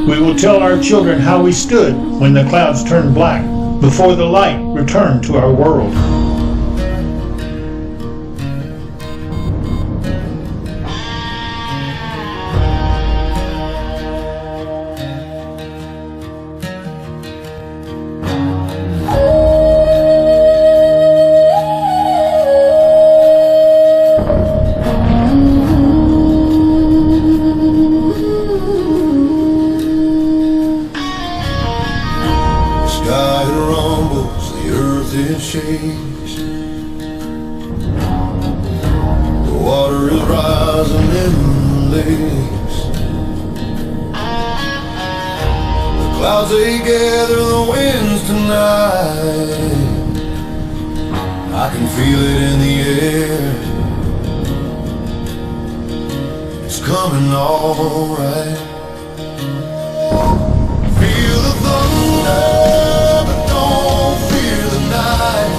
We will tell our children how we stood when the clouds turned black, before the light returned to our world. The water is rising in the lakes. The clouds they gather the winds tonight. I can feel it in the air. It's coming all right. Feel the thunder, but don't fear the night.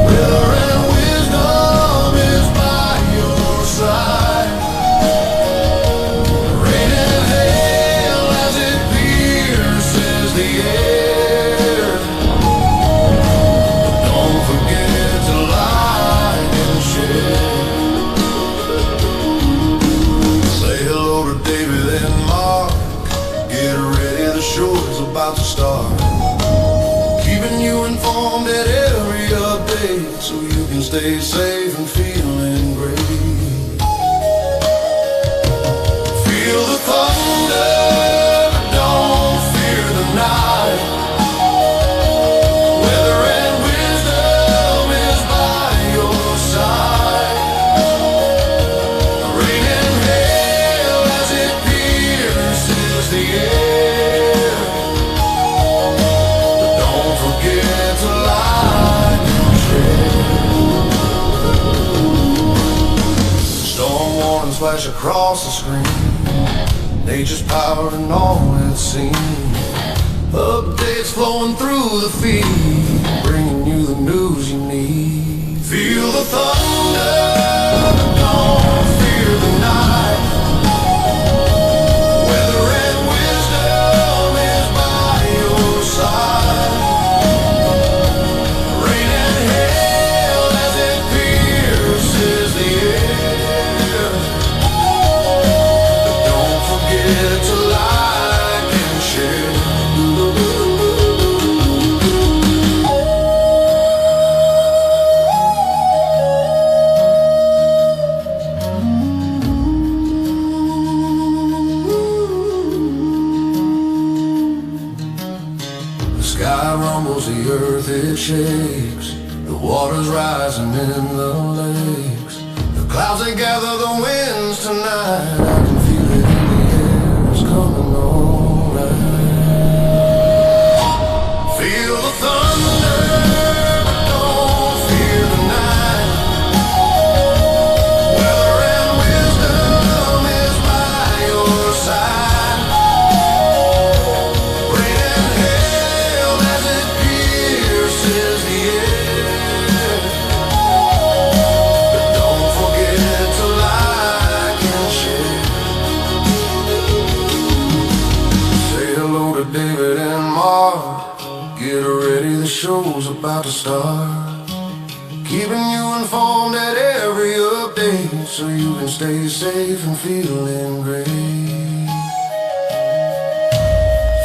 Weather and wisdom is by your side. Rain and hail as it pierces the air. Don't forget to light and share. Say hello to David and Mark. Get ready, the show is about to start. Keeping you informed at every update, so you can stay safe and feeling great. Feel the thunder, but don't fear the night. Weather and wisdom is by your side. Rain and hail as it pierces the air. But don't forget to light and share. Storm warnings flash across the screen. Nature's power and all it's seen. Updates flowing through the feed, bringing you the news you need. Feel the thunder, don't fear the night. Weather and wisdom is by your side. Rain and hail as it pierces the air. But don't forget to like and share. The sky rumbles, the earth it shakes. The water's rising in the lakes. The clouds they gather the winds tonight. I can feel it in the air, it's coming alright. Feel the thunder, but don't fear the night. Weather and wisdom is by your side. Rain and hail as it pierces the air. But don't forget to like and share. Say hello to David and Mark. Get ready, the show's about to start. Keeping you informed at every update, so you can stay safe and feeling great.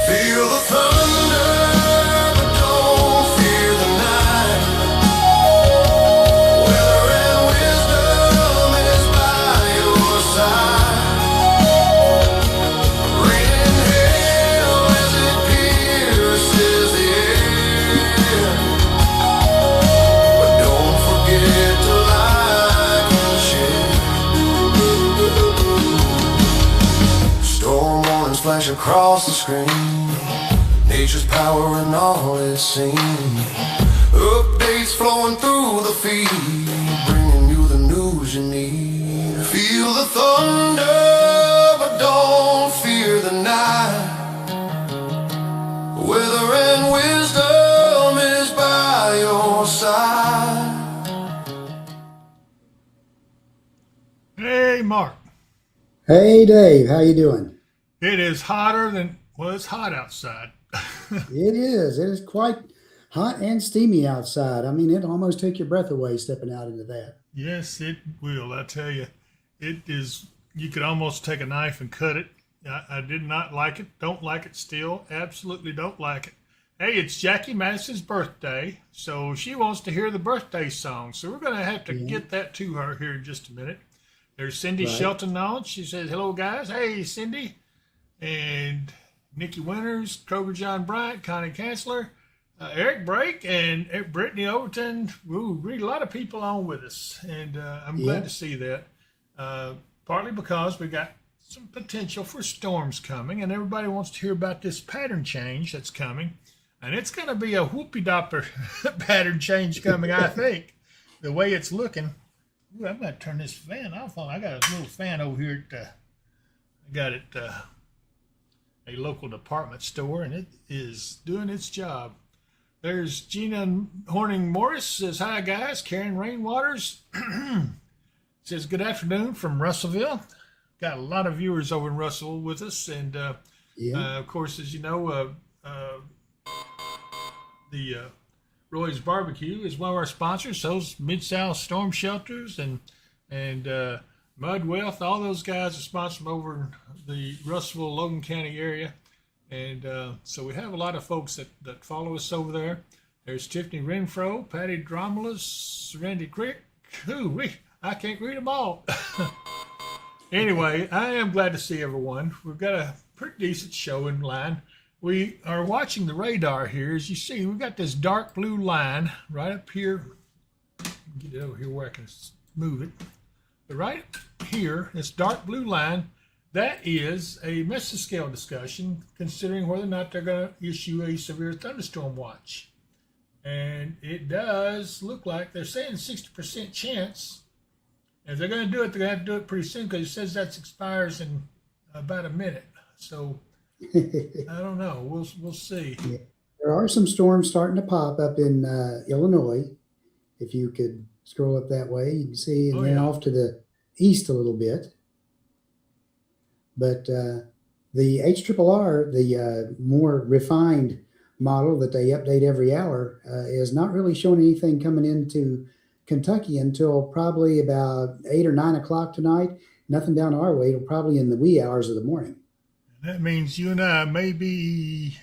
Feel the thunder, but don't fear the night. Weather and wisdom is by your side. Rain and hail as it pierces the air. But don't forget to like and share. Storm warnings flash across the screen. Nature's power and all it's seen. Updates flowing through the feed, bringing you the news you need. Feel the thunder, but don't fear the night. Weather and wisdom is by your side. Hey, Mark. Hey Dave, how you doing? It is hotter than, well, it's hot outside. It is. It is quite hot and steamy outside. I mean, it almost took your breath away stepping out into that. Yes, it will. I tell you, it is. You could almost take a knife and cut it. I did not like it. Don't like it still. Absolutely don't like it. Hey, it's Jackie Madison's birthday, so she wants to hear the birthday song. So we're going to have to Yeah. get that to her here in just a minute. There's Cindy Right. Shelton on. She says, hello, guys. Hey, Cindy. And Nikki Winters, Kroger John Bryant, Connie Chancellor, Eric Brake, and Brittany Overton. Ooh, really a lot of people on with us, and I'm glad Yeah. to see that. Partly because we got some potential for storms coming, and everybody wants to hear about this pattern change that's coming. And it's going to be a whoopie dopper pattern change coming, I think, the way it's looking. Ooh, I'm going to turn this fan off on. I got a little fan over here I got it a local department store, and it is doing its job. There's Gina Horning Morris says, hi, guys. Karen Rainwaters says, good afternoon from Russellville. Got a lot of viewers over in Russell with us. And, Yeah. of course, as you know, the Roy's Barbecue is one of our sponsors. So's Mid-South Storm Shelters and Mud Wealth. All those guys are sponsored over in the Russellville, Logan County area. And so we have a lot of folks that follow us over there. There's Tiffany Renfro, Patty Dromulis, Randy Crick. I can't read them all. Anyway, I am glad to see everyone. We've got a pretty decent show in line. We are watching the radar here. As you see, we've got this dark blue line right up here. Get it over here where I can move it. But right here, this dark blue line, that is a mesoscale discussion considering whether or not they're going to issue a severe thunderstorm watch. And it does look like they're saying 60% chance. If they're going to do it, they're going to have to do it pretty soon because it says that expires in about a minute. So I don't know. We'll see. Yeah. There are some storms starting to pop up in Illinois. If you could scroll up that way, you can see, and then off to the east a little bit. But the HRRR, the more refined model that they update every hour, is not really showing anything coming into Kentucky until probably about 8 or 9 o'clock tonight. Nothing down our way. It'll probably in the wee hours of the morning. That means you and I may be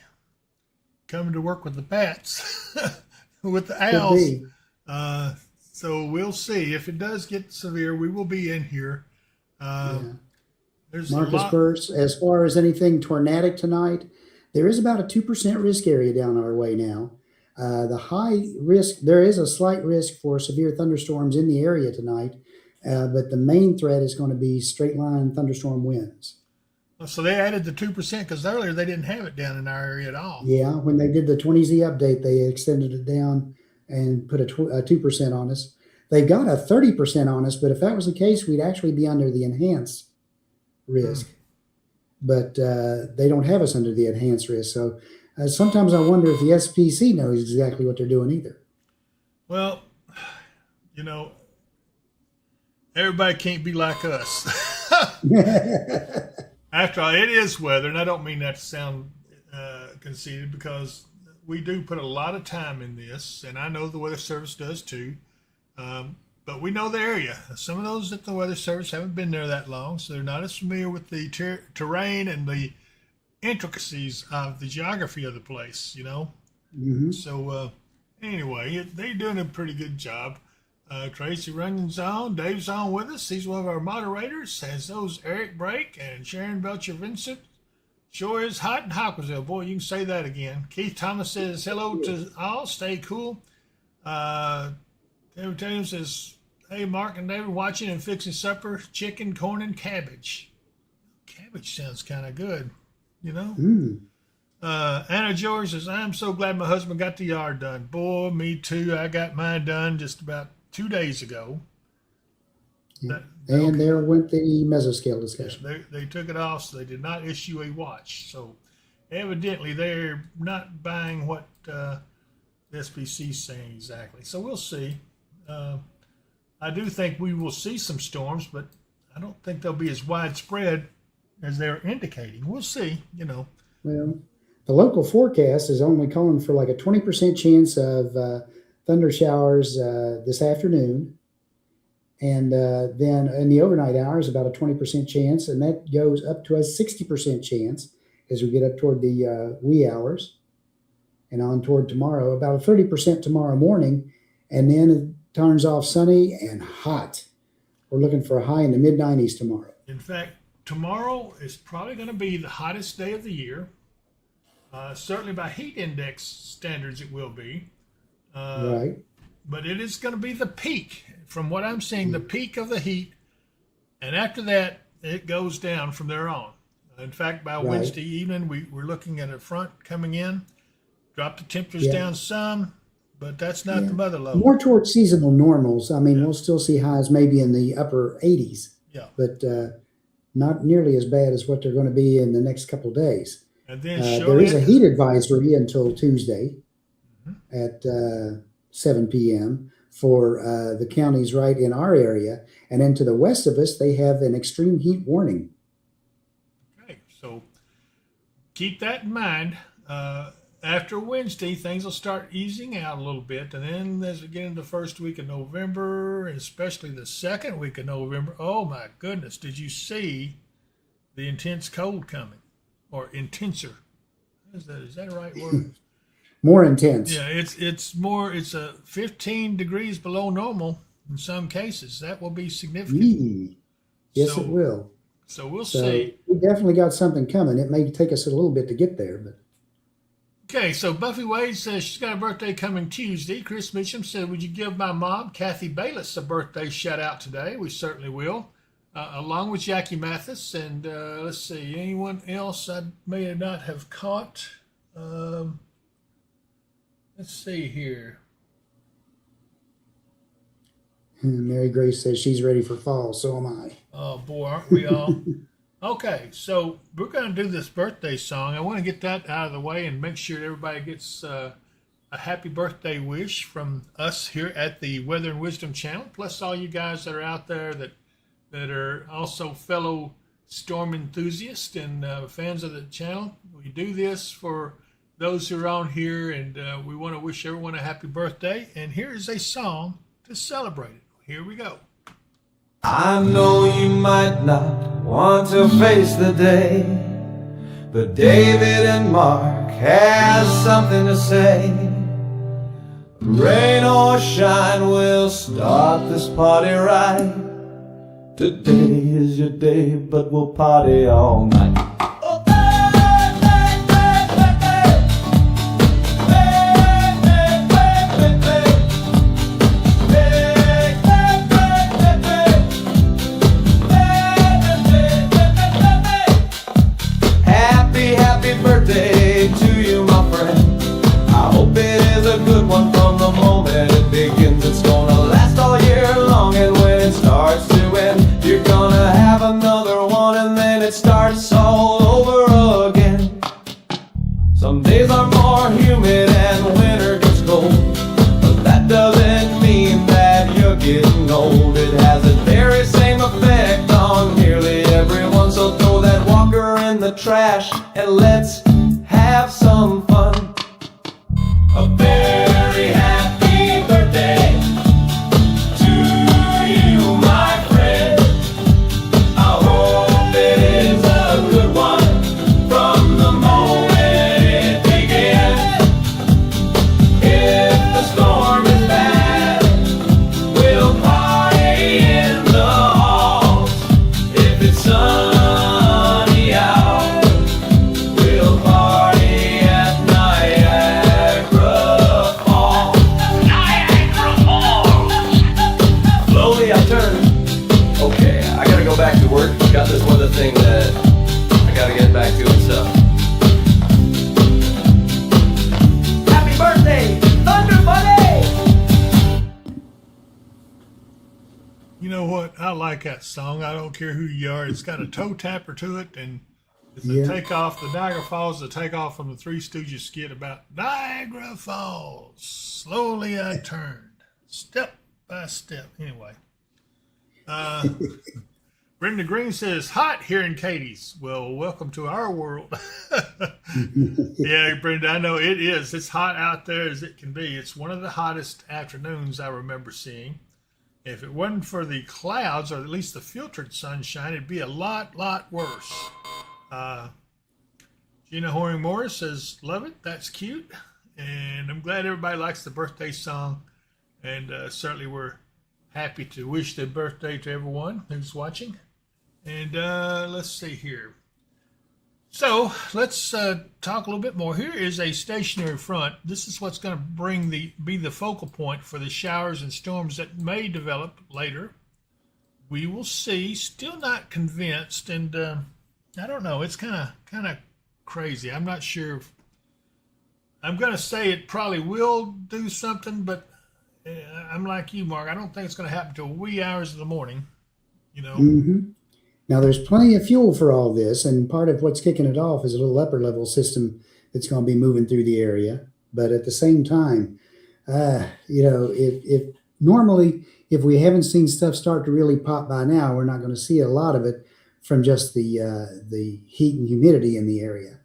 coming to work with the bats, with the owls. So we'll see. If it does get severe, we will be in here. There's Marcus Burst, as far as anything tornadic tonight, there is about a 2% risk area down our way now. The high risk, there is a slight risk for severe thunderstorms in the area tonight, but the main threat is going to be straight line thunderstorm winds. So they added the 2% because earlier they didn't have it down in our area at all. Yeah, when they did the 20Z update, they extended it down and put a 2% on us. They got a 30% on us, but if that was the case, we'd actually be under the enhanced risk. But they don't have us under the enhanced risk. So sometimes I wonder if the SPC knows exactly what they're doing either. Well, you know, everybody can't be like us. After all, it is weather, and I don't mean that to sound conceited because we do put a lot of time in this, and I know the Weather Service does too. But we know the area. Some of those at the Weather Service haven't been there that long, so they're not as familiar with the terrain and the intricacies of the geography of the place, you know. Mm-hmm. So anyway, they're doing a pretty good job. Tracy Runyon's on. Dave's on with us. He's one of our moderators. As those Eric Brake and Sharon Belcher Vincent. Sure is hot in Hawkinsville. Boy, you can say that again. Keith Thomas says hello to all. Stay cool. David Tatum says, hey, Mark and David, watching and fixing supper, chicken, corn, and cabbage. Cabbage sounds kind of good, you know? Anna George says, I'm so glad my husband got the yard done. Boy, me too. I got mine done just about 2 days ago. Yeah. And there went the mesoscale discussion. Yeah, they took it off, so they did not issue a watch. So evidently they're not buying what the SPC is saying exactly. So we'll see. I do think we will see some storms, but I don't think they'll be as widespread as they're indicating. We'll see, Well, the local forecast is only calling for like a 20% chance of thunder showers this afternoon. And then in the overnight hours, about a 20% chance. And that goes up to a 60% chance as we get up toward the wee hours and on toward tomorrow, about a 30% tomorrow morning. And then it turns off sunny and hot. We're looking for a high in the mid 90s tomorrow. In fact, tomorrow is probably going to be the hottest day of the year. Certainly by heat index standards, it will be. Right. But it is going to be the peak. From what I'm seeing, the peak of the heat. And after that, it goes down from there on. In fact, by Wednesday evening, we're looking at a front coming in, drop the temperatures down some, but that's not the mother load. More towards seasonal normals. I mean, we'll still see highs maybe in the upper 80s. Yeah. But not nearly as bad as what they're going to be in the next couple of days. And then there is a heat advisory until Tuesday at 7 p.m. for the counties right in our area. And then to the west of us, they have an extreme heat warning. Okay, so keep that in mind. After Wednesday, things will start easing out a little bit. And then as we get into the first week of November, and especially the second week of November, oh my goodness, did you see the intense cold coming? Or intenser. Is that a right word? More intense. Yeah, it's more, it's a 15 degrees below normal in some cases. That will be significant. Yes, it will. So we'll see. We definitely got something coming. It may take us a little bit to get there, but. Okay, so Buffy Wade says she's got a birthday coming Tuesday. Chris Mitchum said, would you give my mom, Kathy Bayless, a birthday shout out today? We certainly will. Along with Jackie Mathis, and let's see, anyone else I may not have caught. Let's see here. Mary Grace says she's ready for fall, so am I. Oh, boy, aren't we all? Okay, so we're going to do this birthday song. I want to get that out of the way and make sure everybody gets a happy birthday wish from us here at the Weather and Wisdom channel, plus all you guys that are out there that are also fellow storm enthusiasts and fans of the channel. We do this for those who are on here, and we want to wish everyone a happy birthday. And here is a song to celebrate it. Here we go. I know you might not want to face the day, but David and Mark has something to say. Rain or shine, we'll start this party right. Today is your day, but we'll party all night. Happy birthday to you, my friend. I hope it is a good one from the moment it begins. It's gonna last all year long, and when it starts to end, you're gonna have another one, and then it starts all over again. Some days are more humid and winter gets cold, but that doesn't mean that you're getting old. It has the very same effect on nearly everyone, so throw that walker in the trash and let's have some fun. A very happy birthday to you, my friend. I hope it is a good one from the moment it begins. If the storm is bad, we'll party in the halls. If it's sunny out, we'll party at Niagara Falls. Niagara Falls! Slowly I turn. Okay, I gotta go back to work. Got this weather thing that I gotta get back to and stuff. Happy birthday, Thunder Bunny! You know what? I like that song. I don't care who you are. It's got a toe tapper to it, and it's a takeoff. The Niagara Falls, the takeoff from the Three Stooges skit about Niagara Falls. Slowly I turned, step by step. Anyway, Brenda Green says, hot here in Katie's. Well, welcome to our world. Yeah, Brenda, I know it is. It's hot out there as it can be. It's one of the hottest afternoons I remember seeing. If it wasn't for the clouds, or at least the filtered sunshine, it'd be a lot worse. Gina Horing Morris says, love it. That's cute. And I'm glad everybody likes the birthday song. And certainly we're happy to wish the birthday to everyone who's watching. And let's see here. So let's talk a little bit more. Here is a stationary front. This is what's going to be the focal point for the showers and storms that may develop later. We will see. Still not convinced, and I don't know. It's kind of crazy. I'm not sure. I'm going to say it probably will do something, but I'm like you, Mark. I don't think it's going to happen till wee hours of the morning. You know. Mm-hmm. Now, there's plenty of fuel for all this, and part of what's kicking it off is a little upper level system that's going to be moving through the area. But at the same time, if normally, if we haven't seen stuff start to really pop by now, we're not going to see a lot of it from just the heat and humidity in the area.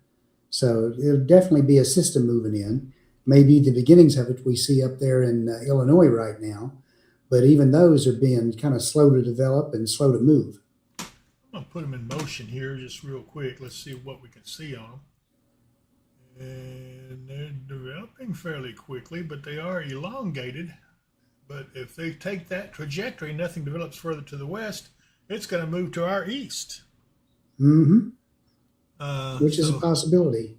So it'll definitely be a system moving in. Maybe the beginnings of it we see up there in Illinois right now, but even those are being kind of slow to develop and slow to move. I'm going to put them in motion here just real quick. Let's see what we can see on them. And they're developing fairly quickly, but they are elongated. But if they take that trajectory, nothing develops further to the west, it's going to move to our east. Mm-hmm. Which is a possibility.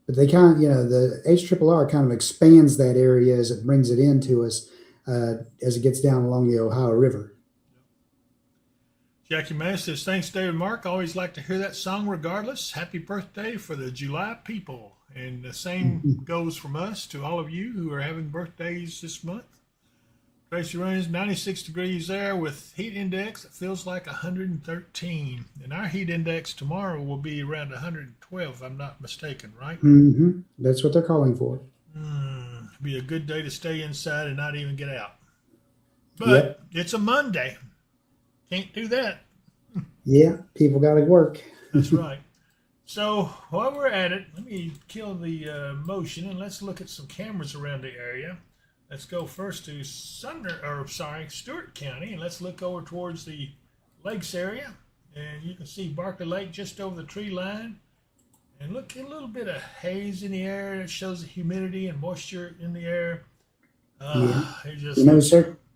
But they kind of, the HRRR kind of expands that area as it brings it into us as it gets down along the Ohio River. Jackie Mann says, thanks, David Mark. Always like to hear that song regardless. Happy birthday for the July people. And the same goes from us to all of you who are having birthdays this month. Tracy Runs, 96 degrees there with heat index. It feels like 113. And our heat index tomorrow will be around 112, if I'm not mistaken, right? Mm-hmm. That's what they're calling for. Be a good day to stay inside and not even get out. But It's a Monday. Can't do that. Yeah, people got to work. That's right. So while we're at it, let me kill the motion and let's look at some cameras around the area. Let's go first to Stewart County, and let's look over towards the lakes area. And you can see Barkley Lake just over the tree line. And look, a little bit of haze in the air. It shows the humidity and moisture in the air.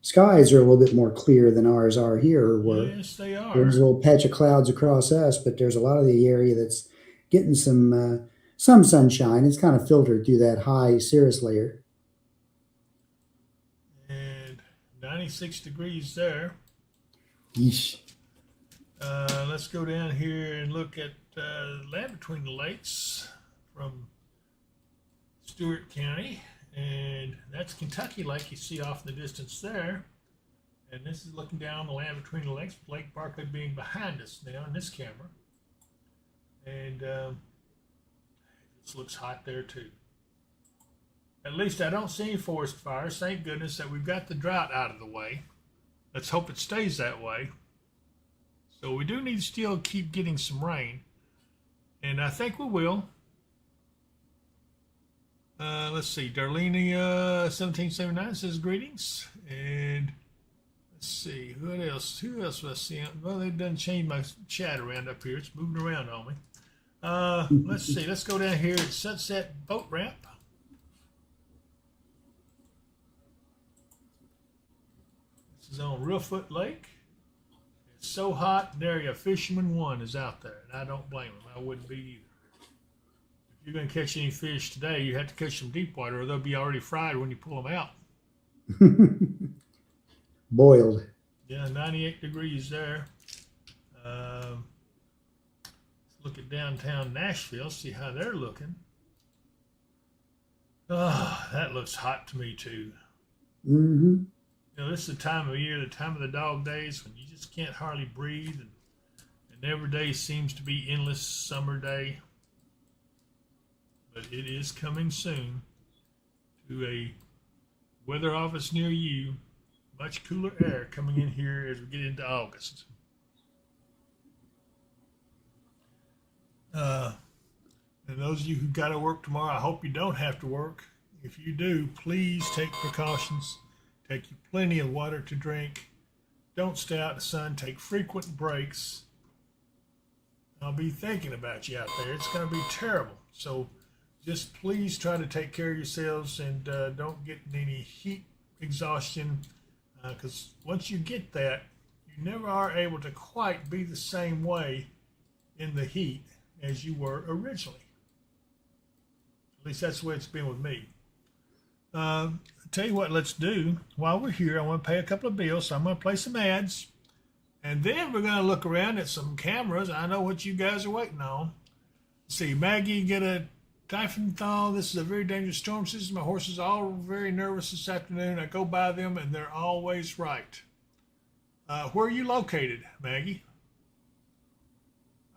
Skies are a little bit more clear than ours are here. Yes, they are. There's a little patch of clouds across us, but there's a lot of the area that's getting some sunshine. It's kind of filtered through that high cirrus layer. And 96 degrees there. Yeesh. Let's go down here and look at land between the lakes from Stewart County. And that's Kentucky Lake you see off in the distance there. And this is looking down the land between the lakes, with Lake Barkley being behind us now in this camera. And this looks hot there too. At least I don't see any forest fires. Thank goodness that we've got the drought out of the way. Let's hope it stays that way. So we do need to still keep getting some rain. And I think we will. Let's see, Darlene 1779 says greetings. And let's see, who else was I seeing? Well, they've done changed my chat around up here. It's moving around on me. Let's see, let's go down here at Sunset Boat Ramp. This is on Reelfoot Lake. It's so hot, there a fisherman one is out there, and I don't blame him. I wouldn't be either. If you're going to catch any fish today, you have to catch them deep water, or they'll be already fried when you pull them out. Boiled. Yeah, 98 degrees there. Let's look at downtown Nashville, see how they're looking. Oh, that looks hot to me too. Mm-hmm. You know, this is the time of year, the time of the dog days, when you just can't hardly breathe, and every day seems to be endless summer day. But it is coming soon to a weather office near you. Much cooler air coming in here as we get into August. And those of you who got to work tomorrow, I hope you don't have to work. If you do, please take precautions. Take you plenty of water to drink. Don't stay out in the sun. Take frequent breaks. I'll be thinking about you out there. It's going to be terrible. So just please try to take care of yourselves and don't get any heat exhaustion, because once you get that, you never are able to quite be the same way in the heat as you were originally. At least that's the way it's been with me. I'll tell you what, let's do. While we're here, I want to pay a couple of bills, so I'm going to play some ads. And then we're going to look around at some cameras. I know what you guys are waiting on. Let's see, Maggie, get a typhoon thaw. This is a very dangerous storm system. My horses are all very nervous this afternoon. I go by them, and they're always right. Where are you located, Maggie?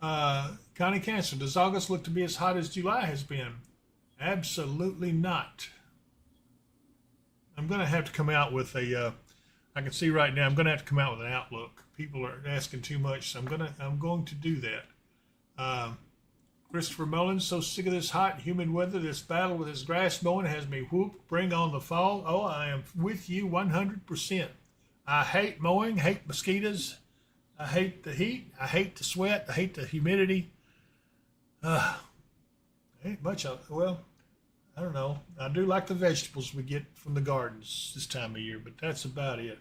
Connie Cancer, does August look to be as hot as July has been? Absolutely not. I'm going to have to come out with a, I can see right now, I'm going to have to come out with an outlook. People are asking too much, so I'm going to do that. Christopher Mullins, so sick of this hot, humid weather. This battle with this grass mowing has me whooped. Bring on the fall. Oh, I am with you 100%. I hate mowing, hate mosquitoes. I hate the heat. I hate the sweat. I hate the humidity. Ain't much of it. Well, I don't know. I do like the vegetables we get from the gardens this time of year, but that's about it.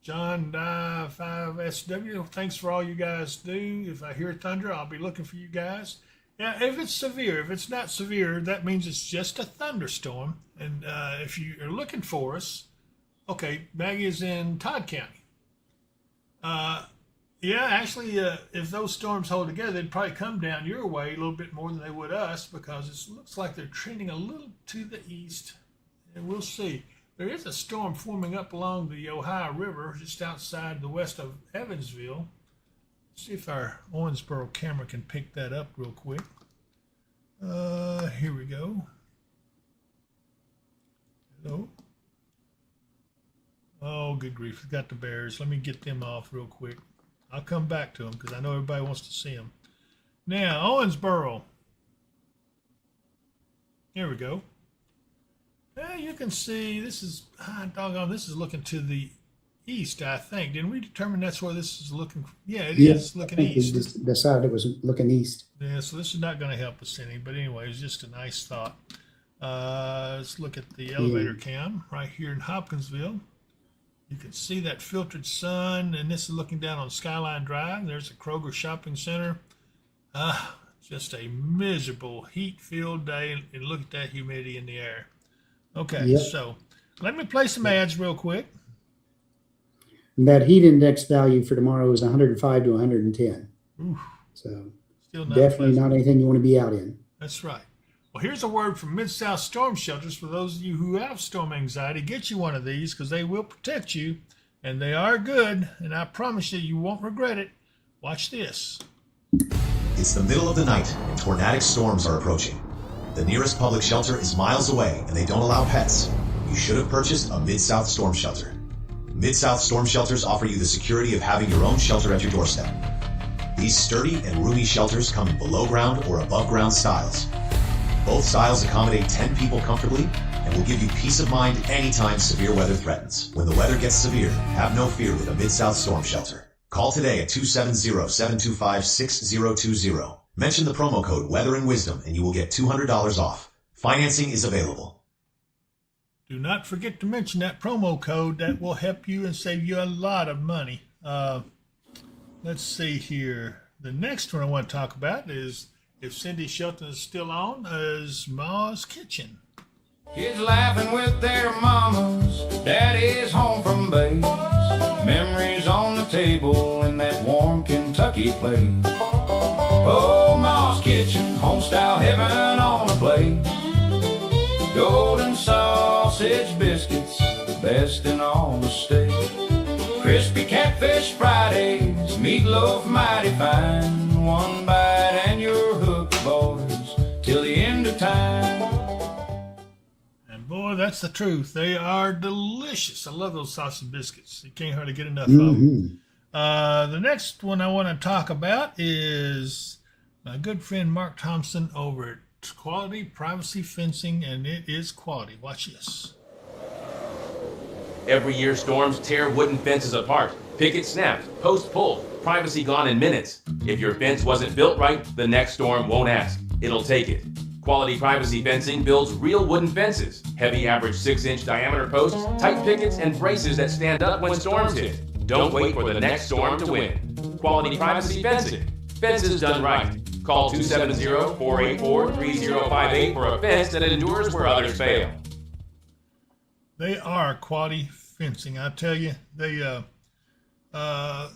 John 5SW, thanks for all you guys do. If I hear thunder, I'll be looking for you guys. Yeah, if it's severe, if it's not severe, that means it's just a thunderstorm. And if you are looking for us, okay, Maggie is in Todd County. Yeah, actually, if those storms hold together, they'd probably come down your way a little bit more than they would us, because it looks like they're trending a little to the east. And we'll see. There is a storm forming up along the Ohio River just outside the west of Evansville. Let's see if our Owensboro camera can pick that up real quick. Here we go. Hello. Oh, good grief. We've got the bears. Let me get them off real quick. I'll come back to them because I know everybody wants to see them. Now, Owensboro. Here we go. You can see this is, doggone, this is looking to the east, I think. Didn't we determine that's where this is looking? Yeah, it is looking east. We decided it was looking east. Yeah, so this is not going to help us any. But anyway, it's just a nice thought. Let's look at the elevator cam right here in Hopkinsville. You can see that filtered sun, and this is looking down on Skyline Drive. There's a Kroger shopping center. Just a miserable heat-filled day, and look at that humidity in the air. Okay, so let me play some ads real quick. And that heat index value for tomorrow is 105 to 110. Oof. So still not definitely pleasant. not anything you want to be out in. That's right. Well, here's a word from Mid-South Storm Shelters for those of you who have storm anxiety. Get you one of these because they will protect you, and they are good, and I promise you won't regret it. Watch this. It's the middle of the night, and tornadic storms are approaching. The nearest public shelter is miles away, and they don't allow pets. You should have purchased a Mid-South Storm Shelter. Mid-South Storm Shelters offer you the security of having your own shelter at your doorstep. These sturdy and roomy shelters come in below ground or above ground styles. Both styles accommodate 10 people comfortably and will give you peace of mind anytime severe weather threatens. When the weather gets severe, have no fear with a Mid-South Storm Shelter. Call today at 270-725-6020. Mention the promo code Weather and Wisdom and you will get $200 off. Financing is available. Do not forget to mention that promo code. That will help you and save you a lot of money. Let's see here. The next one I want to talk about is, if Cindy Shelton is still on, is Ma's Kitchen. Kids laughing with their mamas, daddy's home from base. Memories on the table in that warm Kentucky place. Oh, Ma's Kitchen, home-style heaven on a plate. Golden sausage biscuits, the best in all the state. Crispy catfish Fridays, meatloaf mighty fine. One bite and you're hooked, boys, till the end of time. And boy, that's the truth. They are delicious. I love those sausage biscuits. You can't hardly get enough of them. The next one I want to talk about is my good friend Mark Thompson over at Quality Privacy Fencing, and it is quality. Watch this. Every year, storms tear wooden fences apart. Picket snapped, post pulled, privacy gone in minutes. If your fence wasn't built right, the next storm won't ask. It'll take it. Quality Privacy Fencing builds real wooden fences. Heavy average 6-inch diameter posts, tight pickets, and braces that stand up when storms hit. Don't wait for the next storm to win. Quality Privacy Fencing. Fences done right. Call 270-484-3058 for a fence that endures where others fail. They are quality fencing. I tell you, they are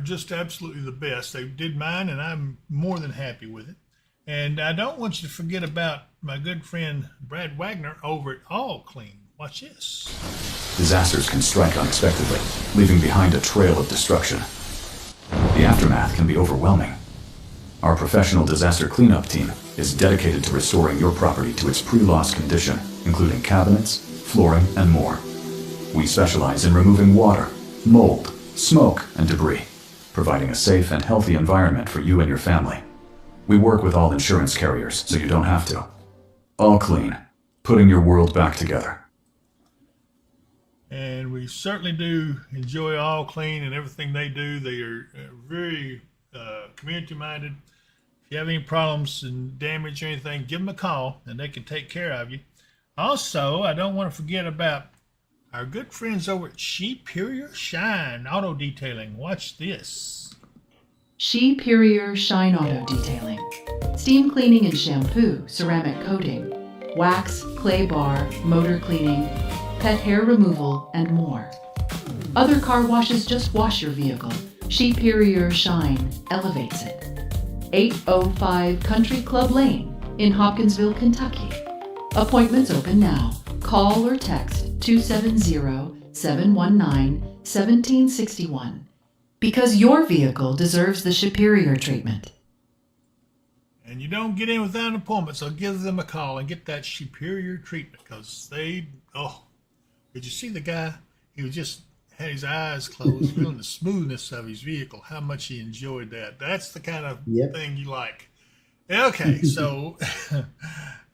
just absolutely the best. They did mine, and I'm more than happy with it. And I don't want you to forget about my good friend Brad Wagner over at All Clean. Watch this. Disasters can strike unexpectedly, leaving behind a trail of destruction. The aftermath can be overwhelming. Our professional disaster cleanup team is dedicated to restoring your property to its pre-loss condition, including cabinets, flooring, and more. We specialize in removing water, mold, smoke, and debris, providing a safe and healthy environment for you and your family. We work with all insurance carriers, so you don't have to. All Clean, putting your world back together. And we certainly do enjoy All Clean and everything they do. They are very community-minded. If you have any problems and damage or anything, give them a call, and they can take care of you. Also, I don't want to forget about our good friends over at Superior Shine Auto Detailing. Watch this. Superior Shine Auto Detailing. Steam cleaning and shampoo, ceramic coating, wax, clay bar, motor cleaning, pet hair removal, and more. Other car washes just wash your vehicle. Superior Shine elevates it. 805 Country Club Lane in Hopkinsville, Kentucky. Appointments open now. Call or text 270-719-1761. Because your vehicle deserves the superior treatment. And you don't get in without an appointment, so give them a call and get that superior treatment, because did you see the guy? He was just had his eyes closed, feeling the smoothness of his vehicle, how much he enjoyed that. That's the kind of thing you like. Okay, so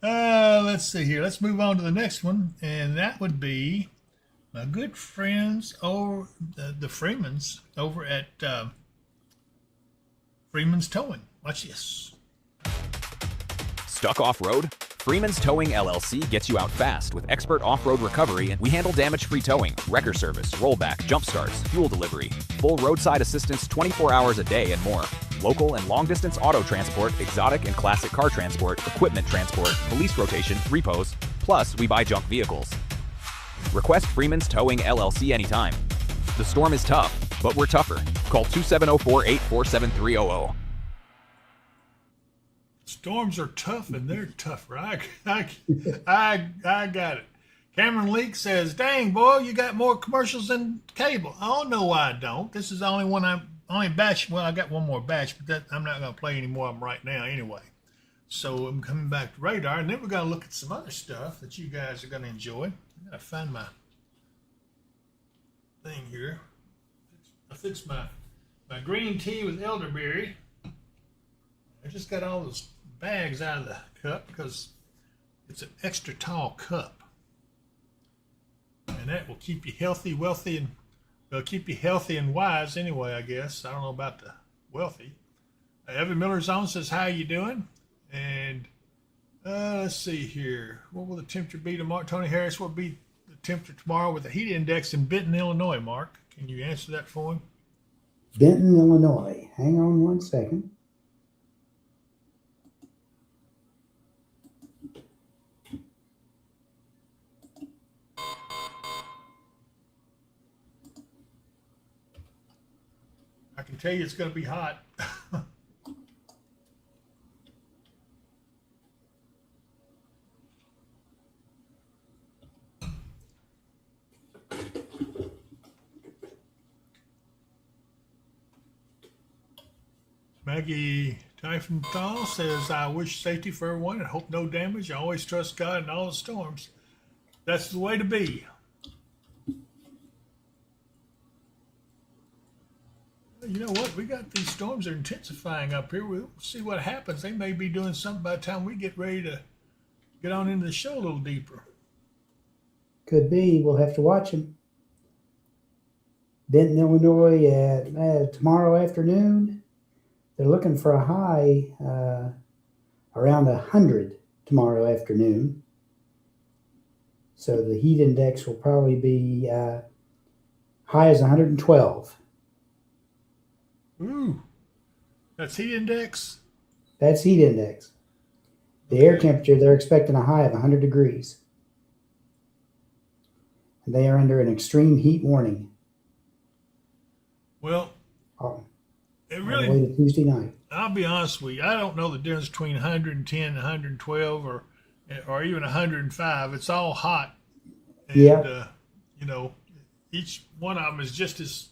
let's see here. Let's move on to the next one, and that would be my good friends over the Freemans over at Freeman's Towing. Watch this. Stuck off-road? Freeman's Towing LLC gets you out fast with expert off-road recovery, and we handle damage-free towing, wrecker service, rollback, jump starts, fuel delivery, full roadside assistance 24 hours a day, and more. Local and long-distance auto transport, exotic and classic car transport, equipment transport, police rotation, repos, plus we buy junk vehicles. Request Freeman's Towing LLC anytime. The storm is tough, but we're tougher. Call 270-484-7300. Storms are tough, and they're tougher. I got it. Cameron Leake says, "Dang, boy, you got more commercials than cable." Oh, no, I don't. This is the only one only batch. Well, I got one more batch, but I'm not going to play any more of them right now anyway. So I'm coming back to radar, and then we're going to look at some other stuff that you guys are going to enjoy. I got to find my thing here. I fixed my green tea with elderberry. I just got all those bags out of the cup because it's an extra tall cup. And that will keep you healthy, wealthy, and it'll keep you healthy and wise anyway, I guess. I don't know about the wealthy. Evan Miller's on says, "How you doing?" And let's see here. What will the temperature be tomorrow? Tony Harris, what will be the temperature tomorrow with the heat index in Benton, Illinois, Mark? Can you answer that for him? Benton, Illinois. Hang on one second. I can tell you it's going to be hot. Maggie Typhonthal says, "I wish safety for everyone and hope no damage. I always trust God in all the storms." That's the way to be. we got these storms that are intensifying up here. We'll see what happens. They may be doing something by the time we get ready to get on into the show a little deeper. Could be. We'll have to watch them. Denton, Illinois at tomorrow afternoon. They're looking for a high around 100 tomorrow afternoon. So the heat index will probably be high as 112. Ooh, that's heat index? That's heat index. The air temperature, they're expecting a high of 100 degrees. And they are under an extreme heat warning. Well, it all really, the way to Tuesday night. I'll be honest with you, I don't know the difference between 110 and 112 or even 105. It's all hot. And, Yeah. you know, each one of them is just as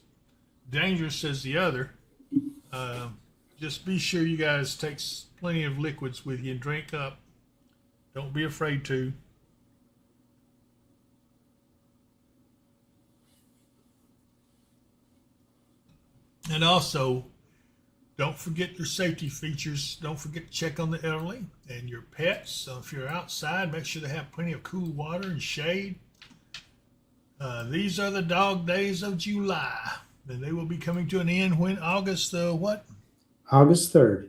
dangerous as the other. Just be sure you guys take plenty of liquids with you and drink up. Don't be afraid to. And also, don't forget your safety features. Don't forget to check on the elderly and your pets. So if you're outside, make sure they have plenty of cool water and shade. These are the dog days of July. And they will be coming to an end when August what? August 3rd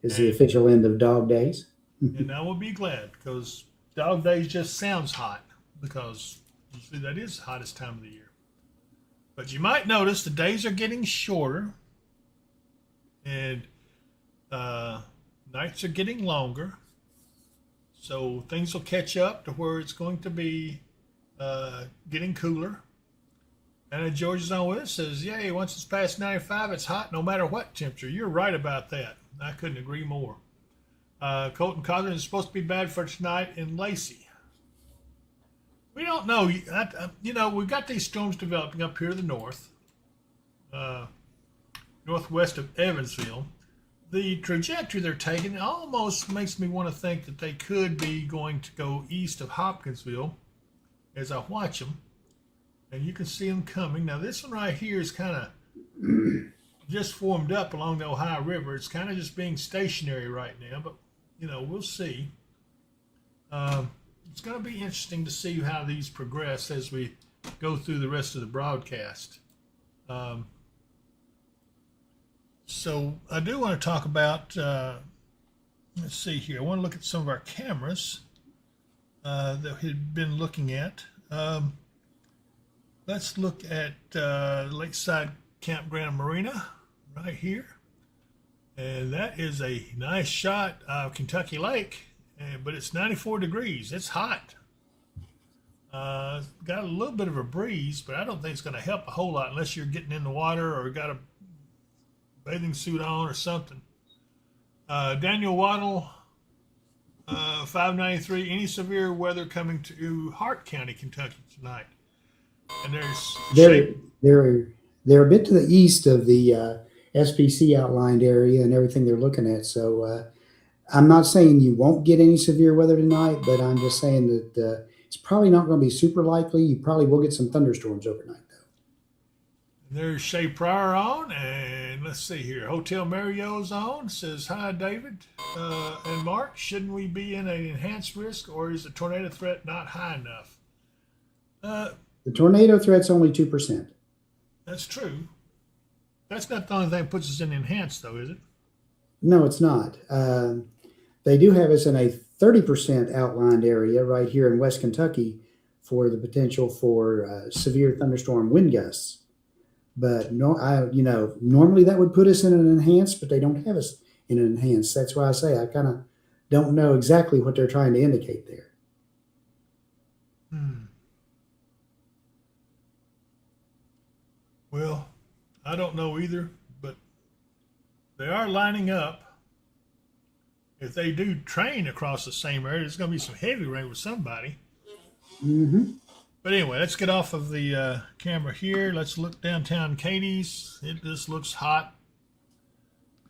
is the official end of dog days. And I will be glad because dog days just sounds hot because usually that is the hottest time of the year. But you might notice the days are getting shorter and nights are getting longer. So things will catch up to where it's going to be getting cooler. And George's on with us says, yay, once it's past 95, it's hot no matter what temperature. You're right about that. I couldn't agree more. Colton Codron is supposed to be bad for tonight in Lacey. We don't know. You know, we've got these storms developing up here to the north, northwest of Evansville. The trajectory they're taking almost makes me want to think that they could be going to go east of Hopkinsville as I watch them. And you can see them coming. Now, this one right here is kind of just formed up along the Ohio River. It's kind of just being stationary right now, but, you know, we'll see. It's going to be interesting to see how these progress as we go through the rest of the broadcast. So I do want to talk about, let's see here. I want to look at some of our cameras that we had been looking at. Let's look at Lakeside Campground Marina right here. And that is a nice shot of Kentucky Lake, but it's 94 degrees. It's hot. Got a little bit of a breeze, but I don't think it's going to help a whole lot unless you're getting in the water or got a bathing suit on or something. Daniel Waddle, 593, any severe weather coming to Hart County, Kentucky tonight? And they're a bit to the east of the SPC outlined area and everything they're looking at. So I'm not saying you won't get any severe weather tonight, but I'm just saying that it's probably not going to be super likely. You probably will get some thunderstorms overnight, though. There's Shay Pryor on, and let's see here. Hotel Mario's on. Says, hi, David and Mark. Shouldn't we be in an enhanced risk, or is the tornado threat not high enough? The tornado threat's only 2%. That's true. That's not the only thing that puts us in enhanced, though, is it? No, it's not. They do have us in a 30% outlined area right here in West Kentucky for the potential for severe thunderstorm wind gusts. But normally that would put us in an enhanced, but they don't have us in an enhanced. That's why I say I kind of don't know exactly what they're trying to indicate there. Well, I don't know either, but they are lining up. If they do train across the same area, there's going to be some heavy rain with somebody. Mm-hmm. But anyway, let's get off of the camera here. Let's look downtown Katie's. It just looks hot.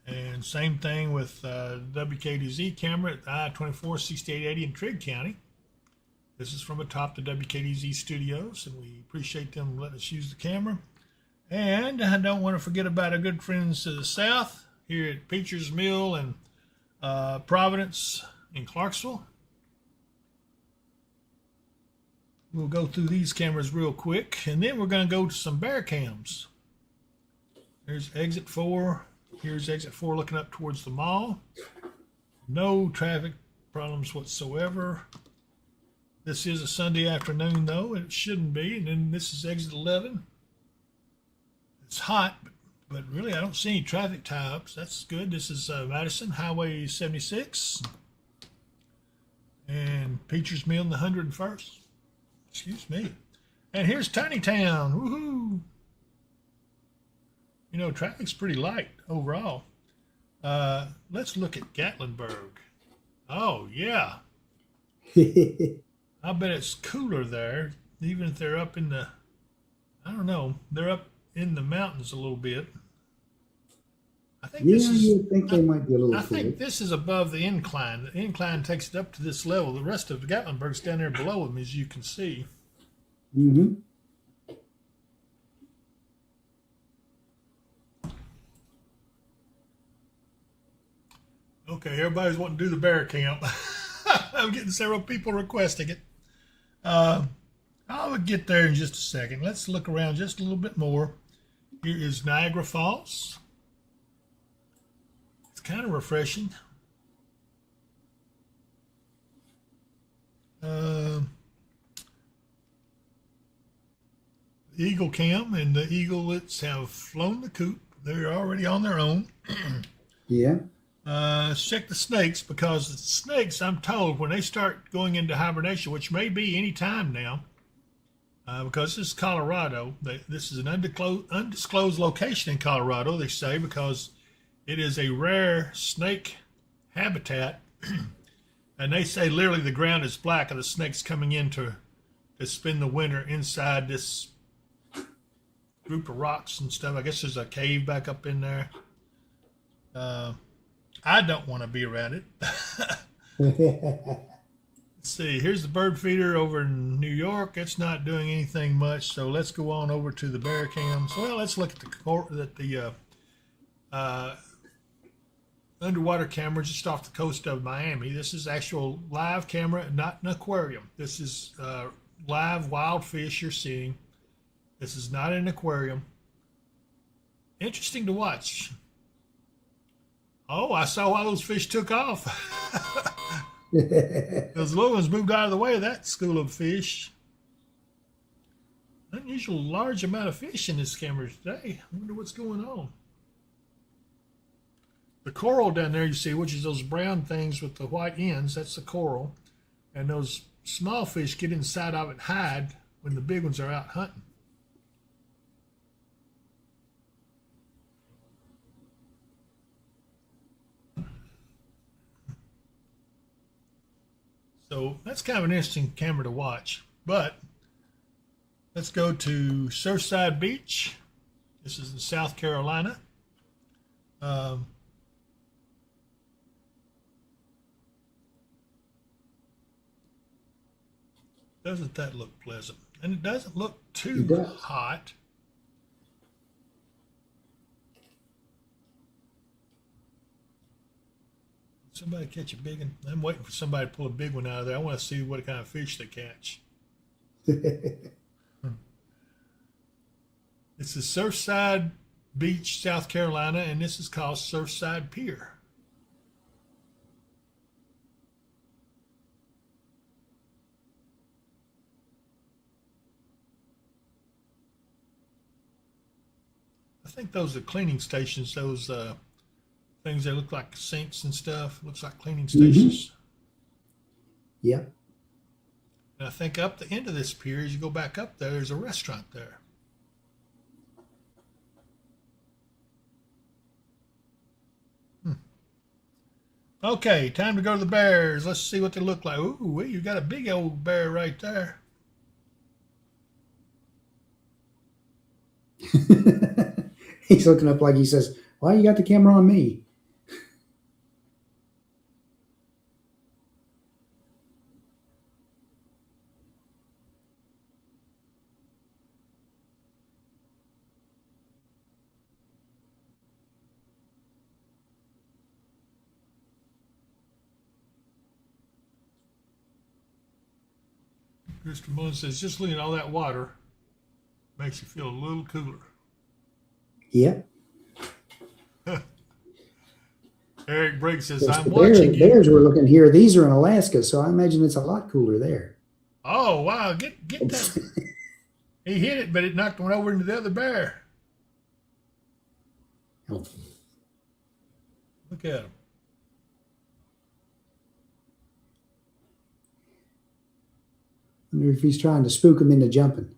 And same thing with WKDZ camera at I-24 6880 in Trigg County. This is from atop the WKDZ studios, and we appreciate them letting us use the camera. And I don't want to forget about our good friends to the south here at Peacher's Mill and Providence in Clarksville. We'll go through these cameras real quick, and then we're going to go to some bear cams. There's exit 4. Here's exit 4 looking up towards the mall. No traffic problems whatsoever. This is a Sunday afternoon, though, and it shouldn't be. And then this is exit 11. It's hot, but really I don't see any traffic tie-ups. That's good. This is Madison, Highway 76. And Peacher's Mill in the 101st. Excuse me. And here's Tiny Town. Woohoo! You know, traffic's pretty light overall. Let's look at Gatlinburg. Oh, yeah. I bet it's cooler there, even if they're up in the, I don't know, they're up in the mountains a little bit. I think Yeah, this is, you would think they might be a little I think cooler. this is above the incline. The incline takes it up to this level. The rest of Gatlinburg's down there below them, as you can see. Mm-hmm. Okay, everybody's wanting to do the bear camp. I'm getting several people requesting it. I'll get there in just a second. Let's look around just a little bit more. Here is Niagara Falls. It's kind of refreshing. The Eagle Cam and the eaglets have flown the coop. They're already on their own. Yeah. Check the snakes, because the snakes, I'm told, when they start going into hibernation, which may be any time now, because this is Colorado, this is an undisclosed location in Colorado, they say, because it is a rare snake habitat, and they say literally the ground is black of the snakes coming in to spend the winter inside this group of rocks and stuff. I guess there's a cave back up in there. I don't want to be around it. Let's see. Here's the bird feeder over in New York. It's not doing anything much, so let's go on over to the bear cams. Well, let's look at the underwater camera just off the coast of Miami. This is actual live camera, not an aquarium. This is live wild fish you're seeing. This is not an aquarium. Interesting to watch. Oh, I saw why those fish took off. Those little ones moved out of the way of that school of fish. Unusual large amount of fish in this camera today. I wonder what's going on. The coral down there you see, which is those brown things with the white ends, that's the coral. And those small fish get inside of it and hide when the big ones are out hunting. So that's kind of an interesting camera to watch. But let's go to Surfside Beach. This is in South Carolina. Doesn't that look pleasant? And it doesn't look too hot. Somebody catch a big one. I'm waiting for somebody to pull a big one out of there. I want to see what kind of fish they catch. This is Surfside Beach, South Carolina, and this is called Surfside Pier. I think those are cleaning stations, those things that look like sinks and stuff. Looks like cleaning stations. Yep. And I think up the end of this pier, as you go back up there, there's a restaurant there. Okay, time to go to the bears. Let's see what they look like. Ooh, you got a big old bear right there. He's looking up like he says, "Why you got the camera on me?" Mr. Moon says, just looking at all that water makes you feel a little cooler. Yep. Eric Briggs says, Of course, I'm the watching you. bears we're looking here. These are in Alaska, so I imagine it's a lot cooler there. Oh, wow. Get that. He hit it, but it knocked one over into the other bear. Oh. Look at him. Wonder if he's trying to spook them into jumping.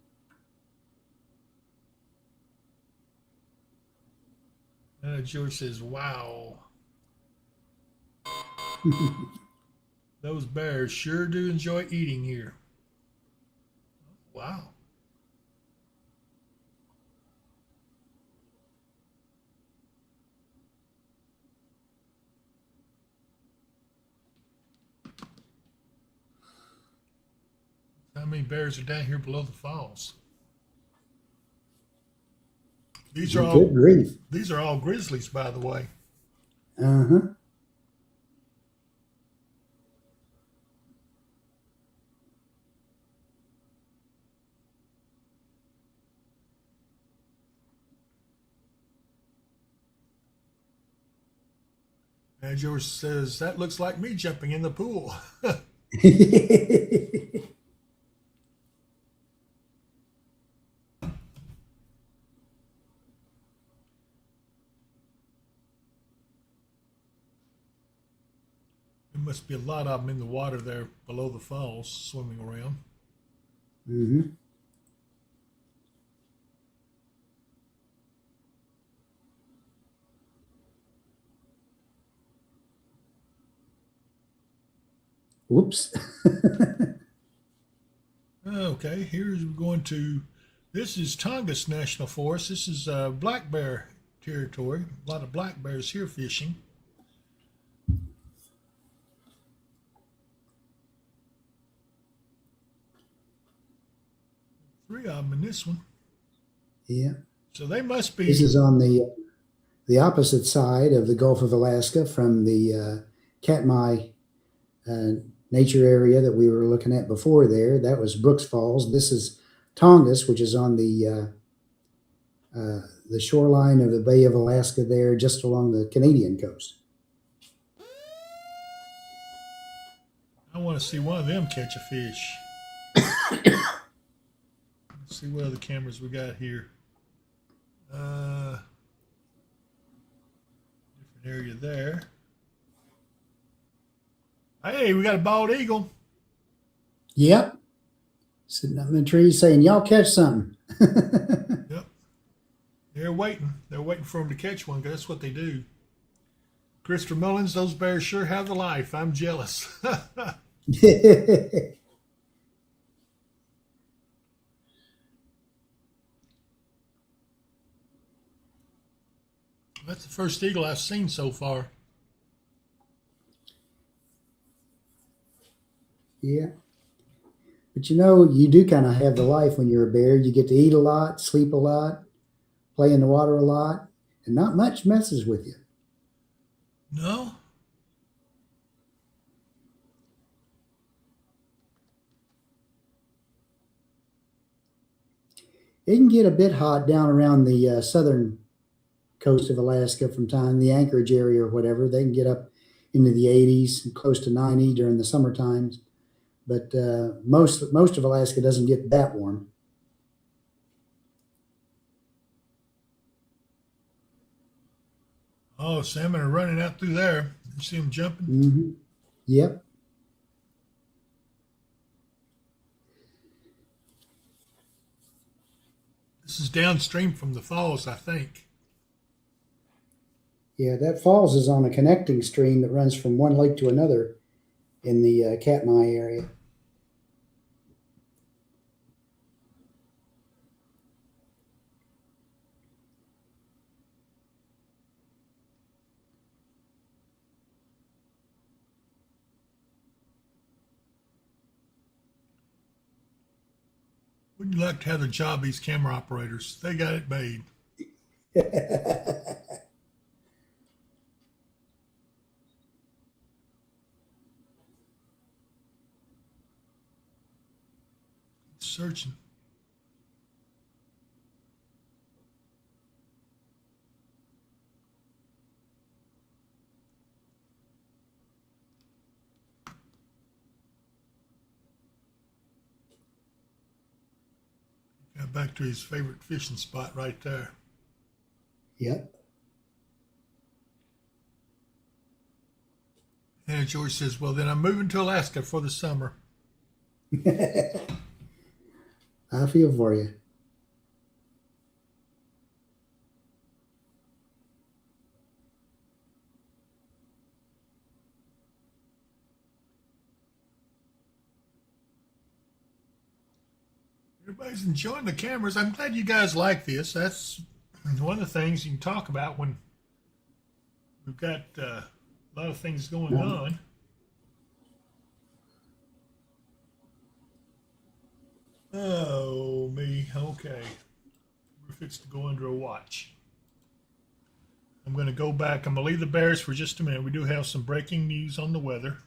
George says, wow. Those bears sure do enjoy eating here. Wow. How many bears are down here below the falls? These are Good grief. These are all grizzlies, by the way. Uh-huh. And George says, that looks like me jumping in the pool. There must be a lot of them in the water there below the falls swimming around. Mm-hmm. Whoops. Okay, here's going to, this is Tongass National Forest. This is black bear territory. A lot of black bears here fishing. Three of them in this one. Yeah. So they must be. This is on the opposite side of the Gulf of Alaska from the Katmai nature area that we were looking at before there. That was Brooks Falls. This is Tongass, which is on the shoreline of the Bay of Alaska there, just along the Canadian coast. I want to see one of them catch a fish. Let's see what other cameras we got here. Different area there. Hey, we got a bald eagle. Yep. Sitting up in the tree saying, y'all catch something. Yep. They're waiting. They're waiting for them to catch one, 'cause that's what they do. Christopher Mullins, those bears sure have the life. I'm jealous. That's the first eagle I've seen so far. Yeah. But you know, you do kind of have the life when you're a bear. You get to eat a lot, sleep a lot, play in the water a lot, and not much messes with you. No? It can get a bit hot down around the southern coast of Alaska from time, the Anchorage area or whatever. They can get up into the 80s and close to 90 during the summer times. But most of Alaska doesn't get that warm. Oh, salmon are running out through there. You see them jumping? Mm-hmm. Yep. This is downstream from the falls, I think. Yeah, that falls is on a connecting stream that runs from one lake to another in the Katmai area. Wouldn't you like to have the job, these camera operators? They got it made. searching. Got back to his favorite fishing spot right there. Yep. And George says, well, then I'm moving to Alaska for the summer. I feel for you. Everybody's enjoying the cameras. I'm glad you guys like this. That's one of the things you can talk about when we've got a lot of things going on. Oh, me. Okay. We're fixed to go under a watch. I'm going to go back. I'm going to leave the bears for just a minute. We do have some breaking news on the weather.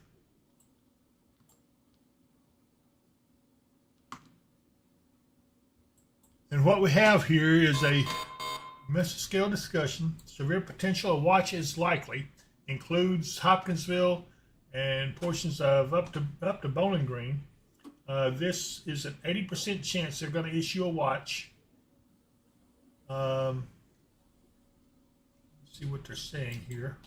And what we have here is a mesoscale discussion. Severe potential of watch is likely. Includes Hopkinsville and portions of up to Bowling Green. This is an 80% chance they're going to issue a watch. Let's see what they're saying here.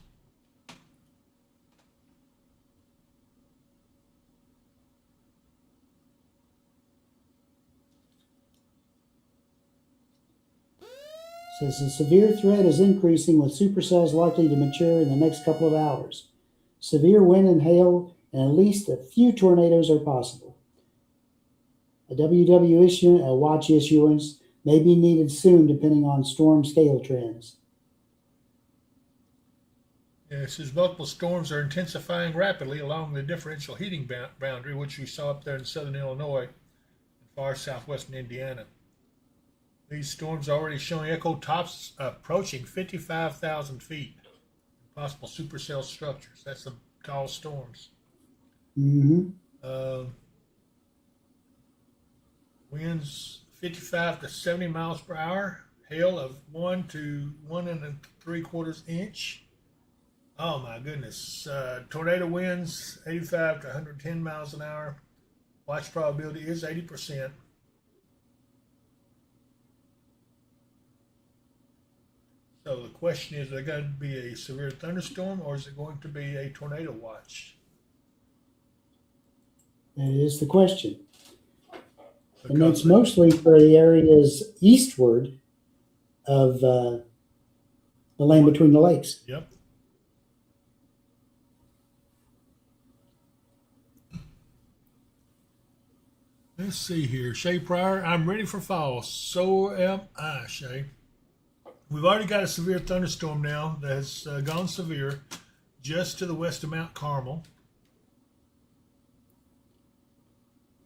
Says the severe threat is increasing with supercells likely to mature in the next couple of hours. Severe wind and hail and at least a few tornadoes are possible. A watch issuance may be needed soon depending on storm scale trends. Yeah, it says multiple storms are intensifying rapidly along the differential heating boundary, which we saw up there in southern Illinois and far southwestern Indiana. These storms are already showing echo tops approaching 55,000 feet. Possible supercell structures. That's some tall storms. Mm-hmm. Winds 55 to 70 miles per hour. Hail of 1 to 1 3/4 inch. Oh my goodness. Tornado winds 85 to 110 miles an hour. Watch probability is 80%. So the question is there going to be a severe thunderstorm or is it going to be a tornado watch? That is the question. And Because it's mostly for the areas eastward of the land between the lakes. Yep. Let's see here. Shay Pryor, I'm ready for fall. So am I, Shay. We've already got a severe thunderstorm now that has gone severe just to the west of Mount Carmel.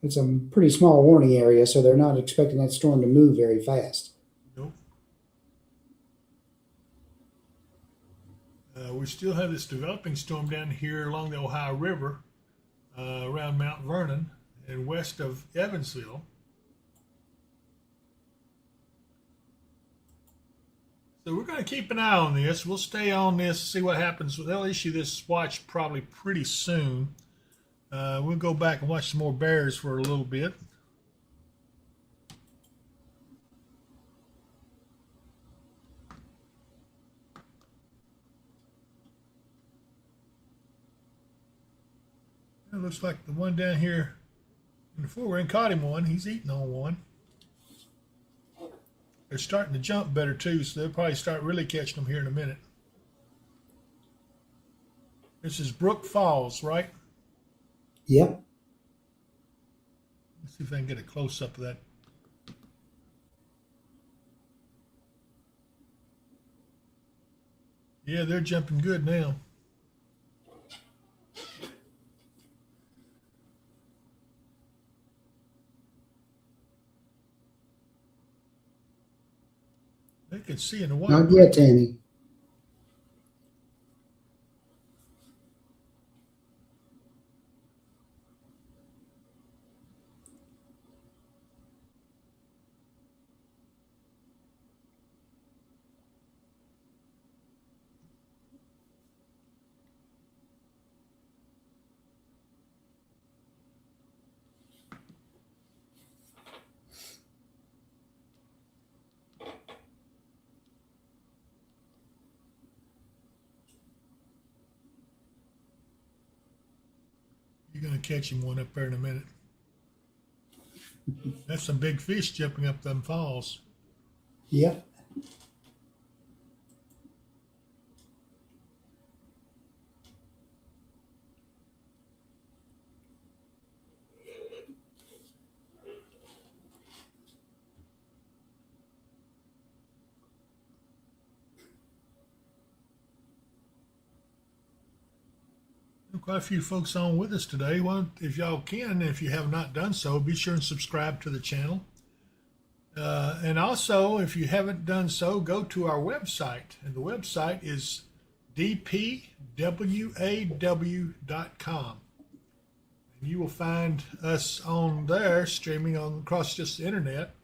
It's a pretty small warning area, so they're not expecting that storm to move very fast. Nope. We still have this developing storm down here along the Ohio River, around Mount Vernon and west of Evansville. So we're going to keep an eye on this. We'll stay on this, see what happens. They'll issue this watch probably pretty soon. We'll go back and watch some more bears for a little bit. It looks like the one down here in the foreground caught him one. He's eating on one. They're starting to jump better too, so they'll probably start really catching them here in a minute. This is Brook Falls, right? Yep. Let's see if I can get a close-up of that. Yeah, they're jumping good now. They can see in the water. Not yet, Tammy. You're going to catch him one up there in a minute. That's some big fish jumping up them falls. Yep. Quite a few folks on with us today. Well, if y'all can, if you have not done so, be sure and subscribe to the channel. And also, if you haven't done so, go to our website. And the website is dpwaw.com. And you will find us on there, streaming on across just the internet.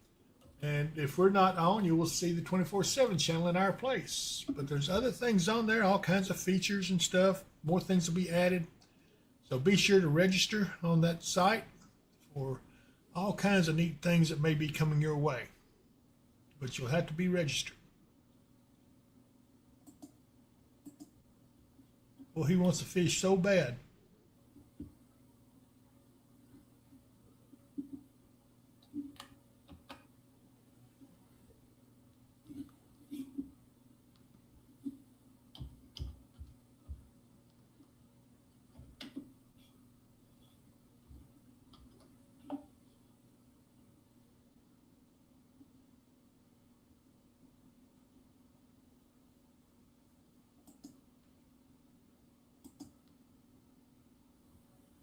And if we're not on, you will see the 24/7 channel in our place. But there's other things on there, all kinds of features and stuff. More things will be added. So be sure to register on that site for all kinds of neat things that may be coming your way. But you'll have to be registered. Well, he wants to fish so bad.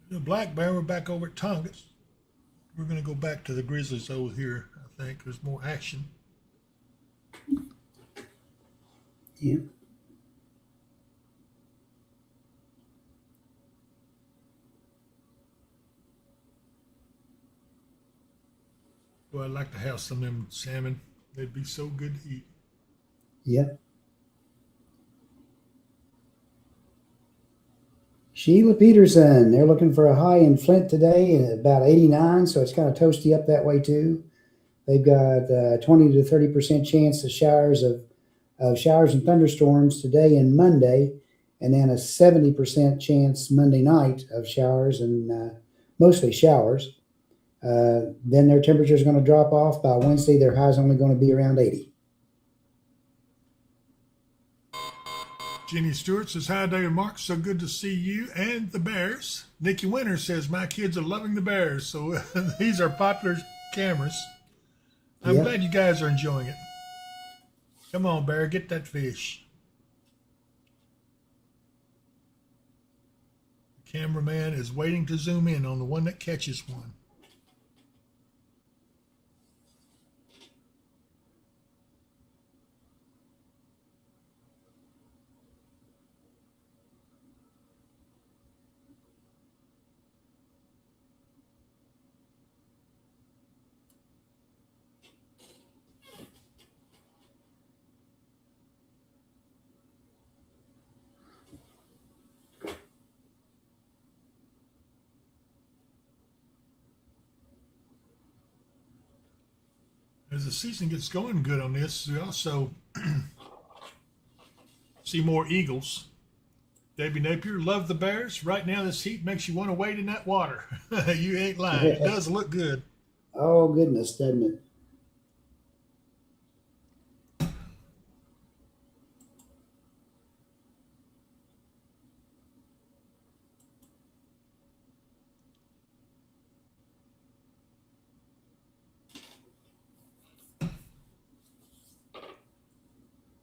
The black bear, we're back over at Tongass. We're going to go back to the grizzlies over here. I think there's more action. Yep. Well, I'd like to have some of them salmon. They'd be so good to eat. Yep. Sheila Peterson, they're looking for a high in Flint today at about 89, so it's kind of toasty up that way too. They've got 20 to 30% chance of showers and thunderstorms today and Monday, and then a 70% chance Monday night of showers and mostly showers. Then their temperature is going to drop off. By Wednesday, their high is only going to be around 80. Jenny Stewart says, hi, David Mark. So good to see you and the Bears. Nikki Winter says, my kids are loving the Bears. So these are popular cameras. I'm glad you guys are enjoying it. Come on, Bear, get that fish. The cameraman is waiting to zoom in on the one that catches one. As the season gets going good on this, we also see more eagles. Debbie Napier, love the Bears. Right now, this heat makes you want to wade in that water. You ain't lying. It does look good. Oh, goodness, doesn't it?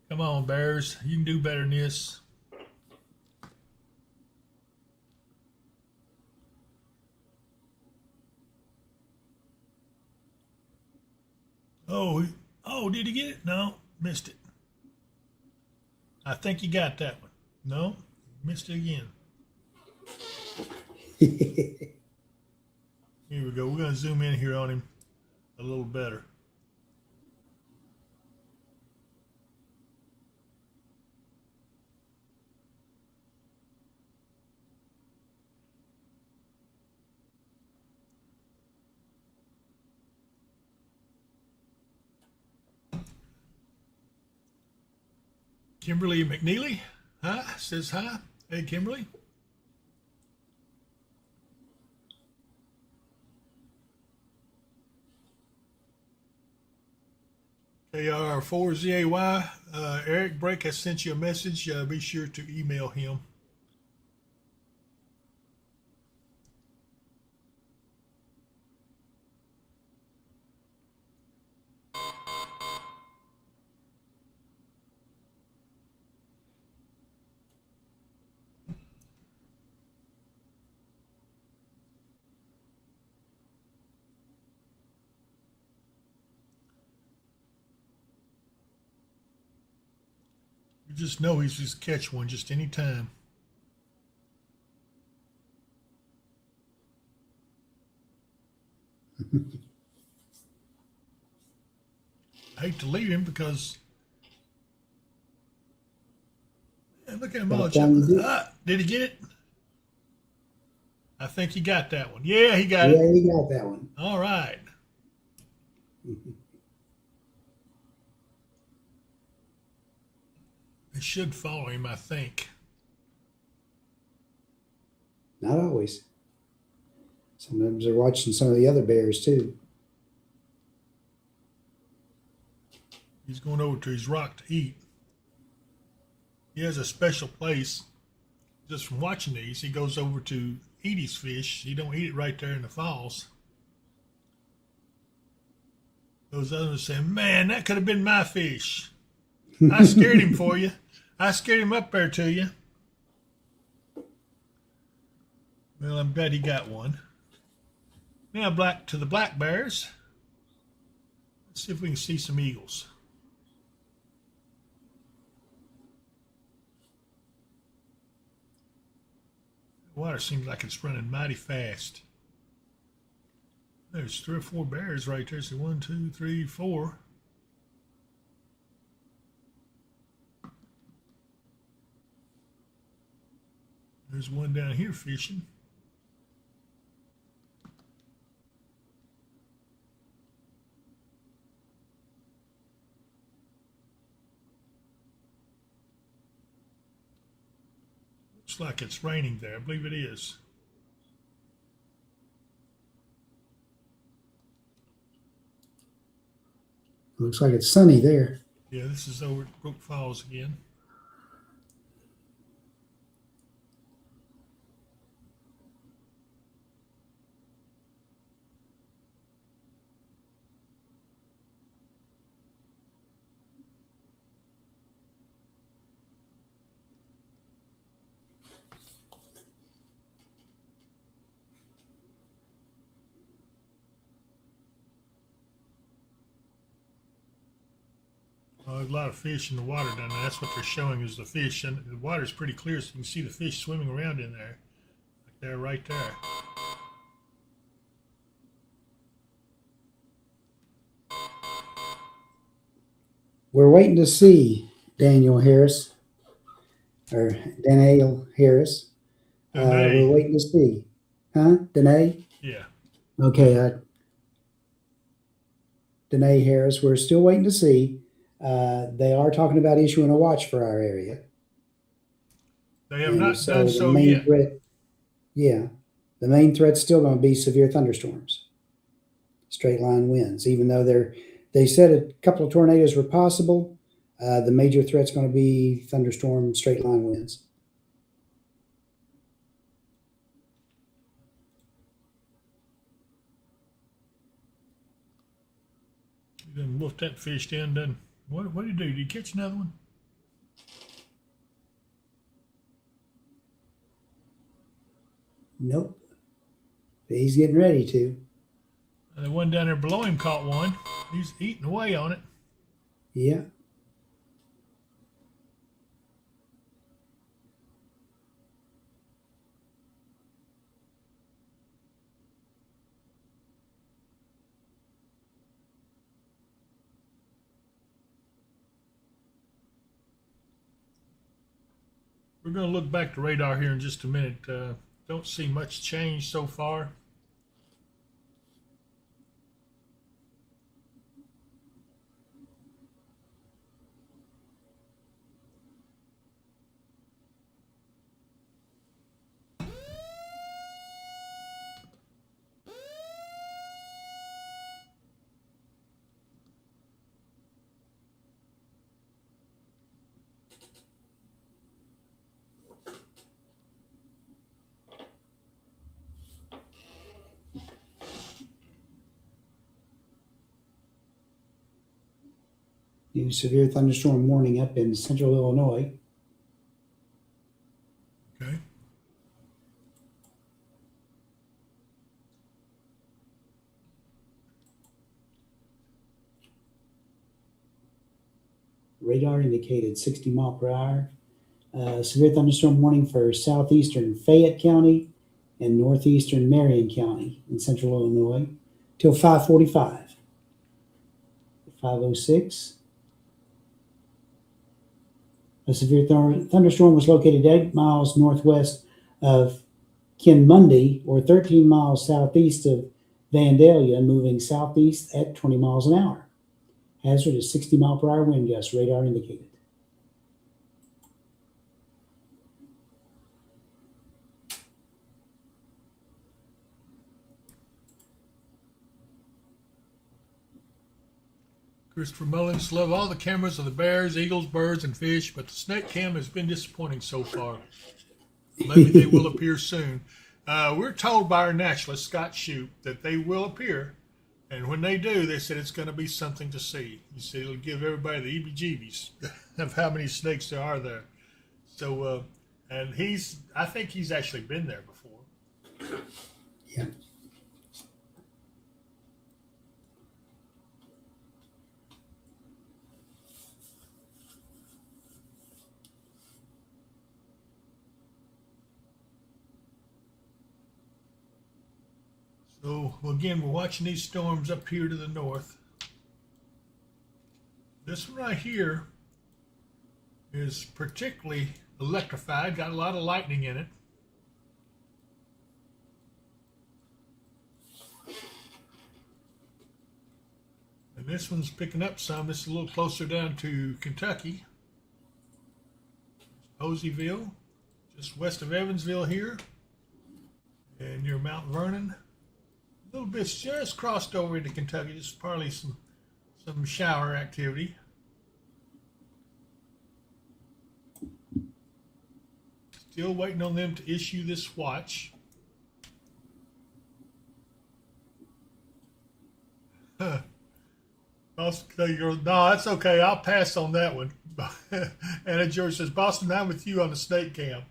Come on, Bears. You can do better than this. Oh, did he get it? No, missed it. I think he got that one. No, missed it again. Here we go. We're going to zoom in here on him a little better. Kimberly McNeely, hi, says hi. Hey, Kimberly. KR4ZAY. Eric Brake has sent you a message. Be sure to email him. You just know he's just catch one just any time. I hate to leave him because look at him all did he get it? I think he got that one. Yeah, he got it. Yeah, he got that one. All right. They should follow him, I think. Not always. Sometimes they're watching some of the other bears too. He's going over to his rock to eat. He has a special place. Just from watching these, he goes over to eat his fish. He don't eat it right there in the falls. Those others say, man, that could have been my fish. I scared him for you. I scared him up there to you. Well, I'm glad he got one. Now back to the black bears. Let's see if we can see some eagles. The water seems like it's running mighty fast. There's 3 or 4 bears right there. So 1, 2, 3, 4. There's one down here fishing. Looks like it's raining there. I believe it is. Looks like it's sunny there. Yeah, this is over at Brook Falls again. There's a lot of fish in the water down there. That's what they're showing is the fish. And the water's pretty clear, so you can see the fish swimming around in there. Like they're right there. We're waiting to see Daniel Harris, or Daniel Harris. We're waiting to see. Huh? Danae? Yeah. Okay. Danae Harris. We're still waiting to see. They are talking about issuing a watch for our area. They have not done so yet. Yeah. The main threat's still going to be severe thunderstorms, straight line winds, even though they said a couple of tornadoes were possible. The major threat's going to be thunderstorm, straight line winds. He done wolfed that fish down, done. What did he do? Did he catch another one? Nope. But he's getting ready to. And the one down there below him caught one. He's eating away on it. Yeah. We're going to look back to radar here in just a minute. Don't see much change so far. New severe thunderstorm warning up in central Illinois. Okay. Radar indicated 60 mile per hour. Severe thunderstorm warning for southeastern Fayette County and northeastern Marion County in central Illinois till 5:45. 5:06. A severe thunderstorm was located 8 miles northwest of Kinmundy, or 13 miles southeast of Vandalia, moving southeast at 20 miles an hour. Hazard is 60 mile per hour wind gust, radar indicated. Christopher Mullins, love all the cameras of the bears, eagles, birds, and fish, but the snake cam has been disappointing so far. Maybe they will appear soon. We're told by our naturalist, Scott Shoup, that they will appear. And when they do, they said it's going to be something to see. He said it'll give everybody the heebie-jeebies of how many snakes there are there. So, and I think he's actually been there before. Yeah. So, again, we're watching these storms up here to the north. This one right here is particularly electrified, got a lot of lightning in it. And this one's picking up some. This is a little closer down to Kentucky. Poseyville, just west of Evansville here, and near Mount Vernon. A little bit's just crossed over into Kentucky. Just probably some shower activity. Still waiting on them to issue this watch. No, that's okay. I'll pass on that one. Anna George says, Boston, I'm with you on the snake cam.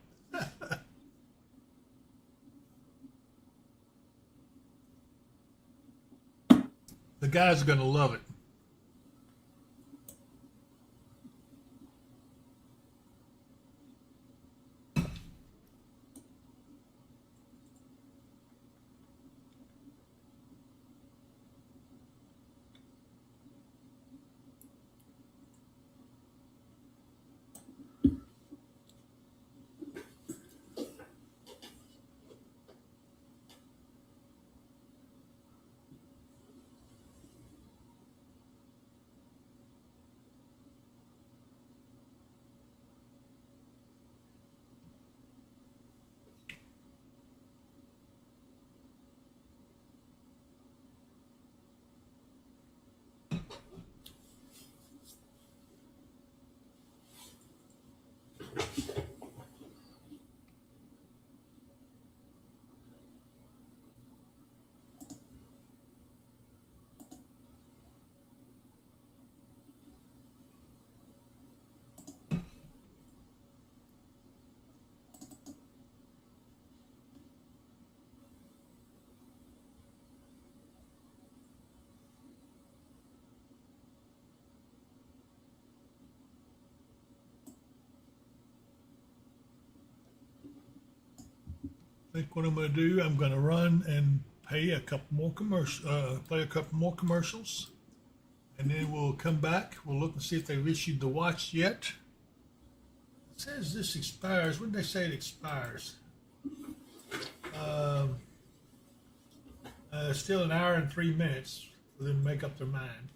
The guys are going to love it. I think what I'm going to do, I'm going to run and play a couple more commercials, and then we'll come back. We'll look and see if they've issued the watch yet. It says this expires. When did they say it expires? Still an hour and 3 minutes for them to make up their mind.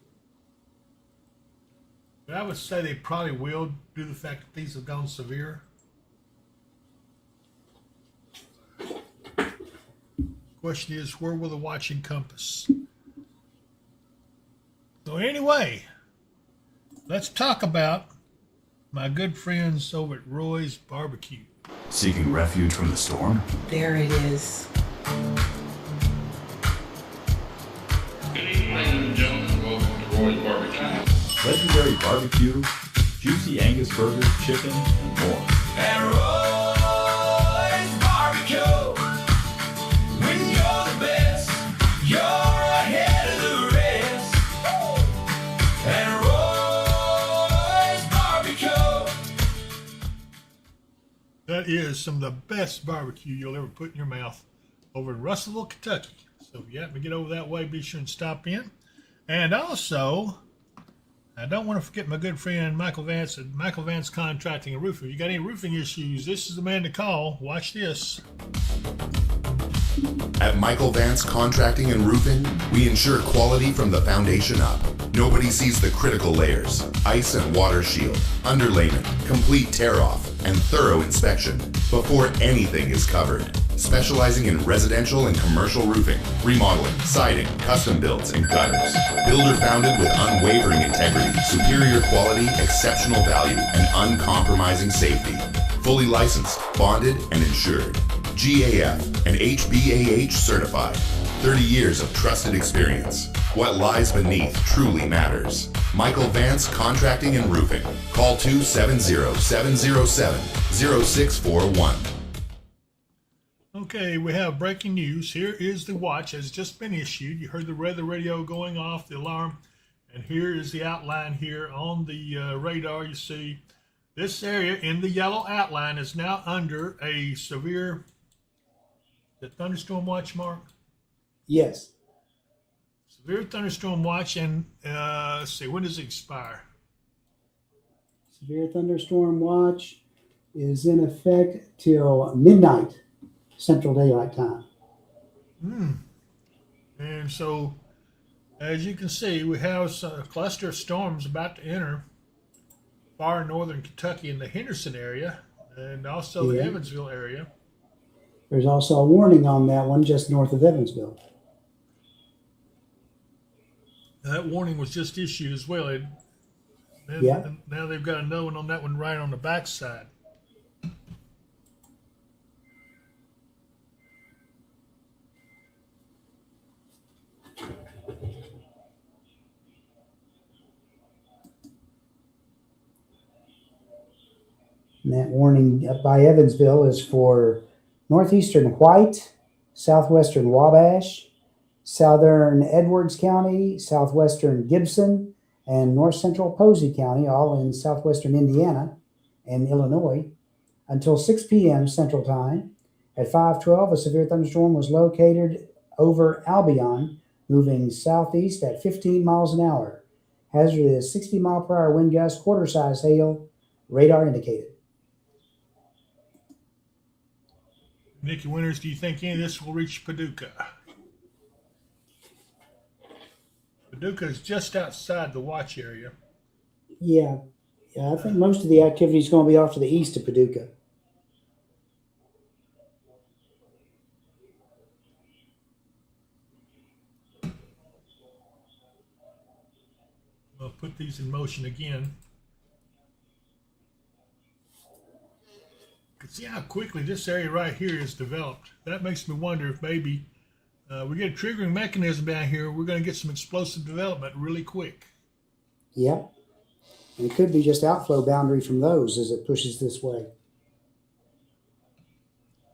But I would say they probably will, due to the fact that these have gone severe. Question is, where will the watch encompass? So anyway, let's talk about my good friends over at Roy's Barbecue. Seeking refuge from the storm? There it is. Good evening, ladies and gentlemen. Welcome to Roy's Barbecue. legendary barbecue, juicy Angus burgers, chicken, and more. And Roy's Barbecue. When you're the best, you're ahead of the rest. And Roy's Barbecue. That is some of the best barbecue you'll ever put in your mouth over in Russellville, Kentucky. So if you happen to get over that way, be sure and stop in. And also, I don't want to forget my good friend Michael Vance at Michael Vance Contracting and Roofing. If you got any roofing issues, this is the man to call. Watch this. At Michael Vance Contracting and Roofing, we ensure quality from the foundation up. Nobody sees the critical layers: ice and water shield, underlayment, complete tear-off, and thorough inspection before anything is covered. Specializing in residential and commercial roofing, remodeling, siding, custom builds, and gutters. Builder founded with unwavering integrity, superior quality, exceptional value, and uncompromising safety. Fully licensed, bonded, and insured. GAF and HBAH certified. 30 years of trusted experience. What lies beneath truly matters. Michael Vance Contracting and Roofing. Call 270-707-0641. Okay, we have breaking news. Here is the watch has just been issued. You heard the weather radio going off, the alarm, and here is the outline here on the radar. You see this area in the yellow outline is now under a severe thunderstorm watch, Mark? Yes. Severe thunderstorm watch, and let's see, when does it expire? Severe thunderstorm watch is in effect till midnight Central Daylight Time. And so, as you can see, we have a cluster of storms about to enter far northern Kentucky in the Henderson area and also the Evansville area. There's also a warning on that one just north of Evansville. That warning was just issued as well. And now they've got another one on that one right on the backside. And that warning by Evansville is for northeastern White, southwestern Wabash, southern Edwards County, southwestern Gibson, and north central Posey County, all in southwestern Indiana and Illinois, until 6 p.m. Central Time. At 5:12, a severe thunderstorm was located over Albion, moving southeast at 15 miles an hour. Hazard is 60 mile per hour wind gust, quarter size hail, radar indicated. Nikki Winters, do you think any of this will reach Paducah? Paducah is just outside the watch area. Yeah, I think most of the activity is going to be off to the east of Paducah. I'll put these in motion again. You can see how quickly this area right here is developed. That makes me wonder if maybe we get a triggering mechanism down here. We're going to get some explosive development really quick. Yep. And it could be just outflow boundary from those as it pushes this way.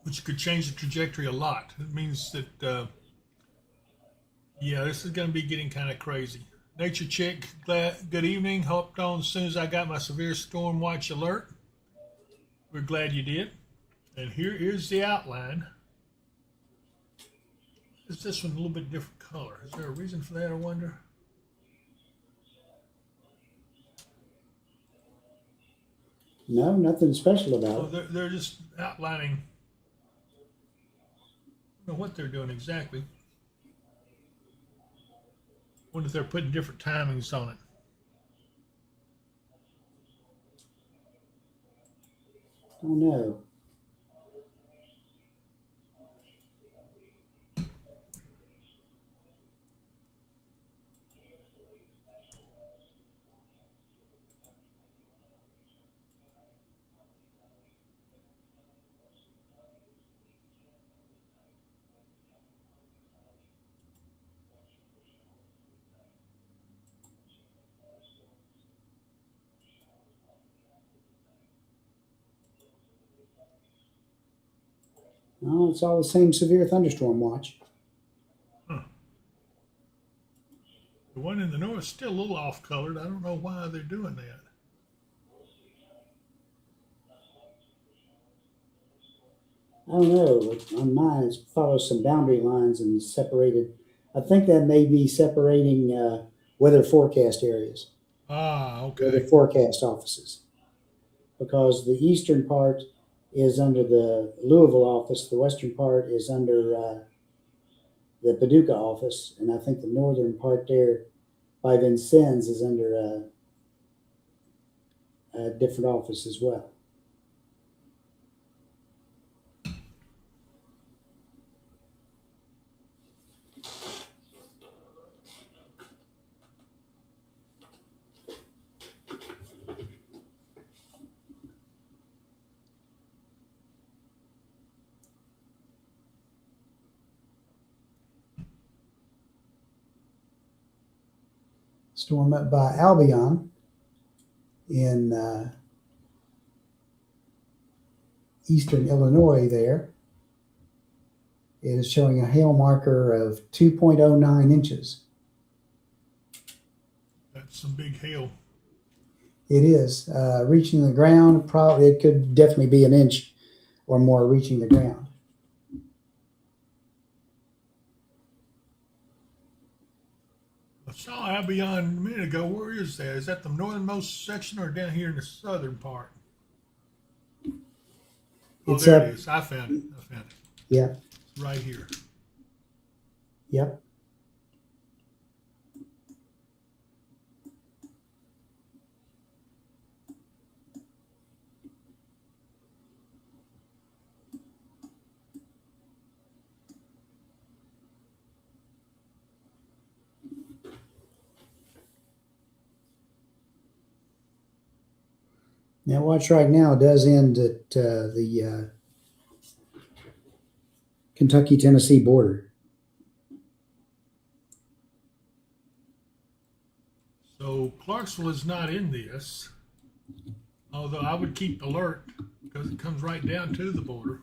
Which could change the trajectory a lot. It means that, this is going to be getting kind of crazy. Nature Chick, good evening. Hopped on as soon as I got my severe storm watch alert. We're glad you did. And here is the outline. Is this one a little bit different color? Is there a reason for that, I wonder? No, nothing special about it. They're just outlining. I don't know what they're doing exactly. Wonder if they're putting different timings on it. Oh no. Oh, it's all the same severe thunderstorm watch. The one in the north is still a little off colored. I don't know why they're doing that. I don't know, but on mine it follows some boundary lines and separated. I think that may be separating weather forecast areas, Ah, weather okay. forecast offices, because the eastern part is under the Louisville office, the western part is under the Paducah office, and I think the northern part there by Vincennes is under a different office as well. Storm up by Albion in eastern Illinois there is showing a hail marker of 2.09 inches. That's some big hail. It is reaching the ground. Probably it could definitely be an inch or more reaching the ground. I saw Albion a minute ago. Where is that? Is that the northernmost section or down here in the southern part? Oh, It's there up. it is. I found it. I found it. Yeah. It's right here. Yep. Now, watch right now does end at the Kentucky-Tennessee border. So Clarksville is not in this, although I would keep alert because it comes right down to the border.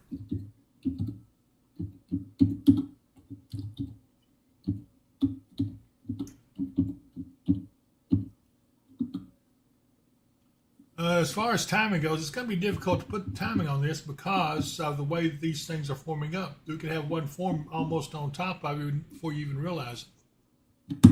As far as timing goes, it's going to be difficult to put timing on this because of the way these things are forming up. You could have one form almost on top of you before you even realize it.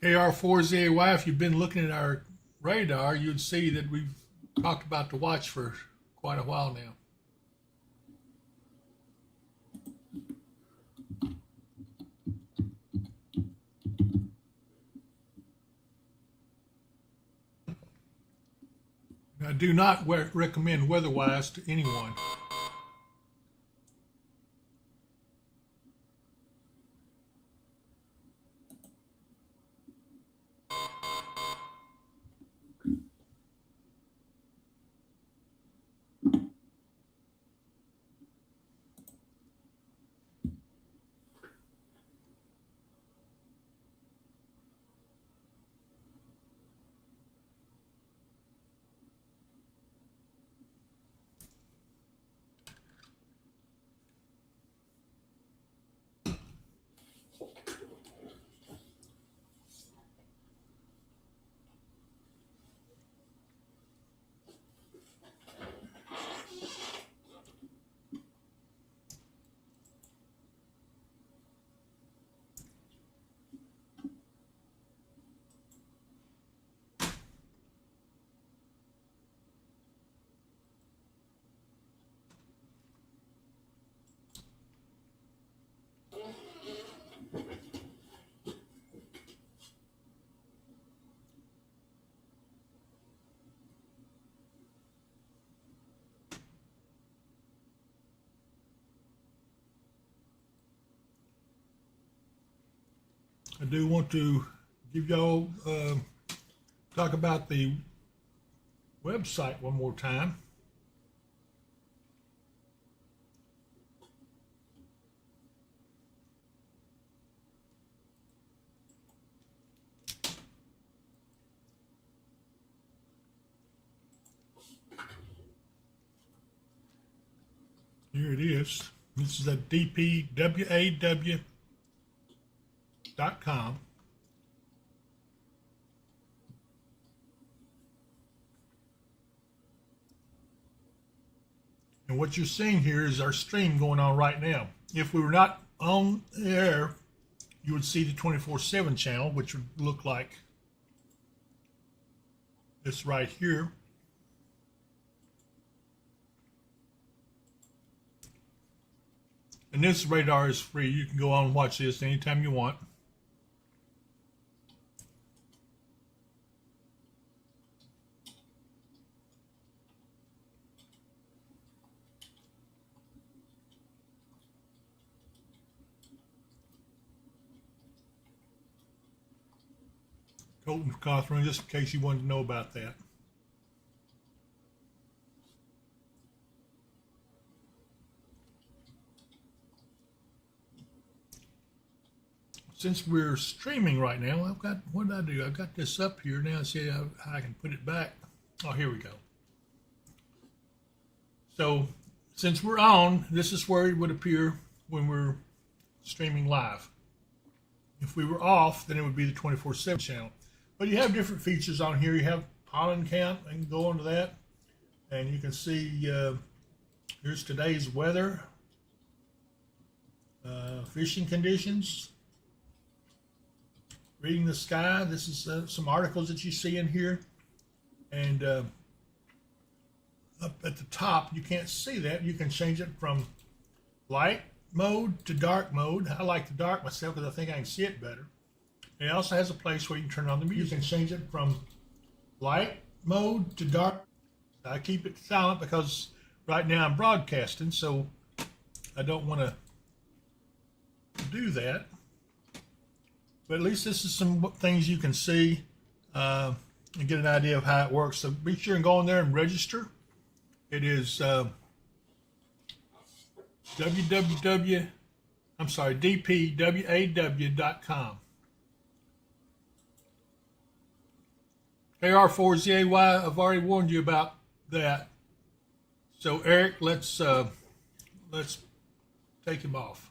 KR4ZAY, if you've been looking at our radar, you'd see that we've talked about the watch for quite a while now. I do not recommend WeatherWise to anyone. I do want to give y'all talk about the website one more time. Here it is. This is at dpwaw.com. And what you're seeing here is our stream going on right now. If we were not on the air, you would see the 24/7 channel, which would look like this right here. And this radar is free. You can go on and watch this anytime you want. Colton Cawthorne, just in case you wanted to know about that. Since we're streaming right now, I've got, what did I do? I've got this up here now. See how I can put it back. Oh, here we go. So since we're on, this is where it would appear when we're streaming live. If we were off, then it would be the 24/7 channel. But you have different features on here. You have pollen count. I can go into that. And you can see here's today's weather, fishing conditions, reading the sky. This is some articles that you see in here. And up at the top, you can't see that. You can change it from light mode to dark mode. I like the dark myself because I think I can see it better. And it also has a place where you can turn on the music. You can change it from light mode to dark. I keep it silent because right now I'm broadcasting, so I don't want to do that. But at least this is some things you can see and get an idea of how it works. So be sure and go in there and register. It is dpwaw.com. KR4ZAY, I've already warned you about that. So Eric, let's take him off.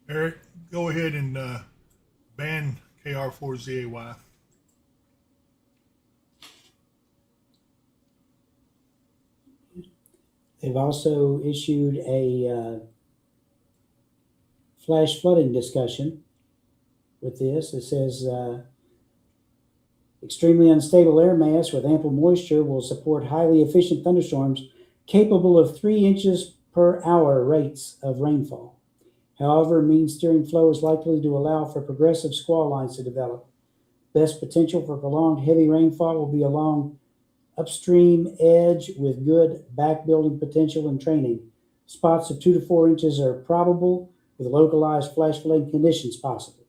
Eric, go ahead and ban KR4ZAY. They've also issued a flash flooding discussion with this. It says extremely unstable air mass with ample moisture will support highly efficient thunderstorms capable of 3 inches per hour rates of rainfall. However, mean steering flow is likely to allow for progressive squall lines to develop. Best potential for prolonged heavy rainfall will be along upstream edge with good back building potential and training. Spots of 2 to 4 inches are probable with localized flash flooding conditions possible.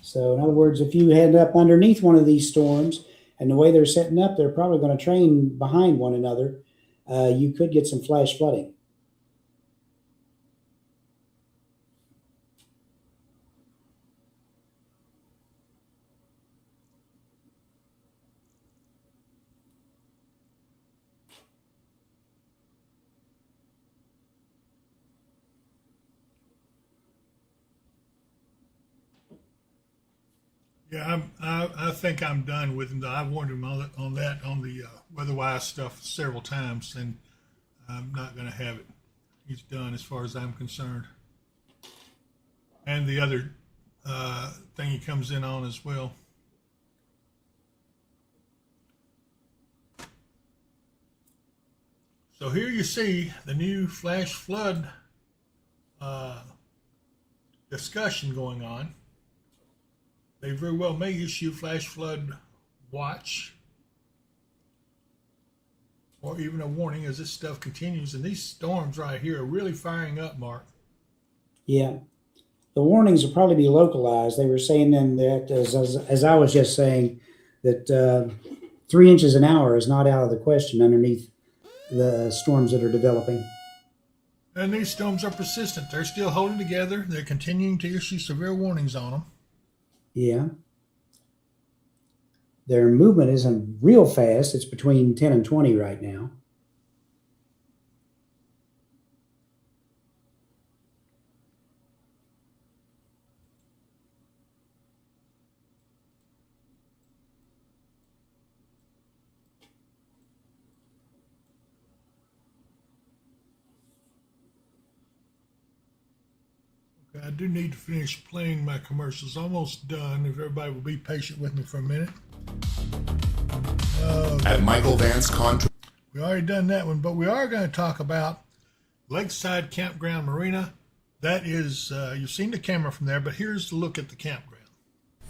So in other words, if you head up underneath one of these storms and the way they're setting up, they're probably going to train behind one another. You could get some flash flooding. Yeah, I think I'm done with him. I've warned him on the weatherwise stuff several times, and I'm not going to have it. He's done as far as I'm concerned. And the other thing he comes in on as well. So here you see the new flash flood discussion going on. They very well may issue flash flood watch or even a warning as this stuff continues. And these storms right here are really firing up, Mark. Yeah. The warnings will probably be localized. They were saying then that, as I was just saying, that 3 inches an hour is not out of the question underneath the storms that are developing. And these storms are persistent. They're still holding together. They're continuing to issue severe warnings on them. Yeah. Their movement isn't real fast. It's between 10 and 20 right now. I do need to finish playing my commercials. Almost done. If everybody will be patient with me for a minute. At Michael Vance Contract. We already done that one, but we are going to talk about Lakeside Campground Marina. That is, you've seen the camera from there, but here's the look at the campground.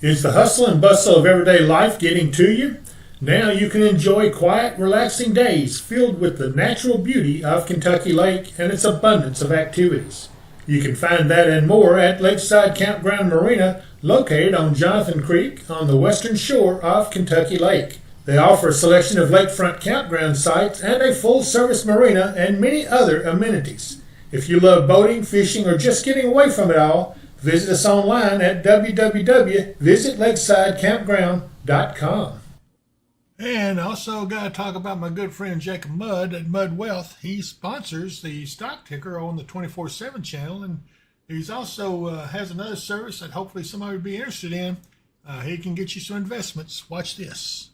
Is the hustle and bustle of everyday life getting to you? Now you can enjoy quiet, relaxing days filled with the natural beauty of Kentucky Lake and its abundance of activities. You can find that and more at Lakeside Campground Marina, located on Jonathan Creek on the western shore of Kentucky Lake. They offer a selection of lakefront campground sites and a full-service marina and many other amenities. If you love boating, fishing, or just getting away from it all, visit us online at www.visitlakesidecampground.com. And also got to talk about my good friend Jacob Mudd at Mudd Wealth. He sponsors the stock ticker on the 24/7 channel, and he's also has another service that hopefully somebody would be interested in. He can get you some investments. Watch this.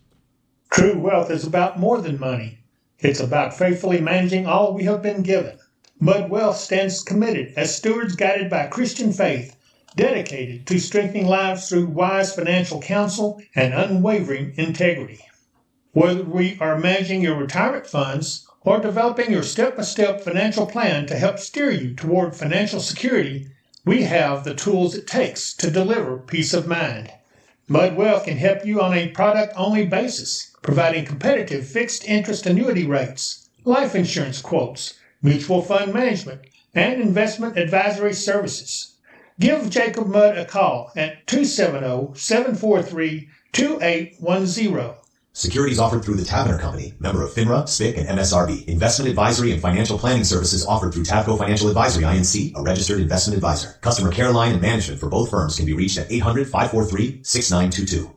True wealth is about more than money. It's about faithfully managing all we have been given. Mudd Wealth stands committed as stewards guided by Christian faith, dedicated to strengthening lives through wise financial counsel and unwavering integrity. Whether we are managing your retirement funds or developing your step-by-step financial plan to help steer you toward financial security, we have the tools it takes to deliver peace of mind. Mudd Wealth can help you on a product-only basis, providing competitive fixed interest annuity rates, life insurance quotes, mutual fund management, and investment advisory services. Give Jacob Mudd a call at 270-743-2810. Securities offered through the Tavener Company, member of FINRA, SPIC, and MSRB. Investment advisory and financial planning services offered through Tavco Financial Advisory, Inc., a registered investment advisor. Customer care line and management for both firms can be reached at 800-543-6922.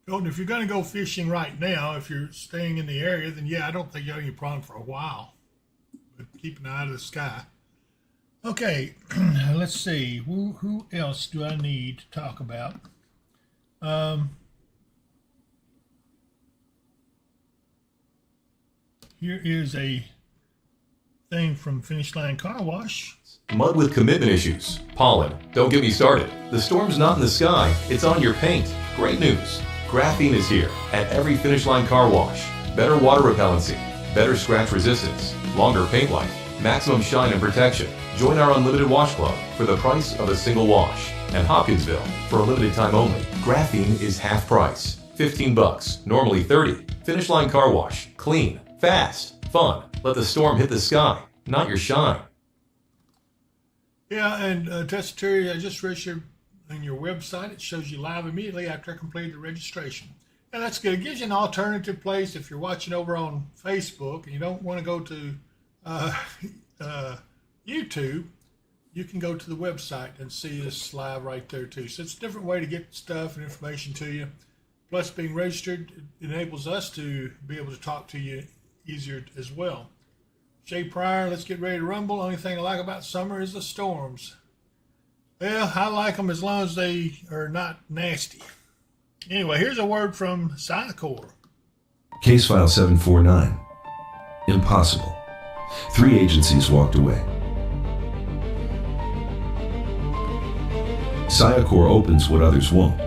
Jordan, if you're going to go fishing right now, if you're staying in the area, then yeah, I don't think you have any problem for a while. But keep an eye to the sky. Okay, let's see. Who else do I need to talk about? Here is a thing from Finish Line Car Wash. Mud with commitment issues. Pollen. Don't get me started. The storm's not in the sky, it's on your paint. Great news. Graphene is here at every Finish Line Car Wash. Better water repellency, better scratch resistance, longer paint life, maximum shine and protection. Join our unlimited wash club for the price of a single wash. And Hopkinsville, for a limited time only, graphene is half price. $15, normally $30. Finish Line Car Wash. Clean, fast, fun. Let the storm hit the sky, not your shine. Yeah, and Testatory, I just registered on your website. It shows you live immediately after I completed the registration. And that's good. It gives you an alternative place if you're watching over on Facebook and you don't want to go to YouTube. You can go to the website and see us live right there too. So it's a different way to get stuff and information to you. Plus, being registered enables us to be able to talk to you easier as well. Jay Pryor, let's get ready to rumble. Only thing I like about summer is the storms. Well, I like them as long as they are not nasty. Anyway, here's a word from Cycor. Case file 749. Impossible. 3 agencies walked away. Cycor opens what others won't.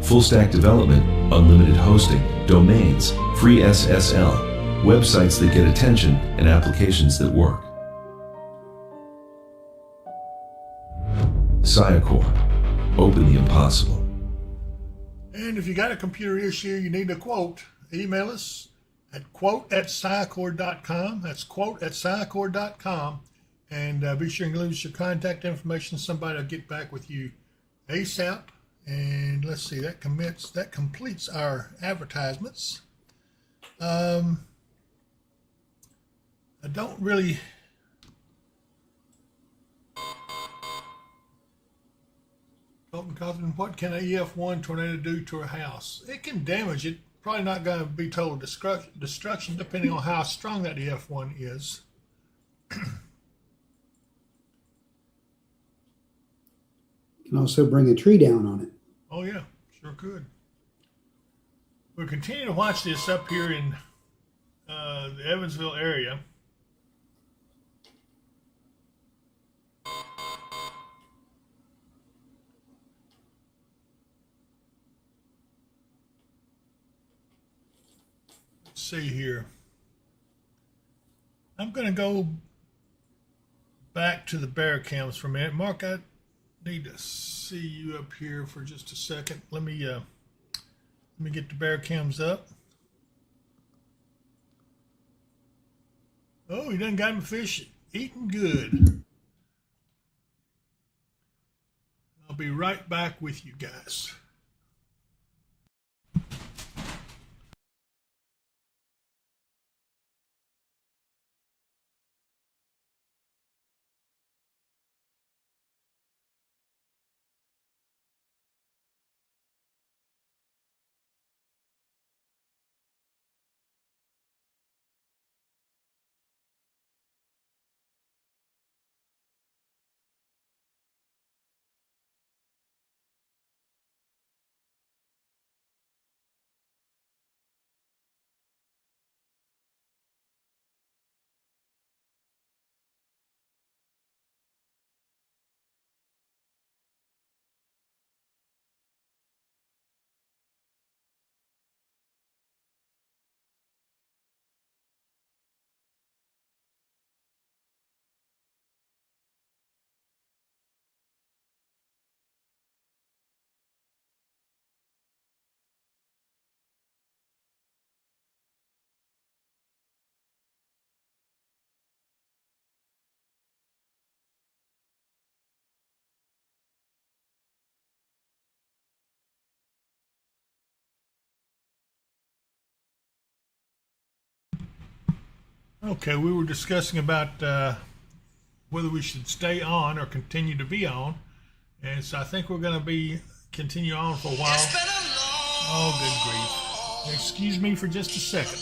Full stack development, unlimited hosting, domains, free SSL, websites that get attention, and applications that work. Cycor. Open the impossible. And if you got a computer issue, you need a quote, email us at quote@sciaccord.com. That's quote@sciaccord.com. And be sure and leave us your contact information. Somebody will get back with you ASAP. And let's see, that completes our advertisements. I don't really... Colton Cosman, what can a EF1 tornado do to a house? It can damage it. Probably not going to be total destruction, depending on how strong that EF1 is. Can also bring a tree down on it. Oh yeah, sure could. We'll continue to watch this up here in the Evansville area. Let's see here. I'm going to go back to the bear cams for a minute. Mark, I need to see you up here for just a second. Let me get the bear cams up. Oh, he done got him fish eating good. I'll be right back with you guys. Okay, we were discussing about whether we should stay on or continue to be on, and so I think we're going to continue on for a while. Oh, good grief! Excuse me for just a second.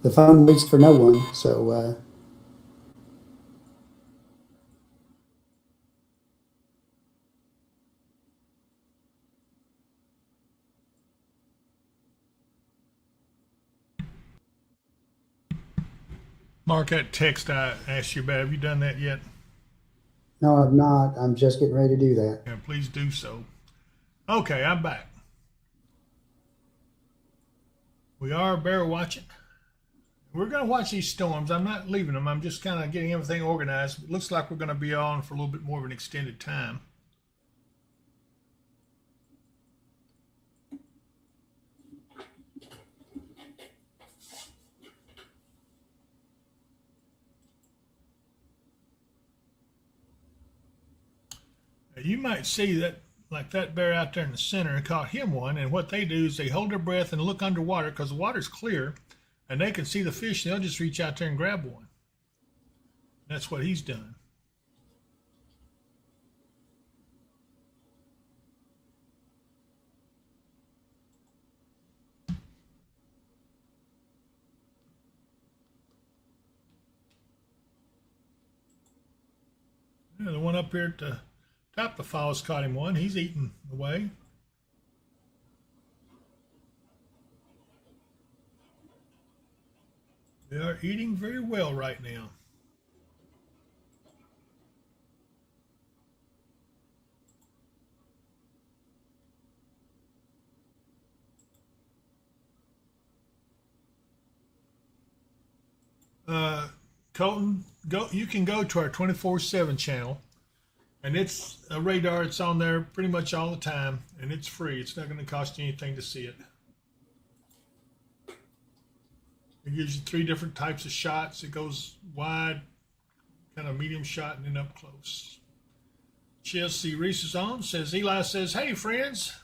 The phone waits for no one, so Mark, that text I asked you about, have you done that yet? no, I'm not. I'm just getting ready to do that. Yeah, please do so. Okay, I'm back. We are bear watching. We're going to watch these storms. I'm not leaving them. I'm just kind of getting everything organized. It looks like we're going to be on for a little bit more of an extended time. You might see that, like that bear out there in the center, caught him one, and what they do is they hold their breath and look underwater because the water's clear and they can see the fish, and they'll just reach out there and grab one. That's what he's done. Yeah, the one up here at the top of the falls caught him one. He's eating away. They are eating very well right now. Colton, you can go to our 24/7 channel, and it's a radar. It's on there pretty much all the time, and it's free. It's not going to cost you anything to see it. It gives you 3 different types of shots. It goes wide, kind of medium shot, and then up close. Chelsea Reese is on. Says Eli says, "Hey friends,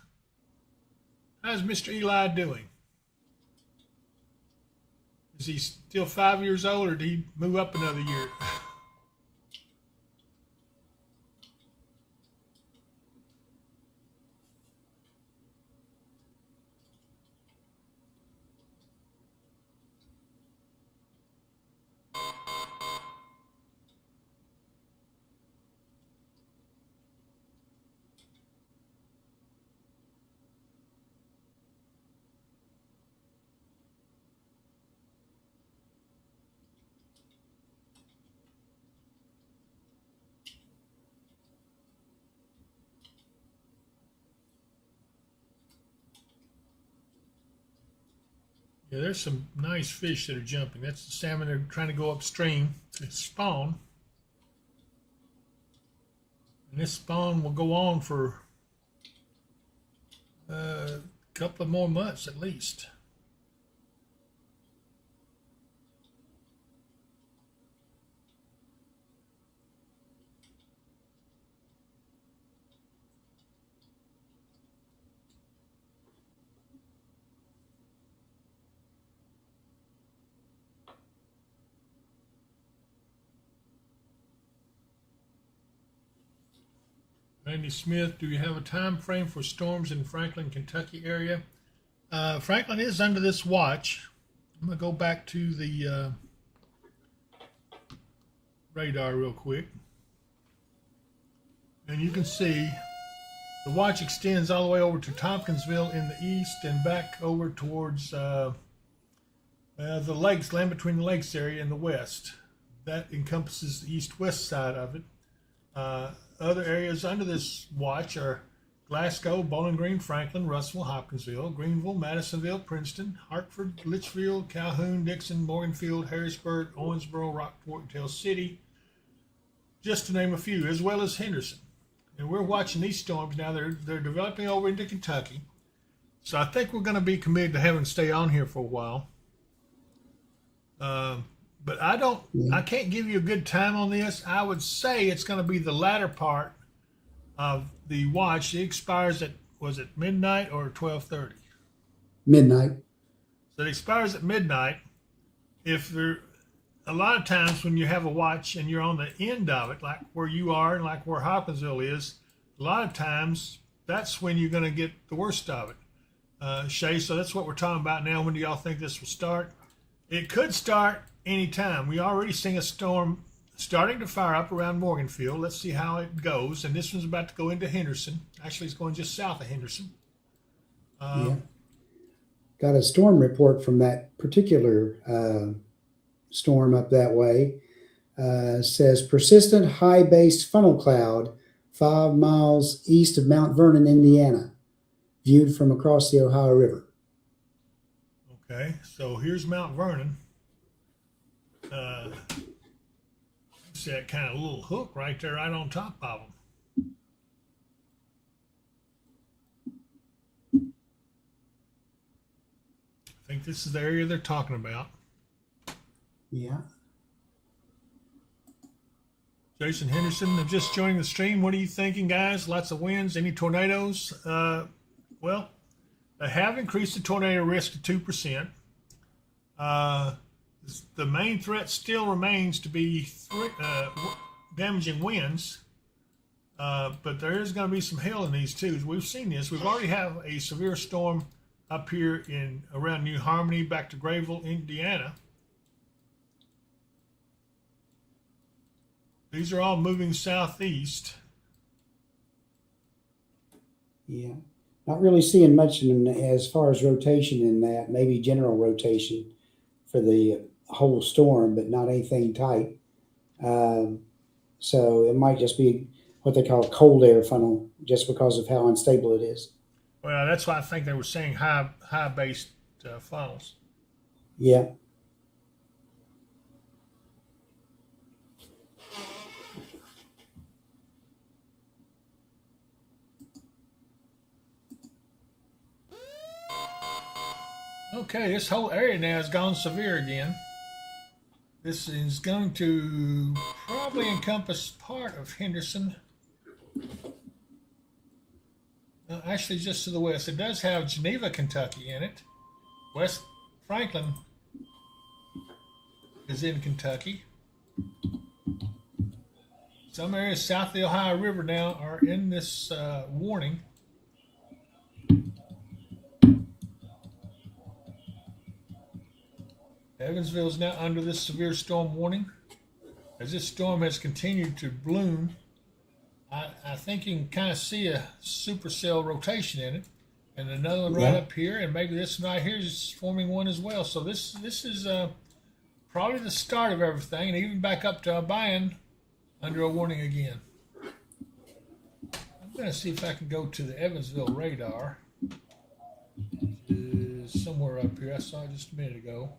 how's Mr. Eli doing? Is he still 5 years old, or did he move up another year?" Yeah, there's some nice fish that are jumping. That's the salmon that are trying to go upstream to spawn. And this spawn will go on for a couple of more months at least. Randy Smith, do you have a time frame for storms in Franklin, Kentucky area? Franklin is under this watch. I'm going to go back to the radar real quick. And you can see the watch extends all the way over to Tompkinsville in the east and back over towards the lakes, land between the lakes area in the west. That encompasses the east-west side of it. Other areas under this watch are Glasgow, Bowling Green, Franklin, Russellville, Hopkinsville, Greenville, Madisonville, Princeton, Hartford, Litchfield, Calhoun, Dixon, Morganfield, Harrisburg, Owensboro, Rockport, and Tell City, just to name a few, as well as Henderson. And we're watching these storms now. They're developing over into Kentucky. So I think we're going to be committed to having to stay on here for a while. But I can't give you a good time on this. I would say it's going to be the latter part of the watch. It expires at, was it midnight or 12:30? Midnight. So it expires at midnight. If there, a lot of times when you have a watch and you're on the end of it, like where you are and like where Hopkinsville is, a lot of times that's when you're going to get the worst of it. Shay, so that's what we're talking about now. When do y'all think this will start? It could start anytime. We already seen a storm starting to fire up around Morganfield. Let's see how it goes. And this one's about to go into Henderson. Actually, it's going just south of Henderson. Got a storm report from that particular storm up that way. Says persistent high-based funnel cloud 5 miles east of Mount Vernon, Indiana, viewed from across the Ohio River. Okay, so here's Mount Vernon. See that kind of little hook right there, right on top of them. I think this is the area they're talking about. Yeah. Jason Henderson, just joining the stream. What are you thinking, guys? Lots of winds, any tornadoes? Well, they have increased the tornado risk to 2%. The main threat still remains to be damaging winds, but there is going to be some hail in these too. We've seen this. We've already have a severe storm up here in around New Harmony, back to Grayville, Indiana. These are all moving southeast. Yeah. Not really seeing much as far as rotation in that. Maybe general rotation for the whole storm, but not anything tight. So it might just be what they call a cold air funnel, just because of how unstable it is. Well, that's why I think they were saying high based funnels. Yeah. Okay, this whole area now has gone severe again. This is going to probably encompass part of Henderson. Actually, just to the west. It does have Geneva, Kentucky in it. West Franklin is in Kentucky. Some areas south of the Ohio River now are in this warning. Evansville is now under this severe storm warning. As this storm has continued to bloom, I think you can kind of see a supercell rotation in it, and another one right up here, and maybe this one right here is forming one as well. So this is probably the start of everything, and even back up to Albion under a warning again. I'm going to see if I can go to the Evansville radar. It's somewhere up here. I saw it just a minute ago.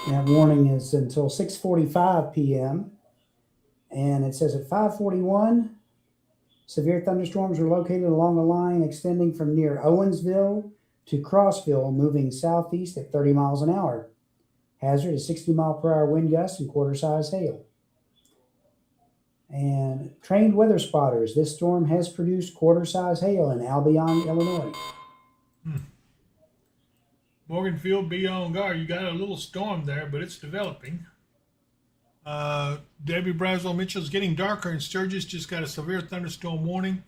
That warning is until 6:45 p.m. And it says at 5:41, severe thunderstorms are located along a line extending from near Owensville to Crossville, moving southeast at 30 miles an hour. Hazard is 60-mile-per-hour wind gusts and quarter-size hail. And trained weather spotters, this storm has produced quarter-size hail in Albion, Illinois. Morganfield, be on guard. You got a little storm there, but it's developing. Debbie Braswell Mitchell's getting darker, and Sturgis just got a severe thunderstorm warning.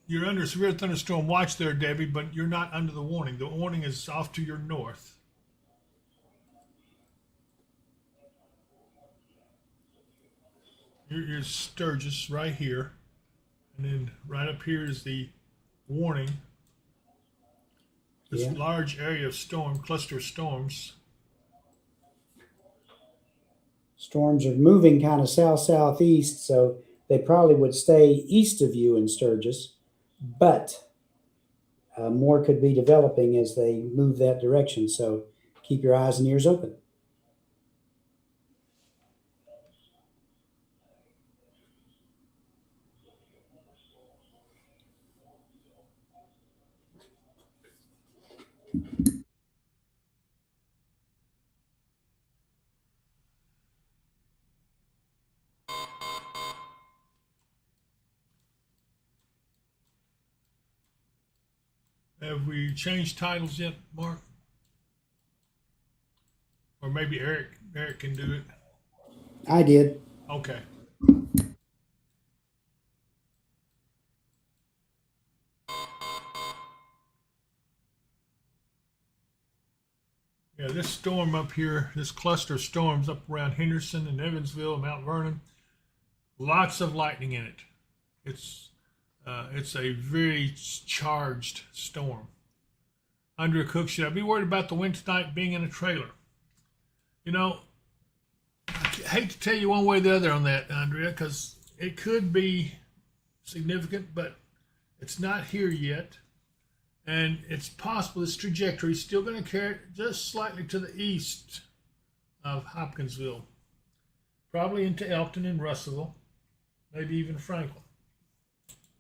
You're under severe thunderstorm watch there, Debbie, but you're not under the warning. The warning is off to your north. Here's Sturgis right here, and then right up here is the warning. This large area of cluster storms. Storms are moving kind of south-southeast, so they probably would stay east of you in Sturgis, but more could be developing as they move that direction, so keep your eyes and ears open. Have we changed titles yet, Mark? Or maybe Eric can do it. I did. Okay. Yeah, this storm up here, this cluster of storms up around Henderson and Evansville and Mount Vernon, lots of lightning in it. It's a very charged storm. Andrea Cook, should I be worried about the wind tonight being in a trailer? You know, I hate to tell you one way or the other on that, Andrea, because it could be significant, but it's not here yet. And it's possible this trajectory is still going to carry it just slightly to the east of Hopkinsville, probably into Elkton and Russellville, maybe even Franklin.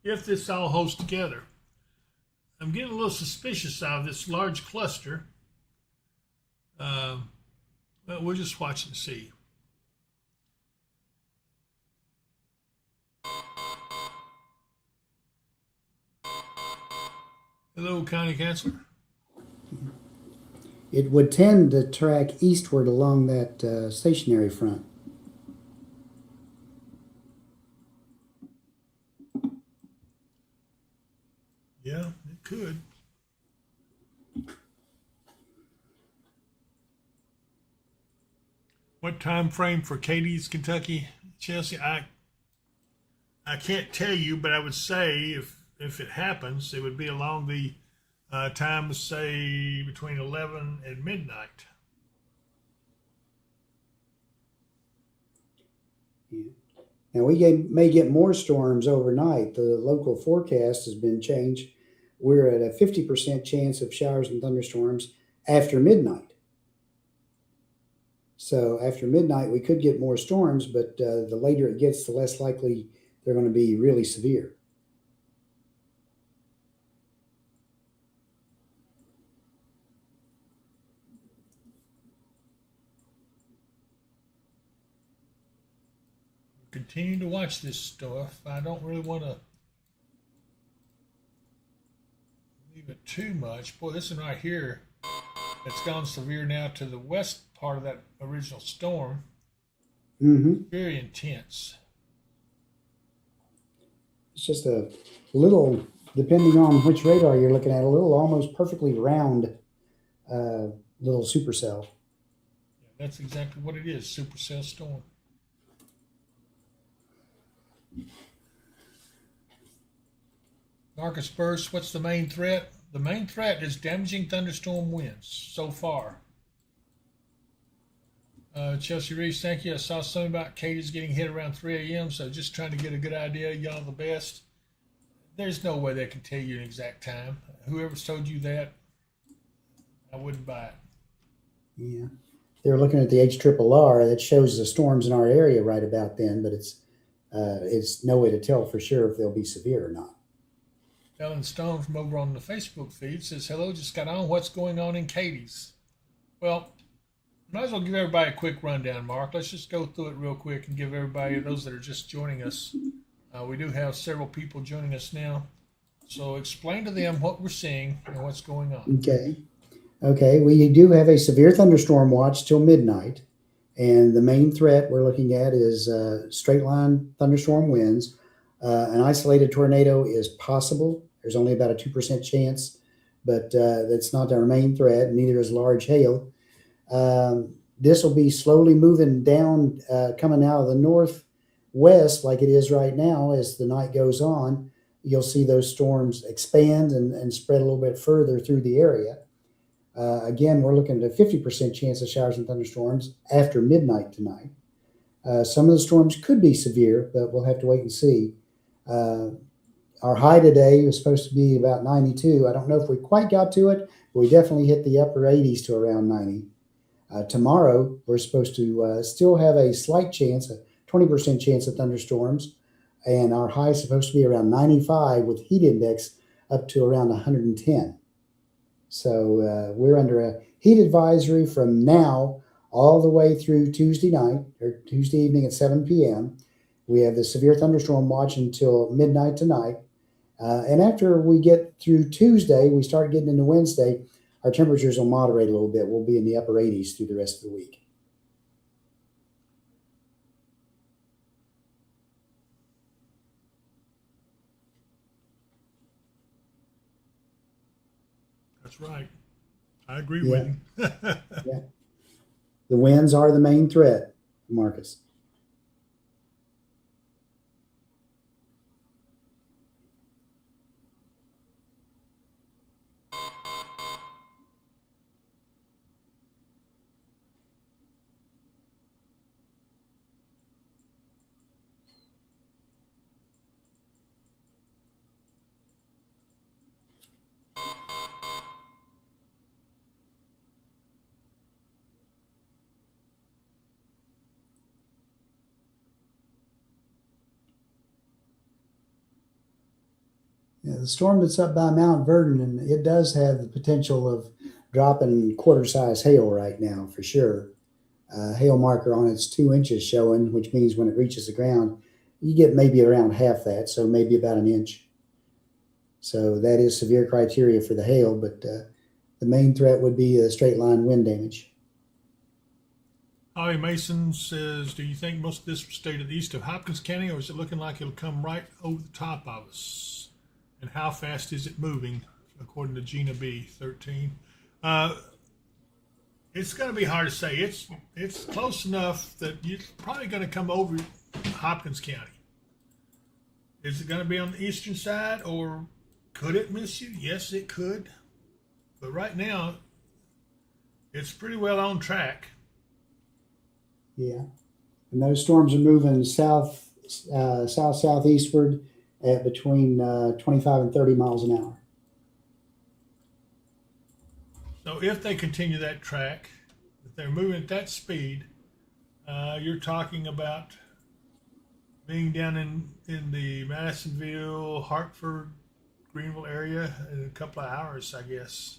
If this all holds together, I'm getting a little suspicious of this large cluster. Well, we'll just watch and see. Hello, County Councilor. It would tend to track eastward along that stationary front. Yeah, it could. What time frame for Katie's, Kentucky, Chelsea? I can't tell you, but I would say if it happens, it would be along the time, say between 11 and midnight. Yeah. Now may get more storms overnight. The local forecast has been changed. We're at a 50% chance of showers and thunderstorms after midnight. So after midnight, we could get more storms, but the later it gets, the less likely they're going to be really severe. Continue to watch this stuff. I don't really want to leave it too much. Boy, this one right here, it's gone severe now to the west part of that original storm. Very intense. It's just a little, depending on which radar you're looking at, a little almost perfectly round little supercell. Yeah, that's exactly what it is, supercell storm. Marcus Burst, what's the main threat? The main threat is damaging thunderstorm winds so far. Chelsea Reeves, thank you. I saw something about Katie's getting hit around 3 a.m., so just trying to get a good idea. Y'all the best. There's no way they can tell you an exact time. Whoever's told you that, I wouldn't buy it. Yeah. They're looking at the HRRR that shows the storms in our area right about then, but it's no way to tell for sure if they'll be severe or not. Ellen Stone from over on the Facebook feed says, hello, just got on. What's going on in Katie's? Well, might as well give everybody a quick rundown, Mark. Let's just go through it real quick and give everybody, those that are just joining us, we do have several people joining us now. So explain to them what we're seeing and what's going on. Okay, we do have a severe thunderstorm watch till midnight. And the main threat we're looking at is straight line thunderstorm winds. An isolated tornado is possible. There's only about a 2% chance, but that's not our main threat. Neither is large hail. This will be slowly moving down, coming out of the northwest like it is right now. As the night goes on, you'll see those storms expand and spread a little bit further through the area. Again, we're looking at a 50% chance of showers and thunderstorms after midnight tonight. Some of the storms could be severe, but we'll have to wait and see. Our high today was supposed to be about 92. I don't know if we quite got to it, but we definitely hit the upper 80s to around 90. Tomorrow, we're supposed to still have a slight chance, a 20% chance of thunderstorms, and our high is supposed to be around 95 with heat index up to around 110. So we're under a heat advisory from now all the way through Tuesday night or Tuesday evening at 7 p.m. We have the severe thunderstorm watch until midnight tonight. And after we get through Tuesday, we start getting into Wednesday, our temperatures will moderate a little bit. We'll be in the upper 80s through the rest of the week. That's right. I agree with you. Yeah. The winds are the main threat, Marcus. Yeah, the storm that's up by Mount Vernon, and it does have the potential of dropping quarter-size hail right now for sure. Hail marker on it's 2 inches showing, which means when it reaches the ground, you get maybe around half that, so maybe about an inch. So that is severe criteria for the hail, but the main threat would be straight line wind damage. Holly Mason says, do you think most of this will stay to the east of Hopkins County, or is it looking like it'll come right over the top of us? And how fast is it moving, according to Gina B. 13? It's going to be hard to say. It's close enough that it's probably going to come over Hopkins County. Is it going to be on the eastern side, or could it miss you? Yes, it could. But right now, it's pretty well on track. Yeah, and those storms are moving southeastward at between 25 and 30 miles an hour. So if they continue that track, if they're moving at that speed, you're talking about being down in the Madisonville, Hartford, Greenville area in a couple of hours, I guess.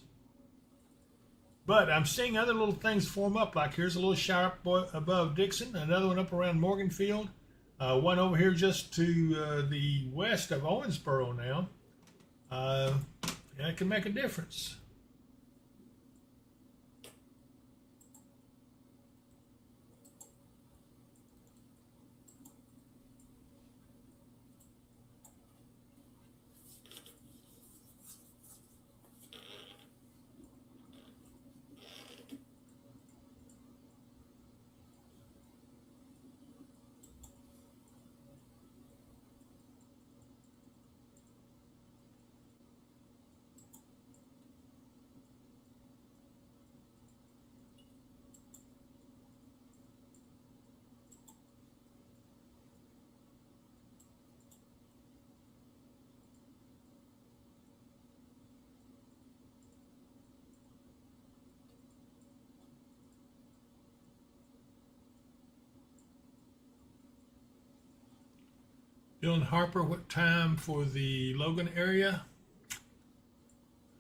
But I'm seeing other little things form up, like here's a little shower up above Dixon, another one up around Morganfield, one over here just to the west of Owensboro now. That can make a difference. Dylan Harper, what time for the Logan area?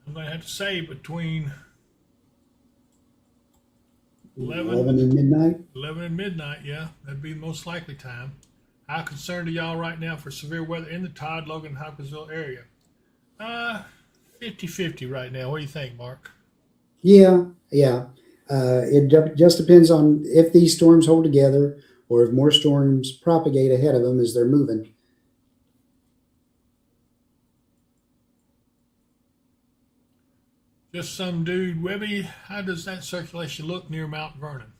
I'm going to have to say between 11 and midnight. 11 and midnight, yeah. That'd be the most likely time. How concerned are y'all right now for severe weather in the Todd, Logan, Hopkinsville area? 50-50 right now. What do you think, Mark? Yeah. It just depends on if these storms hold together or if more storms propagate ahead of them as they're moving. Just some dude. Webby, how does that circulation look near Mount Vernon?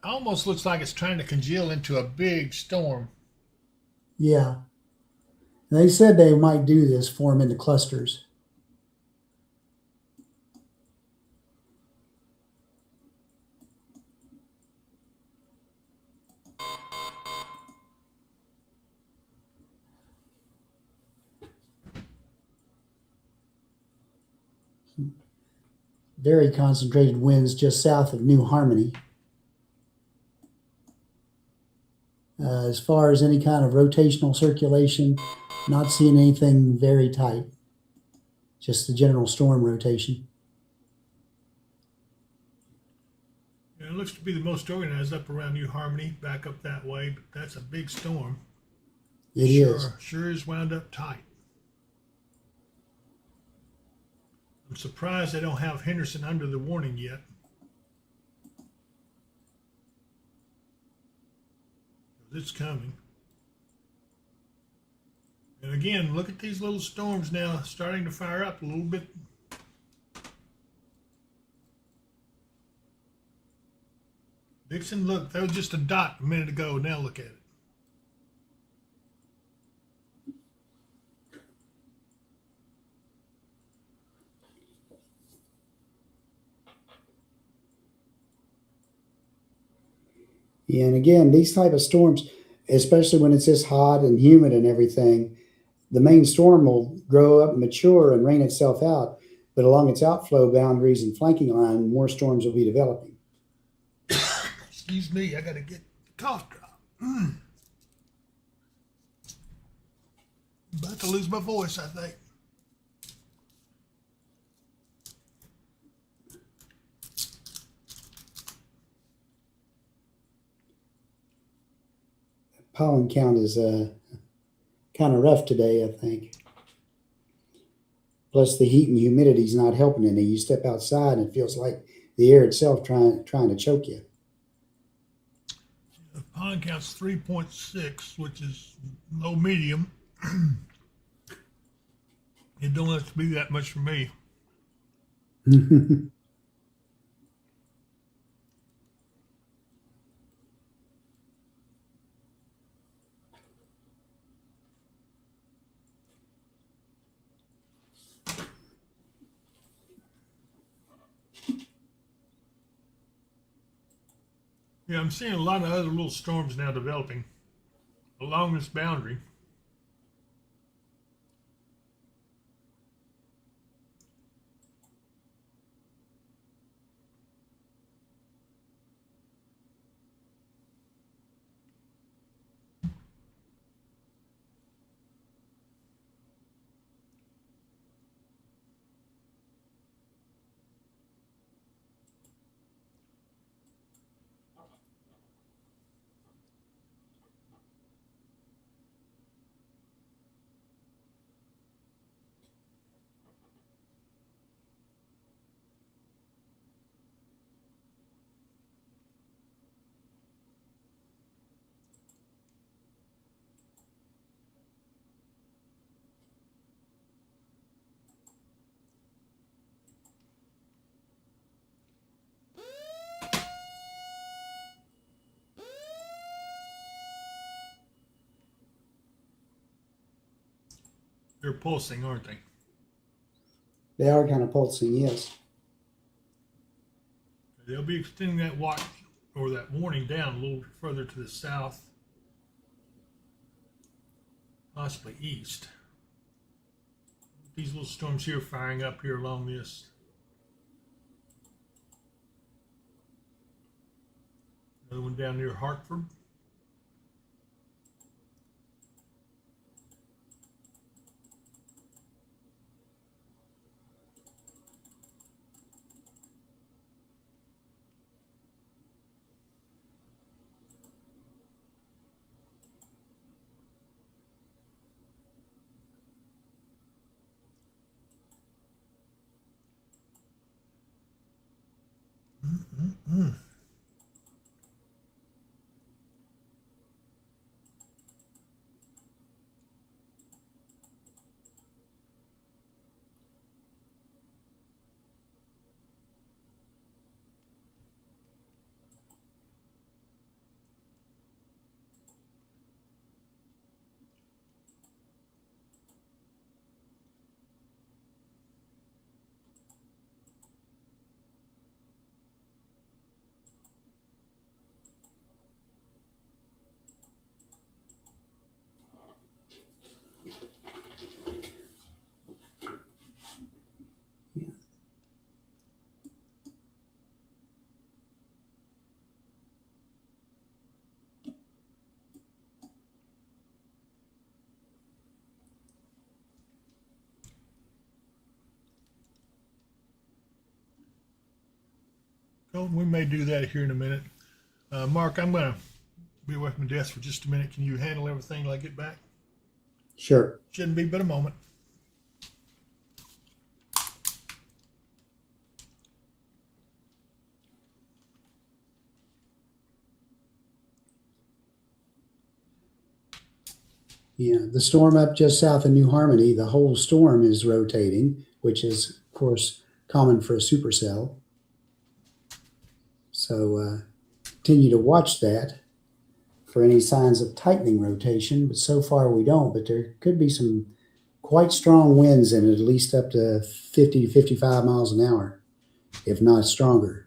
Almost looks like it's trying to congeal into a big storm. Yeah. They said they might do this, form into clusters. Very concentrated winds just south of New Harmony. As far as any kind of rotational circulation, not seeing anything very tight. Just the general storm rotation. Yeah, it looks to be the most organized up around New Harmony, back up that way, but that's a big storm. It is. Sure is wound up tight. I'm surprised they don't have Henderson under the warning yet. It's coming. And again, look at these little storms now starting to fire up a little bit. Dixon, look, that was just a dot a minute ago. Now look at it. Yeah, and again, these type of storms, especially when it's this hot and humid and everything, the main storm will grow up, mature, and rain itself out. But along its outflow boundaries and flanking line, more storms will be developing. Excuse me, I got to get the cough drop. About to lose my voice, I think. pollen count is kind of rough today, I think. Plus, the heat and humidity is not helping any. You step outside and it feels like the air itself trying to choke you. The pollen count's 3.6, which is low medium. It don't have to be that much for me. Yeah, I'm seeing a lot of other little storms now developing along this boundary. They're pulsing, aren't they? They are kind of pulsing, yes. They'll be extending that watch or that warning down a little further to the south, possibly east. These little storms here firing up here along this. Another one down near Hartford. Well, we may do that here in a minute. Mark, I'm going to be away from the desk for just a minute. Can you handle everything till I get back? Sure. Shouldn't be but a moment. Yeah, the storm up just south of New Harmony, the whole storm is rotating, which is, of course, common for a supercell. So continue to watch that for any signs of tightening rotation, but so far we don't. But there could be some quite strong winds in it, at least up to 50 to 55 miles an hour, if not stronger.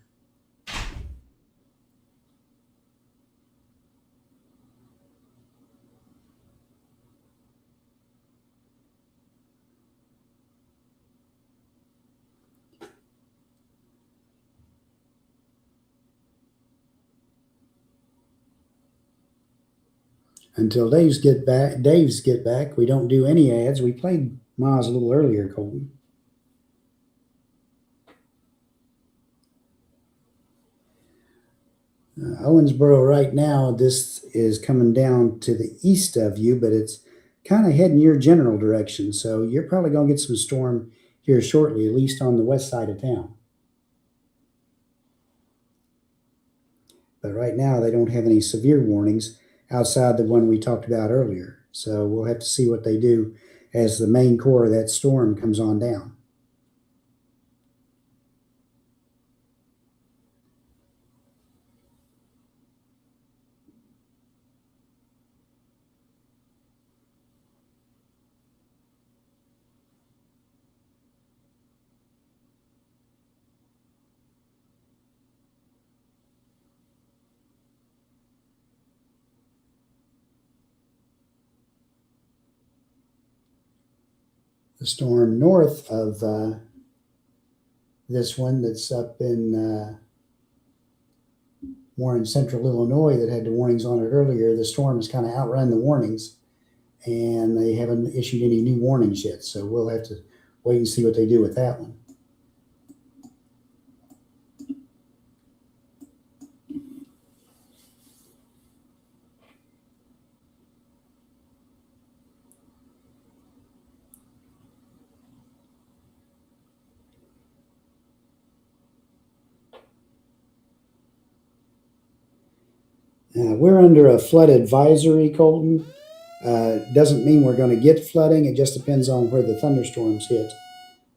Until Dave's get back, we don't do any ads. We played Miles a little earlier, Colton. Owensboro right now, this is coming down to the east of you, but it's kind of heading your general direction. So you're probably going to get some storm here shortly, at least on the west side of town. But right now, they don't have any severe warnings outside the one we talked about earlier. So we'll have to see what they do as the main core of that storm comes on down. The storm north of this one that's up in more in central Illinois that had the warnings on it earlier, the storm has kind of outrun the warnings, and they haven't issued any new warnings yet. So we'll have to wait and see what they do with that one. We're under a flood advisory, Colton. Doesn't mean we're going to get flooding. It just depends on where the thunderstorms hit.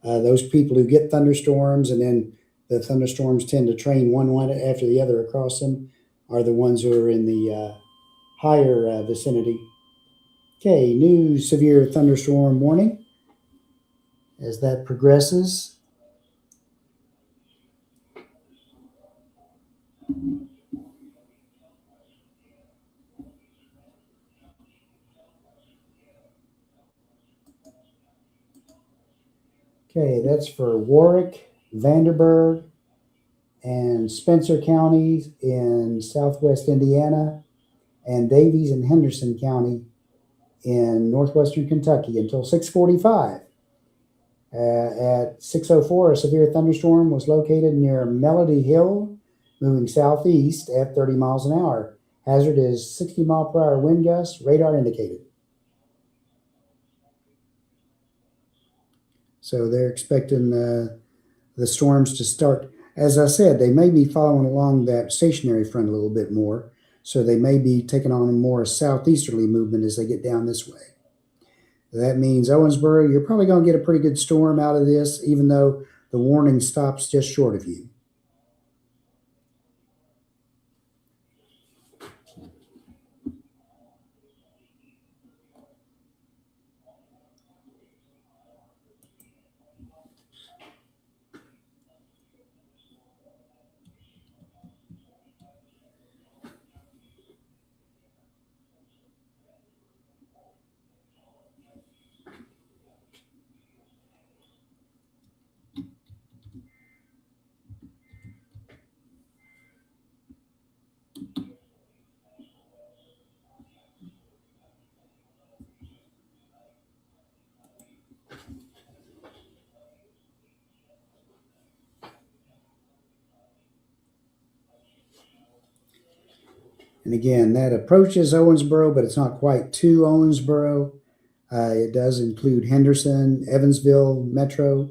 Those people who get thunderstorms and then the thunderstorms tend to train one after the other across them are the ones who are in the higher vicinity. Okay, new severe thunderstorm warning as that progresses. Okay, that's for Warwick, Vanderburgh, and Spencer counties in southwest Indiana, and Davies and Henderson County in northwestern Kentucky until 6:45. At 6:04, a severe thunderstorm was located near Melody Hill, moving southeast at 30 miles an hour. Hazard is 60 mile per hour wind gusts, radar indicated. So they're expecting the storms to start. As I said, they may be following along that stationary front a little bit more. So they may be taking on a more southeasterly movement as they get down this way. That means Owensboro, you're probably going to get a pretty good storm out of this, even though the warning stops just short of you. And again, that approaches Owensboro, but it's not quite to Owensboro. It does include Henderson, Evansville, Metro,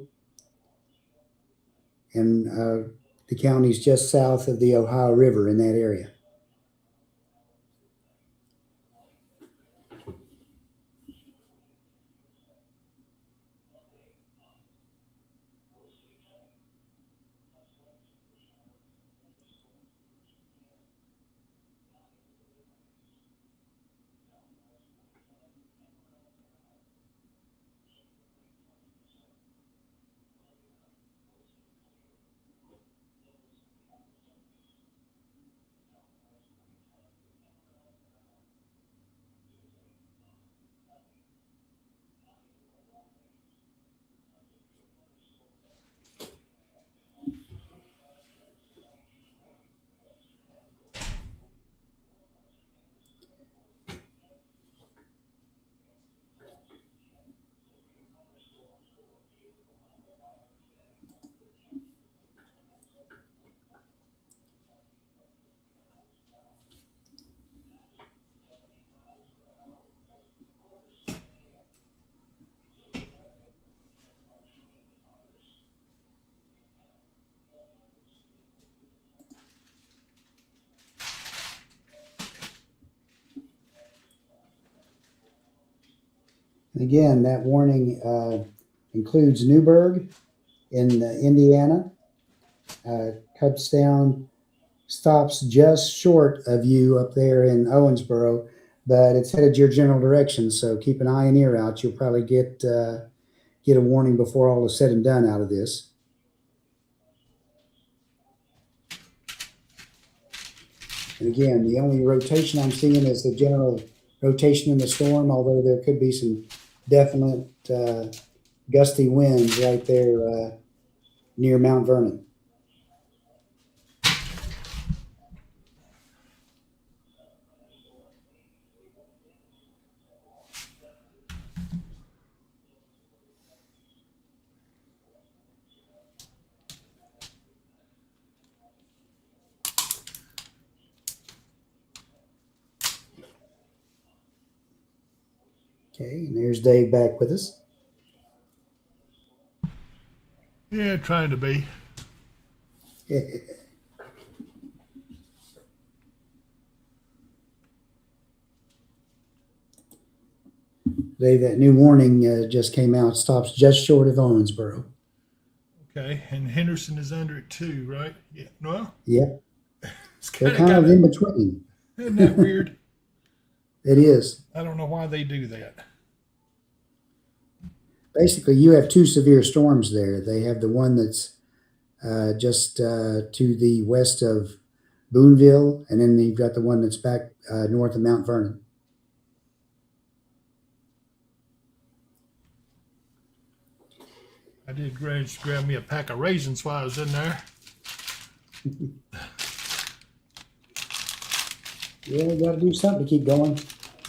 and the counties just south of the Ohio River in that area. Again, that warning includes Newburgh in Indiana. Cuts down, stops just short of you up there in Owensboro, but it's headed your general direction. So keep an eye and ear out. You'll probably get a warning before all is said and done out of this. And again, the only rotation I'm seeing is the general rotation in the storm, although there could be some definite gusty winds right there near Mount Vernon. Okay, and there's Dave back with us. Yeah, trying to be. Dave, that new warning just came out. Stops just short of Owensboro. Okay, and Henderson is under it too, right? Yeah. Well, Yep. it's They're kind of in kinda, between. isn't that weird? It is. I don't know why they do that. Basically, you have two severe storms there. They have the one that's just to the west of Boonville, and then you've got the one that's back north of Mount Vernon. I did grab me a pack of raisins while I was in there. Yeah, you got to do something to keep going.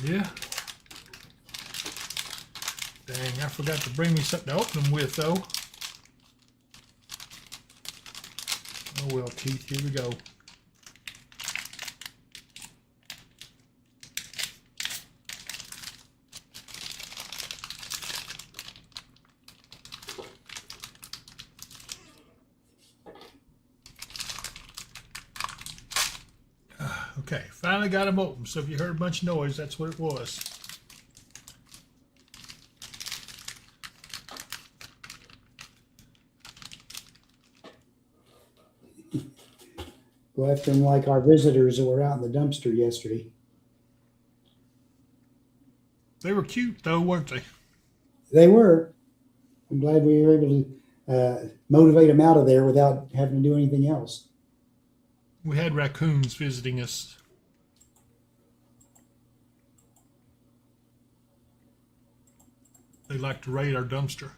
Yeah. Dang, I forgot to bring me something to open them with, though. Oh well, Keith, here we go. Okay, finally got them open. So if you heard a bunch of noise, that's what it was. Go after them like our visitors that were out in the dumpster yesterday. They were cute, though, weren't they? They were. I'm glad we were able to motivate them out of there without having to do anything else. We had raccoons visiting us. They like to raid our dumpster.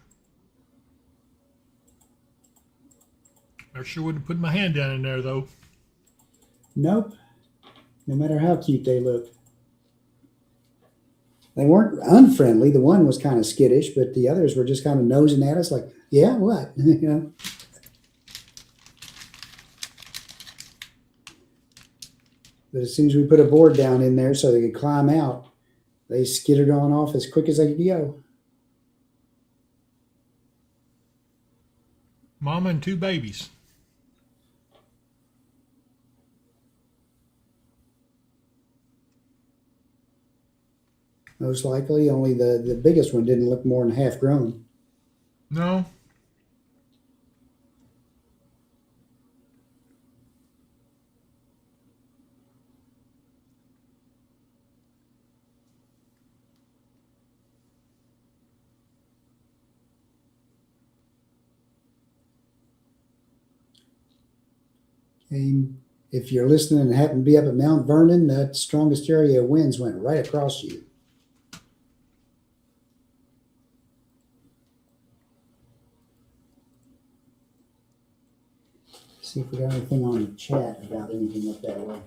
I sure wouldn't put my hand down in there, though. Nope. No matter how cute they looked. They weren't unfriendly. The one was kind of skittish, but the others were just kind of nosing at us like, yeah, what? You know? But as soon as we put a board down in there so they could climb out, they skittered on off as quick as they could go. Mama and two babies. Most likely, only the biggest one didn't look more than half grown. No. And if you're listening and happen to be up at Mount Vernon, that strongest area of winds went right across you. See if we got anything on the chat about anything up that way.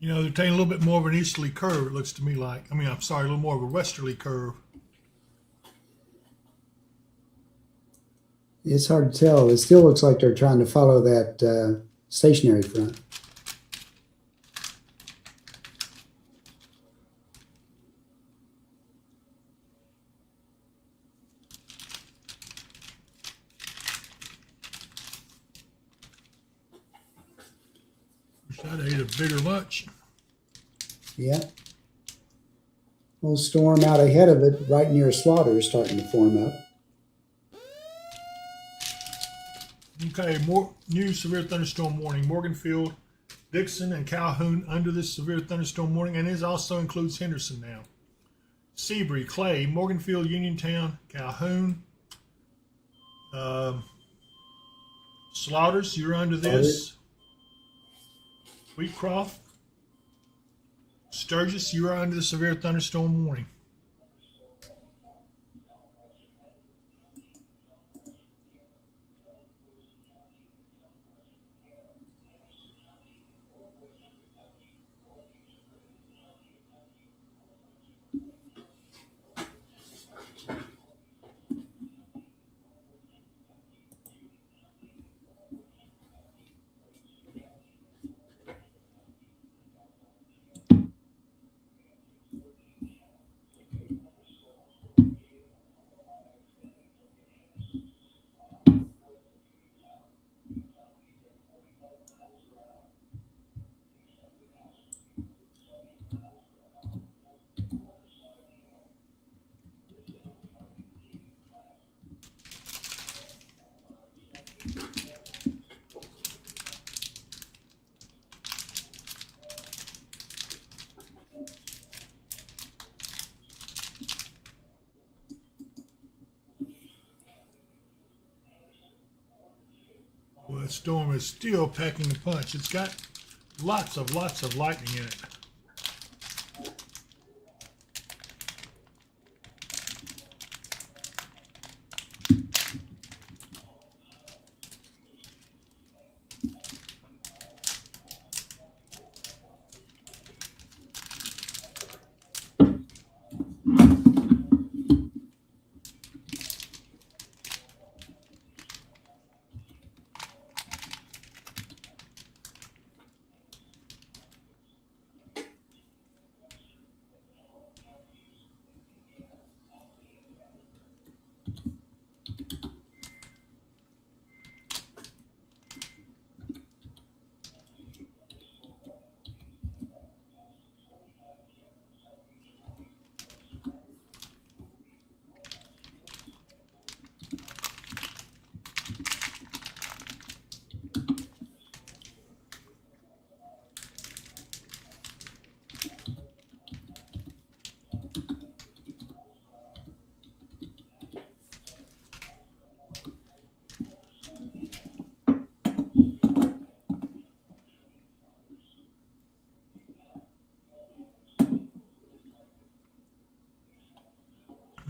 You know, they're taking a little bit more of an easterly curve, it looks to me like. I mean, I'm sorry, a little more of a westerly curve. It's hard to tell. It still looks like they're trying to follow that stationary front. Wish I'd ate a bigger lunch. Yeah. Little storm out ahead of it, right near Slaughter, is starting to form up. Okay, more new severe thunderstorm warning. Morganfield, Dixon, and Calhoun under this severe thunderstorm warning, and it also includes Henderson now. Seabury, Clay, Morganfield, Uniontown, Calhoun, Slaughters, you're under this. Wheatcroft, Sturgis, you are under the severe thunderstorm warning. Well, the storm is still packing the punch. It's got lots of lightning in it.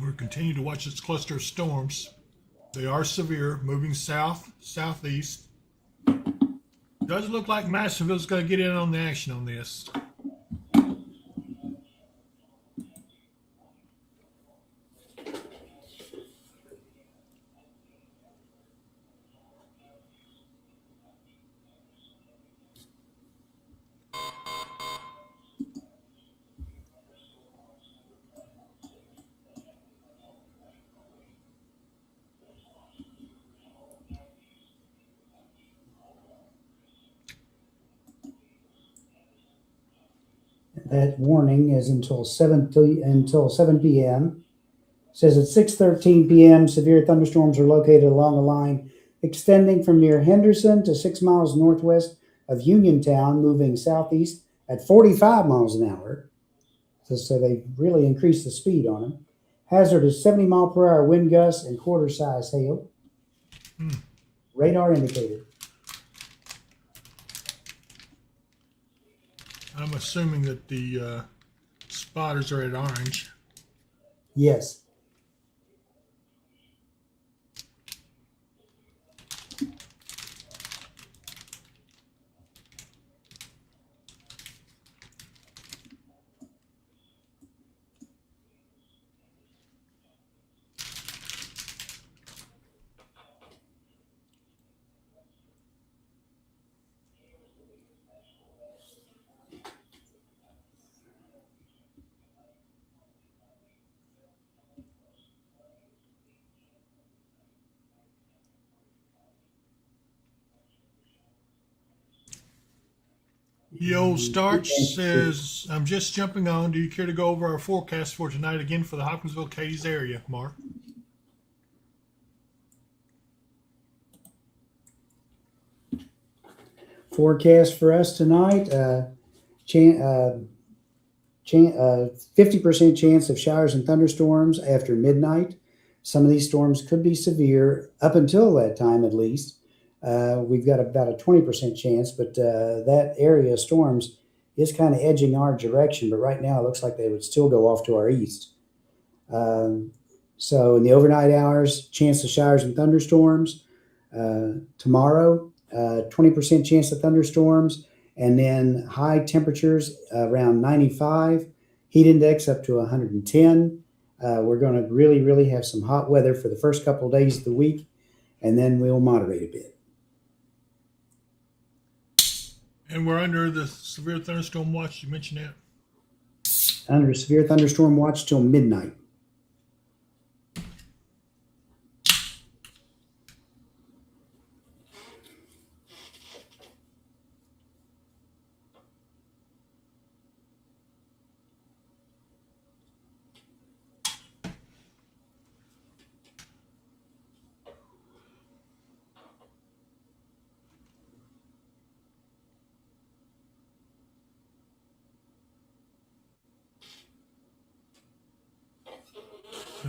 We're continuing to watch this cluster of storms. They are severe, moving south, southeast. Doesn't look like Madisonville's going to get in on the action on this. That warning is until 7 p.m. It says at 6:13 p.m. severe thunderstorms are located along a line extending from near Henderson to 6 miles northwest of Uniontown, moving southeast at 45 miles an hour. So they really increased the speed on them. Hazard is 70 mile per hour wind gusts and quarter size hail. Radar indicated. I'm assuming that the spotters are at orange. Yes. The old starch says, I'm just jumping on. Do you care to go over our forecast for tonight again for the Hopkinsville, Cadiz area, Mark? Forecast for us tonight, 50% chance of showers and thunderstorms after midnight. Some of these storms could be severe up until that time, at least. We've got about a 20% chance, but that area of storms is kind of edging our direction. But right now, it looks like they would still go off to our east. So in the overnight hours, chance of showers and thunderstorms. Tomorrow, 20% chance of thunderstorms, and then high temperatures around 95, heat index up to 110. We're going to really, really have some hot weather for the first couple of days of the week, and then we'll moderate a bit. And we're under the severe thunderstorm watch. You mentioned that. Under severe thunderstorm watch till midnight.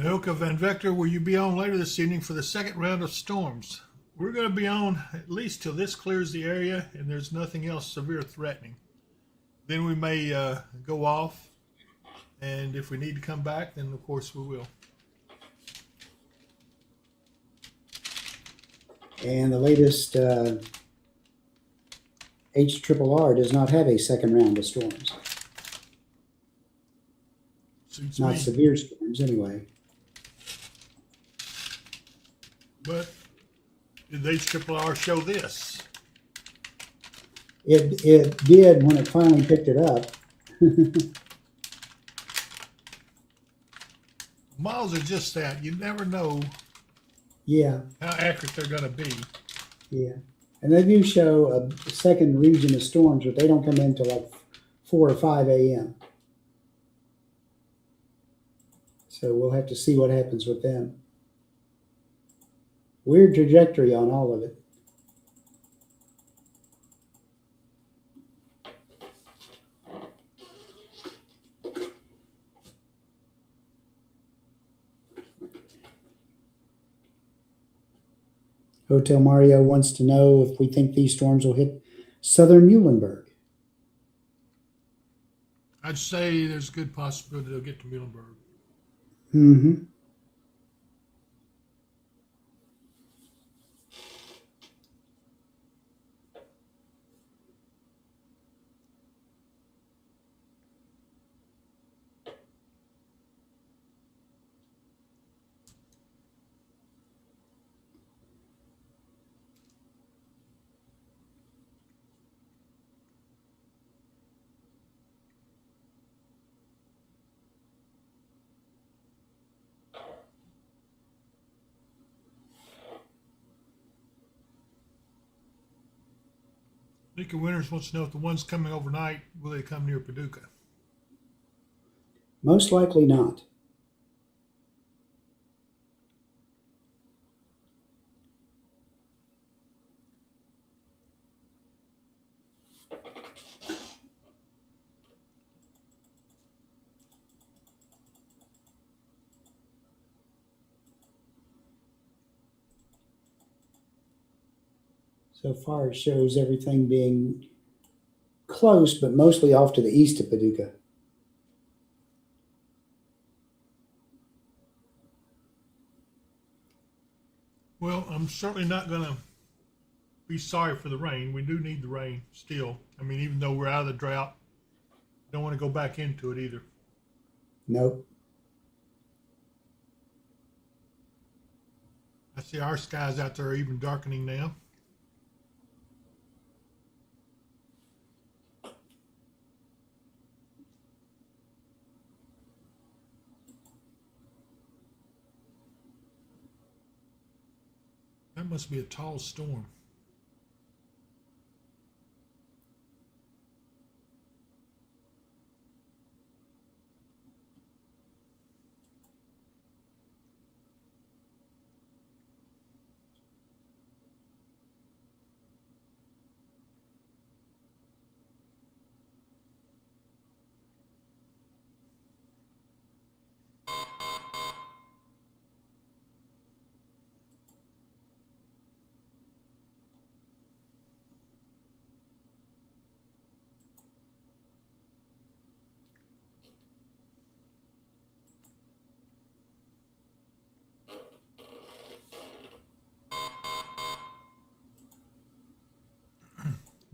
Ilka Van Vector, will you be on later this evening for the second round of storms? We're going to be on at least till this clears the area and there's nothing else severe threatening. Then we may go off, and if we need to come back, then of course we will. And the latest HRRR does not have a second round of storms. Suits Not me. severe storms, anyway. But did the HRRR show this? It did when it finally picked it up. Miles are just that. You never know Yeah, how accurate they're going to be. yeah. And they do show a second region of storms, but they don't come in till like 4 or 5 a.m. So we'll have to see what happens with them. Weird trajectory on all of it. Hotel Mario wants to know if we think these storms will hit southern Muhlenberg. I'd say there's a good possibility they'll get to Muhlenberg. Mm-hmm. Nika Winters wants to know if the ones coming overnight, will they come near Paducah? Most likely not. So far, it shows everything being close, but mostly off to the east of Paducah. Well, I'm certainly not going to be sorry for the rain. We do need the rain still. I mean, even though we're out of the drought, don't want to go back into it either. Nope. I see our skies out there are even darkening now. That must be a tall storm.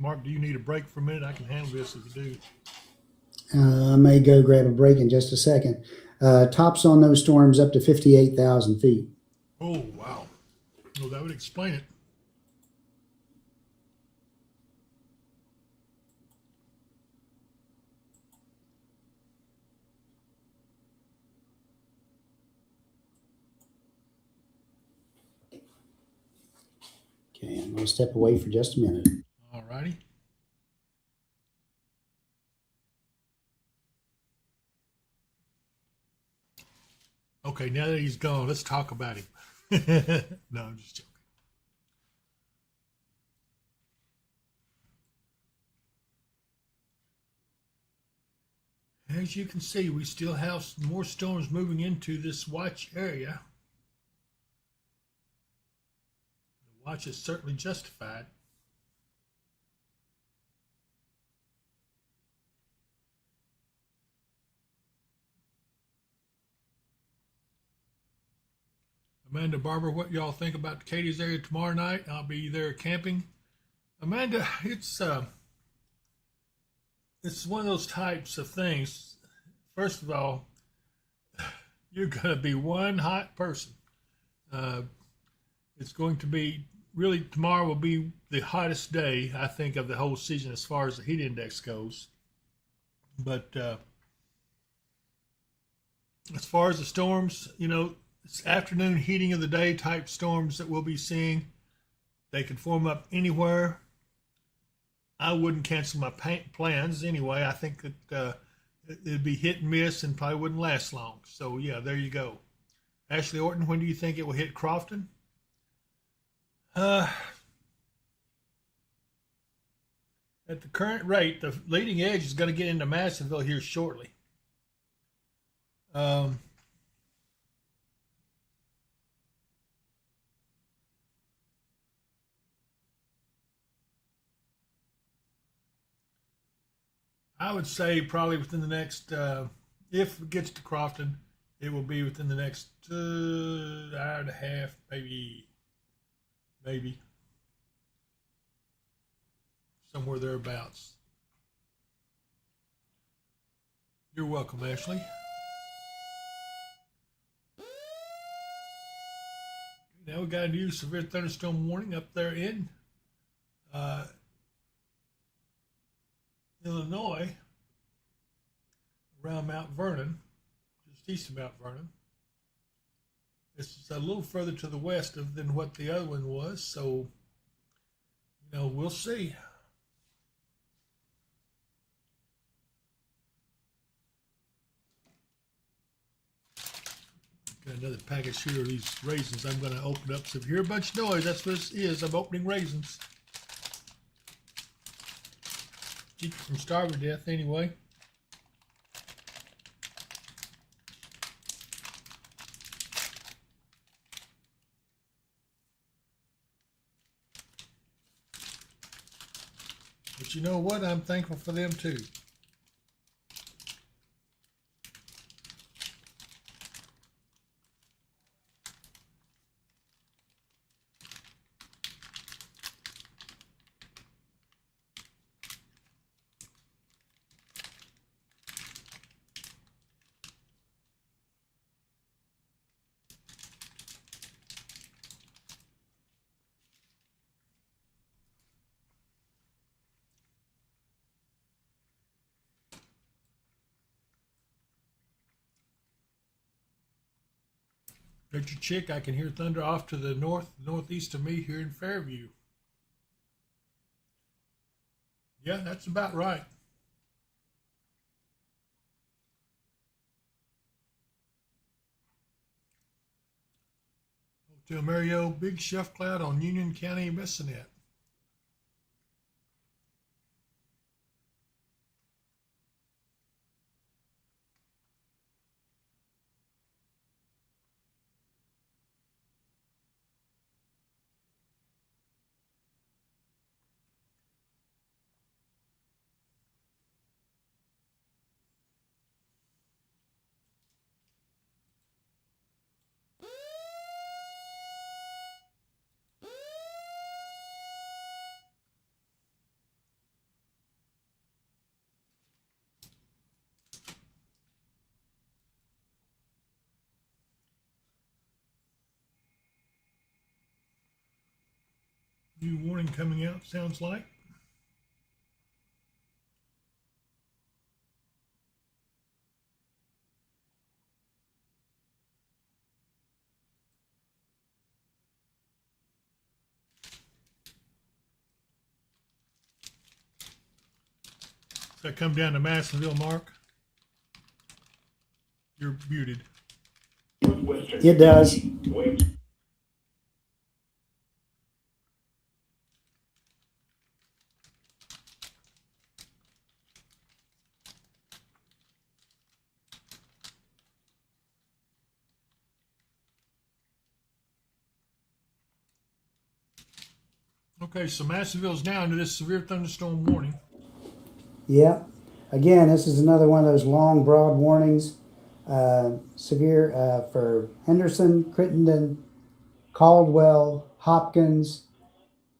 Mark, do you need a break for a minute? I can handle this if you do. I may go grab a break in just a second. Tops on those storms up to 58,000 feet. Oh, wow. Well, that would explain it. Okay, I'm going to step away for just a minute. All righty. Okay, now that he's gone, let's talk about him. No, I'm just joking. As you can see, we still have more storms moving into this watch area. The watch is certainly justified. Amanda, Barbara, what y'all think about Katie's area tomorrow night? I'll be there camping. Amanda, it's one of those types of things. First of all, you're going to be one hot person. It's going to be really, tomorrow will be the hottest day, I think, of the whole season as far as the heat index goes. But as far as the storms, you know, it's afternoon heating of the day type storms that we'll be seeing. They can form up anywhere. I wouldn't cancel my plans anyway. I think that it'd be hit and miss and probably wouldn't last long. So, yeah, there you go. Ashley Orton, when do you think it will hit Crofton? At the current rate, the leading edge is going to get into Madisonville here shortly. I would say probably within the next, if it gets to Crofton, it will be within the next hour and a half, maybe, somewhere thereabouts. You're welcome, Ashley. Now we got a new severe thunderstorm warning up there in Illinois, around Mount Vernon, just east of Mount Vernon. It's a little further to the west than what the other one was, so, you know, we'll see. Got another package here of these raisins I'm going to open up. So if you hear a bunch of noise, that's what this is. I'm opening raisins. Keep you from starving to death anyway. But you know what? I'm thankful for them too. Richard Chick, I can hear thunder off to the northeast of me here in Fairview. Yeah, that's about right. Hotel Mario, big chef cloud on Union County, Messinette. New warning coming out, sounds like. Does that come down to Madisonville, Mark? You're muted. It does. Okay, so Madisonville's now under this severe thunderstorm warning. Yeah. Again, this is another one of those long, broad warnings. Severe for Henderson, Crittenden, Caldwell, Hopkins,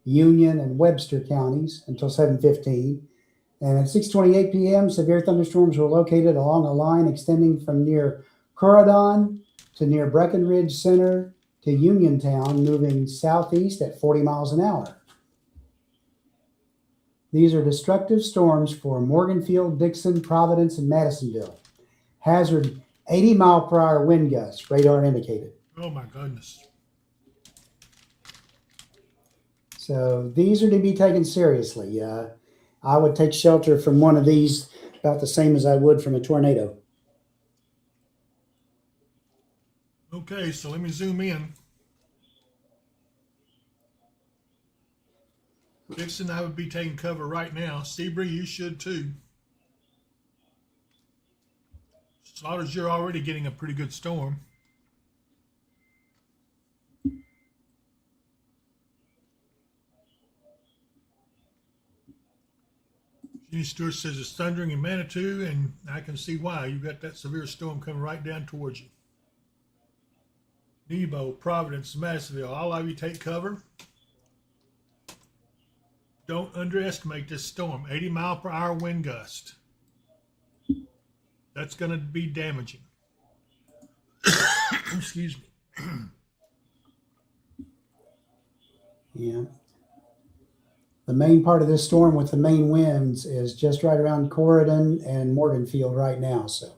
Union, and Webster counties until 7:15. And at 6:28 p.m., severe thunderstorms were located along a line extending from near Corydon to near Breckenridge Center to Uniontown, moving southeast at 40 miles an hour. These are destructive storms for Morganfield, Dixon, Providence, and Madisonville. Hazard 80-mile-per-hour wind gusts, radar indicated. Oh my goodness. So these are to be taken seriously. I would take shelter from one of these about the same as I would from a tornado. Okay, so let me zoom in. Dixon, I would be taking cover right now. Seabury, you should too. Slaughters, you're already getting a pretty good storm. Jenny Stewart says it's thundering in Manitou, and I can see why. You've got that severe storm coming right down towards you. Nebo, Providence, Madisonville, all of you take cover. Don't underestimate this storm. 80-mile-per-hour wind gust. That's going to be damaging. Excuse me. Yeah. The main part of this storm with the main winds is just right around Corydon and Morganfield right now. So.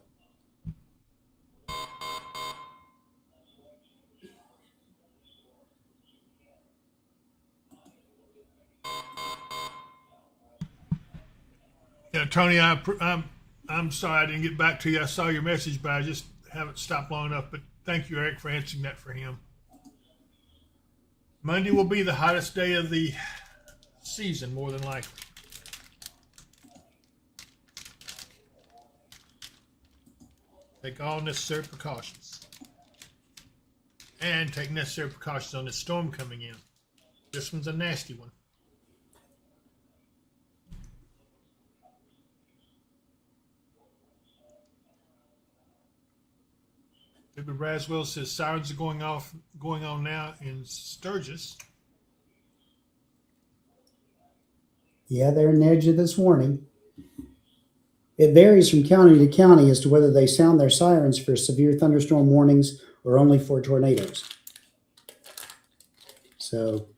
Yeah, Tony, I'm sorry I didn't get back to you. I saw your message, but I just haven't stopped long enough. But thank you, Eric, for answering that for him. Monday will be the hottest day of the season, more than likely. Take all necessary precautions. And take necessary precautions on this storm coming in. This one's a nasty one. David Raswell says sirens are going on now in Sturgis. Yeah, they're in the edge of this warning. It varies from county to county as to whether they sound their sirens for severe thunderstorm warnings or only for tornadoes. So,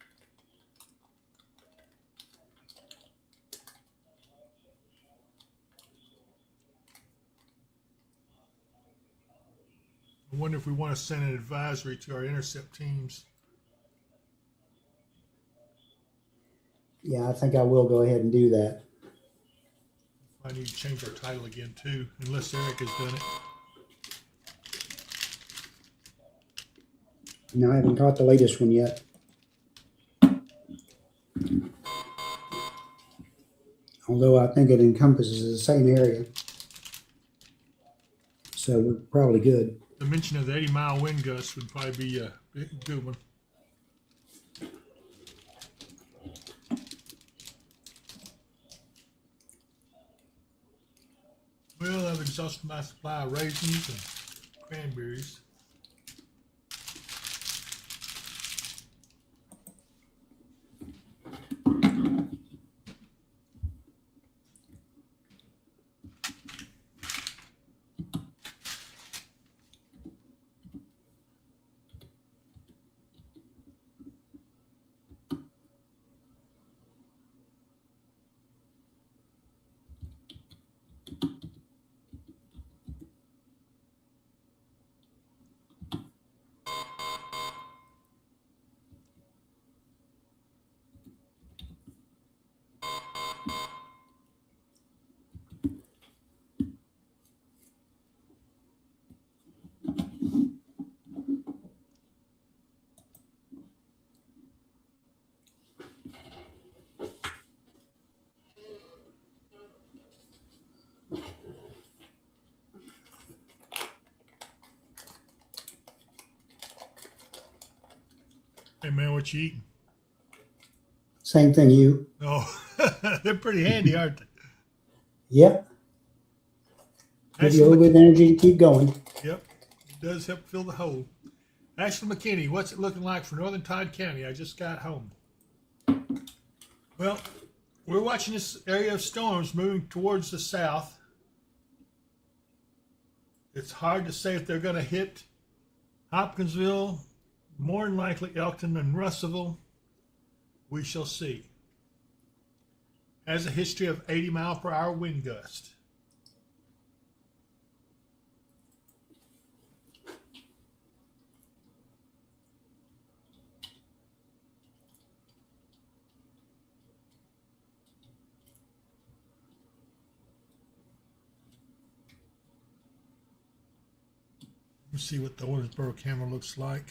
I wonder if we want to send an advisory to our intercept teams. yeah, I think I will go ahead and do that. I need to change our title again too, unless Eric has done it. No, I haven't caught the latest one yet. Although I think it encompasses the same area. So we're probably good. The mention of the 80-mile wind gusts would probably be a good one. Well, I've exhausted my supply of raisins and cranberries. Hey man, what you eating? Same thing, you. Oh, they're pretty handy, aren't they? Yep. Give you a Ashley little bit of energy to keep going. Yep, it does help fill the hole. Ashley McKinney, what's it looking like for Northern Todd County? I just got home. Well, we're watching this area of storms moving towards the south. It's hard to say if they're going to hit Hopkinsville, more than likely Elkton and Russellville. We shall see. Has a history of 80-mile-per-hour wind gust. Let's see what the Owensboro camera looks like.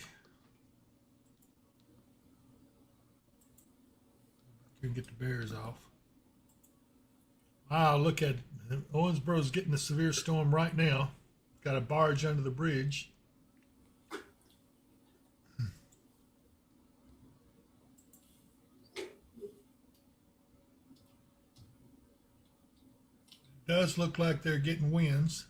We can get the bears off. Wow, look at it. Owensboro's getting a severe storm right now. Got a barge under the bridge. It does look like they're getting winds.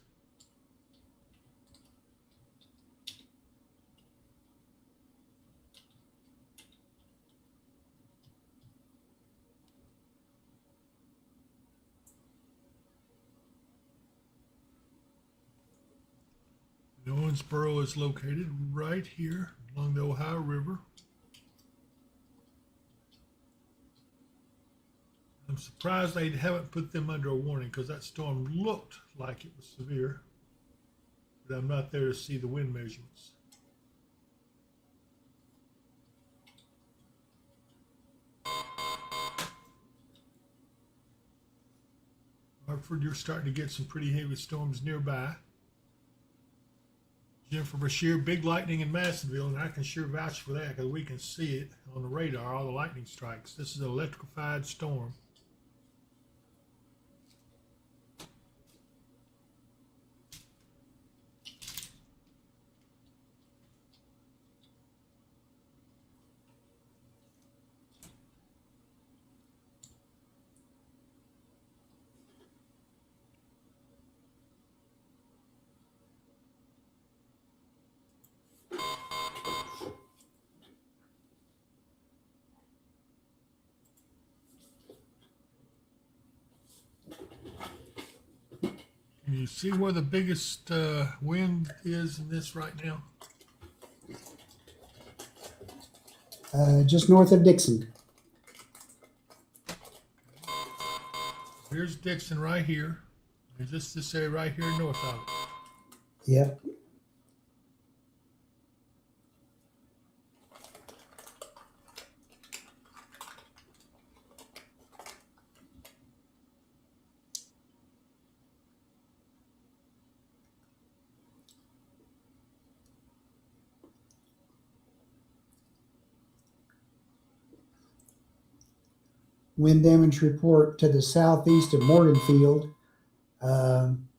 Owensboro is located right here along the Ohio River. I'm surprised they haven't put them under a warning because that storm looked like it was severe, but I'm not there to see the wind measurements. Hartford, you're starting to get some pretty heavy storms nearby. Jennifer Bashir, big lightning in Madisonville, and I can sure vouch for that because we can see it on the radar, all the lightning strikes. This is an electrified storm. Can you see where the biggest wind is in this right now? Just north of Dixon. Here's Dixon right here. There's this area right here north of it. Yep. Wind damage report to the southeast of Morganfield.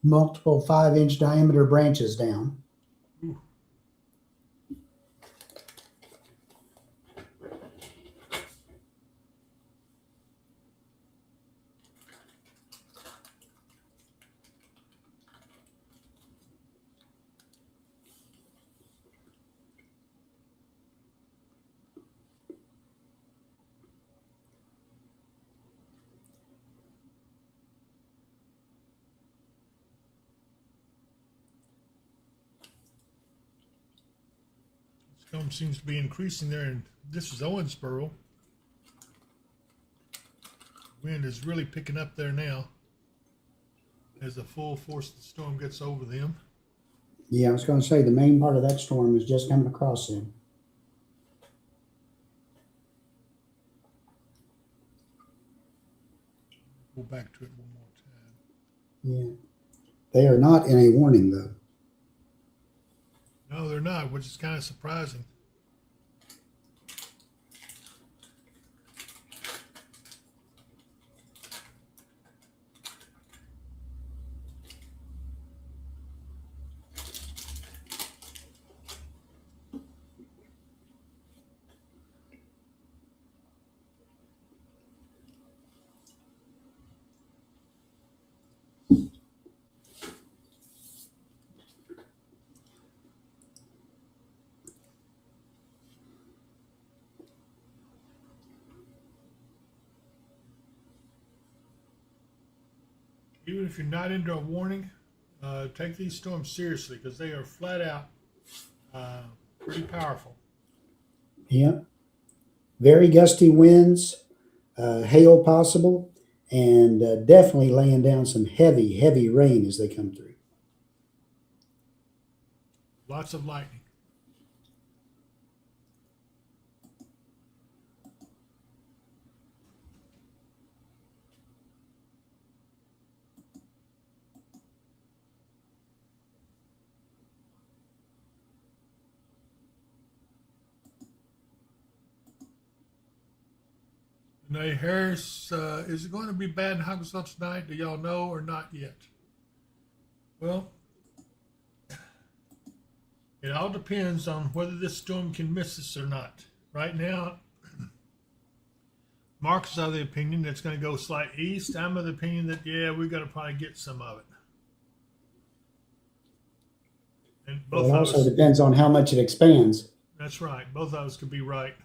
Multiple 5-inch diameter branches down. Ooh. Storm seems to be increasing there, and this is Owensboro. Wind is really picking up there now as the full force of the storm gets over them. Yeah, I was going to say the main part of that storm is just coming across them. Go back to it one more time. Yeah. They are not in a warning, though. No, they're not, which is kind of surprising. Even if you're not into a warning, take these storms seriously because they are flat out pretty powerful. Yeah. Very gusty winds, hail possible, and definitely laying down some heavy, heavy rain as they come through. Lots of lightning. Renee Harris, is it going to be bad in Arkansas tonight? Do y'all know or not yet? Well, it all depends on whether this storm can miss us or not. Right now, Mark is of the opinion that it's going to go slight east. I'm of the opinion that, yeah, we've got to probably get some of it. And both Well, it of also us, depends on how much it expands. that's right. Both of us could be right.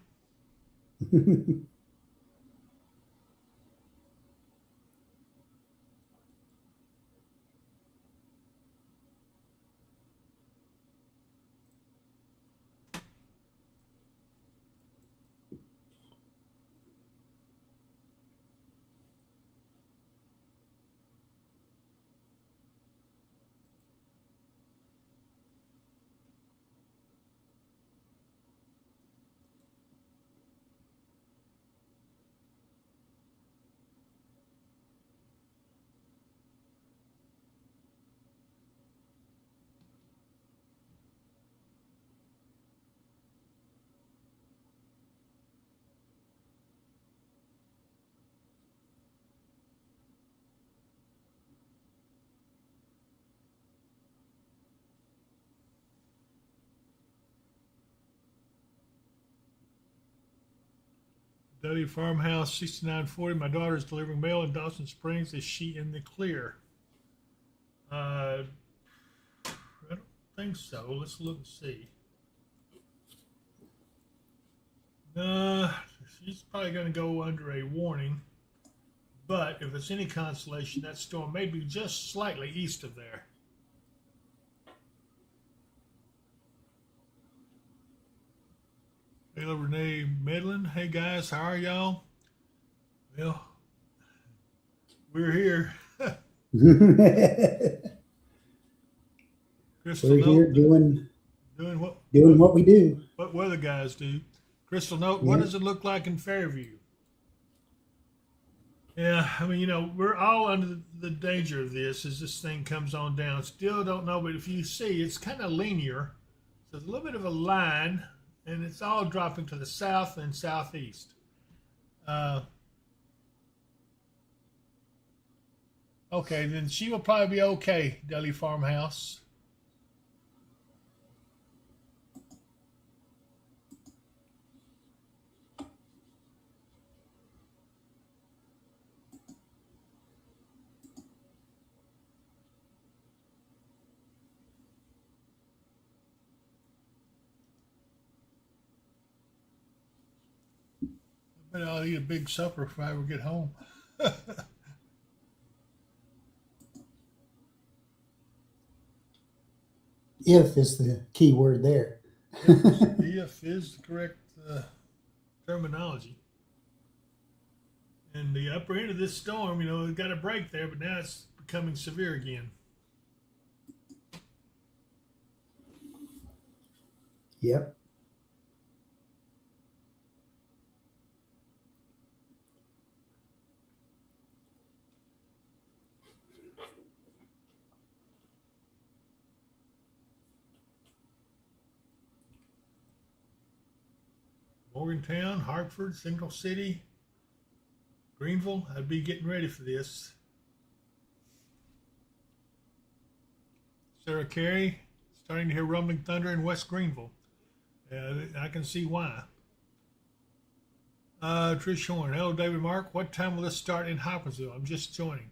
Dudley Farmhouse 6940. My daughter is delivering mail in Dawson Springs. Is she in the clear? I don't think so. Let's look and see. She's probably going to go under a warning. But if it's any consolation, that storm may be just slightly east of there. Taylor Renee Medlin. Hey guys, how are y'all? Well, we're here. Crystal We're here Note, doing what what we do. what weather guys do. Crystal Note, what does it look like in Fairview? Yeah, I mean, we're all under the danger of this as this thing comes on down. Still don't know, but if you see, it's kind of linear. So there's a little bit of a line, and it's all dropping to the south and southeast. Okay, then she will probably be okay, Deli Farmhouse. I bet I'll eat a big supper if I ever get home. If is the key word there. If is the correct terminology. And the upper end of this storm, it got a break there, but now it's becoming severe again. Yep. Morgantown, Hartford, Signal City, Greenville. I'd be getting ready for this. Sarah Carey, starting to hear rumbling thunder in West Greenville. I can see why. Trish Horn, hello David Mark. What time will this start in Hopkinsville? I'm just joining.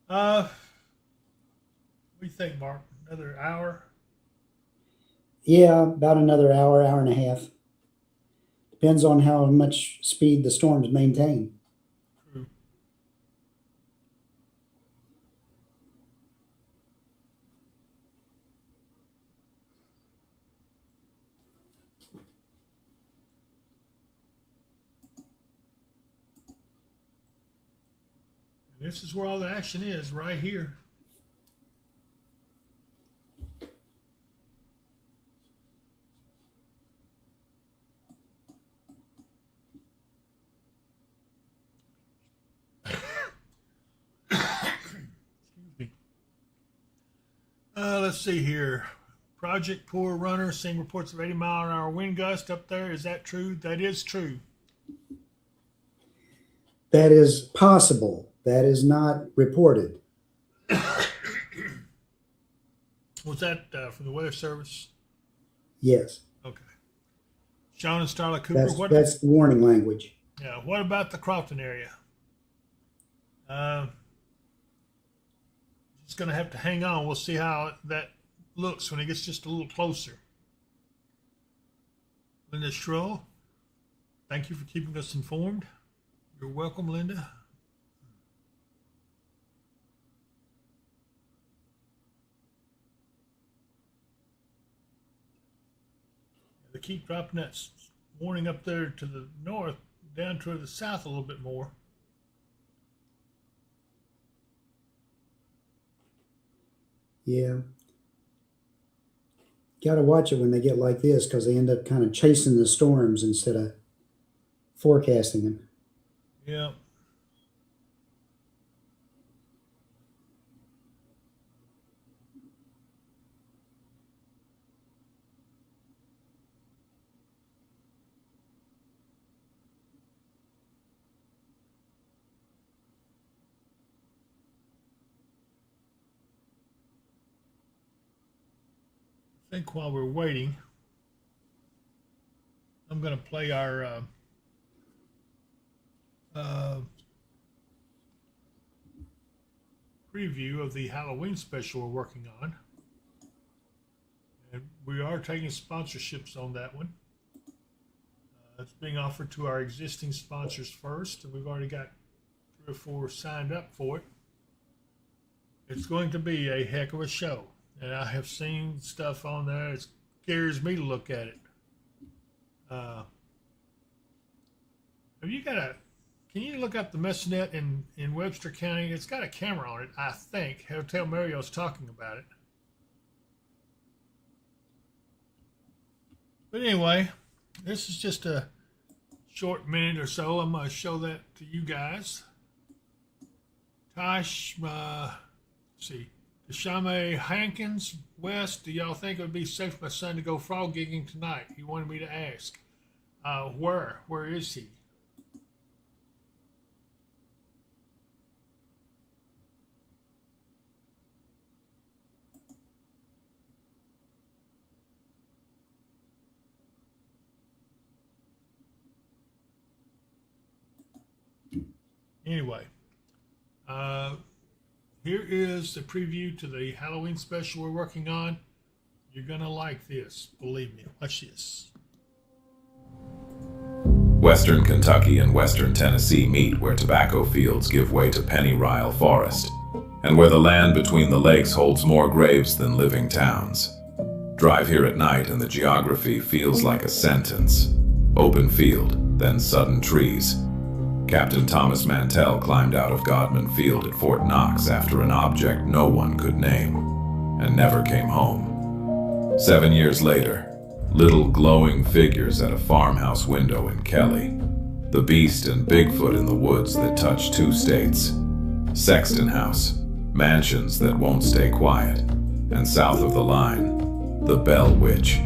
What do you think, Mark? Another hour? Yeah, about another hour, hour and a half. Depends on how much speed the storms maintain. True. This is where all the action is, right here. Let's see here. Project Poor Runner, seeing reports of 80-mile-an-hour wind gust up there. Is that true? That is true. That is possible. That is not reported. Was that from the Weather Service? Yes. Okay. Sean and Starla Cooper. That's the warning language. Yeah. What about the Crofton area? Just going to have to hang on. We'll see how that looks when it gets just a little closer. Linda Schroll, thank you for keeping us informed. You're welcome, Linda. They keep dropping that warning up there to the north, down to the south a little bit more. Yeah. Got to watch it when they get like this because they end up kind of chasing the storms instead of forecasting them. Yeah. I think while we're waiting, I'm going to play our preview of the Halloween special we're working on. And we are taking sponsorships on that one. It's being offered to our existing sponsors first, and we've already got 3 or 4 signed up for it. It's going to be a heck of a show. And I have seen stuff on there. It scares me to look at it. Have you got can you look up the Messnet in Webster County? It's got a camera on it, I think. Hotel Mario's talking about it. But anyway, this is just a short minute or so. I'm going to show that to you guys. Tosh, let's see. Shame Hankins West, do y'all think it would be safe for my son to go frog gigging tonight? He wanted me to ask. Where? Where is he? Anyway, here is the preview to the Halloween special we're working on. You're going to like this. Believe me. Watch this. Western Kentucky and Western Tennessee meet where tobacco fields give way to pennyrile forest, and where the land between the lakes holds more graves than living towns. Drive here at night and the geography feels like a sentence. Open field, then sudden trees. Captain Thomas Mantell climbed out of Godman Field at Fort Knox after an object no one could name, and never came home. 7 years later, little glowing figures at a farmhouse window in Kelly. The beast and Bigfoot in the woods that touch 2 states. Sexton House, mansions that won't stay quiet. And south of the line, the Bell Witch.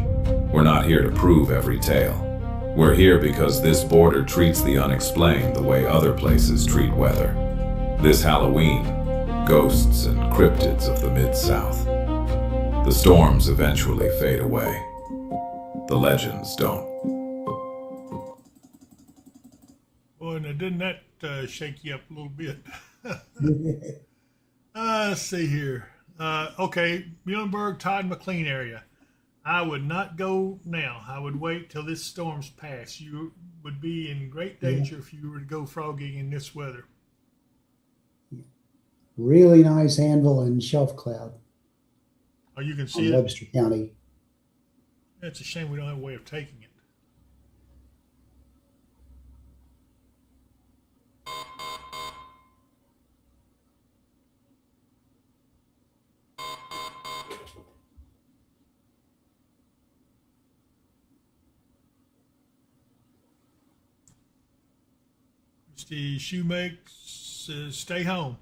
We're not here to prove every tale. We're here because this border treats the unexplained the way other places treat weather. This Halloween, ghosts and cryptids of the Mid-South. The storms eventually fade away. The legends don't. Boy, now didn't that shake you up a little bit? Let's see here. Okay, Muhlenberg, Todd McLean area. I would not go now. I would wait till this storm's passed. You would be in great danger if you were to go frogging in this weather. Really nice anvil and shelf cloud. Oh, you can see it? Webster County. It's a shame we don't have a way of taking it. The shoemakes stay home.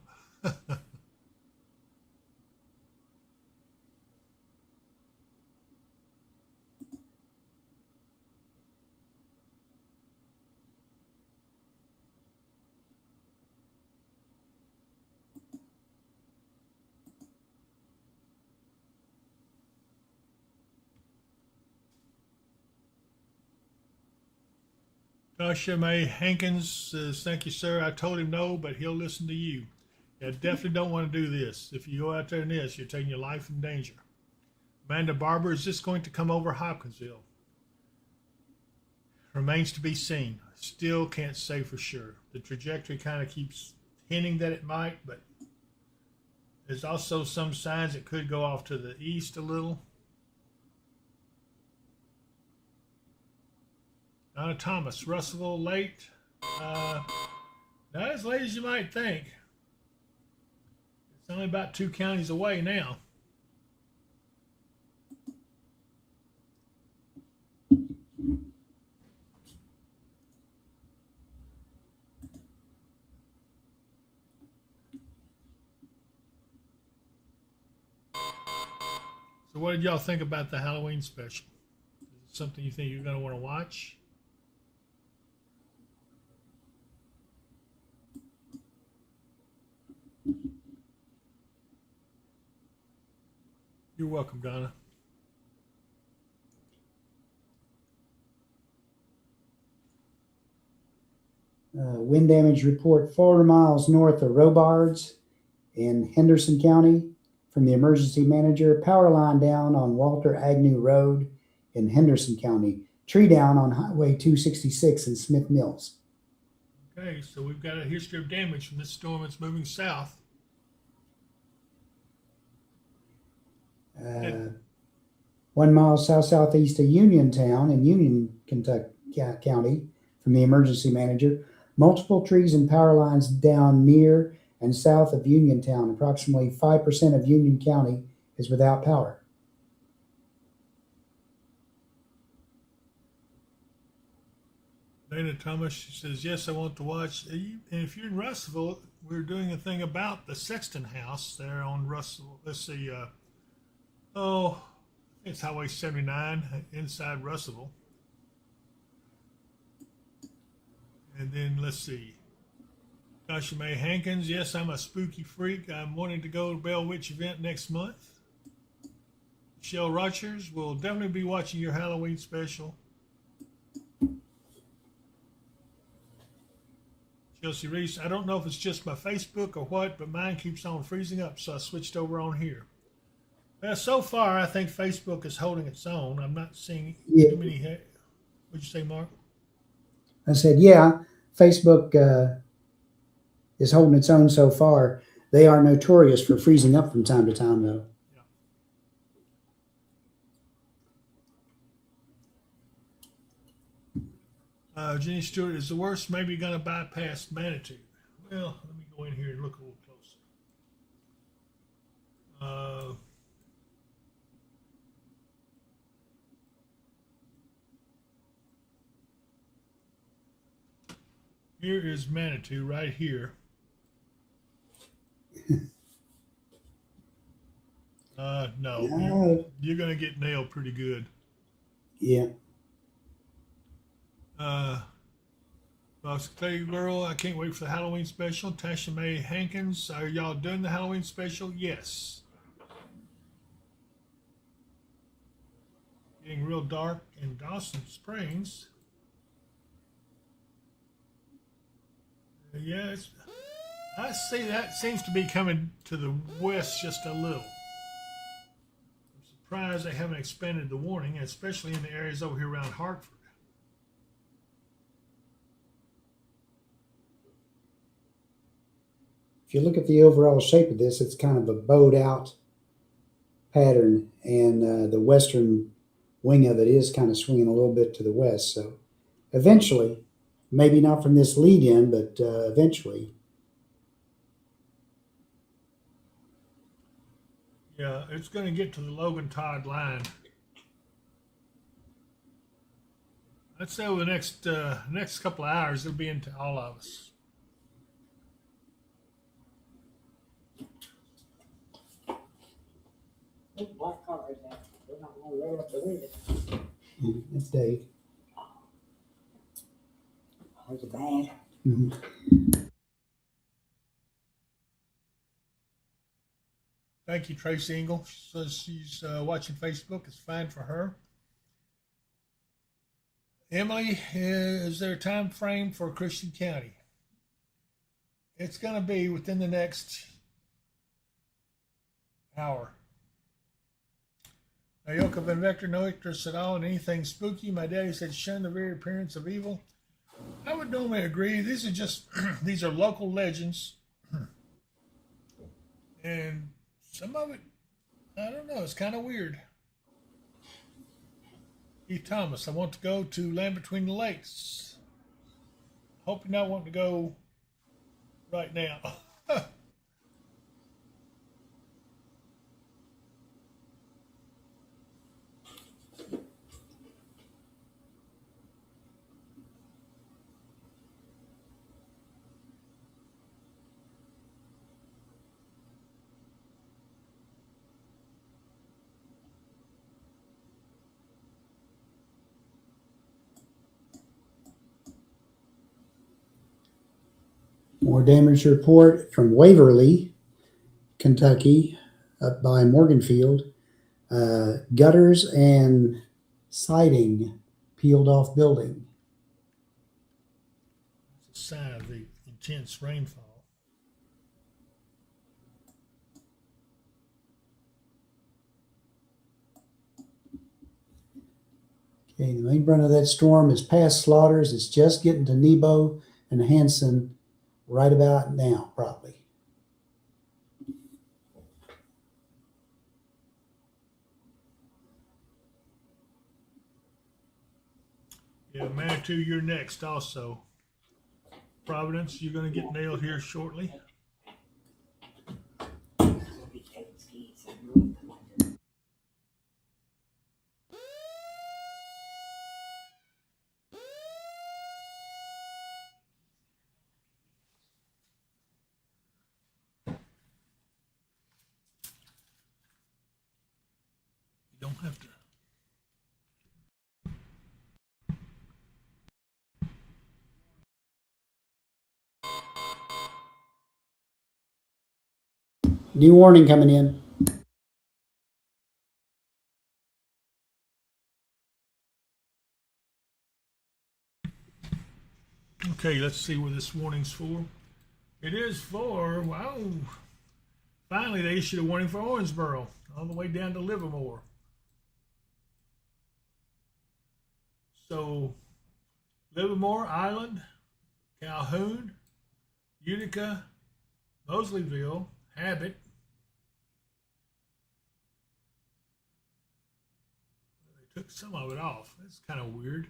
Tasha May Hankins says, thank you, sir. I told him no, but he'll listen to you. I definitely don't want to do this. If you go out there in this, you're taking your life in danger. Amanda Barber, is this going to come over Hopkinsville? Remains to be seen. Still can't say for sure. The trajectory kind of keeps hinting that it might, but there's also some signs it could go off to the east a little. Donna Thomas, Russellville late. Not as late as you might think. It's only about 2 counties away now. So what did y'all think about the Halloween special? Is it something you think you're going to want to watch? You're welcome, Donna. Wind damage report 4 miles north of Robards in Henderson County from the emergency manager. Power line down on Walter Agnew Road in Henderson County. Tree down on Highway 266 in Smith Mills. Okay, so we've got a history of damage from this storm that's moving south. 1 mile south-southeast of Uniontown in Union, Kentucky County from the emergency manager. Multiple trees and power lines down near and south of Uniontown. Approximately 5% of Union County is without power. Dana Thomas, she says, yes, I want to watch. And if you're in Russellville, we're doing a thing about the Sexton House there on Russell. Let's see, it's Highway 79 inside Russellville. And then let's see. Tasha May Hankins, yes, I'm a spooky freak. I'm wanting to go to Bell Witch event next month. Michelle Rogers will definitely be watching your Halloween special. Chelsea Reese, I don't know if it's just my Facebook or what, but mine keeps on freezing up, so I switched over on here. So far, I think Facebook is holding its own. I'm not seeing too many. What'd you say, Mark? I said, yeah, Facebook is holding its own so far. They are notorious for freezing up from time to time, though. Yeah. Jenny Stewart, is the worst maybe going to bypass Manitou? Well, let me go in here and look a little closer. Here is Manitou right here. No, you're going to get nailed pretty good. Yeah. Fox Clay Girl, I can't wait for the Halloween special. Tasha May Hankins, are y'all doing the Halloween special? Yes. Getting real dark in Dawson Springs. Yeah, I see that seems to be coming to the west just a little. I'm surprised they haven't expanded the warning, especially in the areas over here around Hartford. If you look at the overall shape of this, it's kind of a bowed out pattern, and the western wing of it is kind of swinging a little bit to the west. So eventually, maybe not from this lead in, but eventually. Yeah, it's going to get to the Logan Todd line. I'd say over the next couple of hours, it'll be into all of us. Black car right now. They're not gonna roll up the window. That's Dave. There's a band. Mhm. Thank you, Tracy Engel. She says she's watching Facebook. It's fine for her. Emily, is there a time frame for Christian County? It's going to be within the next hour. Ayoka Van Vector, no interest at all in anything spooky. My daddy said shun the very appearance of evil. I would normally agree. These are just, these are local legends. And some of it, I don't know, it's kind of weird. Keith Thomas, I want to go to Land Between the Lakes. Hope you're not wanting to go right now. More damage report from Waverly, Kentucky, up by Morganfield. Gutters and siding peeled off building. It's a sign of the intense rainfall. Okay, the main brunt of that storm is past Slaughters. It's just getting to Nebo and Hanson right about now, probably. Yeah, Manitou, you're next also. Providence, you're going to get nailed here shortly. You don't have to. New warning coming in. Okay, let's see what this warning's for. It is for, wow, finally they issued a warning for Owensboro, all the way down to Livermore. So, Livermore, Island, Calhoun, Utica, Mosleyville, Habit. They took some of it off. That's kind of weird.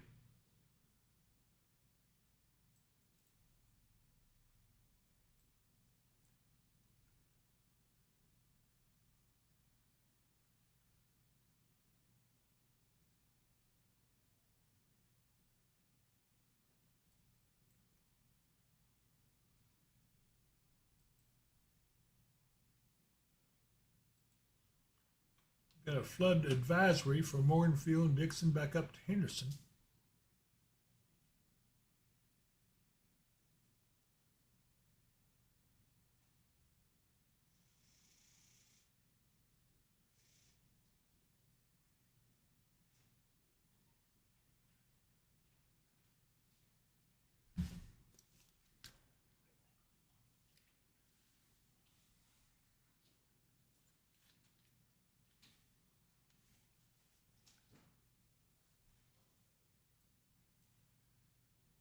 Got a flood advisory for Morganfield and Dixon back up to Henderson.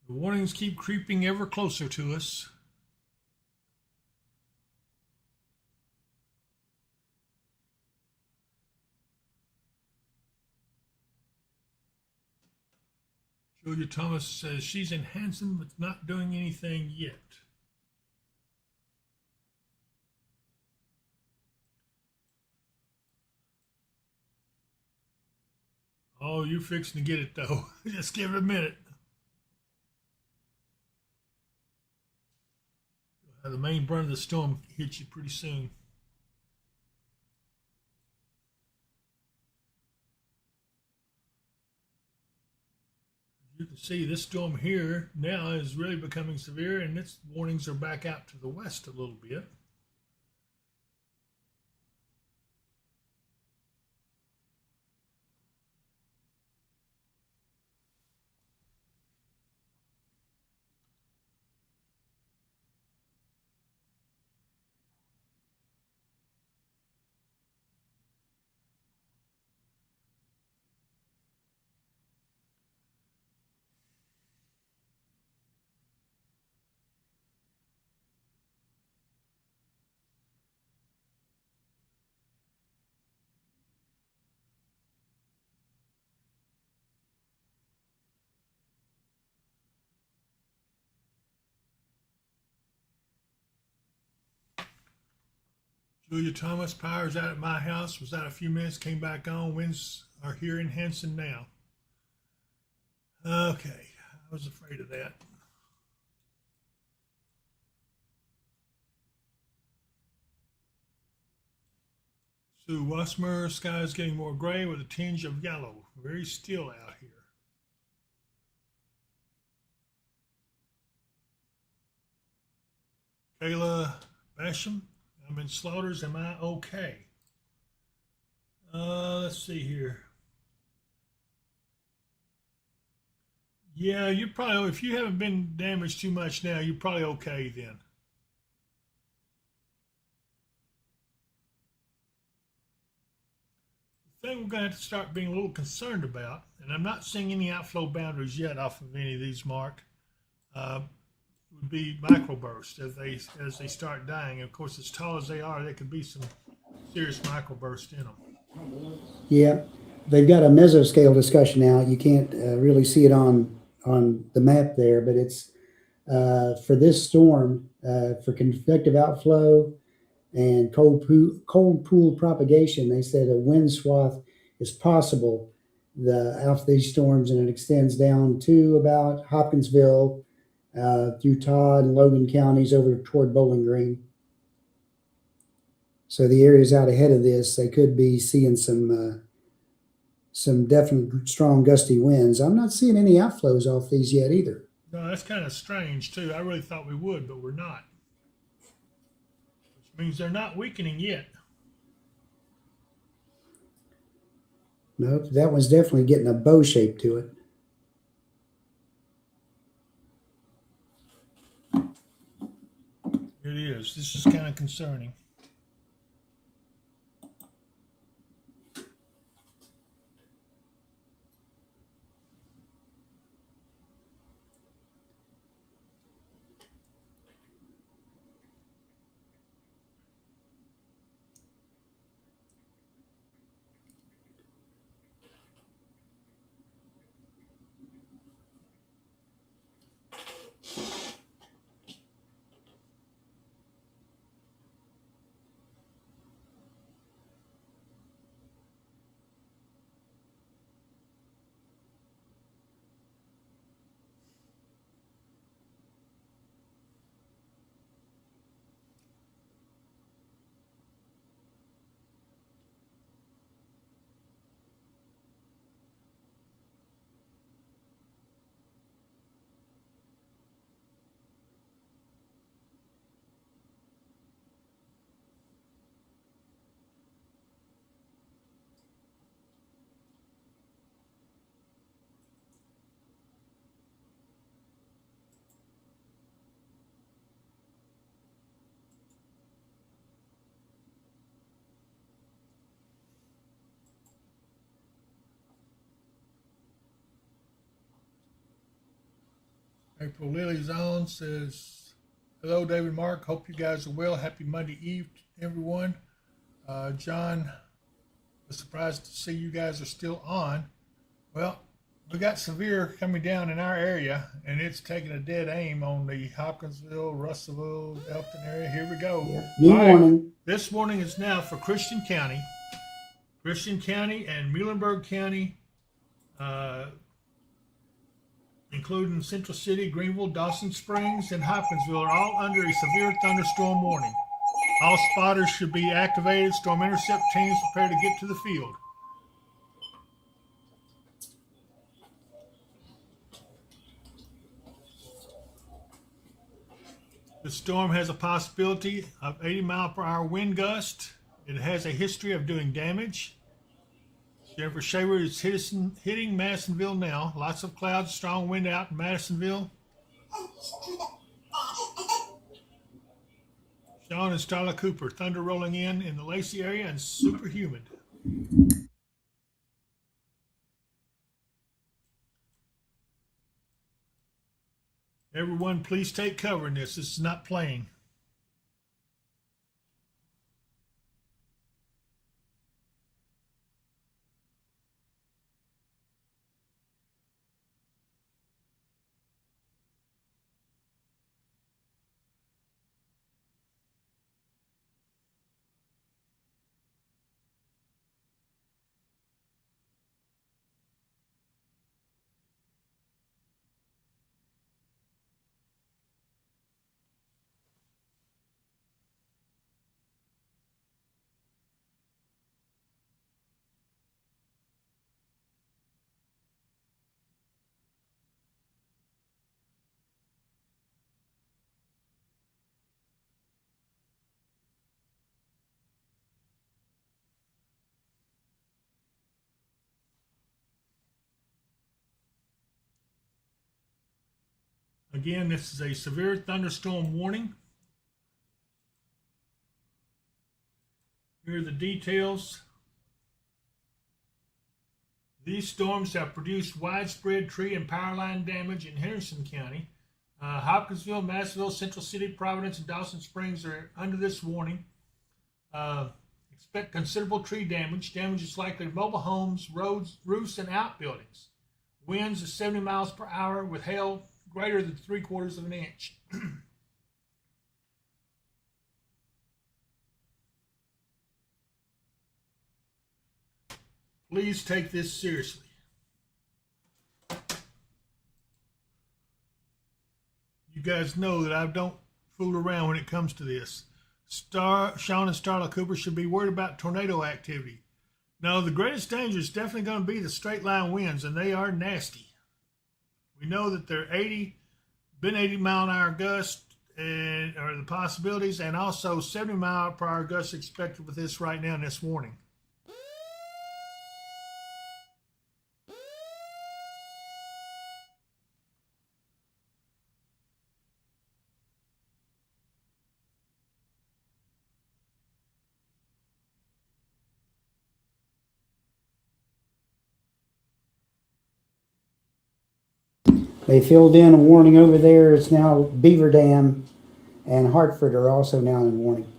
The warnings keep creeping ever closer to us. Julia Thomas says she's in Hanson but not doing anything yet. Oh, you're fixing to get it though. Just give it a minute. The main brunt of the storm hits you pretty soon. see this storm here now is really becoming severe, and its warnings are back out to the west a little bit. Julia Thomas, power's out at my house. Was out a few minutes, came back on. Winds are here in Hanson now. Okay, I was afraid of that. Sue Wassmer, sky is getting more gray with a tinge of yellow. Very still out here. Kayla Basham, I'm in Slaughters. Am I okay? Let's see here. Yeah, you're probably, if you haven't been damaged too much now, you're probably okay then. The thing we're going to have to start being a little concerned about, and I'm not seeing any outflow boundaries yet off of any of these, Mark, would be microbursts as they start dying. Of course, as tall as they are, there could be some serious microbursts in them. Yeah, they've got a mesoscale discussion now. You can't really see it on the map there, but it's for this storm, for convective outflow and cold pool propagation. They said a wind swath is possible out these storms, and it extends down to about Hopkinsville, through Todd and Logan counties over toward Bowling Green. So the areas out ahead of this, they could be seeing some definite strong gusty winds. I'm not seeing any outflows off these yet either. No, that's kind of strange too. I really thought we would, but we're not. Which means they're not weakening yet. Nope, that one's definitely getting a bow shape to it. It is. This is kind of concerning. April Lily's on says, hello, David Mark. Hope you guys are well. Happy Monday Eve, everyone. John was surprised to see you guys are still on. Well, we got severe coming down in our area, and it's taking a dead aim on the Hopkinsville, Russellville, Elton area. Here we go. Yeah. New warning. This warning is now for Christian County and Muhlenberg County, including Central City, Greenville, Dawson Springs, and Hopkinsville are all under a severe thunderstorm warning. All spotters should be activated. Storm intercept teams prepare to get to the field. The storm has a possibility of 80-mile-per-hour wind gust. It has a history of doing damage. Jennifer Shaver is hitting Madisonville now. Lots of clouds, strong wind out in Madisonville. Sean and Starla Cooper, thunder rolling in the Lacey area and super humid. Everyone, please take cover in this. This is not playing. Again, this is a severe thunderstorm warning. Here are the details. These storms have produced widespread tree and power line damage in Henderson County. Hopkinsville, Madisonville, Central City, Providence, and Dawson Springs are under this warning. Expect considerable tree damage. Damage is likely to mobile homes, roads, roofs, and outbuildings. Winds of 70 miles per hour with hail greater than 3/4 of an inch. Please take this seriously. You guys know that I don't fool around when it comes to this. Sean and Starla Cooper should be worried about tornado activity. No, the greatest danger is definitely going to be the straight line winds, and they are nasty. We know that they're 80-mile-an-hour gusts are the possibilities, and also 70-mile-per-hour gusts expected with this right now in this warning. They filled in a warning over there. It's now Beaver Dam and Hartford are also now in warning.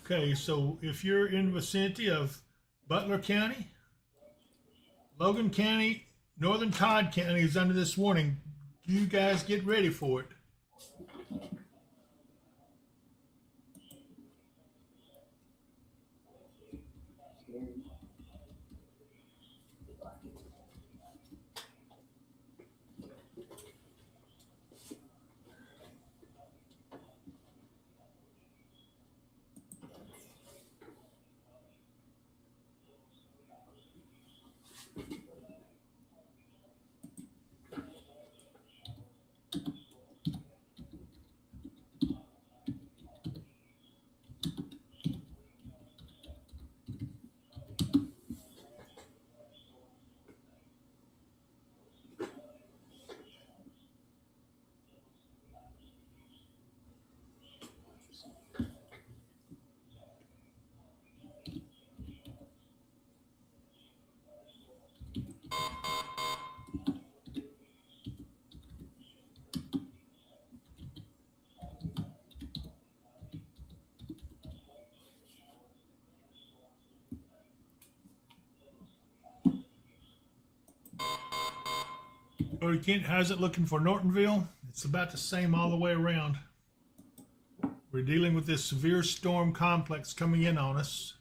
Okay, so if you're in the vicinity of Butler County, Logan County, Northern Todd County is under this warning. You guys get ready for it. Cody Kent, how's it looking for Nortonville? It's about the same all the way around. We're dealing with this severe storm complex coming in on us.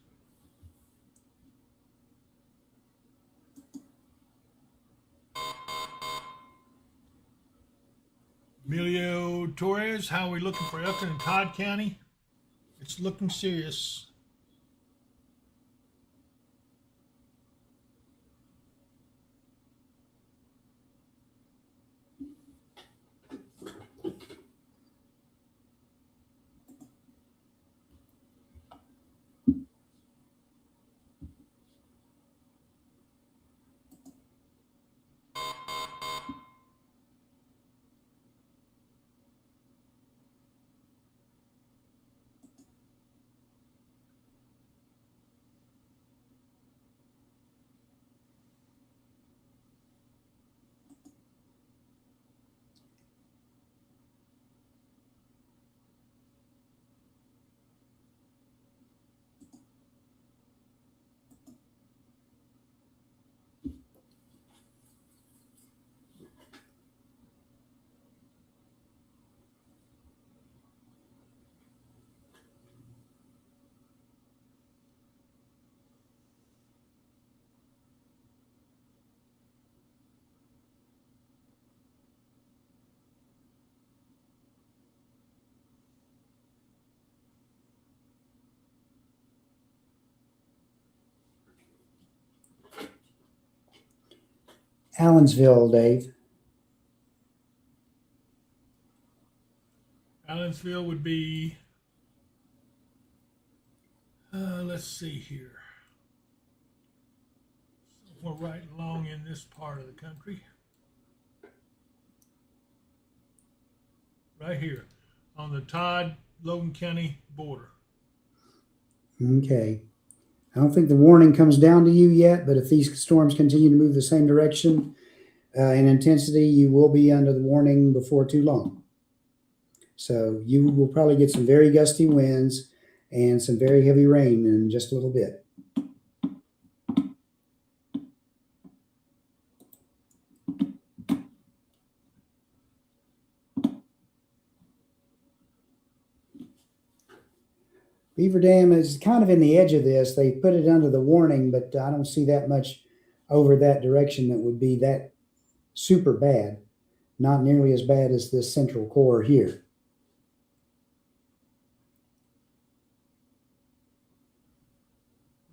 Emilio Torres, how are we looking for Elton and Todd County? It's looking serious. Allensville, Dave. Allensville would be, let's see here. We're right along in this part of the country. Right here on the Todd-Logan County border. Okay. I don't think the warning comes down to you yet, but if these storms continue to move the same direction in intensity, you will be under the warning before too long. So you will probably get some very gusty winds and some very heavy rain in just a little bit. Beaver Dam is kind of in the edge of this. They put it under the warning, but I don't see that much over that direction that would be that super bad. Not nearly as bad as this central core here.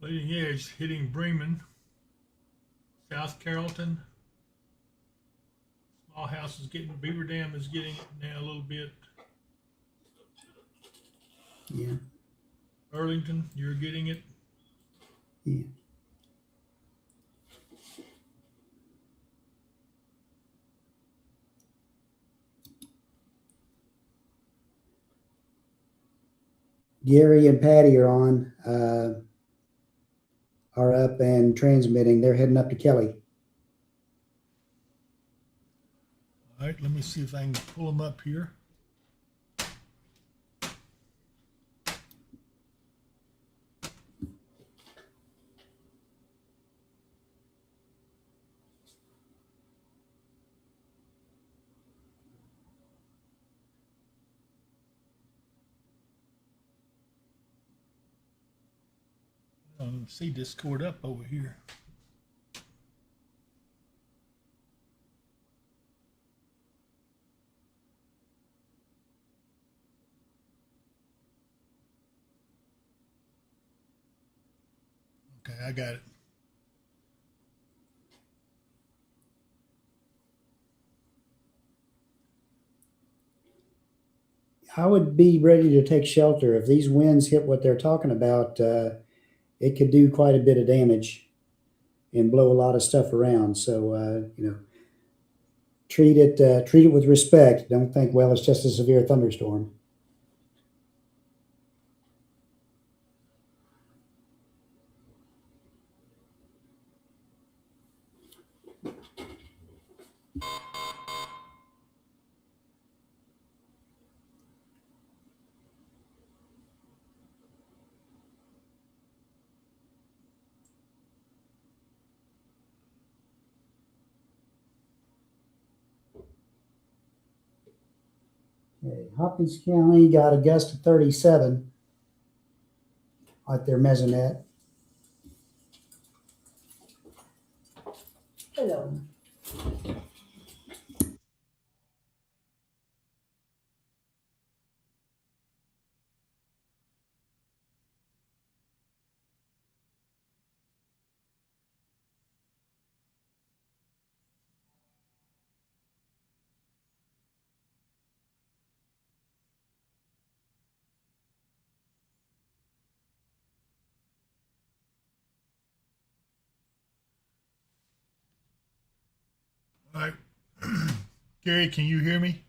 Leading edge hitting Bremen, South Carrollton. Small House is getting, Beaver Dam is getting it now a little bit. Yeah. Burlington, you're getting it. Yeah. Gary and Patty are on, are up and transmitting. They're heading up to Kelly. All right, let me see if I can pull them up here. See Discord up over here. Okay, I got it. I would be ready to take shelter. If these winds hit what they're talking about, it could do quite a bit of damage and blow a lot of stuff around. So, treat it with respect. Don't think, well, it's just a severe thunderstorm. Okay, Hopkins County got a gust of 37 at their mesonet. Hello. All right. Gary, can you hear me?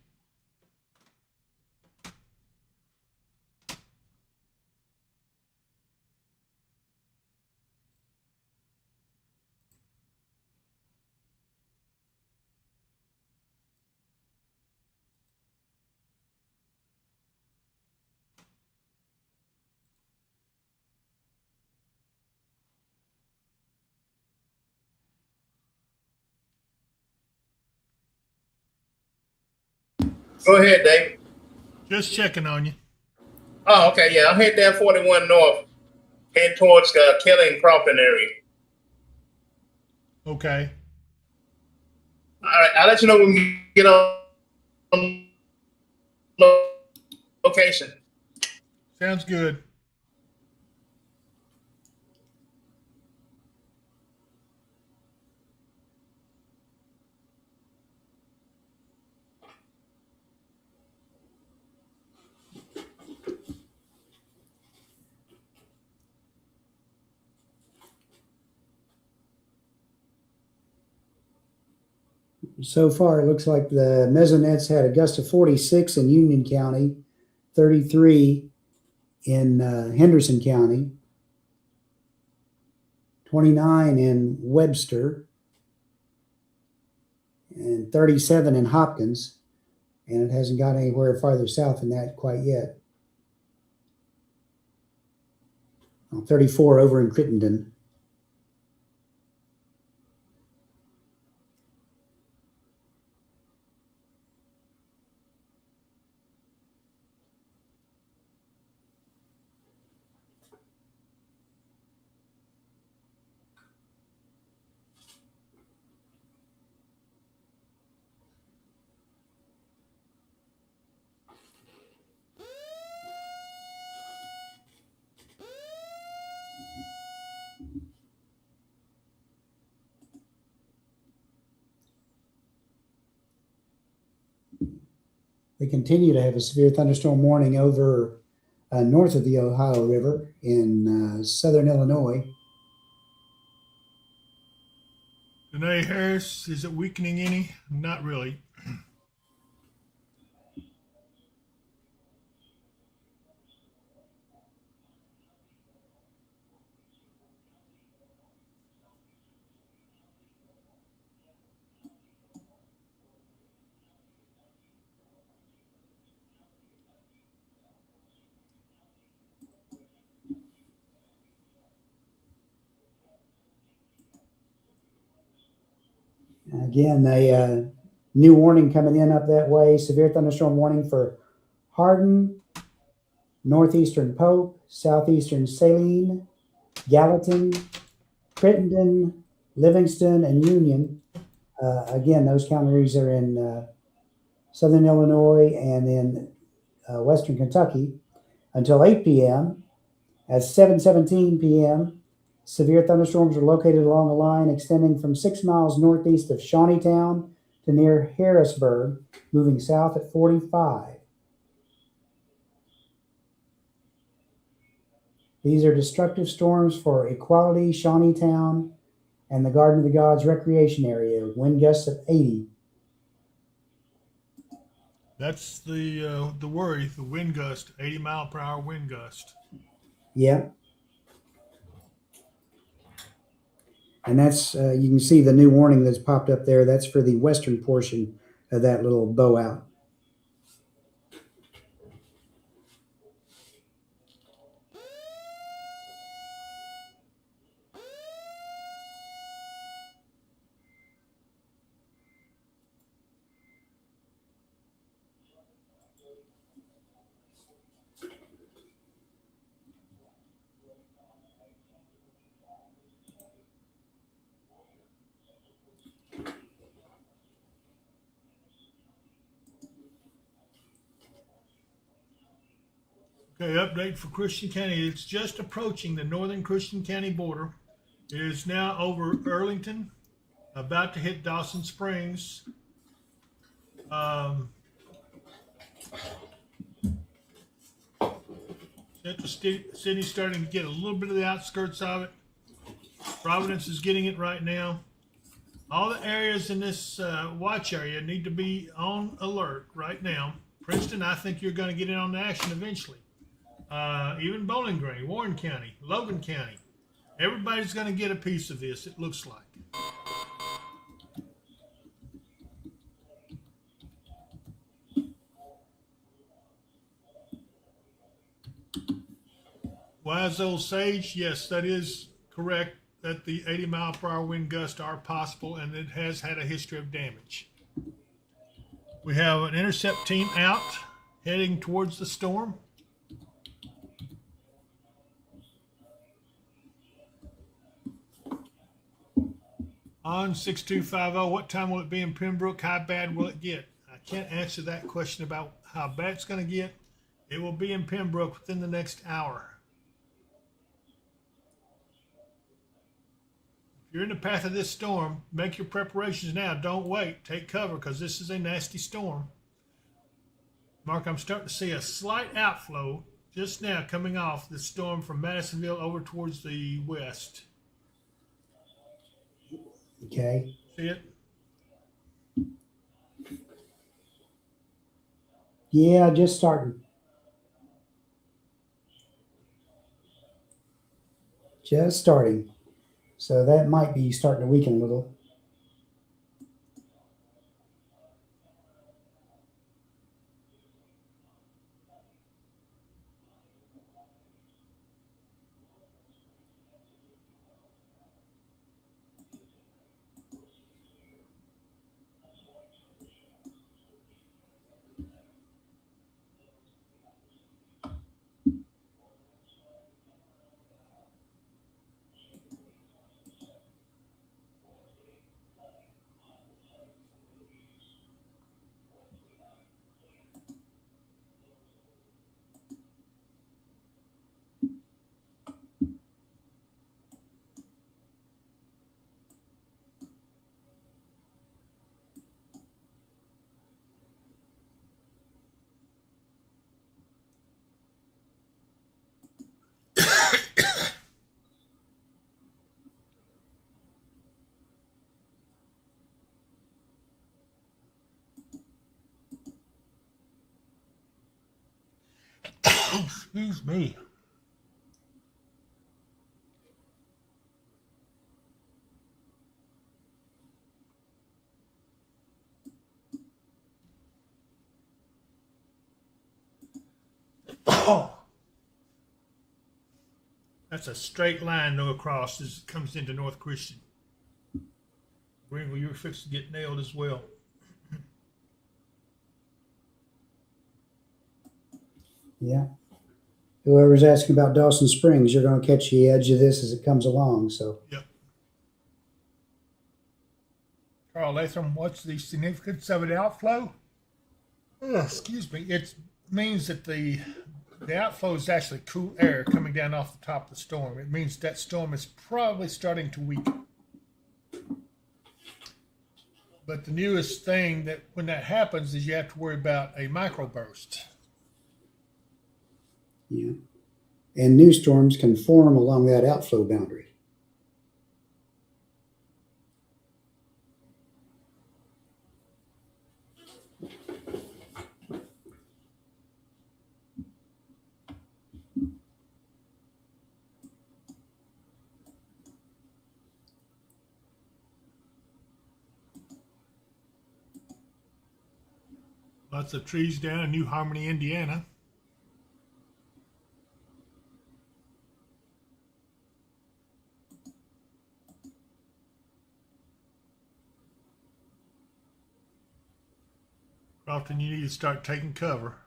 Go ahead, Dave. Just checking on you. Oh, okay, yeah. I'm heading down 41 north, heading towards Kelly and Crofton area. Okay. All right, I'll let you know when we get on location. Sounds good. So far, it looks like the Mezzonettes had a gust of 46 in Union County, 33 in Henderson County, 29 in Webster, and 37 in Hopkins. And it hasn't got anywhere farther south than that quite yet. 34 over in Crittenden. They continue to have a severe thunderstorm warning over north of the Ohio River in southern Illinois. Danae Harris, is it weakening any? Not really. Again, a new warning coming in up that way. Severe thunderstorm warning for Hardin, northeastern Pope, southeastern Saline, Gallatin, Crittenden, Livingston, and Union. Again, those counties are in southern Illinois and in western Kentucky until 8 p.m. At 7:17 p.m., severe thunderstorms are located along a line extending from 6 miles northeast of Shawneetown to near Harrisburg, moving south at 45. These are destructive storms for Equality, Shawneetown, and the Garden of the Gods recreation area, wind gusts of 80. That's the worry, the wind gust, 80 mile per hour wind gust. Yeah. And that's, you can see the new warning that's popped up there. That's for the western portion of that little bow out. Okay, update for Christian County. It's just approaching the northern Christian County border. It is now over Earlington, about to hit Dawson Springs. Central City's starting to get a little bit of the outskirts of it. Providence is getting it right now. All the areas in this watch area need to be on alert right now. Princeton, I think you're going to get in on the action eventually. Even Bowling Green, Warren County, Logan County. Everybody's going to get a piece of this, it looks like. Wise old sage, yes, that is correct, that the 80 mile per hour wind gusts are possible, and it has had a history of damage. We have an intercept team out, heading towards the storm. On 6250, what time will it be in Pembroke? How bad will it get? I can't answer that question about how bad it's going to get. It will be in Pembroke within the next hour. If you're in the path of this storm, make your preparations now. Don't wait. Take cover, because this is a nasty storm. Mark, I'm starting to see a slight outflow just now coming off the storm from Madisonville over towards the west. Okay. See it? Yeah, just starting. Just starting. So that might be starting to weaken a little. Excuse me. Oh, that's a straight line no across as it comes into North Christian. Greenville, you're fixed to get nailed as well. Yeah. Whoever's asking about Dawson Springs, you're going to catch the edge of this as it comes along. So. Yep. Carl Latham, what's the significance of an outflow? Oh, excuse me. It means that the outflow is actually cool air coming down off the top of the storm. It means that storm is probably starting to weaken. But the newest thing that when that happens is you have to worry about a microburst. Yeah. And new storms can form along that outflow boundary. Lots of trees down in New Harmony, Indiana. Often you need to start taking cover.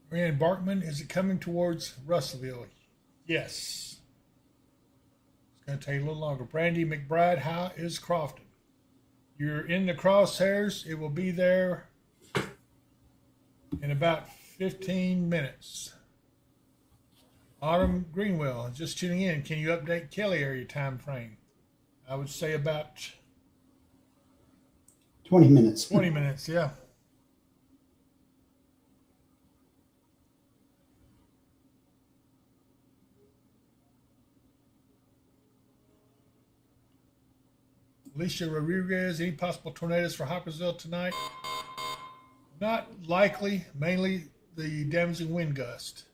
Rand Barkman, is it coming towards Russellville? Yes. It's going to take a little longer. Brandy McBride, how is Crofton? You're in the crosshairs. It will be there in about 15 minutes. Autumn Greenwell, just tuning in. Can you update Kelly area time frame? I would say about 20 minutes. 20 minutes, yeah. Alicia Rodriguez, any possible tornadoes for Hoppersville tonight? Not likely, mainly the damaging wind gust.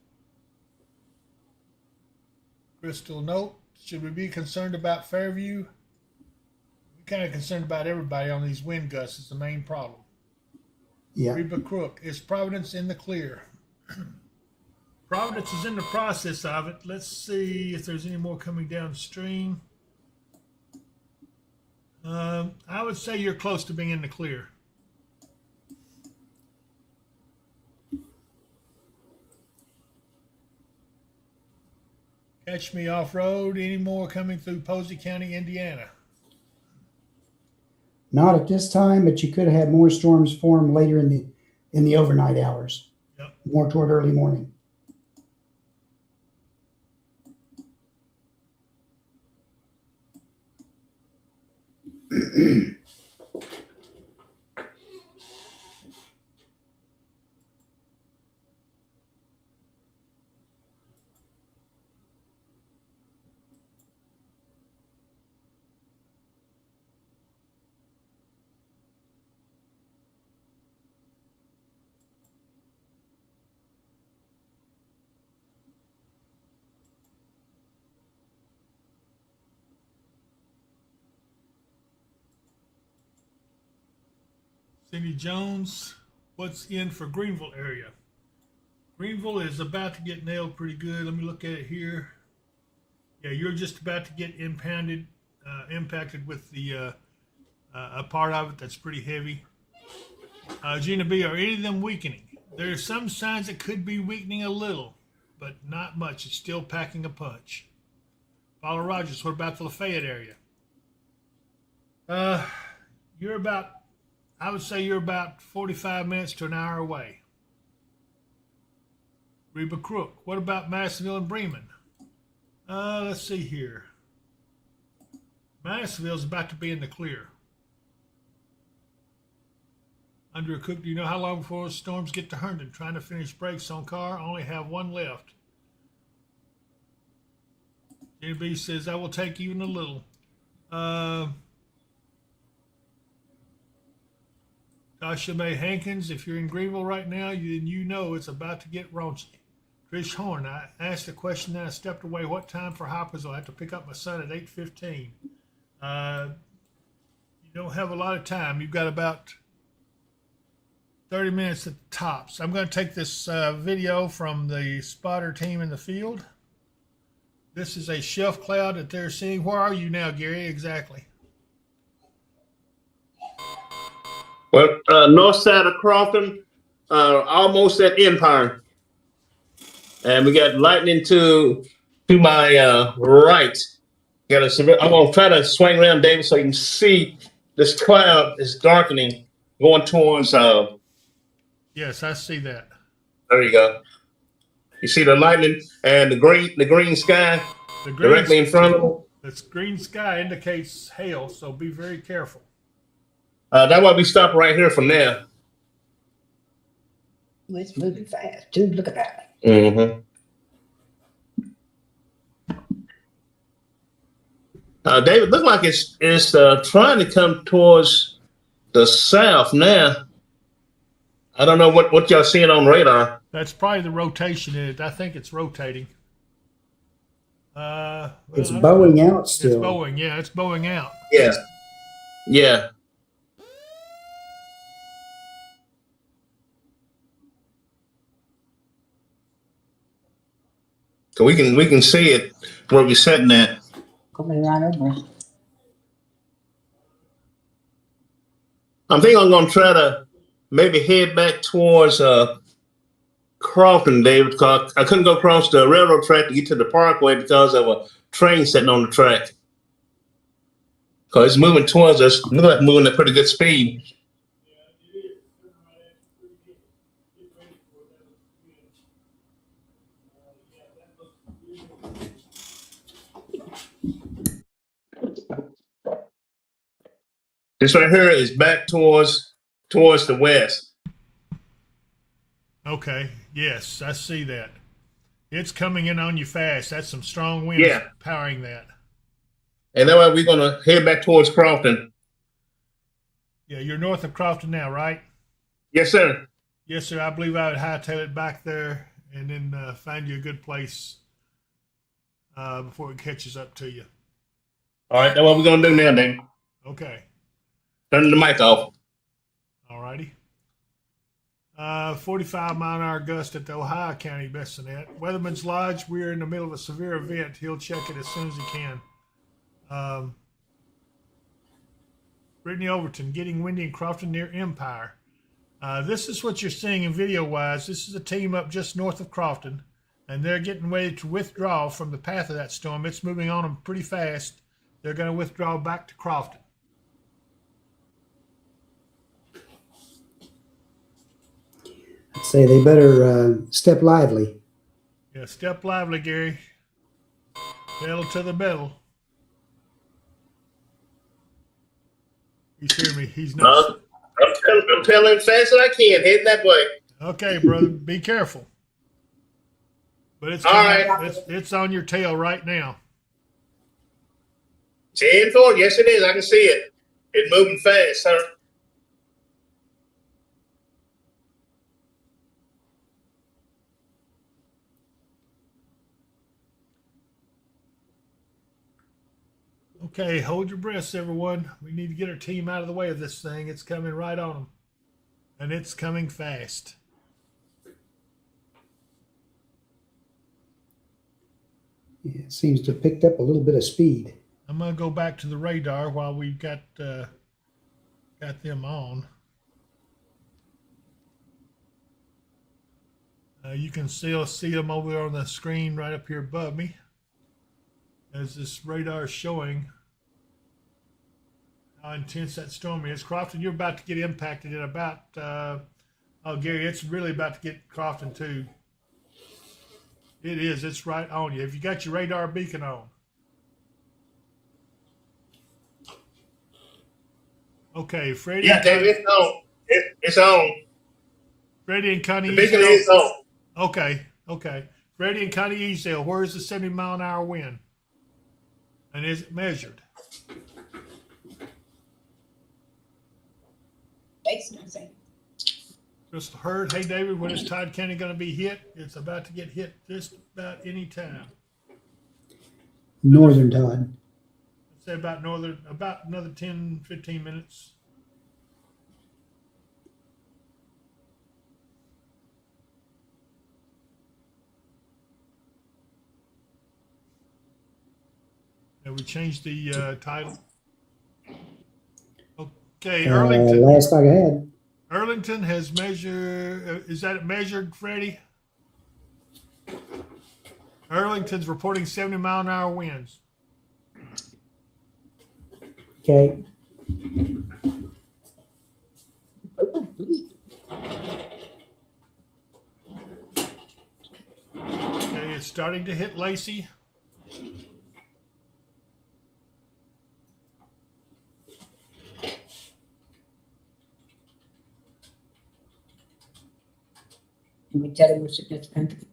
Crystal note, should we be concerned about Fairview? We're kind of concerned about everybody on these wind gusts. It's the main problem. Yeah. Reba Crook, is Providence in the clear? Providence is in the process of it. Let's see if there's any more coming downstream. I would say you're close to being in the clear. Catch me off-road. Any more coming through Posey County, Indiana? Not at this time, but you could have more storms form later in the overnight hours. Yep. More toward early morning. Cindy Jones, what's in for Greenville area? Greenville is about to get nailed pretty good. Let me look at it here. Yeah, you're just about to get impacted with the a part of it that's pretty heavy. Gina B, are any of them weakening? There are some signs it could be weakening a little, but not much. It's still packing a punch. Paula Rogers, what about the Lafayette area? You're about, I would say you're about 45 minutes to an hour away. Reba Crook, what about Madisonville and Bremen? Let's see here. Madisonville's about to be in the clear. Andrea Cook, do you know how long before storms get to Herndon? Trying to finish brakes on car, only have one left. Jenny B says, I will take even a little. Tasha May Hankins, if you're in Greenville right now, then you know it's about to get raunchy. Trish Horn, I asked a question, then I stepped away. What time for hoppers? I'll have to pick up my son at 8:15. You don't have a lot of time. You've got about 30 minutes at the tops. I'm going to take this video from the spotter team in the field. This is a shelf cloud that they're seeing. Where are you now, Gary, exactly? Well, north side of Crofton, almost at Empire. And we got lightning to my right. Got a severe, I'm going to try to swing around, David, so you can see this cloud is darkening going towards. Yes, I see that. There you go. You see the lightning and the green sky directly in front of it. This green sky indicates hail, so be very careful. That's why we stop right here from there. It's moving fast, dude. Look at that. Mm-hmm. David, look like it's trying to come towards the south now. I don't know what y'all seeing on radar. That's probably the rotation in it. I think it's rotating. It's bowing out still. It's bowing, yeah. It's bowing out. Yeah. Yeah. So we can see it where we're sitting at. Coming right over. I think I'm gonna try to maybe head back towards Crofton, David, because I couldn't go across the railroad track to get to the parkway because of a train sitting on the track. Because it's moving towards us. Look like moving at pretty good speed. This right here is back towards the west. Okay. Yes, I see that. It's coming in on you fast. That's some strong winds powering that. And that way we're going to head back towards Crofton. Yeah, you're north of Crofton now, right? Yes, sir. Yes, sir. I believe I would hightail it back there and then find you a good place. before it catches up to you. All right, that's what we're gonna do now, then. Okay. Turn the mic off. All righty. 45-mile-an-hour gust at the Ohio County Bassinet. Weatherman's Lodge, we're in the middle of a severe event. He'll check it as soon as he can. Brittany Overton, getting windy in Crofton near Empire. This is what you're seeing in video-wise. This is a team up just north of Crofton, and they're getting ready to withdraw from the path of that storm. It's moving on them pretty fast. They're going to withdraw back to Crofton. I'd say they better step lively. Yeah, step lively, Gary. Pedal to the metal. He's hearing me. He's not. I'm telling as fast as I can, heading that way. Okay, brother. Be careful. But it's all right. It's on your tail right now. 10-4. Yes, it is. I can see it. It's moving fast, sir. Okay, hold your breaths, everyone. We need to get our team out of the way of this thing. It's coming right on them. And it's coming fast. Yeah, it seems to have picked up a little bit of speed. I'm going to go back to the radar while we've got them on. You can still see them over there on the screen right up here above me, as this radar is showing how intense that storm is. Crofton, you're about to get impacted in about, oh, Gary, it's really about to get Crofton too. It is. It's right on you. Have you got your radar beacon on? Okay, Freddie. Yeah, David, it's on. It's on. Freddie and Connie. The beacon is on. Okay. Freddie and Connie Easdale, where's the 70-mile-an-hour wind? And is it measured? Crystal Hurd, hey David, when is Todd County going to be hit? It's about to get hit just about any time. Northern Todd. I'd say about another 10, 15 minutes. And we changed the title. Okay, Arlington. Last I had. Arlington has measured, is that measured, Freddie? Arlington's reporting 70-mile-an-hour winds. Okay. Okay, it's starting to hit Lacey. We tell him what's significant.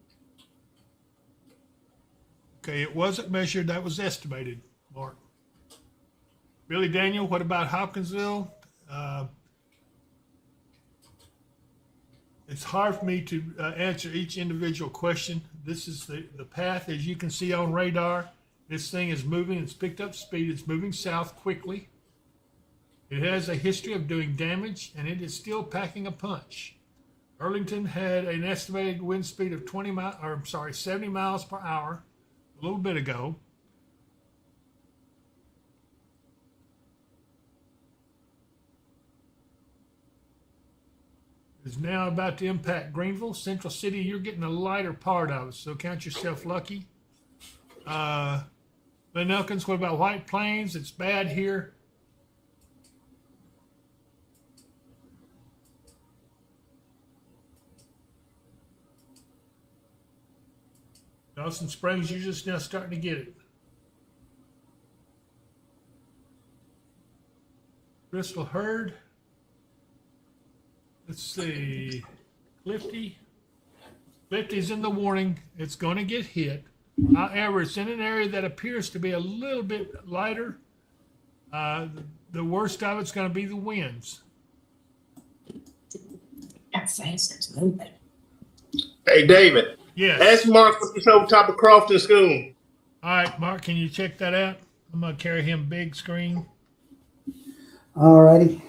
Okay, it wasn't measured. That was estimated, Mark. Billy Daniel, what about Hopkinsville? It's hard for me to answer each individual question. This is the path, as you can see on radar. This thing is moving. It's picked up speed. It's moving south quickly. It has a history of doing damage, and it is still packing a punch. Arlington had an estimated wind speed of 70 miles per hour a little bit ago. It's now about to impact Greenville. Central City, you're getting a lighter part of it, so count yourself lucky. Glen Elkins, what about White Plains? It's bad here. Dawson Springs, you're just now starting to get it. Crystal Hurd. Let's see. Clifty. Clifty's in the warning. It's going to get hit. However, it's in an area that appears to be a little bit lighter. The worst of it's going to be the winds. That's fast. It's moving. Hey, David. Yes. Ask Mark what this over top of Crofton School. All right, Mark, can you check that out? I'm going to carry him big screen. All righty.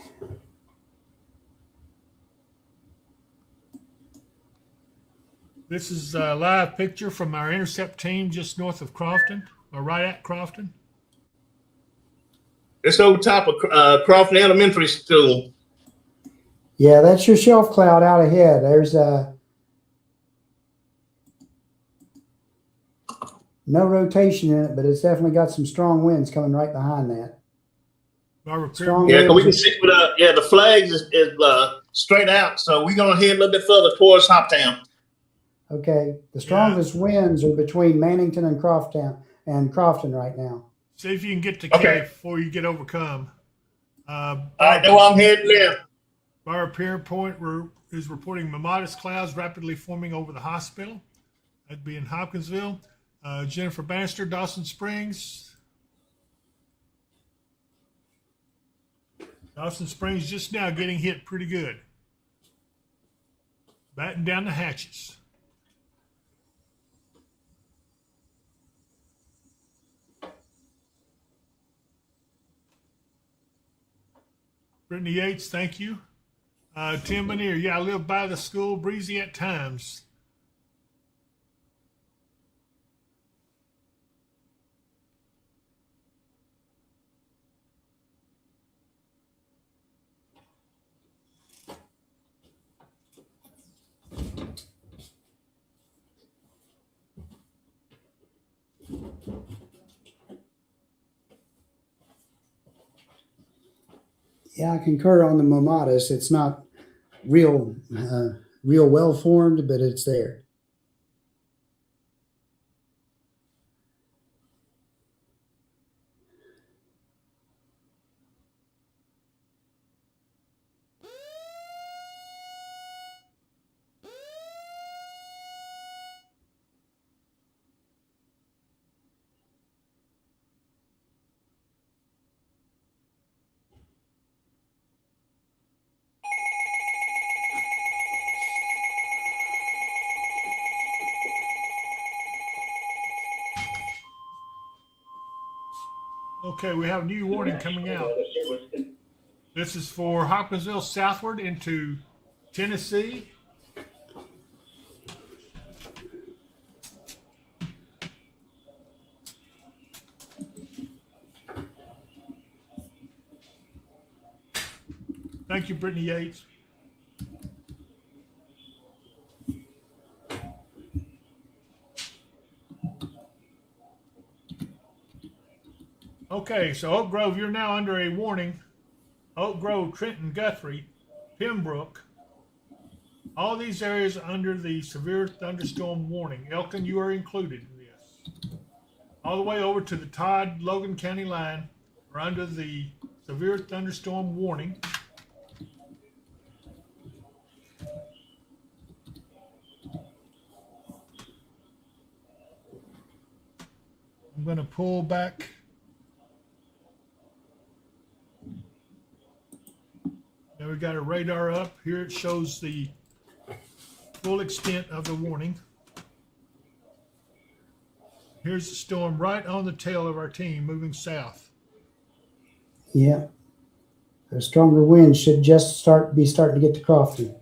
This is a live picture from our intercept team just north of Crofton, or right at Crofton. It's over top of Crofton Elementary School. Yeah, that's your shelf cloud out ahead. There's no rotation in it, but it's definitely got some strong winds coming right behind that. Strong Yeah, because we can winds. see the flags is straight out, so we're gonna head a little bit further towards Hoptown. Okay, the strongest winds are between Mannington and Crofton right now. See if you can get to K before you get overcome. All right, that's where I'm heading now. Our pier point is reporting modest clouds rapidly forming over the hospital. That'd be in Hopkinsville. Jennifer Bannister, Dawson Springs. Dawson Springs just now getting hit pretty good. Batten down the hatches. Brittany Yates, thank you. Tim Manier, yeah, I live by the school, breezy at times. Yeah, I concur on the Momatis. It's not real well formed, but it's there. Okay, we have a new warning coming out. This is for Hopkinsville southward into Tennessee. Thank you, Brittany Yates. Okay, so Oak Grove, you're now under a warning. Oak Grove, Trenton, Guthrie, Pembroke, all these areas under the severe thunderstorm warning. Elkton, you are included in this. All the way over to the Todd-Logan County line are under the severe thunderstorm warning. I'm going to pull back. Now we've got a radar up. Here it shows the full extent of the warning. Here's the storm right on the tail of our team moving south. Yeah. The stronger winds should just starting to get to Crofton.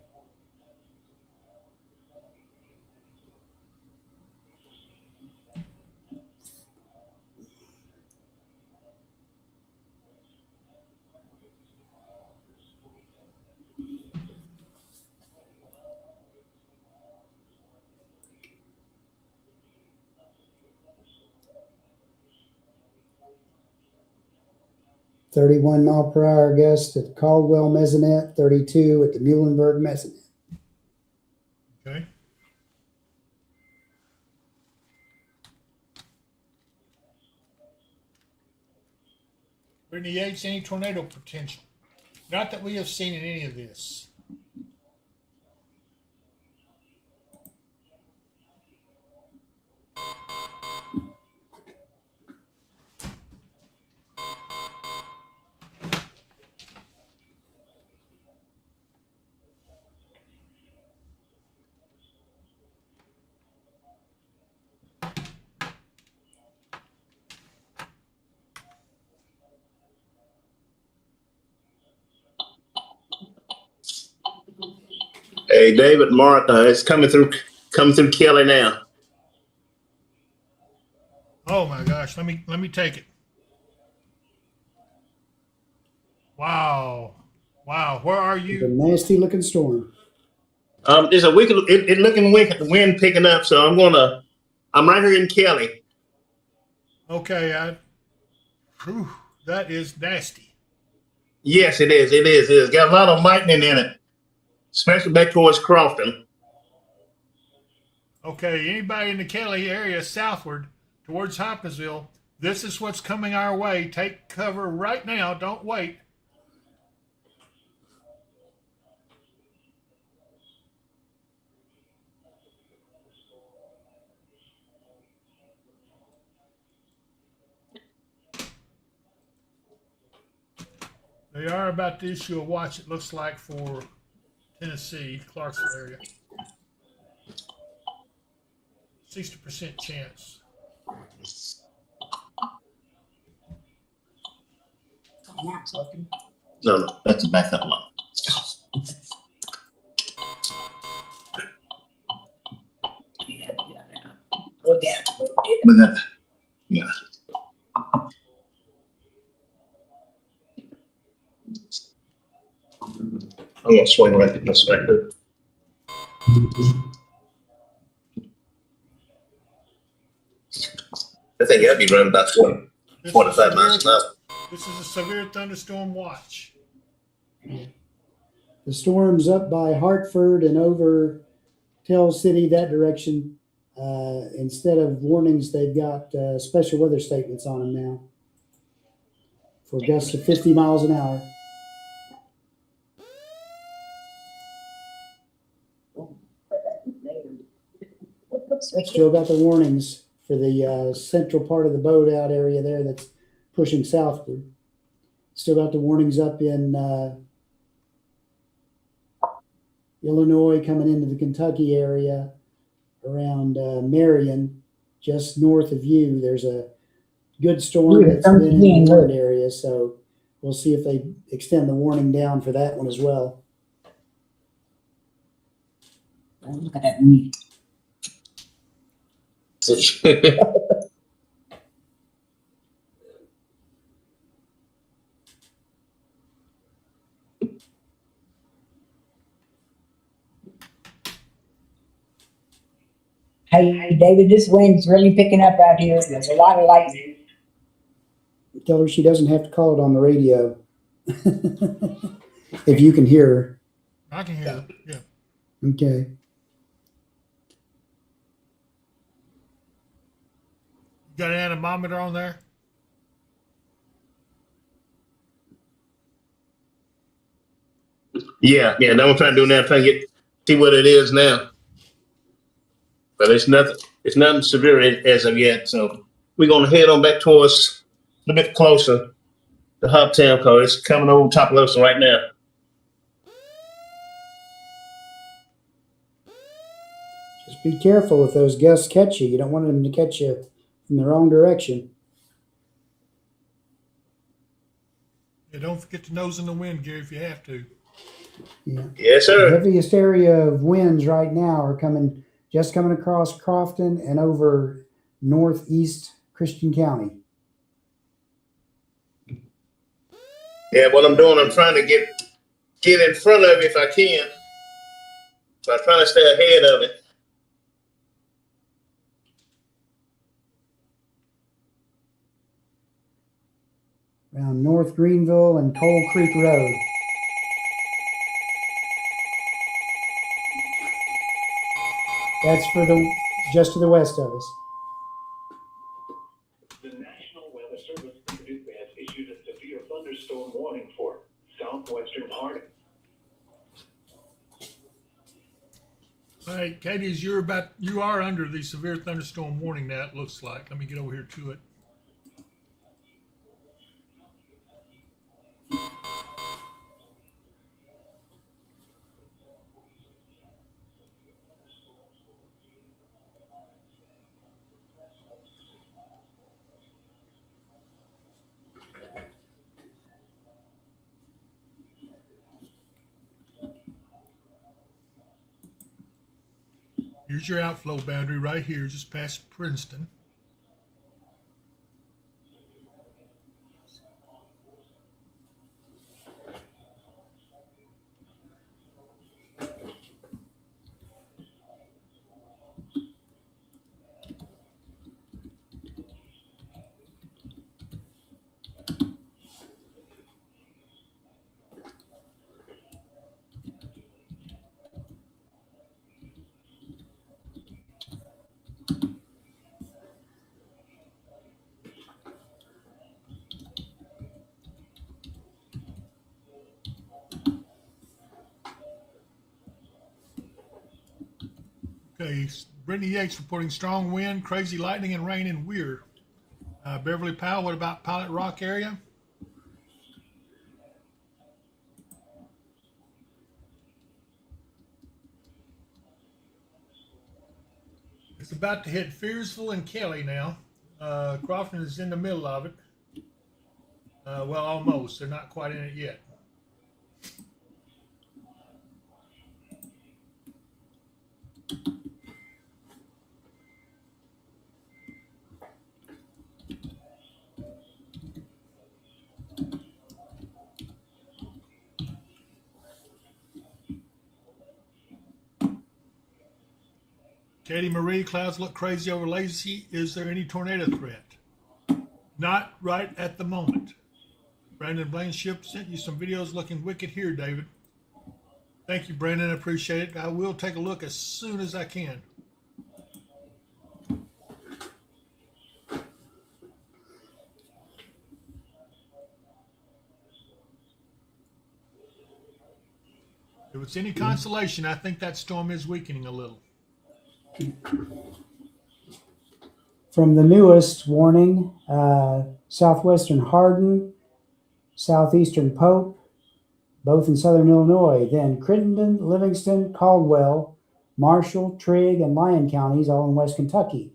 .31 mile per hour gust at the Caldwell Mesonet, 32 at the Muhlenberg Mesonet. Okay. Brittany Yates, any tornado potential? Not that we have seen in any of this. Okay, David, Mark, it's coming through Kelly now. Oh my gosh, let me take it. Wow. Wow, where are It's a you? nasty looking storm. There's a wicked, it looking wicked, the wind picking up, so I'm right here in Kelly. Okay, that is nasty. Yes, it is. It is. It is. Got a lot of lightning in it, especially back towards Crofton. Okay, anybody in the Kelly area southward towards Hopkinsville, this is what's coming our way. Take cover right now. Don't wait. They are about to issue a watch, it looks like, for Tennessee, Clarksville area. 60% chance. No, that's a backup line. But that, yeah. I'm gonna swing right this way. I think I'd be running about 25 miles an hour. This is a severe thunderstorm watch. The storm's up by Hartford and over Tell City, that direction. Instead of warnings, they've got special weather statements on them now for gusts of 50 miles an hour. Still got the warnings for the central part of the boat out area there that's pushing southward. Still got the warnings up in Illinois coming into the Kentucky area around Marion, just north of you. There's a good storm that's been in the warned area, so we'll see if they extend the warning down for that one as well. Look at that meat. Hey, David, this wind's really picking up out here. There's a lot of lightning. Tell her she doesn't have to call it on the radio. If you can hear her. I can hear her. Yeah. Okay. You got an anemometer on there? Yeah. That's what I'm trying to do now. Trying to see what it is now. But it's nothing. It's nothing severe as of yet. So we're gonna head on back towards a little bit closer to Hoptown because it's coming over top of us right now. Just be careful if those gusts catch you. You don't want them to catch you from the wrong direction. Yeah, don't forget to nose in the wind, Gary, if you have to. Yeah. Yes, sir. The heaviest area of winds right now are coming across Crofton and over northeast Christian County. Yeah, what I'm doing, I'm trying to get in front of it if I can. So I'm trying to stay ahead of it. Around North Greenville and Coal Creek Road. That's for just to the west of us. The National Weather Service has issued a severe thunderstorm warning for southwestern Harding. All right, Katie, you are under the severe thunderstorm warning now, it looks like. Let me get over here to it. Here's your outflow boundary right here, just past Princeton. Okay, Brittany Yates reporting strong wind, crazy lightning, and rain in Weir. Beverly Powell, what about Pilot Rock area? It's about to hit Fearsville and Kelly now. Crofton is in the middle of it. Well, almost. They're not quite in it yet. Katie Marie, clouds look crazy over Lacey. Is there any tornado threat? Not right at the moment. Brandon Blanship sent you some videos looking wicked here, David. Thank you, Brandon. I appreciate it. I will take a look as soon as I can. If it's any consolation, I think that storm is weakening a little. From the newest warning, southwestern Hardin, southeastern Pope, both in southern Illinois, then Crittenden, Livingston, Caldwell, Marshall, Trigg, and Lyon counties, all in West Kentucky.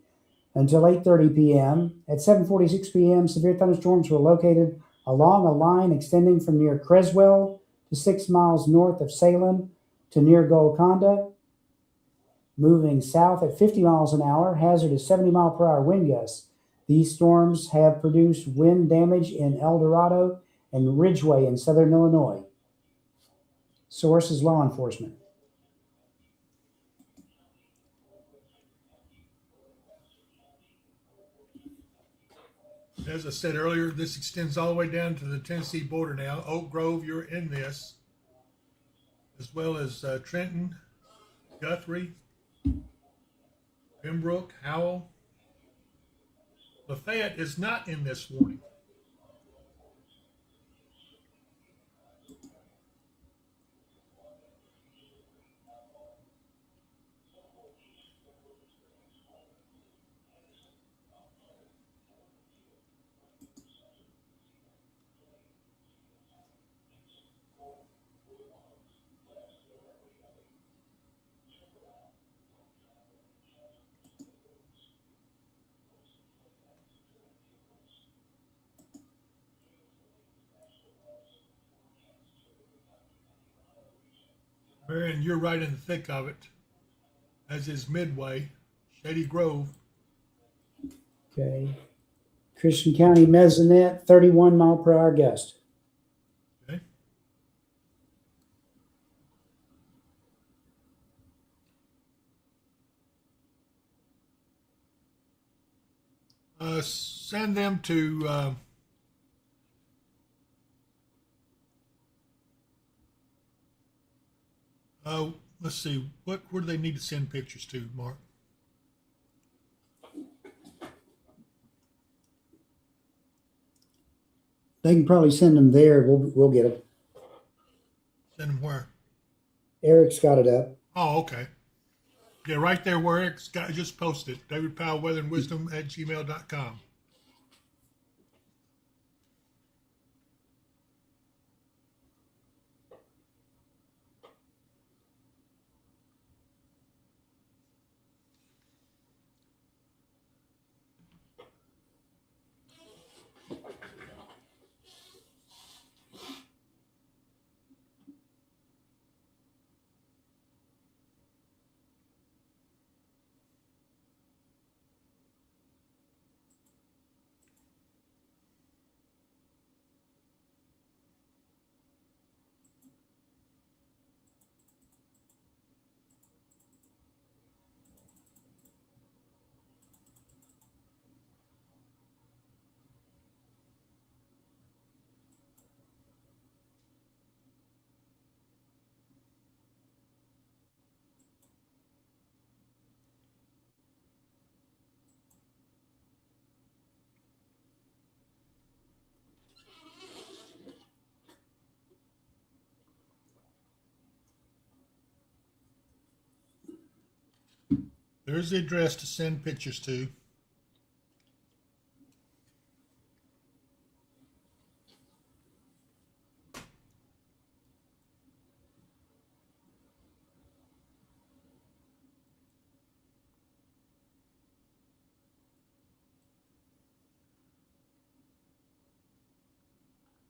Until 8:30 p.m. At 7:46 p.m., severe thunderstorms were located along a line extending from near Creswell to 6 miles north of Salem to near Golconda. Moving south at 50 miles an hour, hazard is 70 mile per hour wind gusts. These storms have produced wind damage in El Dorado and Ridgeway in southern Illinois. Source is law enforcement. As I said earlier, this extends all the way down to the Tennessee border now. Oak Grove, you're in this, as well as Trenton, Guthrie, Pembroke, Howell. Lafayette is not in this warning. Marion, you're right in the thick of it, as is Midway, Shady Grove. Okay. Christian County Mesonet, 31 mile per hour gust. Okay. Send them to let's see, where do they need to send pictures to, Mark? They can probably send them there. We'll get them. Send them where? Eric's got it up. Oh, okay. Yeah, right there where Eric's got just posted. David Powell, Weather and Wisdom at gmail.com. There's the address to send pictures to.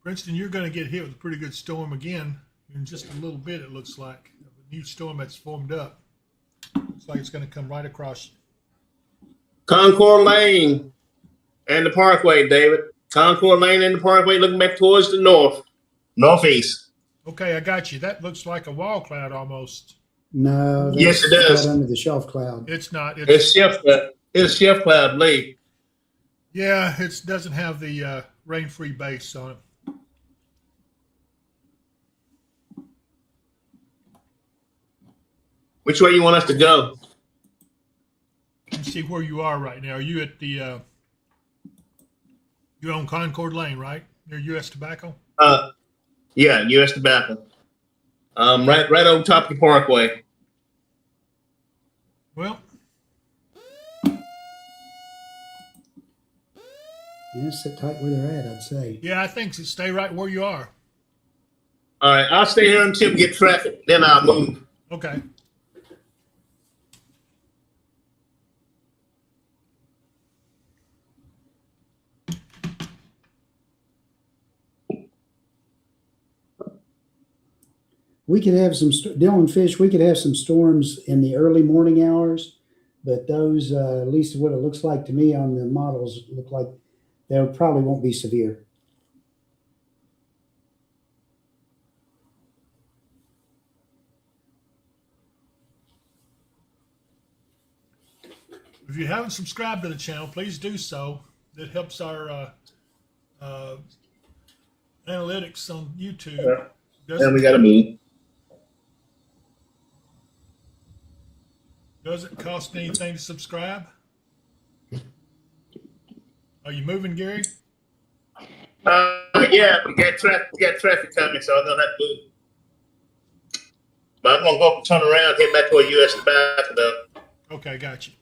Princeton, you're going to get hit with a pretty good storm again in just a little bit, it looks like. A new storm that's formed up. Looks like it's going to come right across you. Concord Lane and the Parkway, David. Concord Lane and the Parkway looking back towards the northeast. Okay, I got you. That looks like a wall cloud almost. No, that's Yes, it does. right under the shelf cloud. It's not. It's Chef Cloud Lake. Yeah, it doesn't have the rain-free base on it. Which way you want us to go? Let's see where you are right now. Are you at the you're on Concord Lane, right? Near US Tobacco? Yeah, US Tobacco. Right on top of the Parkway. Well, Yeah, sit tight where they're at, I'd say. yeah, I think so. Stay right where you are. All right, I'll stay here until we get traffic, then I'll move. Okay. We could have some, Dylan Fish, we could have some storms in the early morning hours, but those, at least what it looks like to me on the models, look like they probably won't be severe. If you haven't subscribed to the channel, please do so. It helps our analytics on YouTube. And we got to move. Does it cost anything to subscribe? Are you moving, Gary? Yeah, we got traffic coming, so I'm gonna have to move. But I'm gonna go up and turn around, head back toward US Tobacco though. Okay, got you.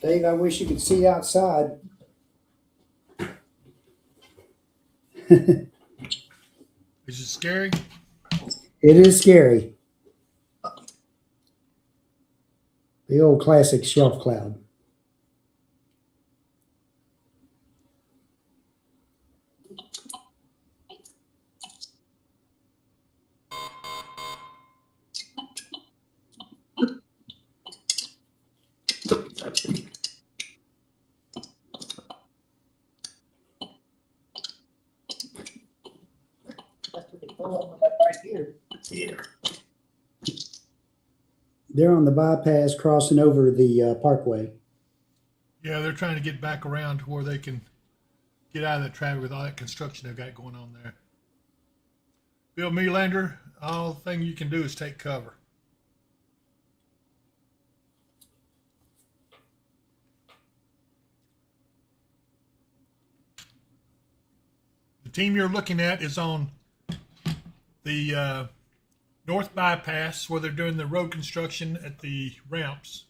Dave, I wish you could see outside. Is it scary? It is scary. The old classic shelf cloud. Yeah. They're on the bypass crossing over the Parkway. Yeah, they're trying to get back around to where they can get out of the traffic with all that construction they've got going on there. Bill Melander, all thing you can do is take cover. The team you're looking at is on the north bypass where they're doing the road construction at the ramps.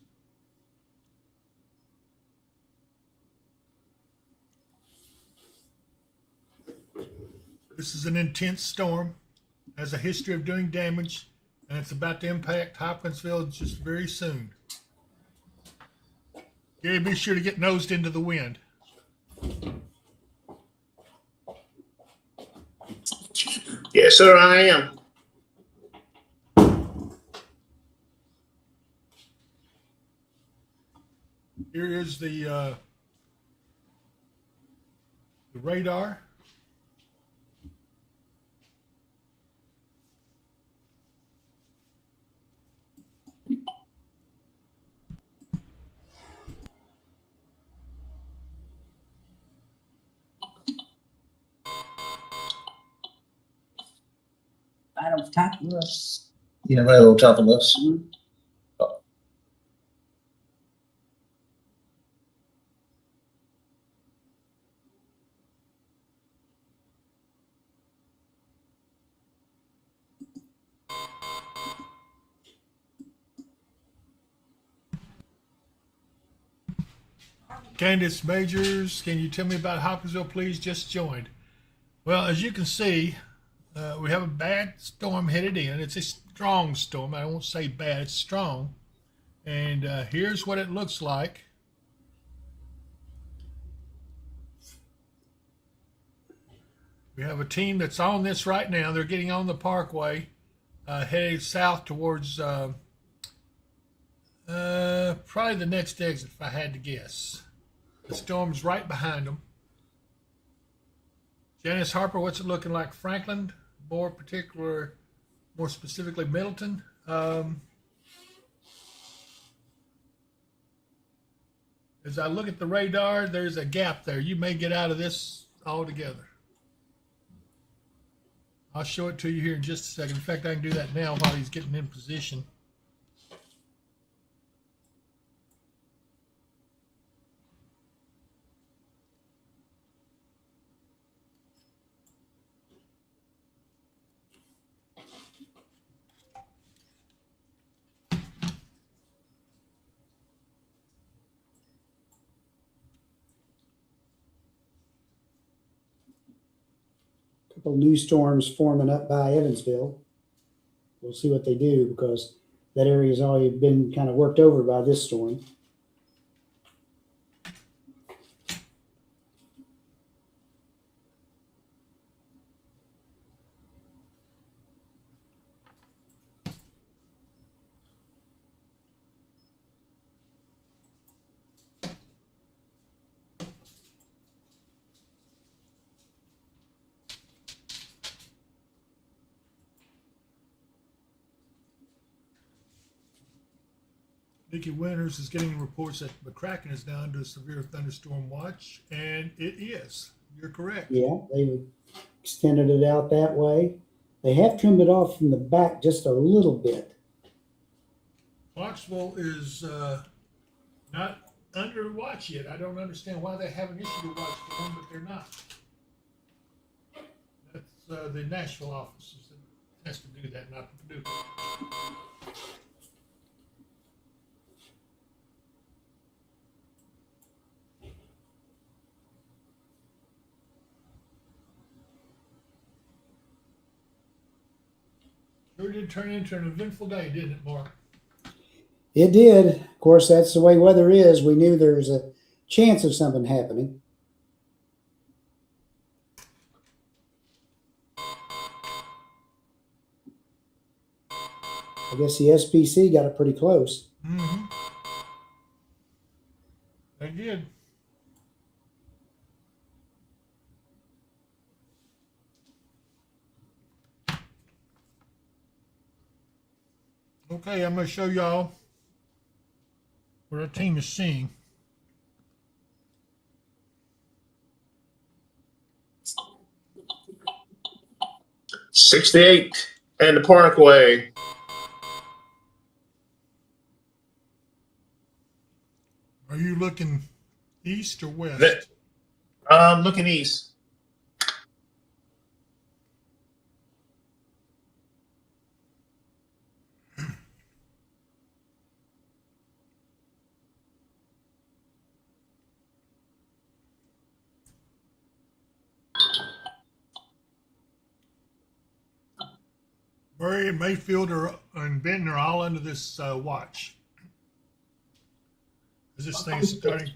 This is an intense storm, has a history of doing damage, and it's about to impact Hopkinsville just very soon. Gary, be sure to get nosed into the wind. Yes, sir, I am. Here is the radar. Right on top of us. Yeah, right on top of us. Candace Majors, can you tell me about Hopkinsville, please? Just joined. Well, as you can see, we have a bad storm headed in. It's a strong storm. I won't say bad, it's strong. And here's what it looks like. We have a team that's on this right now. They're getting on the parkway, headed south towards probably the next exit, if I had to guess. The storm's right behind them. Janice Harper, what's it looking like? Franklin, more specifically Middleton. As I look at the radar, there's a gap there. You may get out of this altogether. I'll show it to you here in just a second. In fact, I can do that now while he's getting in position. Couple new storms forming up by Evansville. We'll see what they do because that area has already been kind of worked over by this storm. Nikki Winters is getting reports that McCracken is now under a severe thunderstorm watch, and it is. You're correct. Yeah, they extended it out that way. They have trimmed it off from the back just a little bit. Clarksville is not under watch yet. I don't understand why they haven't issued a watch to them, but they're not. That's the Nashville office that has to do that, not the Paducah. Sure did turn into an eventful day, didn't it, Mark? It did. Of course, that's the way weather is. We knew there was a chance of something happening. I guess the SPC got it pretty close. Mm-hmm. They did. Okay, I'm going to show y'all what our team is seeing. '68 and the Parkway. Are you looking east or west? Looking east. Murray and Mayfield and Benton are all under this watch. Is this thing starting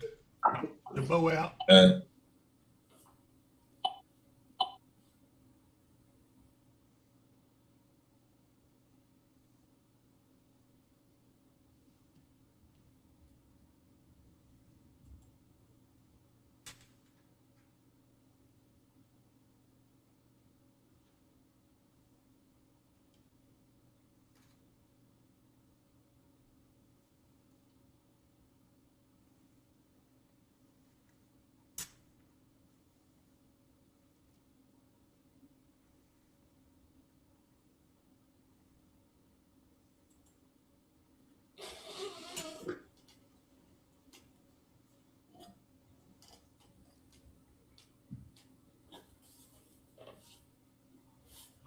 to bow out?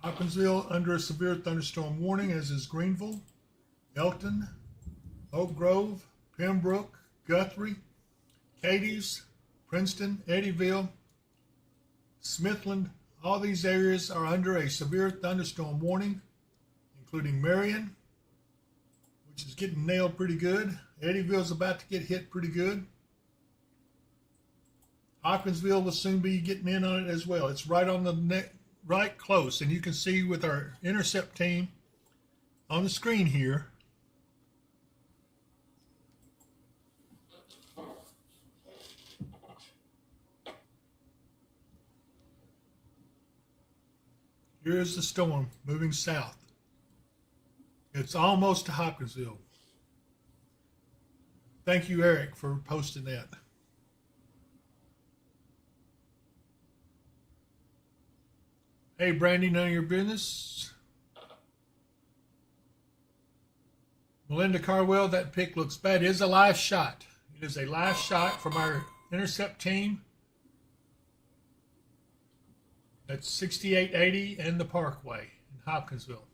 Hopkinsville under a severe thunderstorm warning, as is Greenville, Elton, Oak Grove, Pembroke, Guthrie, Cadiz, Princeton, Eddyville, Smithland, all these areas are under a severe thunderstorm warning, including Marion, which is getting nailed pretty good. Eddyville's about to get hit pretty good. Hopkinsville will soon be getting in on it as well. It's right on the neck, right close, and you can see with our intercept team on the screen here. Here's the storm moving south. It's almost to Hopkinsville. Thank you, Eric, for posting that. Hey, Brandy, none of your business. Melinda Carwell, that pic looks bad. It is a live shot. It is a live shot from our intercept team. That's 6880 and the Parkway in Hopkinsville.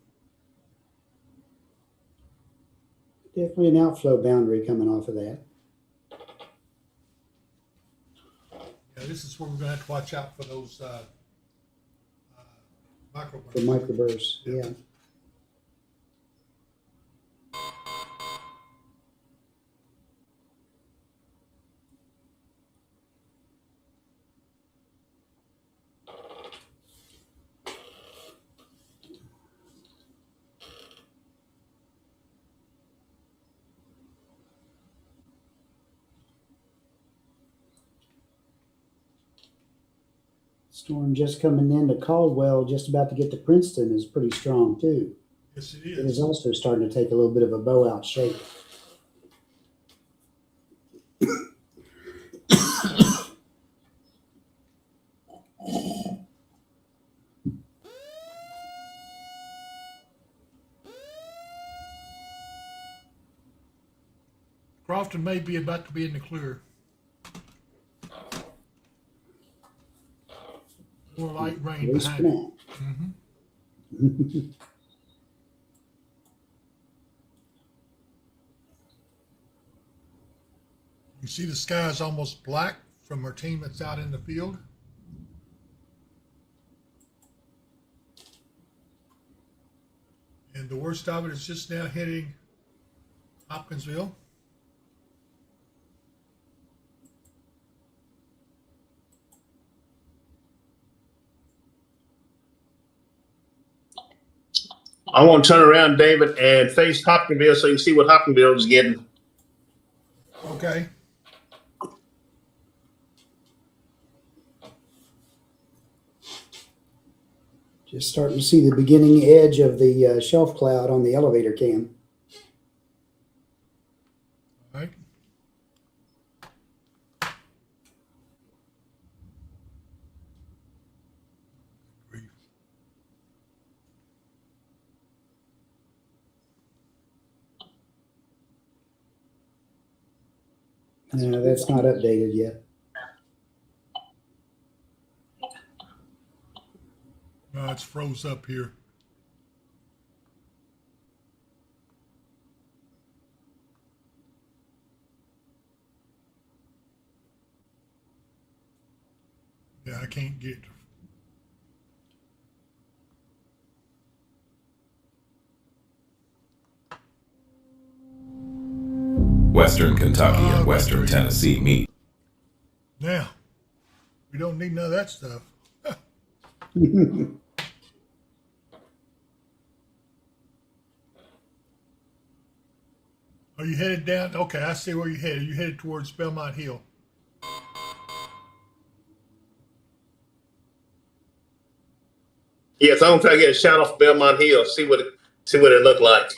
Definitely an outflow boundary coming off of that. Yeah, this is where we're going to have to watch out for those microbursts. For microbursts, yeah. Storm just coming into Caldwell, just about to get to Princeton, is pretty strong too. Yes, it is. It is also starting to take a little bit of a bow out shape. Crofton may be about to be in the clear. More light rain behind it. You see the sky is almost black from our team that's out in the field. And the worst of it is just now hitting Hopkinsville. I want to turn around, David, and face Hopkinsville so you can see what Hopkinsville is getting. Okay. Just starting to see the beginning edge of the shelf cloud on the elevator cam. All right. No, that's not updated yet. No, it's froze up here. Yeah, I can't get. Western Kentucky and Western Tennessee meet. Now, we don't need none of that stuff. Are you headed down? Okay, I see where you're headed. You're headed towards Belmont Hill. Yes, I'm gonna try to get a shot off Belmont Hill, see what it looked like.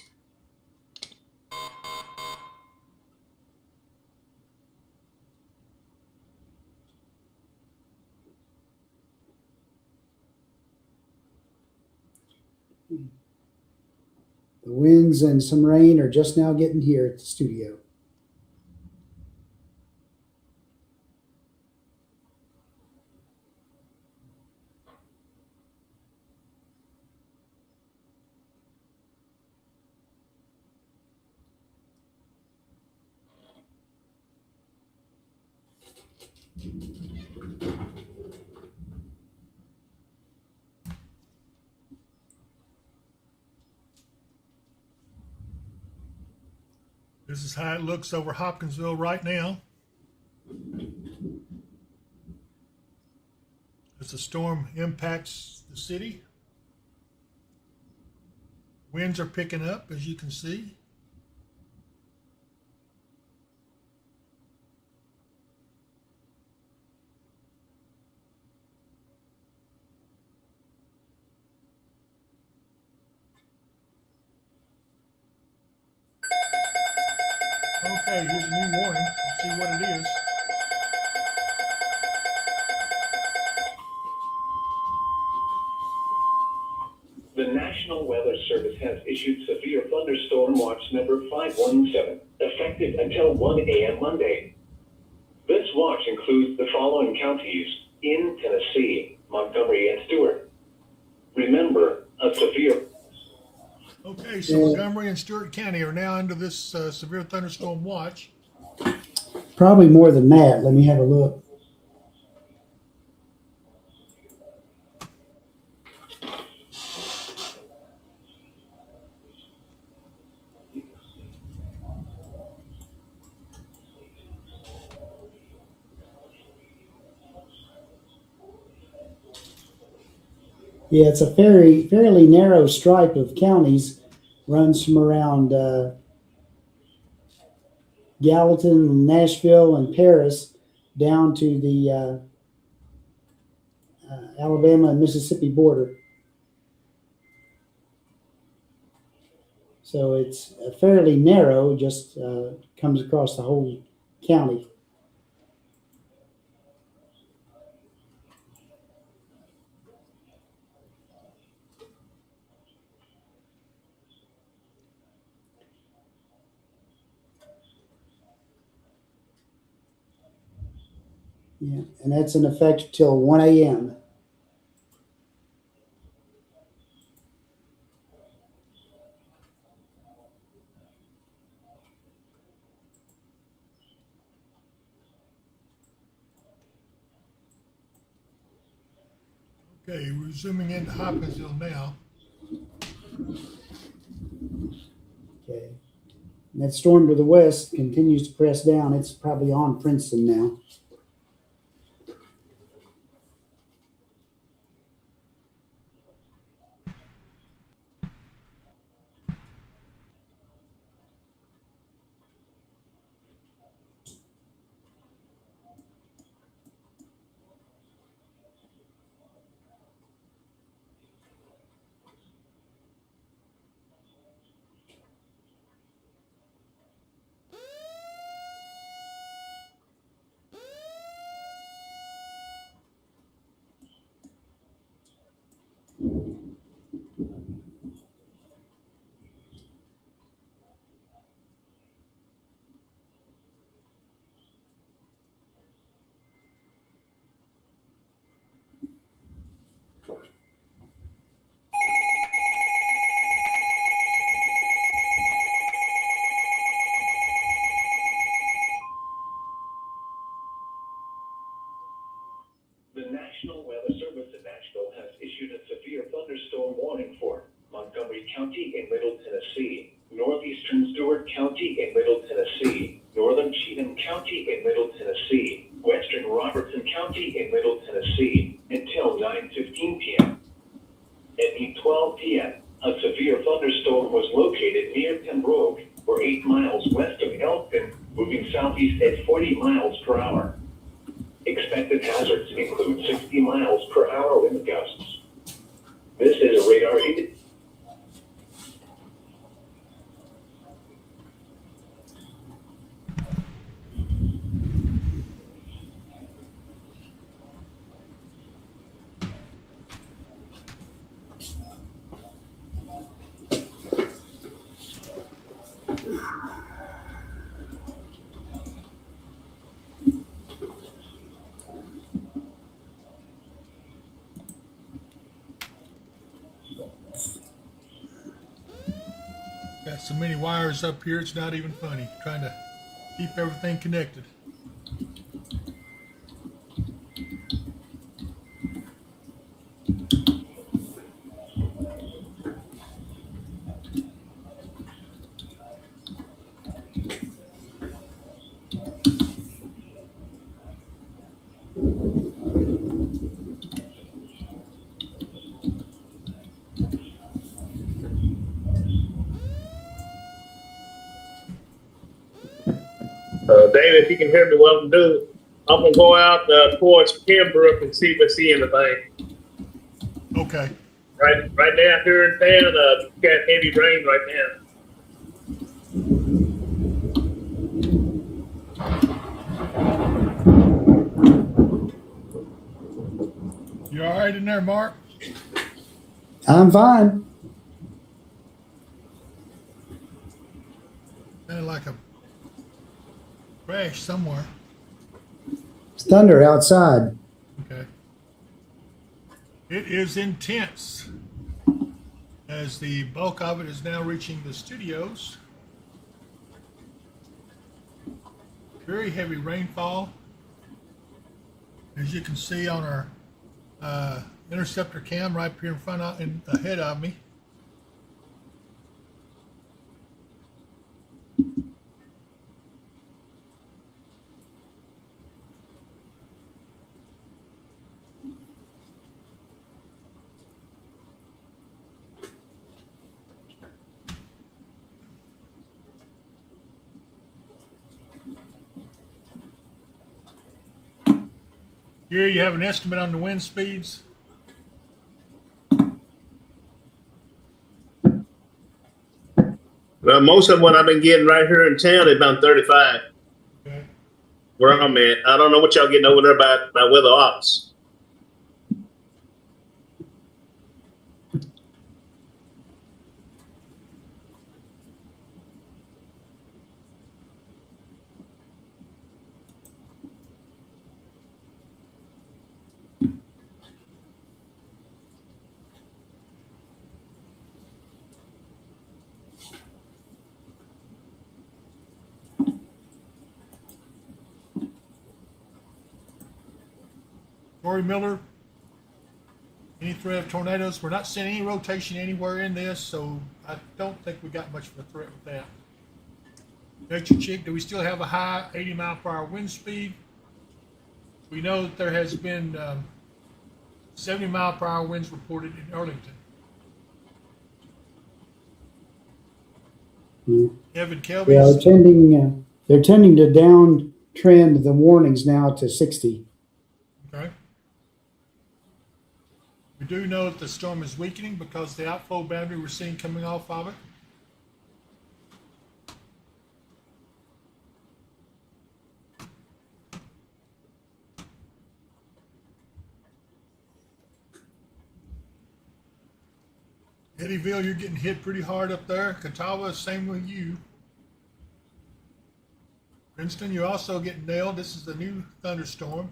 The winds and some rain are just now getting here at the studio. This is how it looks over Hopkinsville right now. As the storm impacts the city. Winds are picking up, as you can see. Okay, here's a new warning. Let's see what it is. The National Weather Service has issued severe thunderstorm watch number 517, effective until 1 a.m. Monday. This watch includes the following counties in Tennessee: Montgomery and Stewart. Remember, a severe... Okay, so Montgomery and Stewart County are now under this severe thunderstorm watch. Probably more than that. Let me have a look. Yeah, it's a fairly narrow stripe of counties, runs from around Gallatin, Nashville, and Paris down to the Alabama and Mississippi border. So it's fairly narrow, just comes across the whole county. Yeah, and that's in effect till 1 a.m. Okay, we're zooming into Hopkinsville now. Okay. And that storm to the west continues to press down. It's probably on Princeton now. The National Weather Service in Nashville has issued a severe thunderstorm warning for Montgomery County in Middle Tennessee, northeastern Stewart County in Middle Tennessee, northern Cheatham County in Middle Tennessee, western Robertson County in Middle Tennessee, until 9:15 p.m. At 8:12 p.m., a severe thunderstorm was located near Pembroke, or 8 miles west of Elkton, moving southeast at 40 miles per hour. Expected hazards include 60 miles per hour wind gusts. This is a radar indicator. Got so many wires up here, it's not even funny. Trying to keep everything connected. David, if you can hear me, welcome to. I'm gonna go out towards Pembroke and see if I see anything. Okay. Right now here in town, we got heavy rain right now. You all right in there, Mark? I'm fine. Sounded like a crash somewhere. It's thunder outside. Okay. It is intense, as the bulk of it is now reaching the studios. Very heavy rainfall, as you can see on our interceptor cam right here in front of and ahead of me. Here you have an estimate on the wind speeds. Well, most of what I've been getting right here in town is about 35. Okay. Where I'm at. I don't know what y'all getting over there by weather ops. Corey Miller, any threat of tornadoes? We're not seeing any rotation anywhere in this, so I don't think we got much of a threat with that. Nature Chick, do we still have a high 80-mile-per-hour wind speed? We know that there has been 70-mile-per-hour winds reported in Arlington. Evan Kelby. Yeah, they're tending to downtrend the warnings now to 60. Okay. We do know that the storm is weakening because the outflow boundary we're seeing coming off of it. Eddyville, you're getting hit pretty hard up there. Catawba, same with you. Princeton, you're also getting nailed. This is the new thunderstorm.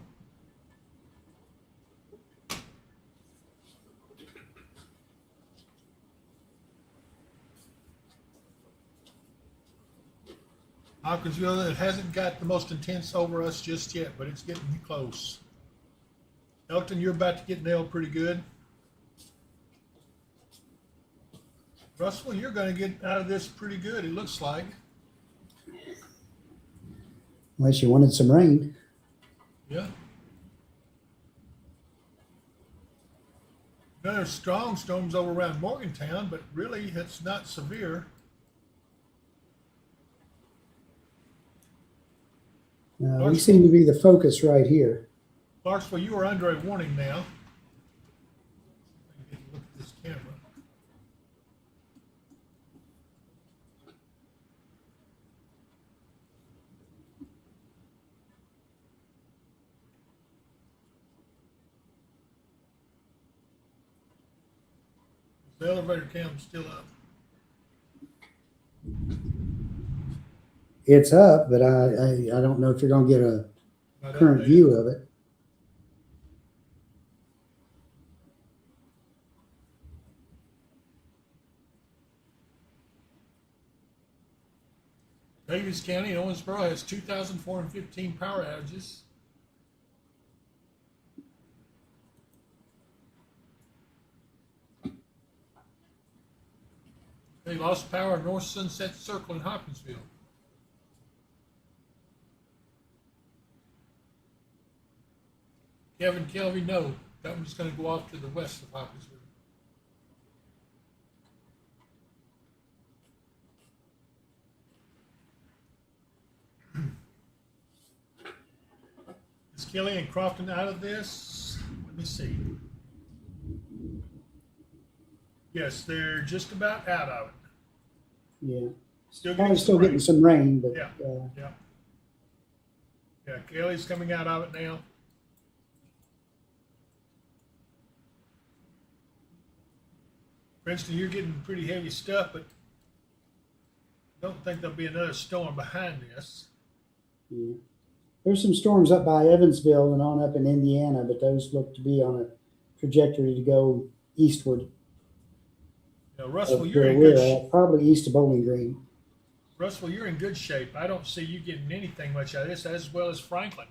Hopkinsville, it hasn't got the most intense over us just yet, but it's getting close. Elton, you're about to get nailed pretty good. Russell, you're going to get out of this pretty good, it looks like. Unless you wanted some rain. Yeah. There's strong storms over around Morgantown, but really it's not severe. We seem to be the focus right here. Clarksville, you are under a warning now. Look at this camera. The elevator cam's still up. It's up, but I don't know if you're going to get a current view of it. Davies County and Owensboro has 2,415 power outages. They lost power at North Sunset Circle in Hopkinsville. Kevin Kelvey, no. That one's going to go off to the west of Hopkinsville. Is Kelly and Crofton out of this? Let me see. Yes, they're just about out of it. Yeah. Still Probably getting still some getting rain. some rain, but Yeah. Yeah. Yeah, Kelly's coming out of it now. Princeton, you're getting pretty heavy stuff, but I don't think there'll be another storm behind this. yeah. There's some storms up by Evansville and on up in Indiana, but those look to be on a trajectory to go eastward. Now, Russell, Of you're where in good we're at, probably east of Bowling Green. Russell, you're in good shape. I don't see you getting anything much out of this, as well as Franklin.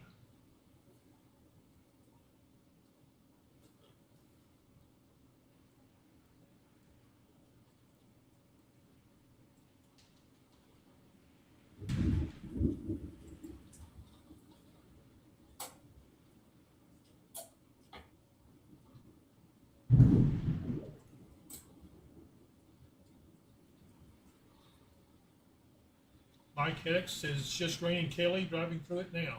Mike Hicks is just raining Kelly, driving through it now.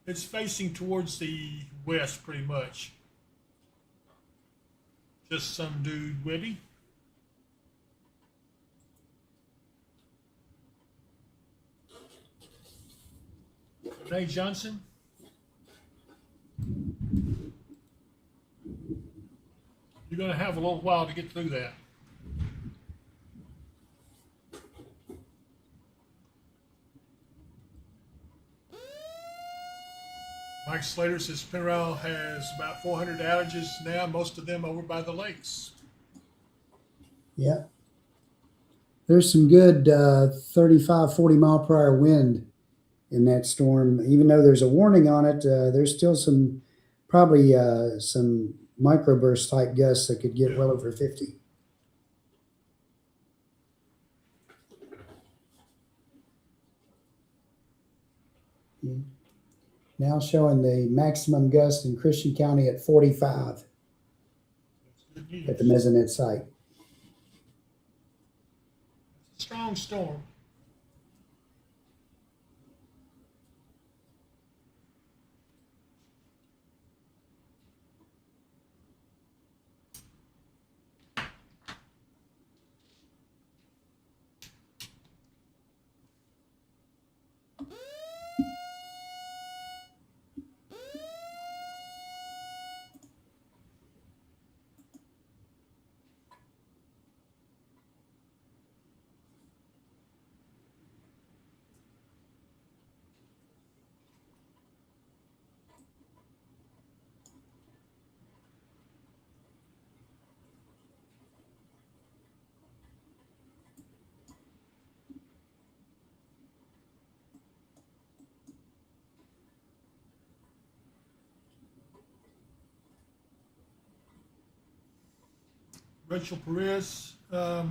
It's facing towards the west pretty much. Just some dude Webby. Renee Johnson. You're going to have a little while to get through that. Mike Slater says Penarel has about 400 outages now, most of them over by the lakes. Yeah. There's some good 35, 40 mile per hour wind in that storm. Even though there's a warning on it, there's still some, probably some microburst type gusts that could get well over 50. Yeah. Now showing the maximum gust in Christian County at 45 at the Mesonet site. Strong storm. Rachel Perez. Well,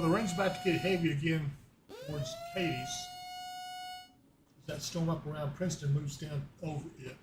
the rain's about to get heavy again towards Cadiz. That storm up around Princeton moves down over it.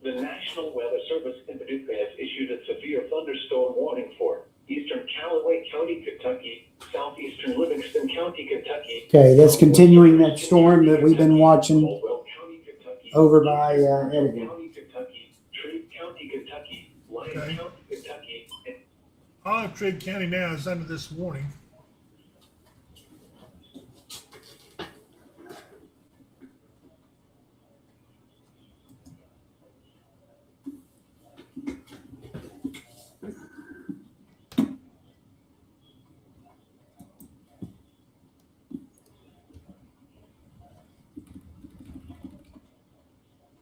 The National Weather Service in Paducah has issued a severe thunderstorm warning for eastern Calloway County, Kentucky, southeastern Livingston County, Kentucky. Okay, that's continuing that storm that we've been watching over by Edison. Trigg County, Kentucky, Lyon Okay. County, Kentucky, and All of Trigg County now is under this warning.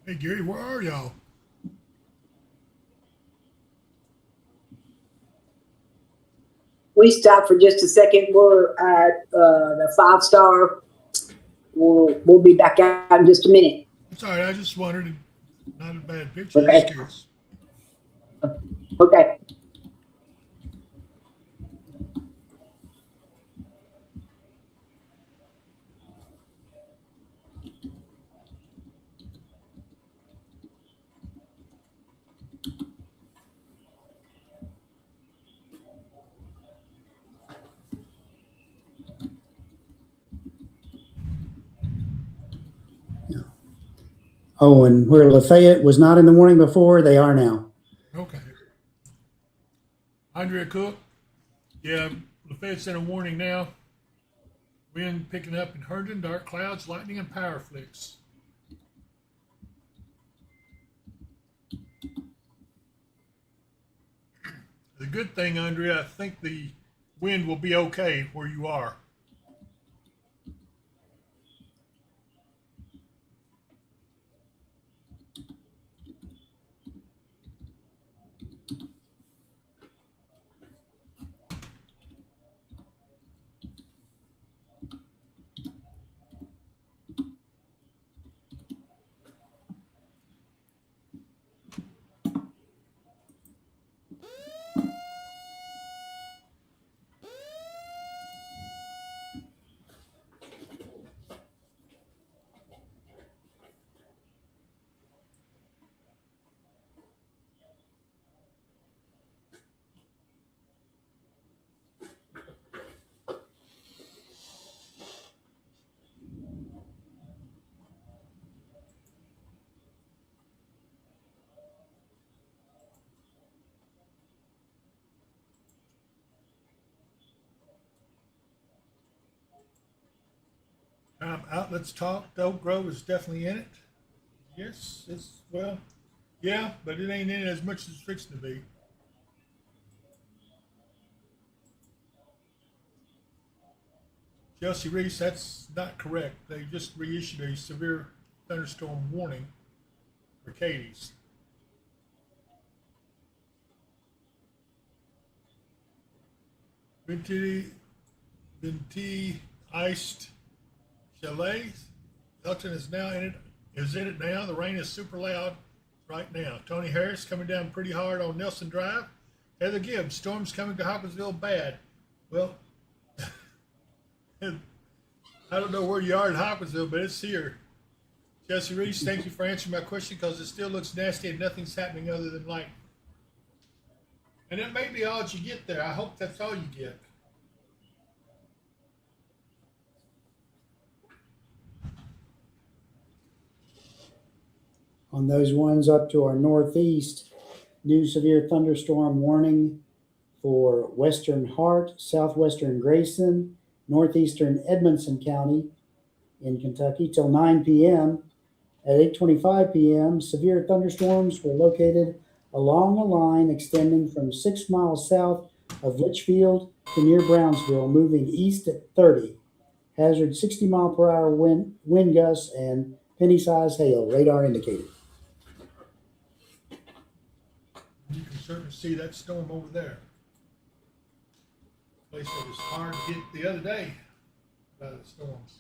Hey Gary, where are y'all? We stopped for just a second. We're at the 5-star. We'll be back out in just a minute. It's all right. I just wondered. Not a bad picture. Okay. Just curious. Okay. Oh, and where Lafayette was not in the warning before, they are now. Okay. Andrea Cook. Yeah, Lafayette's in a warning now. Wind picking up in Herndon, dark clouds, lightning, and power flicks. The good thing, Andrea, I think the wind will be okay where you are. Outlets talk. The Oak Grove is definitely in it. Yes, it's, well, yeah, but it ain't in it as much as it's fixing to be. Chelsea Reese, that's not correct. They just reissued a severe thunderstorm warning for Katie's. Venti iced chalet. Elton is now in it. Is in it now. The rain is super loud right now. Tony Harris coming down pretty hard on Nelson Drive. Heather Gibbs, storms coming to Hopkinsville bad. Well, I don't know where you are in Hopkinsville, but it's here. Jesse Reese, thank you for answering my question because it still looks nasty and nothing's happening other than lightning. And that may be all that you get there. I hope that's all you get. On those ones up to our northeast, new severe thunderstorm warning for western Hart, southwestern Grayson, northeastern Edmonson County in Kentucky till 9 p.m. At 8:25 p.m., severe thunderstorms were located along a line extending from 6 miles south of Litchfield to near Brownsville, moving east at 30. Hazard 60-mile-per-hour wind gusts and penny-sized hail, radar indicated. You can certainly see that storm over there. Place that was hard to get the other day by the storms.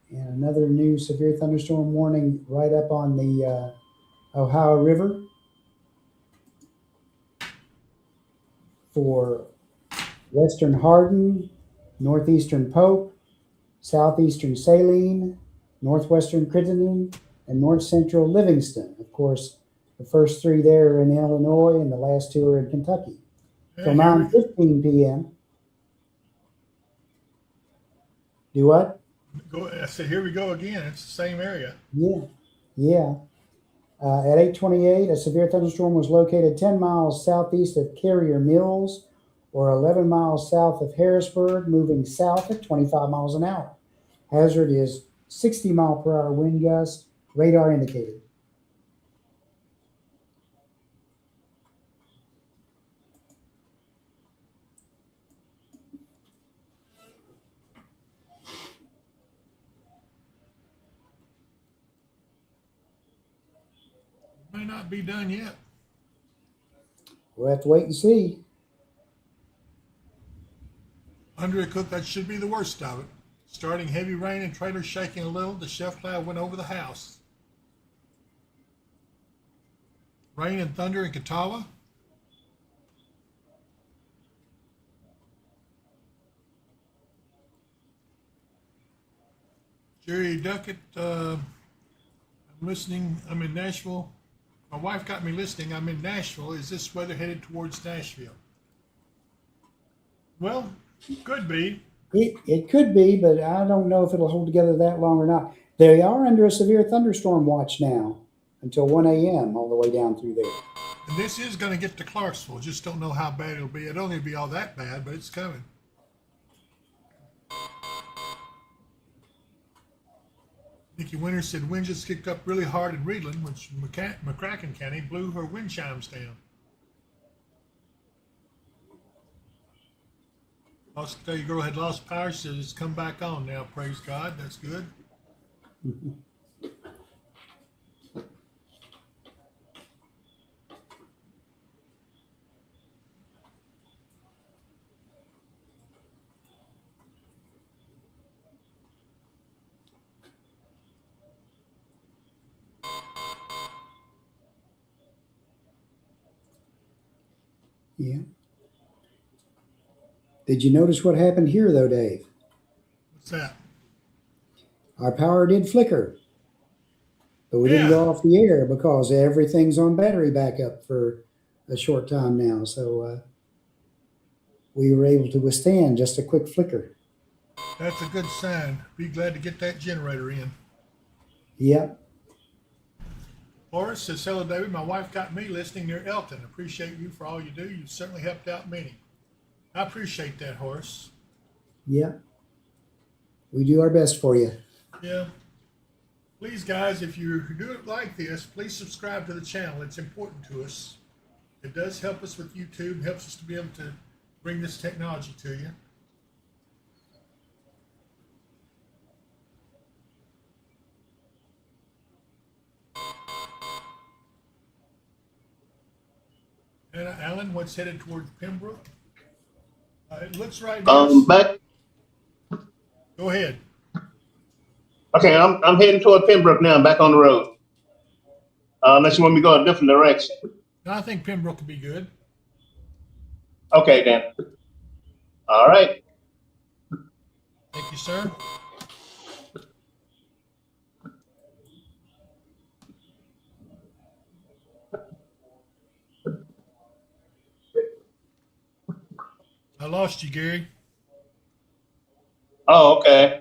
And another new severe thunderstorm warning right up on the Ohio River for western Hardin, northeastern Pope, southeastern Saline, northwestern Crittenden, and north central Livingston. Of course, the first three there are in Illinois and the last two are in Kentucky. Till 9:15 p.m. Do what? I said, here we go again. It's the same area. Yeah. At 8:28, a severe thunderstorm was located 10 miles southeast of Carrier Mills or 11 miles south of Harrisburg, moving south at 25 miles an hour. Hazard is 60-mile-per-hour wind gust, radar indicated. May not be done yet. We'll have to wait and see. Andrea Cook, that should be the worst of it. Starting heavy rain and trailers shaking a little, the shelf cloud went over the house. Rain and thunder in Catawba. Jerry Duckett, I'm listening. I'm in Nashville. My wife got me listening. I'm in Nashville. Is this weather headed towards Nashville? Well, could be. It could be, but I don't know if it'll hold together that long or not. They are under a severe thunderstorm watch now until 1 a.m. all the way down through there. And this is going to get to Clarksville. Just don't know how bad it'll be. It don't need to be all that bad, but it's coming. Nikki Winter said wind just kicked up really hard in Reedland, which McCracken County blew her wind chimes down. Lost Tell Your Girl had lost power. She says it's come back on now. Praise God. That's good. Yeah. Did you notice what happened here, though, Dave? What's that? Our power did flicker, but we didn't go off the air because everything's on battery backup for a short time now. So we were able to withstand just a quick flicker. That's a good sign. Be glad to get that generator in. Yep. Horace says, hello, David. My wife got me listening near Elton. Appreciate you for all you do. You've certainly helped out many. I appreciate that, Horace. Yep. We do our best for you. Yeah. Please, guys, if you do it like this, please subscribe to the channel. It's important to us. It does help us with YouTube, helps us to be able to bring this technology to you. And Alan, what's headed towards Pembroke? It looks right now. Back. Go ahead. Okay, I'm heading toward Pembroke now, back on the road. Unless you want me to go a different direction. No, I think Pembroke could be good. Okay, then. All right. Thank you, sir. I lost you, Gary. Oh, okay.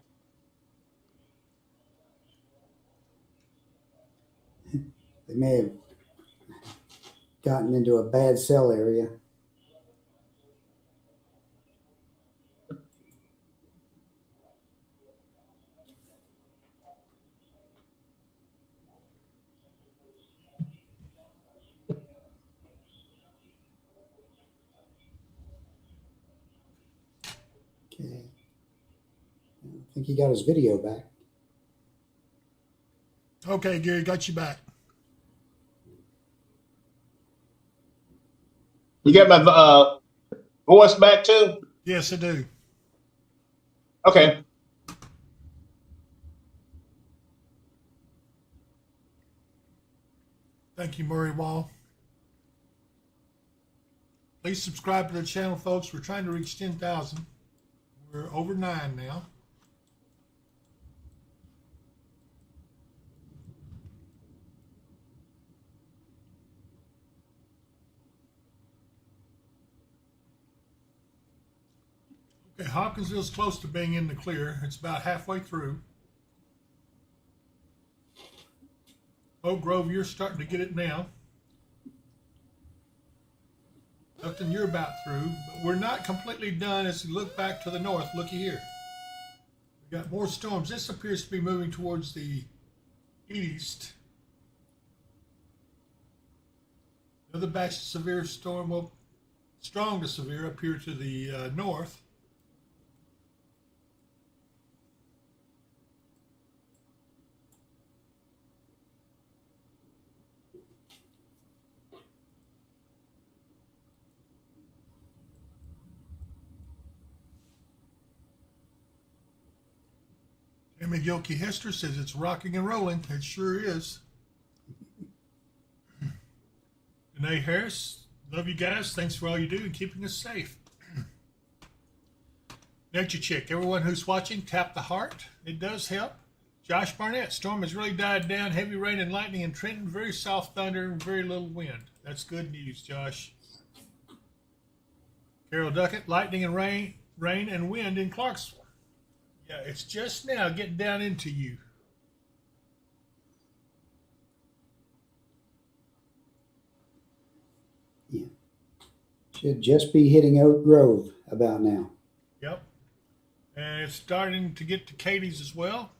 They may have gotten into a bad cell area. Okay. I think he got his video back. Okay, Gary, got you back. You get my voice back too? Yes, I do. Okay. Thank you, Murray Wall. Please subscribe to the channel, folks. We're trying to reach 10,000. We're over 9 now. Okay, Hopkinsville's close to being in the clear. It's about halfway through. Oak Grove, you're starting to get it now. Upton, you're about through, but we're not completely done as we look back to the north. Looky here. We've got more storms. This appears to be moving towards the east. Another batch of severe storm, well, strong to severe up here to the north. Jimmy Gilkey Hester says it's rocking and rolling. It sure is. Renee Harris, love you guys. Thanks for all you do and keeping us safe. Nature Chick, everyone who's watching, tap the heart. It does help. Josh Barnett, storm has really died down. Heavy rain and lightning in Trenton. Very soft thunder and very little wind. That's good news, Josh. Carol Duckett, lightning and rain and wind in Clarksville. Yeah, it's just now getting down into you. Yeah. Should just be hitting Oak Grove about now. Yep. And it's starting to get to Katie's as well.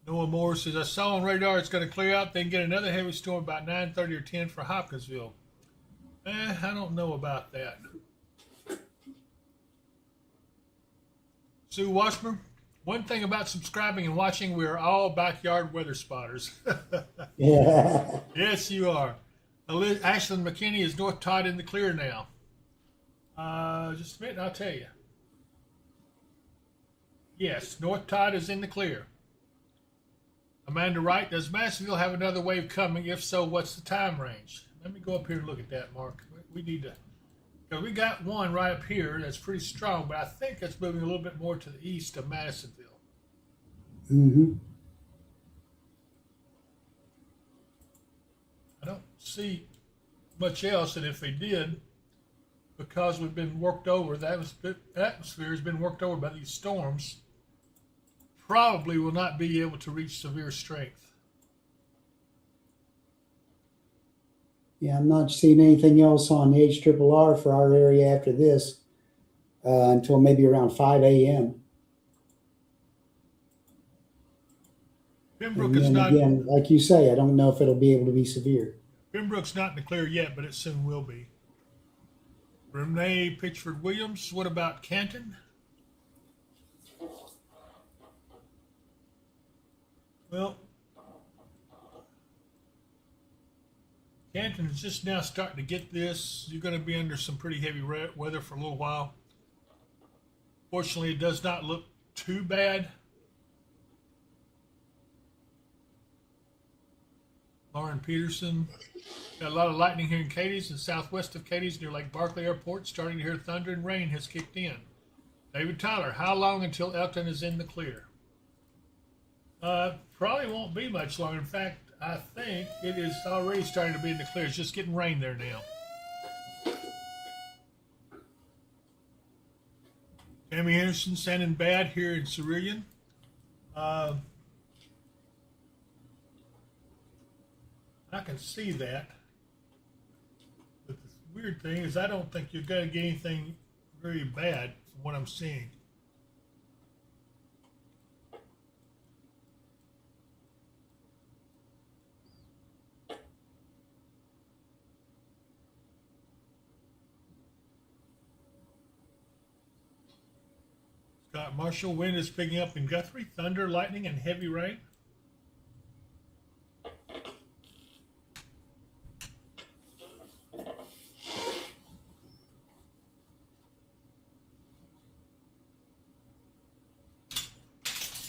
Noah Moore says, I saw on radar it's going to clear out, then get another heavy storm about 9:30 or 10 for Hopkinsville. I don't know about that. Sue Washburn, one thing about subscribing and watching, we are all backyard weather spotters. Yeah. Yes, you are. Ashlyn McKinney is North Todd in the clear now. Just a minute, I'll tell you. Yes, North Todd is in the clear. Amanda Wright, does Massville have another wave coming? If so, what's the time range? Let me go up here and look at that, Mark. We need to, because we got one right up here that's pretty strong, but I think that's moving a little bit more to the east of Madisonville. Mm-hmm. I don't see much else, and if they did, because we've been worked over, the atmosphere has been worked over by these storms, probably will not be able to reach severe strength. Yeah, I'm not seeing anything else on the HRRR for our area after this until maybe around 5 a.m. Pembroke and is then not, again, like you say, I don't know if it'll be able to be severe. Pembroke's not in the clear yet, but it soon will be. Renee Pitchford Williams, what about Canton? Well, Canton is just now starting to get this. You're going to be under some pretty heavy weather for a little while. Fortunately, it does not look too bad. Lauren Peterson, got a lot of lightning here in Cadiz and southwest of Cadiz near Lake Barkley Airport. Starting to hear thunder and rain has kicked in. David Tyler, how long until Elton is in the clear? Probably won't be much longer. In fact, I think it is already starting to be in the clear. It's just getting rain there now. Tammy Henderson, sounding bad here in Cerulean. I can see that. But the weird thing is I don't think you're going to get anything very bad from what I'm seeing. Scott Marshall, wind is picking up in Guthrie, thunder, lightning, and heavy rain.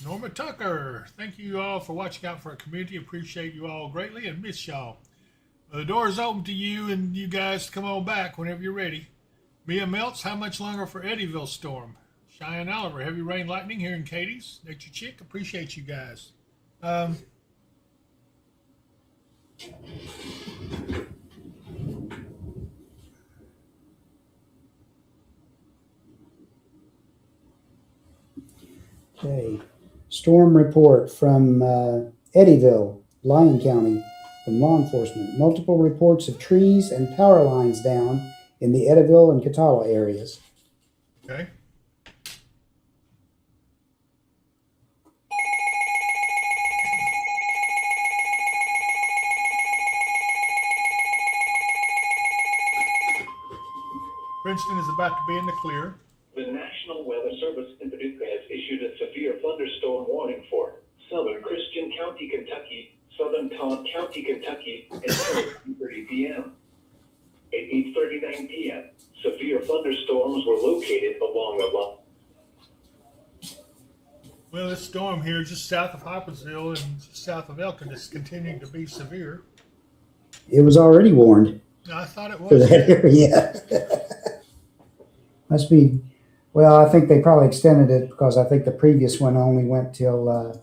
Norma Tucker, thank you all for watching out for our community. Appreciate you all greatly and miss y'all. The door is open to you and you guys come on back whenever you're ready. Mia Meltz, how much longer for Eddyville storm? Cheyenne Oliver, heavy rain, lightning here in Cadiz. Nature Chick, appreciate you guys. Okay. Storm report from Eddyville, Lyon County, from law enforcement. Multiple reports of trees and power lines down in the Eddyville and Catawba areas. Okay. Princeton is about to be in the clear. The National Weather Service in Paducah has issued a severe thunderstorm warning for southern Christian County, Kentucky, southern Todd County, Kentucky, at 7:30 p.m. At 8:39 p.m., severe thunderstorms were located along the line. Well, this storm here just south of Hopkinsville and just south of Elkin is continuing to be severe. It was already warned I thought it for was. that area. Must be. Well, I think they probably extended it because I think the previous one only went till.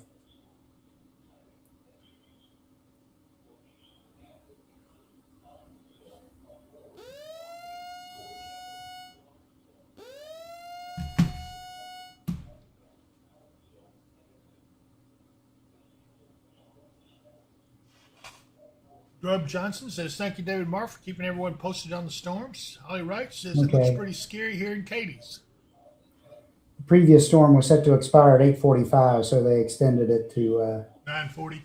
Grub Johnson says, thank you, David Mark, for keeping everyone posted on the storms. Holly Wright says, it looks Okay. pretty scary here in Katie's. The previous storm was set to expire at 8:45, so they extended it to 9:40.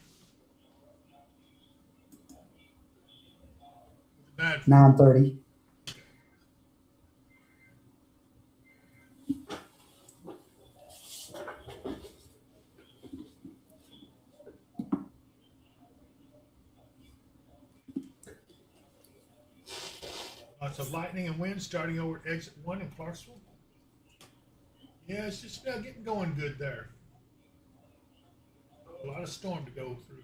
9:30. Lots of lightning and wind starting over at exit 1 in Clarksville. Yeah, it's just now getting going good there. A lot of storm to go through.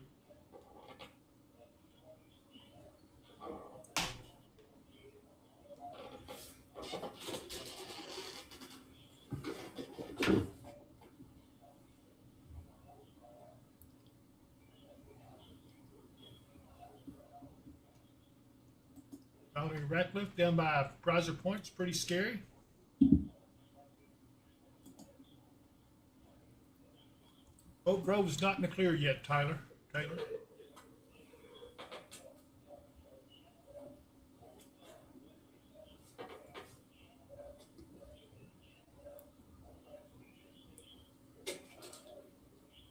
Valerie Ratcliffe down by Prizer Point is pretty scary. Oak Grove is not in the clear yet, Taylor.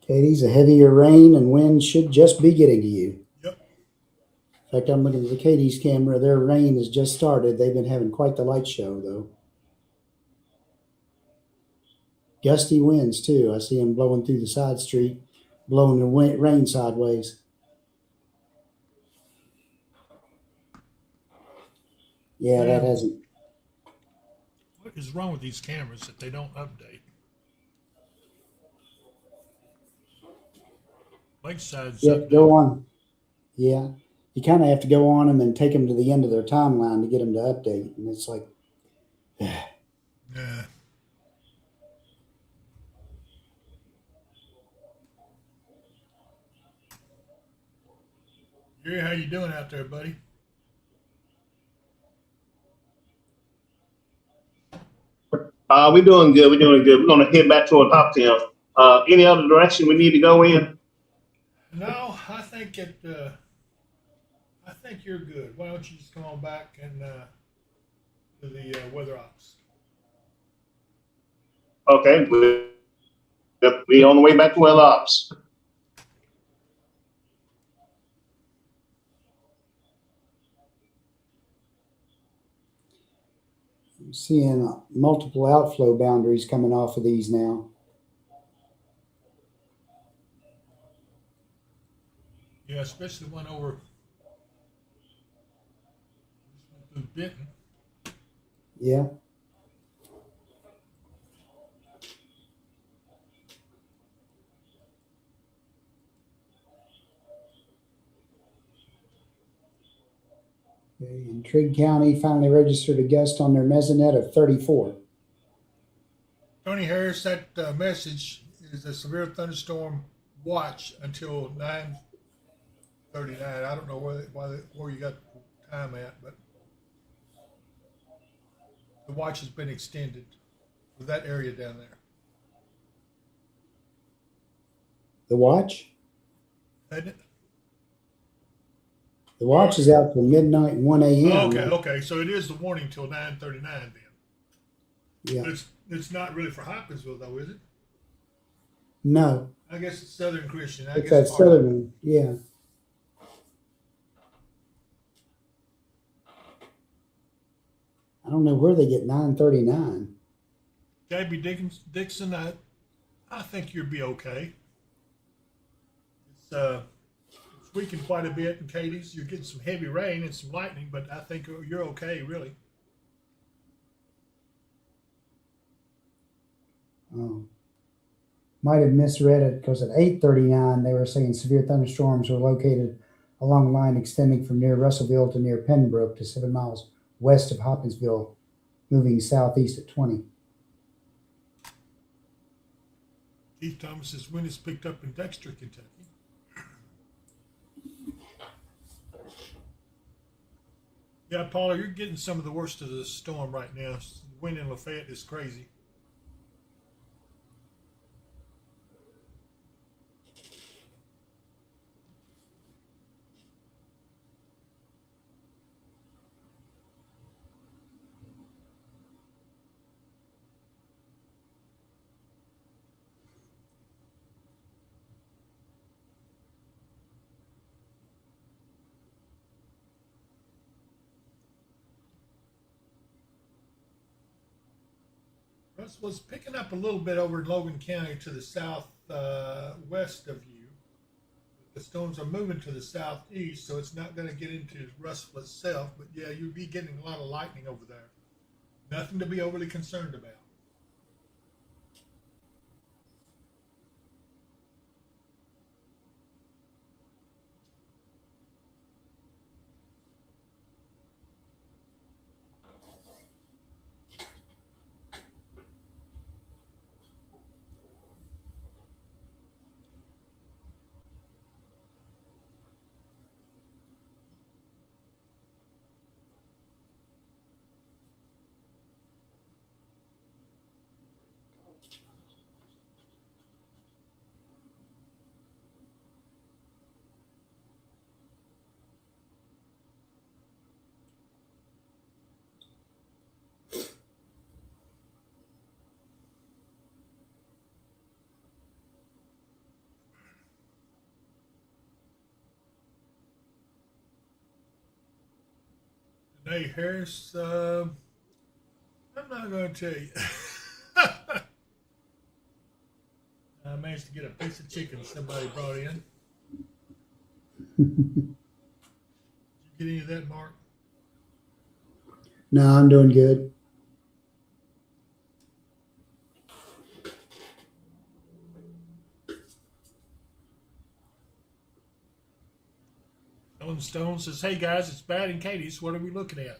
Katie's, a heavier rain and wind should just be getting to you. Yep. In fact, I'm looking at the Katie's camera. Their rain has just started. They've been having quite the light show, though. Gusty winds, too. I see them blowing through the side street, blowing the rain sideways. Yeah, that hasn't. What is wrong with these cameras that they don't update? Lakeside's Yep, go on. Yeah. You kind of have to go on them and take them to the end of their timeline to get them to update. And it's like, yeah. Gary, how you doing out there, buddy? We're doing good. We're doing good. We're going to head back toward Hoptown. Any other direction we need to go in? No, I think I think you're good. Why don't you just come on back and to the weather ops? Okay, we'll be on the way back to weather ops. I'm seeing multiple outflow boundaries coming off of these now. Yeah, especially the one over through Benton. Yeah. Okay, and Trigg County finally registered a gust on their mesonet of 34. Tony Harris, that message is a severe thunderstorm watch until 9:39. I don't know where you got the time at, but the watch has been extended for that area down there. The watch? Hadn't it? The watch is out till midnight and 1 a.m. Okay. So it is the warning till 9:39 then. Yeah. But it's not really for Hopkinsville though, is it? No. I guess it's Southern Christian. It's that southern one. Yeah. I don't know where they get 9:39. Gabby Dixon, I think you'll be okay. It's weakened quite a bit in Katie's. You're getting some heavy rain and some lightning, but I think you're okay, really. Oh. Might have misread it because at 8:39 they were saying severe thunderstorms were located along a line extending from near Russellville to near Pembroke to 7 miles west of Hopkinsville, moving southeast at 20. Keith Thomas says wind is picked up in Dexter, Kentucky. Yeah, Paula, you're getting some of the worst of the storm right now. The wind in Lafayette is crazy. Was picking up a little bit over in Logan County to the south west of you. The storms are moving to the southeast, so it's not going to get into Russell itself. But yeah, you'll be getting a lot of lightning over there. Nothing to be overly concerned about. Hey, Harris, I'm not going to tell you. I managed to get a piece of chicken somebody brought in. Did you get any of that, Mark? No, I'm doing good. Stone says, hey guys, it's bad in Katie's. What are we looking at?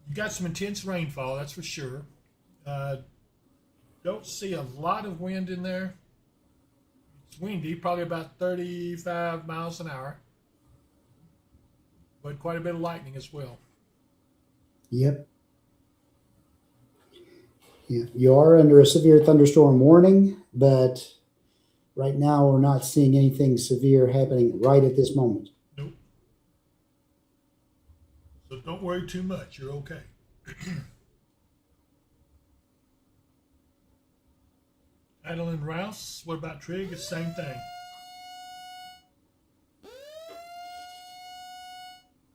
You got some intense rainfall, that's for sure. Don't see a lot of wind in there. It's windy, probably about 35 miles an hour. But quite a bit of lightning as well. Yep. Yeah, you are under a severe thunderstorm warning, but right now we're not seeing anything severe happening right at this moment. Nope. So don't worry too much. You're okay. Adeline Rouse, what about Trig? It's the same thing.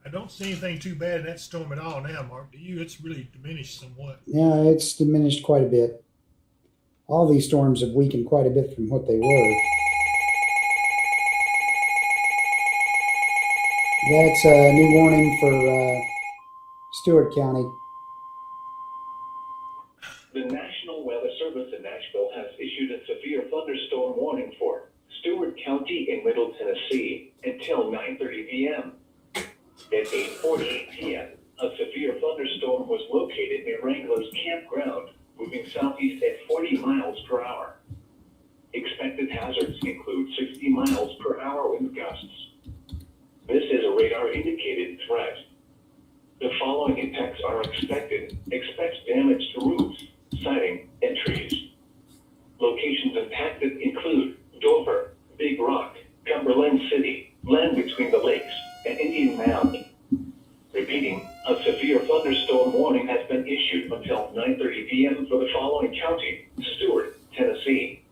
I don't see anything too bad in that storm at all now, Mark. Do you? It's really diminished somewhat. Yeah, it's diminished quite a bit. All these storms have weakened quite a bit from what they were. That's a new warning for Stewart County. The National Weather Service in Nashville has issued a severe thunderstorm warning for Stewart County in Middle Tennessee until 9:30 p.m. At 8:48 p.m., a severe thunderstorm was located near Wrangler's campground, moving southeast at 40 miles per hour. Expected hazards include 60 miles per hour wind gusts. This is a radar-indicated threat. The following impacts are expected. Expect damage to roofs, siding, and trees. Locations impacted include Dover, Big Rock, Cumberland City, land between the lakes, and Indian Mound. Repeating, a severe thunderstorm warning has been issued until 9:30 p.m. for the following county: Stewart, Tennessee.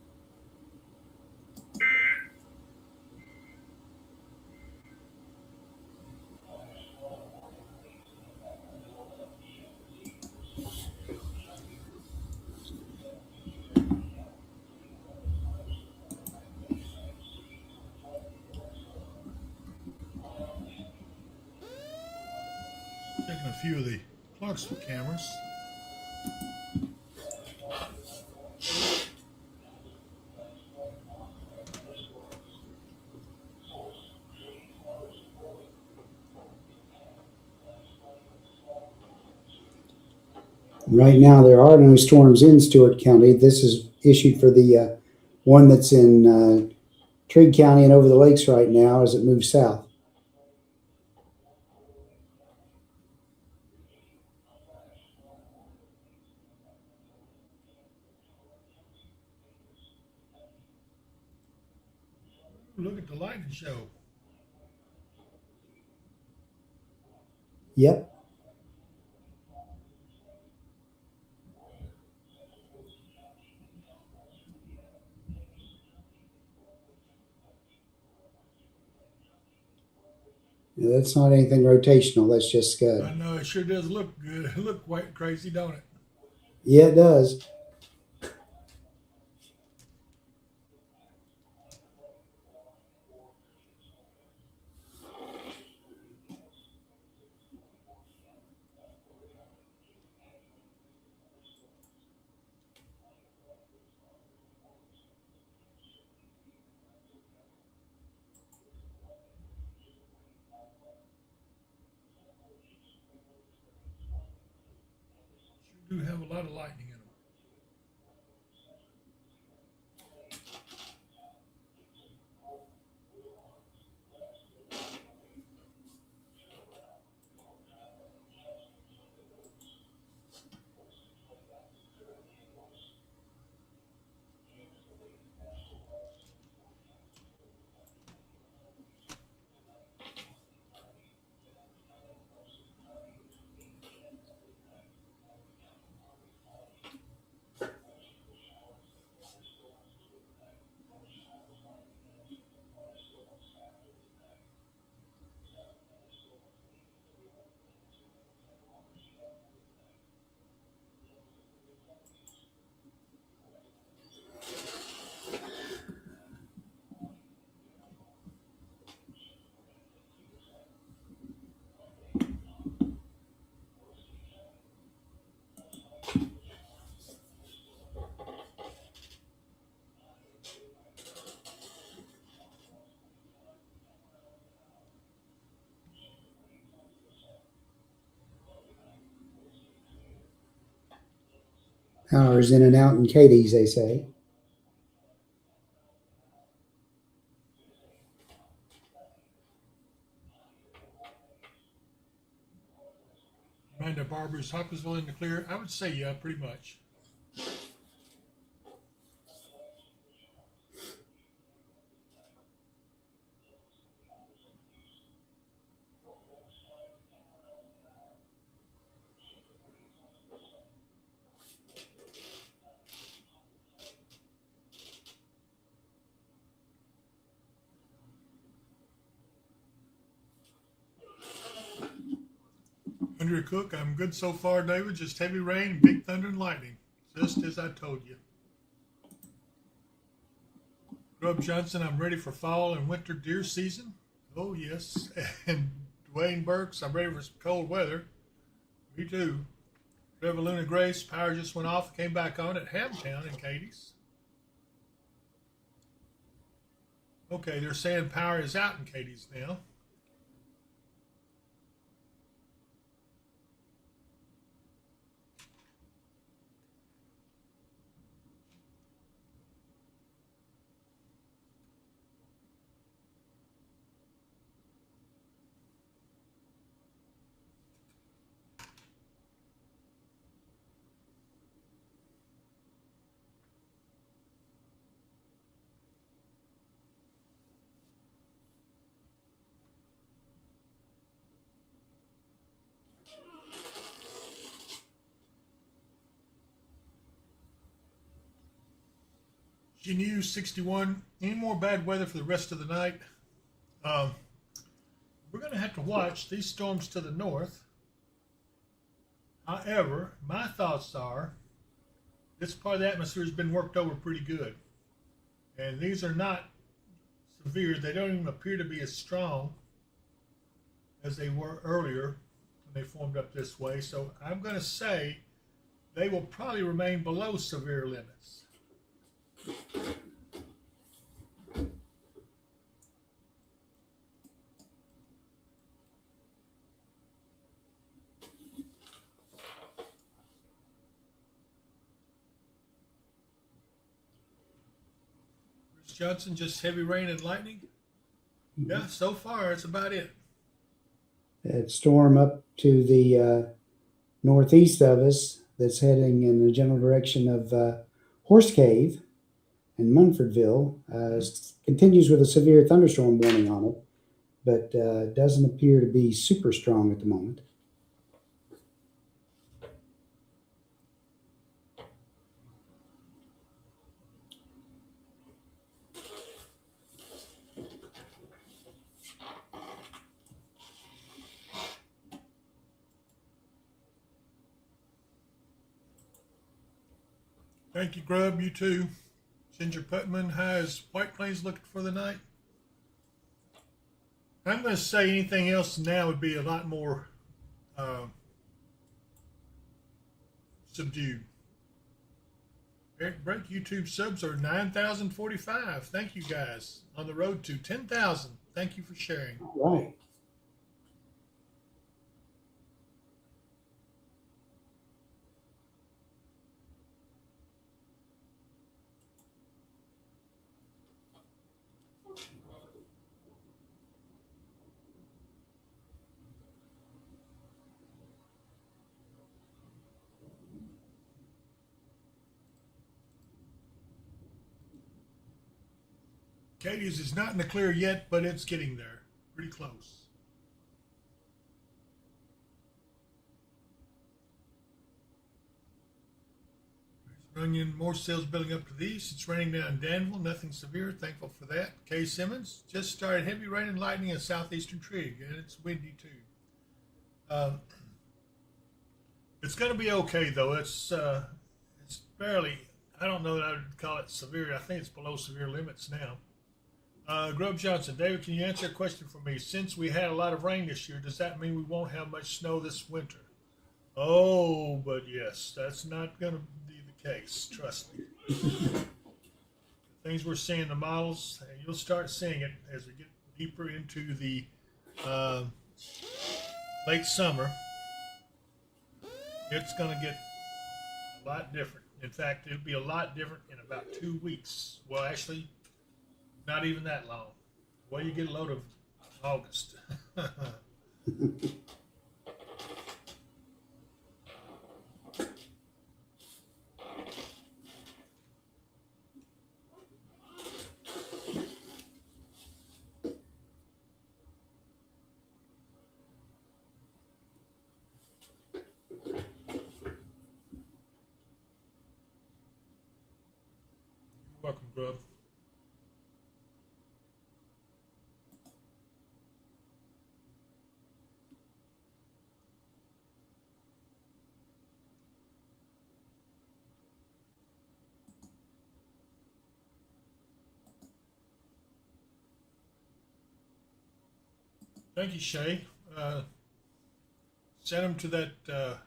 Checking a few of the Clarksville cameras. Right now, there are no storms in Stewart County. This is issued for the one that's in Trigg County and over the lakes right now as it moves south. Look at the lightning show. Yep. Yeah, that's not anything rotational. That's just Scud. I know it sure does look good. It look quite crazy, don't it? Yeah, it does. Sure do have a lot of lightning in them. Power's in and out in Katie's, they say. Amanda Barber's Hopkinsville in the clear. I would say yeah, pretty much. Under Cook, I'm good so far, David. Just heavy rain, big thunder, and lightning. Just as I told you. Grub Johnson, I'm ready for fall and winter deer season. Oh, yes. And Dwayne Burks, I'm ready for some cold weather. Me too. Trevor Luna Grace, power just went off, came back on at Hamtown in Katie's. Okay, they're saying power is out in Katie's now. News 61. Any more bad weather for the rest of the night? We're going to have to watch these storms to the north. However, my thoughts are this part of the atmosphere has been worked over pretty good. And these are not severe. They don't even appear to be as strong as they were earlier when they formed up this way. So I'm going to say they will probably remain below severe limits. Johnson, just heavy rain and lightning? Yeah, so far that's about it. That storm up to the northeast of us that's heading in the general direction of Horse Cave and Munfordville continues with a severe thunderstorm warning on it, but doesn't appear to be super strong at the moment. Thank you, Grub. You too. Ginger Putman has White Plains looking for the night. I'm going to say anything else now would be a lot more subdued. Eric Break YouTube subs are 9,045. Thank you guys. On the road to 10,000. Thank you for sharing. All right. Katie's is not in the clear yet, but it's getting there. Pretty close. Runyon, more sales building up to the east. It's raining down in Danville. Nothing severe. Thankful for that. Kay Simmons, just started heavy rain and lightning in southeastern Trigg, and it's windy too. It's going to be okay though. It's barely. I don't know that I would call it severe. I think it's below severe limits now. Grub Johnson, David, can you answer a question for me? Since we had a lot of rain this year, does that mean we won't have much snow this winter? Oh, but yes, that's not going to be the case. Trust me. The things we're seeing, the models, and you'll start seeing it as we get deeper into the late summer. It's going to get a lot different. In fact, it'll be a lot different in about 2 weeks. Well, actually, not even that long. Well, you get a load of August. You're welcome, Grub. Thank you, Shay. Send them to that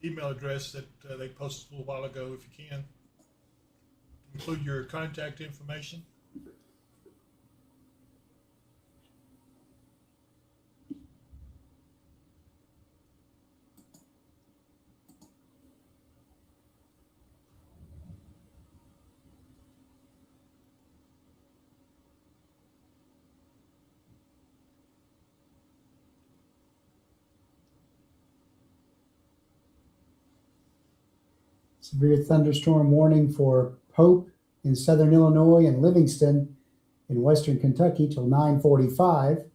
email address that they posted a little while ago if you can. Include your contact information. Severe thunderstorm warning for Pope in southern Illinois and Livingston in western Kentucky till 9:45.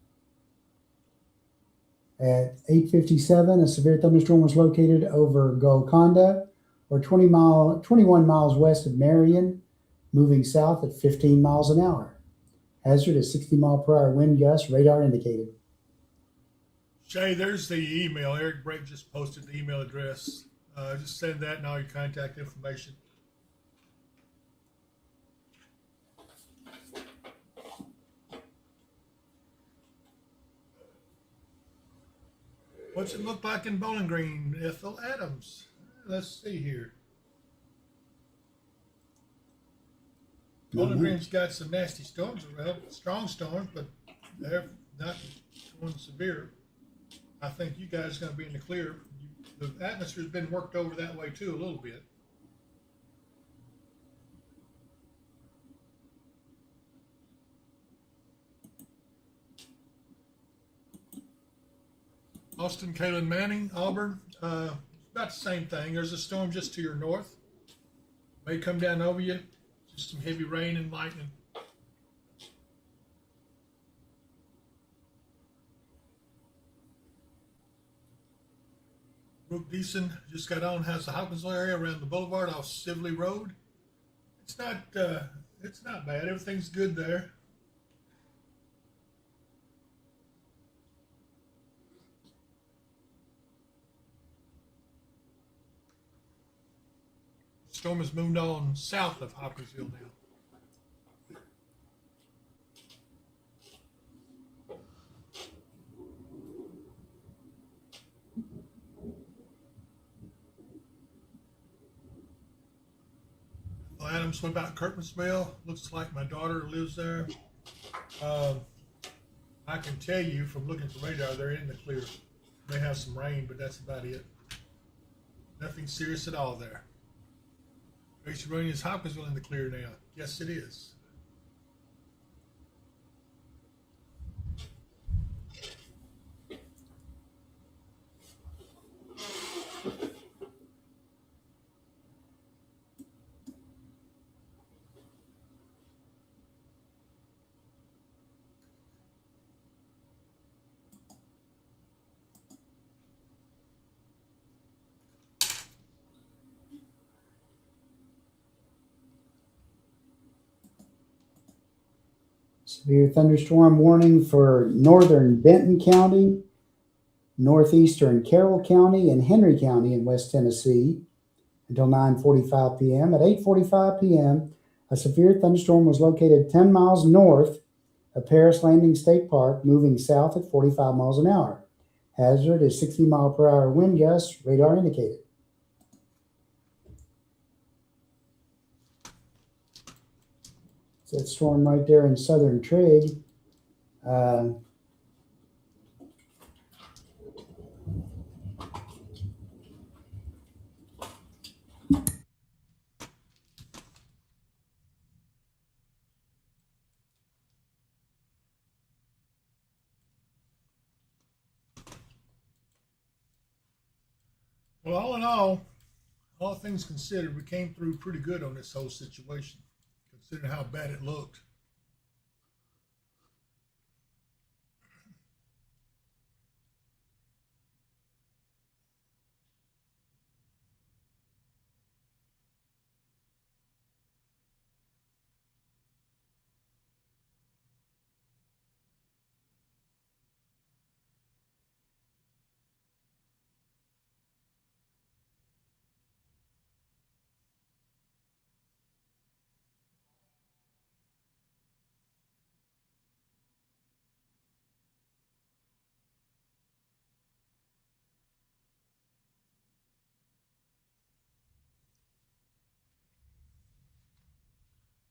At 8:57, a severe thunderstorm was located over Golconda, or 21 miles west of Marion, moving south at 15 miles an hour. Hazard is 60 mile per hour wind gust, radar indicated. Shay, there's the email. Eric Brake just posted the email address. Just send that and all your contact information. What's it look like in Bowling Green, Ethel Adams? Let's see here. Bowling Green's got some nasty storms around, strong storms, but they're not going severe. I think you guys are going to be in the clear. The atmosphere's been worked over that way too a little bit. Austin, Kalen Manning, Auburn. About the same thing. There's a storm just to your north. May come down over you. Just some heavy rain and lightning. Brooke Deason just got on. Has the Hopkinsville area around the boulevard off Sibley Road. It's not bad. Everything's good there. Storm has moved on south of Hopkinsville now. Well, Adams, what about Kirkmansville? Looks like my daughter lives there. I can tell you from looking at the radar, they're in the clear. They have some rain, but that's about it. Nothing serious at all there. Tracy Running is Hopkinsville in the clear now. Yes, it is. Severe thunderstorm warning for northern Benton County, northeastern Carroll County, and Henry County in West Tennessee until 9:45 p.m. At 8:45 p.m., a severe thunderstorm was located 10 miles north of Paris Landing State Park, moving south at 45 miles an hour. Hazard is 60 mile per hour wind gusts, radar indicated. It's that storm right there in southern Trigg. Well, all things considered, we came through pretty good on this whole situation, considering how bad it looked.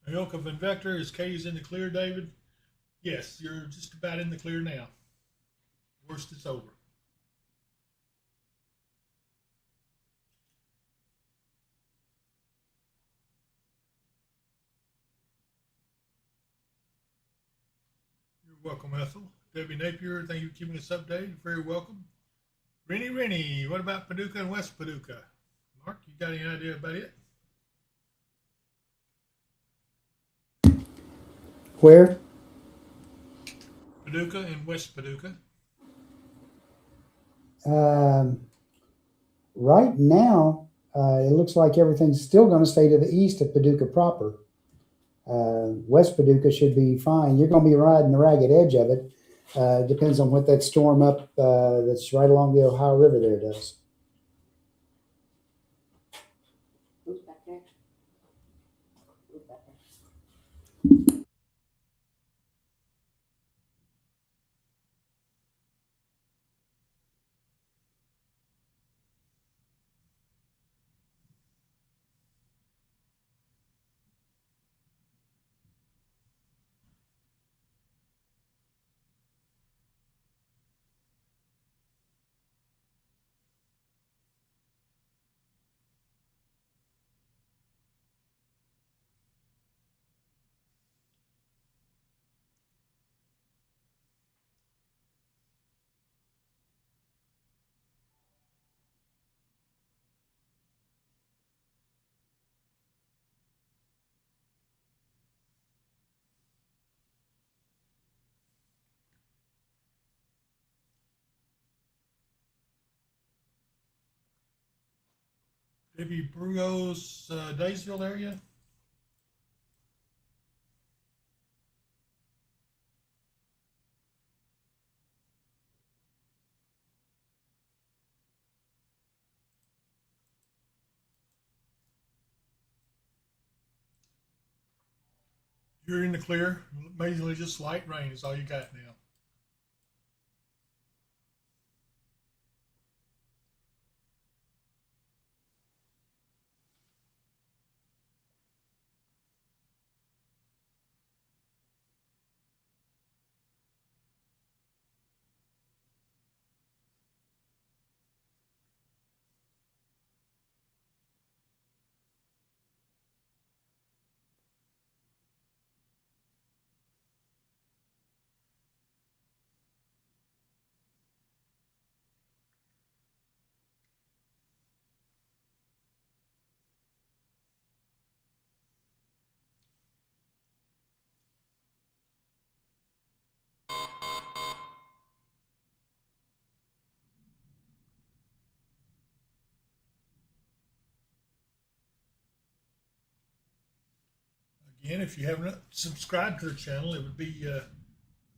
Yoke of Invector, is Katie's in the clear, David? Yes, you're just about in the clear now. Worst is over. You're welcome, Ethel. Debbie Napier, thank you for keeping us updated. Very welcome. Rennie, what about Paducah and West Paducah? Mark, you got any idea about it? Where? Paducah and West Paducah. Right now, it looks like everything's still going to stay to the east of Paducah proper. West Paducah should be fine. You're going to be riding the ragged edge of it. Depends on what that storm up that's right along the Ohio River there does. Who's back there? Who's back there? Debbie Burgos, Daysville area. You're in the clear. Amazingly, just light rain is all you got now. Again, if you haven't subscribed to the channel, it would be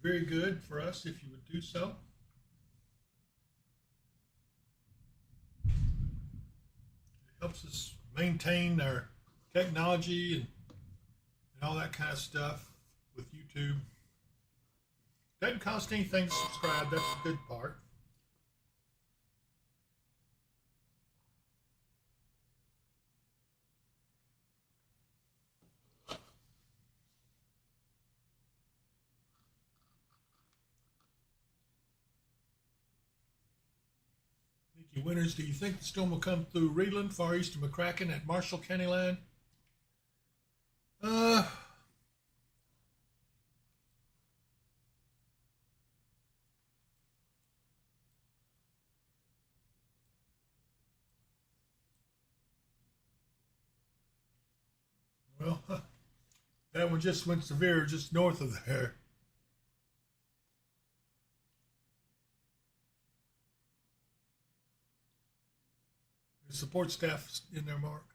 very good for us if you would do so. It helps us maintain our technology and all that kind of stuff with YouTube. Doesn't cost anything to subscribe, that's the good part. Nikki Winters, do you think the storm will come through Reedland, far east of McCracken at Marshall County line? Well, that one just went severe just north of there. The support staff's in there, Mark.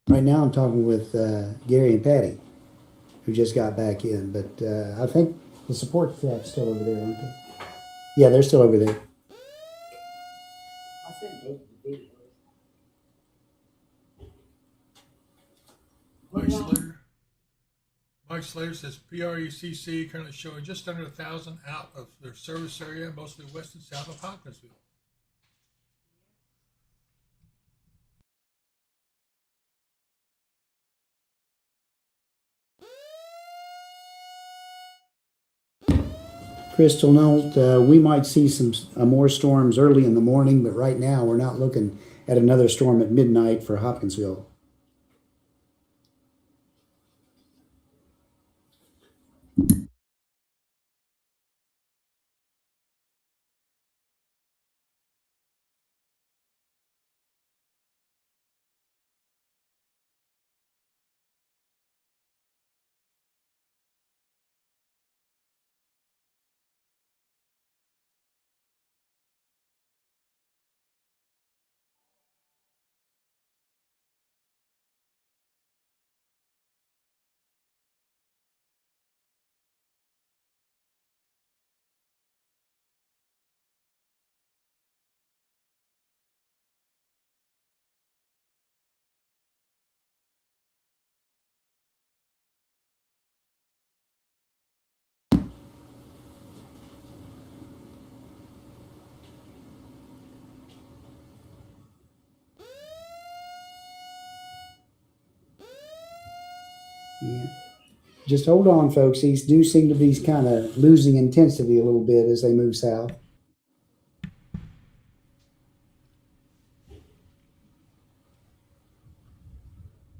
Right now, I'm talking with Gary and Patty, who just got back in. But I think the support staff's still over there, aren't they? Yeah, they're still over there. I sent Dave the video. Mike Slater says PRECC currently showing just under 1,000 out of their service area, mostly west and south of Hopkinsville. Crystal, no, we might see some more storms early in the morning, but right now we're not looking at another storm at midnight for Hopkinsville. Yeah. Just hold on, folks. These do seem to be kind of losing intensity a little bit as they move south.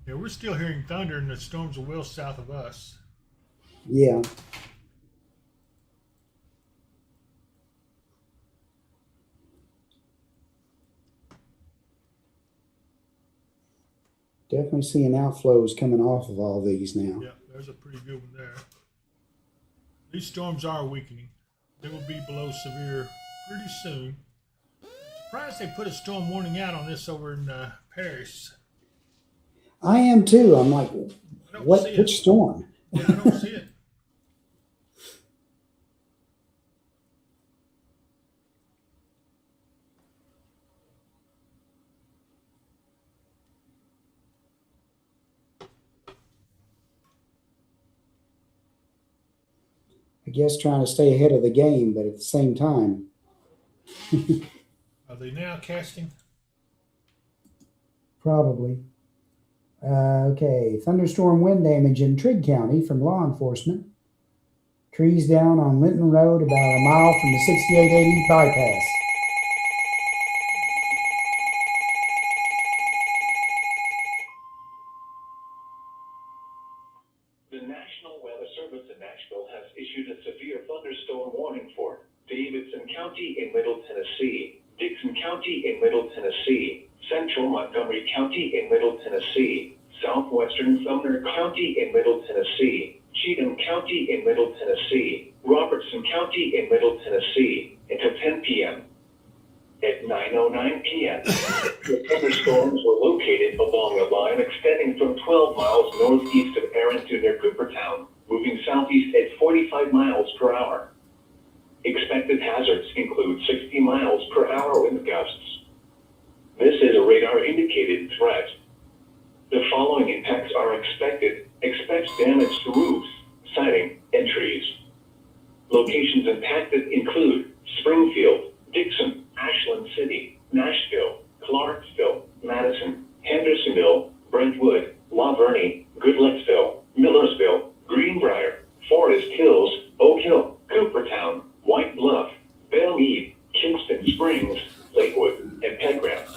Yeah, we're still hearing thunder and the storms are well south of us. Yeah. Definitely seeing outflows coming off of all these now. Yeah, there's a pretty good one there. These storms are weakening. They will be below severe pretty soon. Surprised they put a storm warning out on this over in Paris. I am too. I'm like, I don't what? see Which it. storm? Yeah, I don't see it. I guess trying to stay ahead of the game, but at the same time, Are they now casting? probably. Okay, thunderstorm wind damage in Trigg County from law enforcement. Trees down on Linton Road about a mile from the 6880 bypass. The National Weather Service in Nashville has issued a severe thunderstorm warning for Davidson County in Middle Tennessee, Dixon County in Middle Tennessee, Central Montgomery County in Middle Tennessee, Southwestern Sumner County in Middle Tennessee, Cheatham County in Middle Tennessee, Robertson County in Middle Tennessee, until 10 p.m. At 9:09 p.m., the thunderstorms were located along a line extending from 12 miles northeast of Arrington near Coopertown, moving southeast at 45 miles per hour. Expected hazards include 60 miles per hour wind gusts. This is a radar-indicated threat. The following impacts are expected. Expect damage to roofs, siding, and trees. Locations impacted include Springfield, Dixon, Ashland City, Nashville, Clarksville, Madison, Hendersonville, Brentwood, La Vergne, Goodlettsville, Millersville, Greenbrier, Forest Hills, Oak Hill, Coopertown, White Bluff, Belmead, Kingston Springs, Lakewood, and Petgram.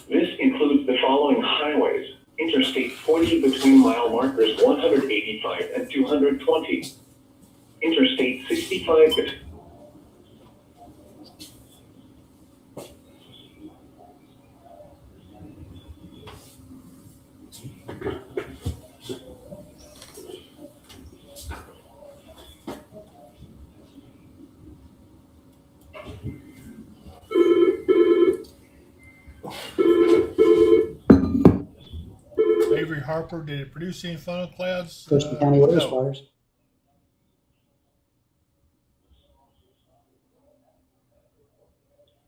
This includes the following highways: Interstate 40 between mile markers 185 and 220. Interstate 65 Avery Harper, did it produce any funnel clouds? Cushing County weather No. spotters.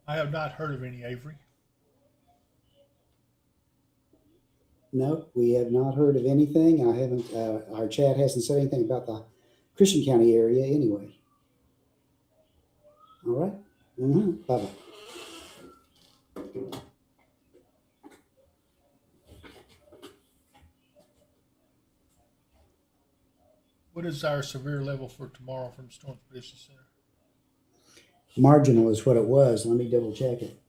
I have not heard of any, Avery. No, we have not heard of anything. I haven't. Our chat hasn't said anything about the Christian County area anyway. All right. Bye bye. What is our severe level for tomorrow from Storm Prediction Center? Marginal is what it was. Let me double check it.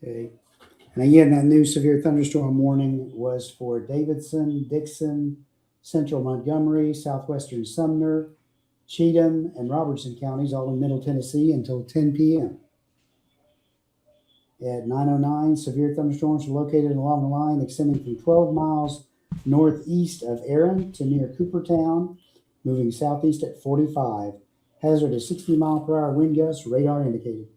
Okay. And again, that new severe thunderstorm warning was for Davidson, Dixon, Central Montgomery, Southwestern Sumner, Cheatham, and Robertson counties, all in Middle Tennessee until 10 p.m. At 9:09, severe thunderstorms are located along the line extending from 12 miles northeast of Erin to near Coopertown, moving southeast at 45. Hazard is 60-mile-per-hour wind gusts, radar indicated.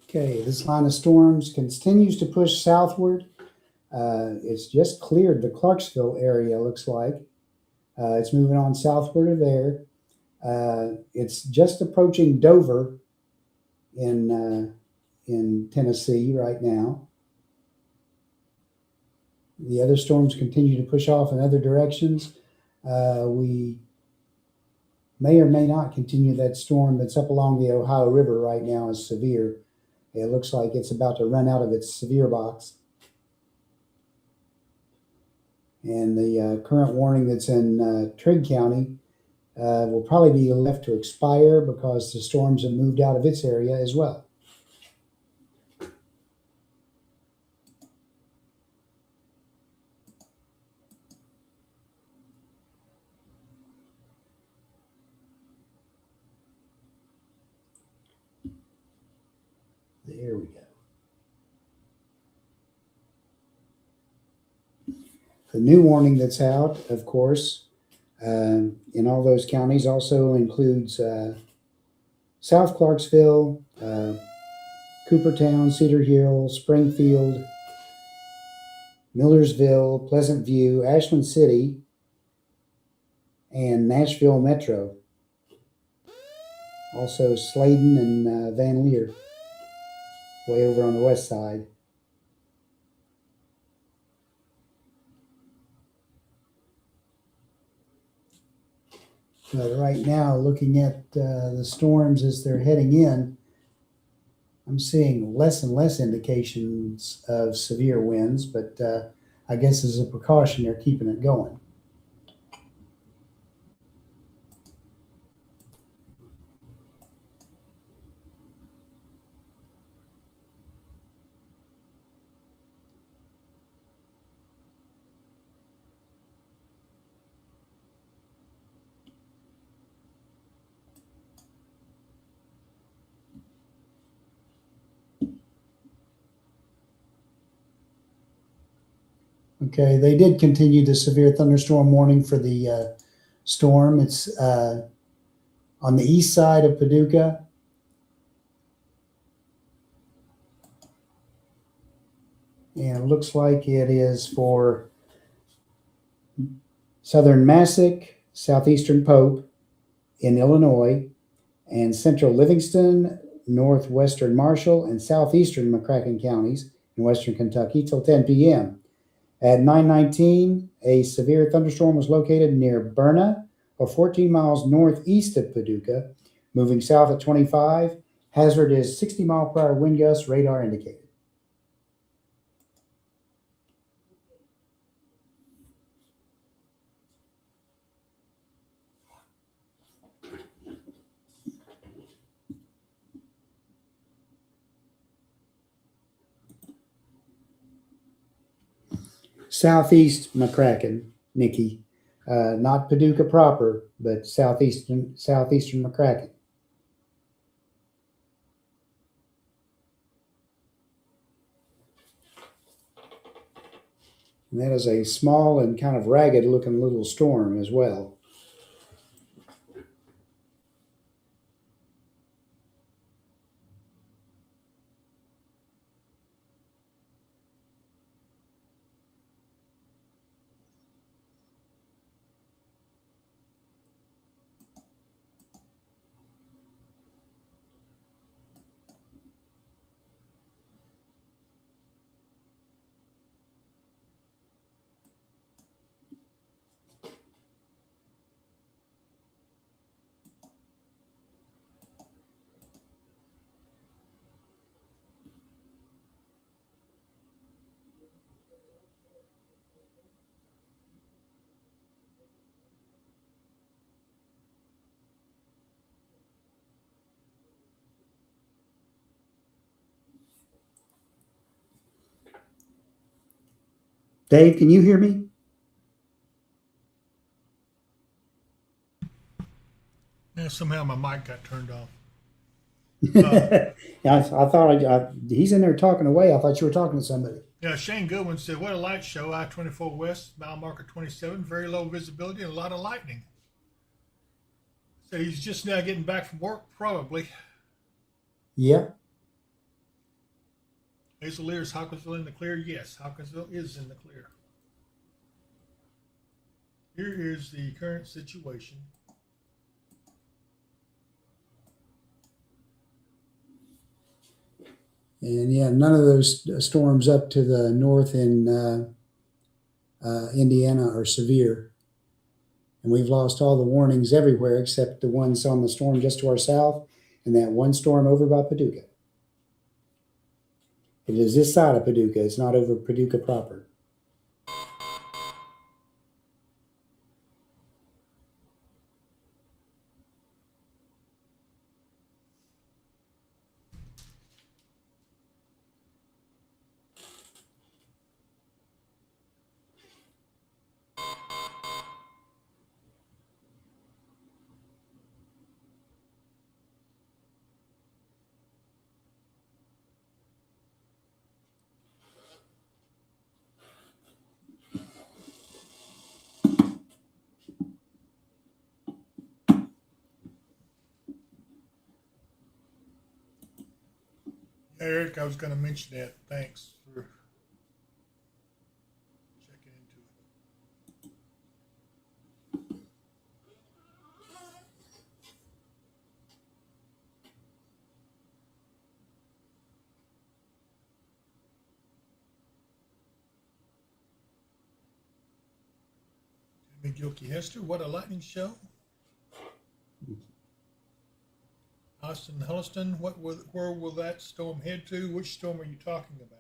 Okay, this line of storms continues to push southward. It's just cleared the Clarksville area, looks like. It's moving on southward of there. It's just approaching Dover in Tennessee right now. The other storms continue to push off in other directions. We may or may not continue that storm that's up along the Ohio River right now is severe. It looks like it's about to run out of its severe box. And the current warning that's in Trigg County will probably be left to expire because the storms have moved out of its area as well. There we go. The new warning that's out, of course, in all those counties also includes South Clarksville, Coopertown, Cedar Hill, Springfield, Millersville, Pleasant View, Ashland City, and Nashville Metro. Also Sladen and Van Leer, way over on the west side. But right now, looking at the storms as they're heading in, I'm seeing less and less indications of severe winds, but I guess as a precaution, they're keeping it going. Okay, they did continue the severe thunderstorm warning for the storm. It's on the east side of Paducah. And it looks like it is for southern Massac, southeastern Pope in Illinois, and central Livingston, northwestern Marshall, and southeastern McCracken counties in western Kentucky till 10 p.m. At 9:19, a severe thunderstorm was located near Berna, or 14 miles northeast of Paducah, moving south at 25. Hazard is 60 mile per hour wind gusts, radar indicated. Southeast McCracken, Nikki, not Paducah proper, but southeastern McCracken. And that is a small and kind of ragged looking little storm as well. Dave, can you hear me? Yeah, somehow my mic got turned off. Yeah, I thought he's in there talking away. I thought you were talking to somebody. Yeah, Shane Goodwin said, "What a light show! I-24 West, mile marker 27, very low visibility and a lot of lightning." So he's just now getting back from work, probably. Yep. Hazel Lear, is Hawkinsville in the clear? Yes, Hawkinsville is in the clear. Here is the current situation. And yeah, none of those storms up to the north in Indiana are severe. And we've lost all the warnings everywhere except the ones on the storm just to our south and that one storm over by Paducah. It is this side of Paducah. It's not over Paducah proper. Eric, I was going to mention that. Thanks for checking into it. Big Yoki Hester, what a lightning show. Austin, Hulliston, where will that storm head to? Which storm are you talking about?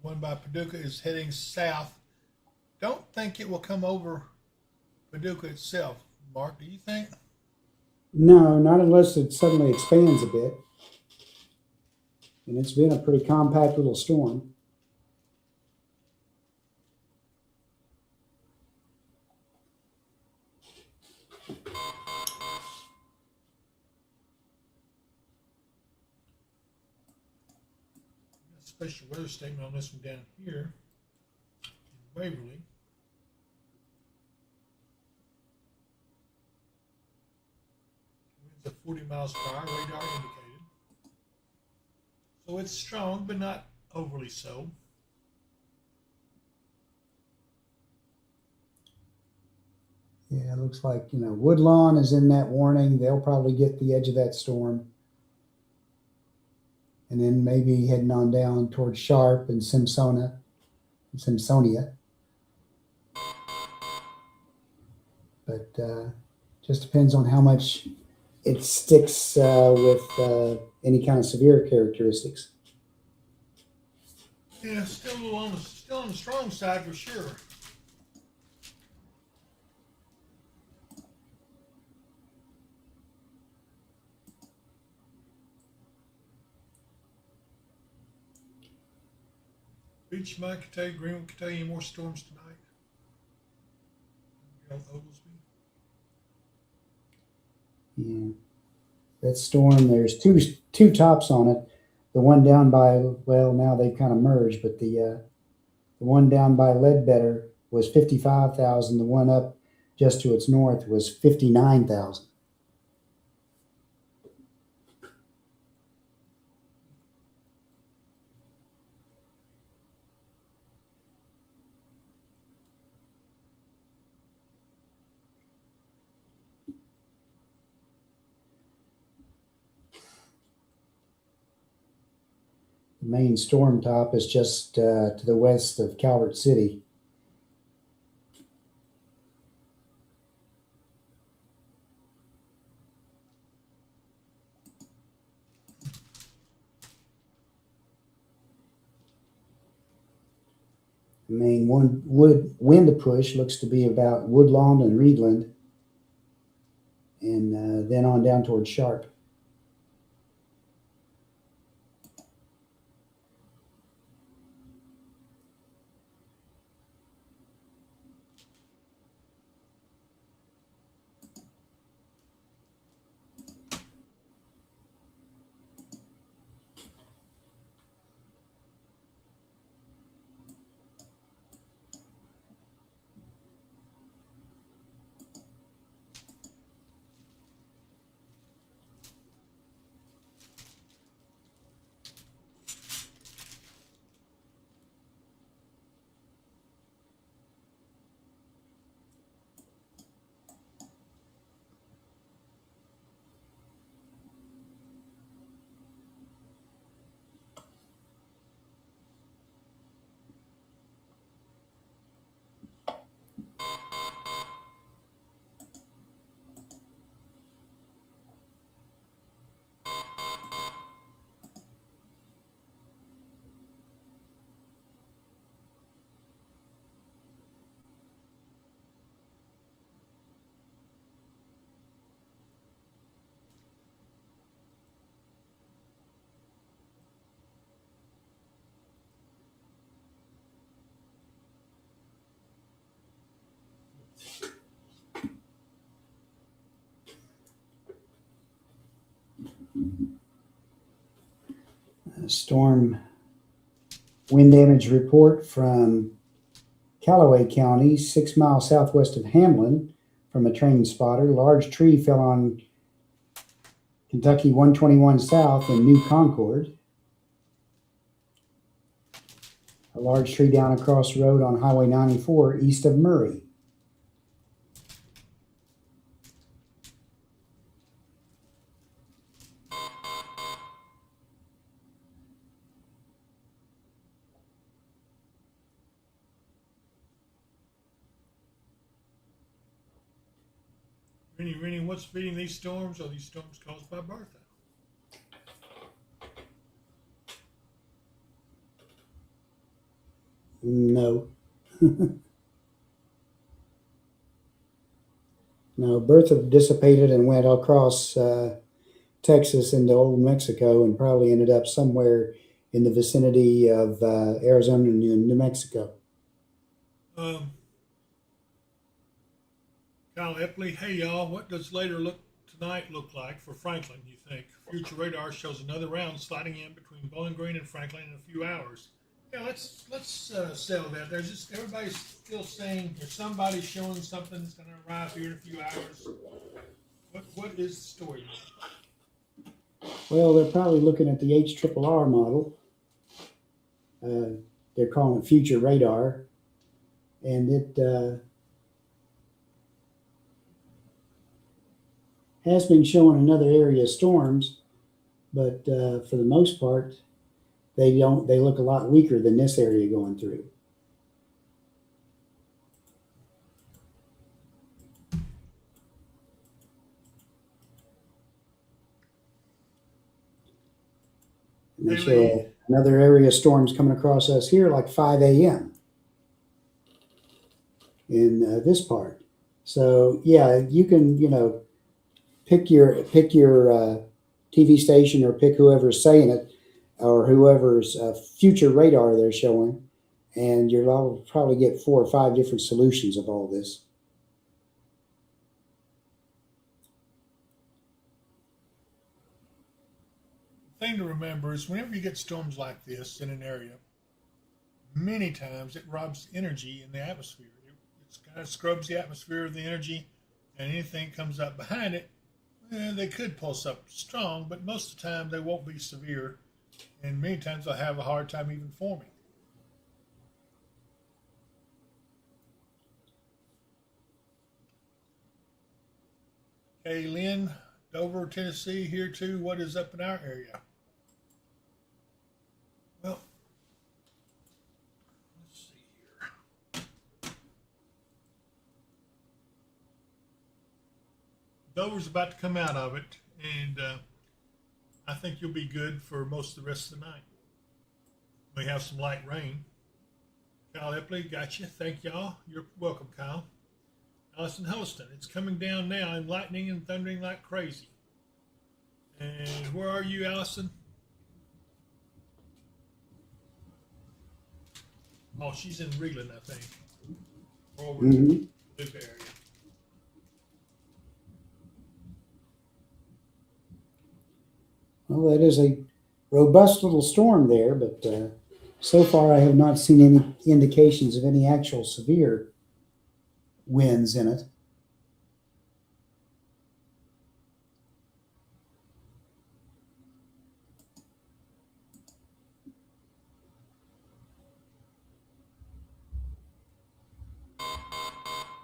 One by Paducah is heading south. Don't think it will come over Paducah itself. Mark, do you think? No, not unless it suddenly expands a bit. And it's been a pretty compact little storm. Special weather statement on this one down here in Waverly. Winds of 40 miles per hour, radar indicated. So it's strong, but not overly so. Yeah, it looks like, Woodlawn is in that warning. They'll probably get the edge of that storm. And then maybe heading on down towards Sharp and Simpsonia. But just depends on how much it sticks with any kind of severe characteristics. Yeah, still on the strong side for sure. Beach Mike could tell you, Greenwood could tell you any more storms tonight. Yeah, that storm. There's two tops on it. The one down by now they've kind of merged, but the one down by Ledbetter was 55,000. The one up just to its north was 59,000. The main storm top is just to the west of Calvert City. The main wind push looks to be about Woodlawn and Reedland, and then on down towards Sharp. Storm wind damage report from Calloway County, 6 miles southwest of Hamlin, from a train spotter. Large tree fell on Kentucky 121 South in New Concord. A large tree down across the road on Highway 94 east of Murray. Rennie, what's feeding these storms? Are these storms caused by Bertha? No. No, Bertha dissipated and went across Texas into Old Mexico and probably ended up somewhere in the vicinity of Arizona and New Mexico. Kyle Epley, hey y'all, what does tonight look like for Franklin, you think? Future radar shows another round sliding in between Bowling Green and Franklin in a few hours. Yeah, let's settle that. There's just everybody's still saying there's somebody showing something that's going to arrive here in a few hours. What is the story? Well, they're probably looking at the HRRR model. They're calling it future radar, and it has been showing another area of storms, but for the most part, they look a lot weaker than this area going through. And they show another area of storms coming across us here like 5 a.m. in this part. So yeah, you can, pick your TV station or pick whoever's saying it or whoever's future radar they're showing, and you'll probably get 4 or 5 different solutions of all this. The thing to remember is whenever you get storms like this in an area, many times it robs energy in the atmosphere. It kind of scrubs the atmosphere of the energy, and anything comes up behind it, they could pulse up strong, but most of the time they won't be severe, and many times they'll have a hard time even forming. Okay, Lynn, Dover, Tennessee, here too. What is up in our area? Well, let's see here. Dover's about to come out of it, and I think you'll be good for most of the rest of the night. We have some light rain. Kyle Epley, gotcha. Thank y'all. You're welcome, Kyle. Allison Holston, it's coming down now and lightning and thundering like crazy. And where are you, Allison? Oh, she's in Reeland, I think. Over in the Duke area. Well, that is a robust little storm there, but so far I have not seen any indications of any actual severe winds in it.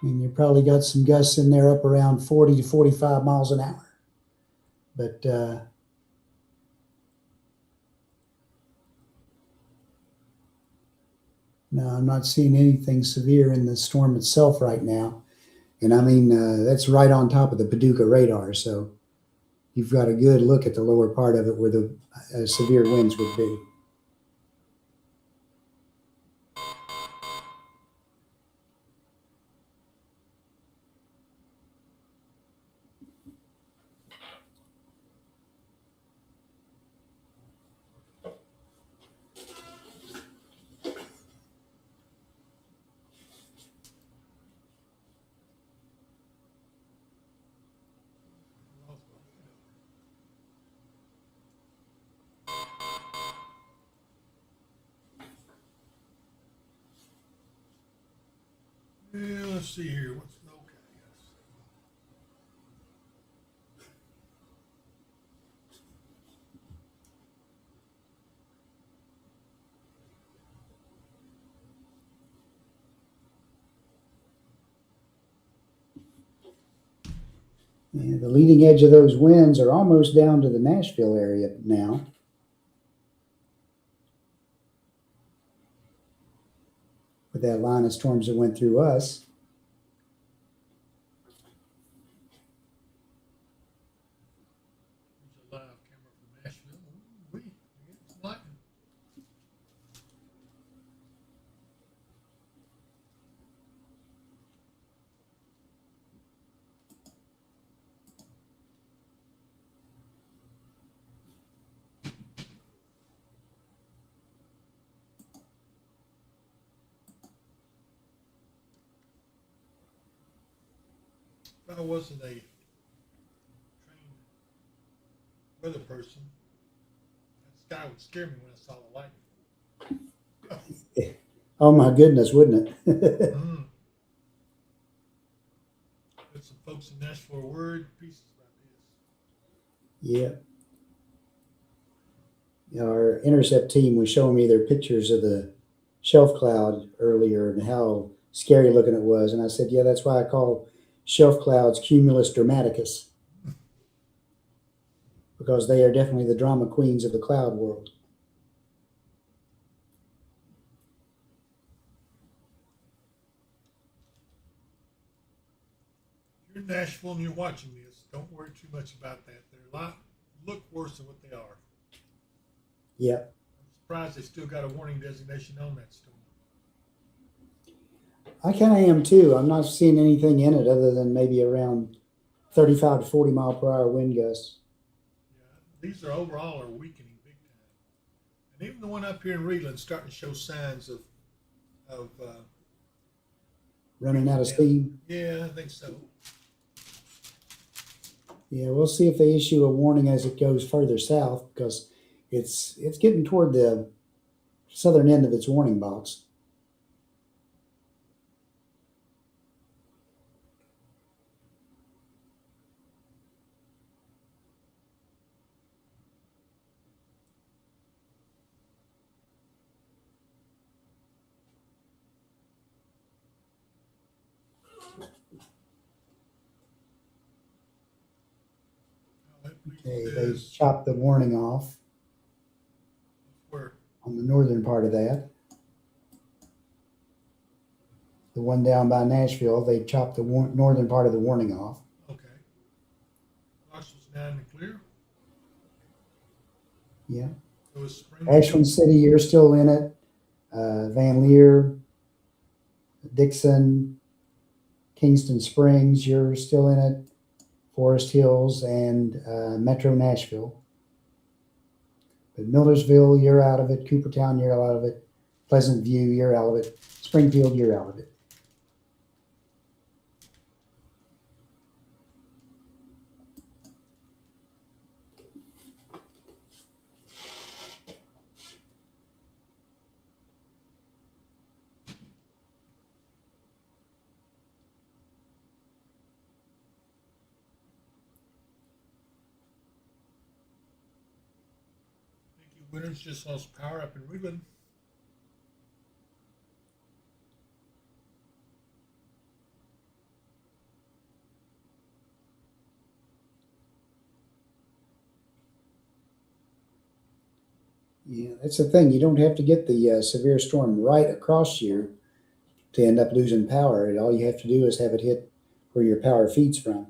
I mean, you probably got some gusts in there up around 40 to 45 miles an hour. But no, I'm not seeing anything severe in the storm itself right now. And I mean, that's right on top of the Paducah radar. So you've got a good look at the lower part of it where the severe winds would be. Yeah, let's see here. What's okay? Yes. And the leading edge of those winds are almost down to the Nashville area now. With that line of storms that went through us. There's a live camera from Nashville. Ooh, we get some lightning. If I wasn't a trained weather person, that sky would scare me when I saw the lightning. Oh my goodness, wouldn't it? Mm. There's some folks in Nashville word pieces about this. Yeah. Our intercept team was showing me their pictures of the shelf cloud earlier and how scary looking it was. And I said, yeah, that's why I call shelf clouds cumulus dramaticus. Because they are definitely the drama queens of the cloud world. If you're in Nashville and you're watching this, don't worry too much about that. They're a lot look worse than what they are. Yeah. I'm surprised they still got a warning designation on that storm. I kind of am too. I'm not seeing anything in it other than maybe around 35 to 40 mile per hour wind gusts. Yeah, these are overall are weakening big time. And even the one up here in Reedland's starting to show signs of Running out of steam. Yeah, I think so. Yeah, we'll see if they issue a warning as it goes further south because it's getting toward the southern end of its warning box. Okay, they chopped the warning off Where? on the northern part of that. The one down by Nashville, they chopped the northern part of the warning off. Okay. Marshall's now in the clear. Yeah. It was spring. Ashland City, you're still in it. Van Leer, Dixon, Kingston Springs, you're still in it. Forest Hills and Metro Nashville. But Millersville, you're out of it. Coopertown, you're out of it. Pleasant View, you're out of it. Springfield, you're out of it. Winters just lost power up in Reedland. Yeah, that's the thing. You don't have to get the severe storm right across you to end up losing power. All you have to do is have it hit where your power feeds from.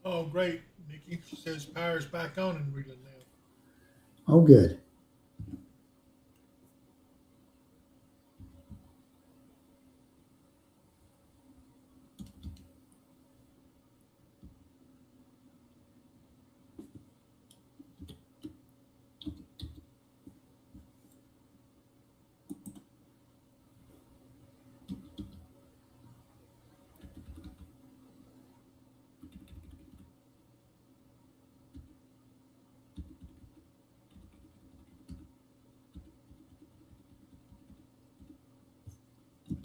Oh, great, Nikki. She says power's back on in Reedland now. Oh, good.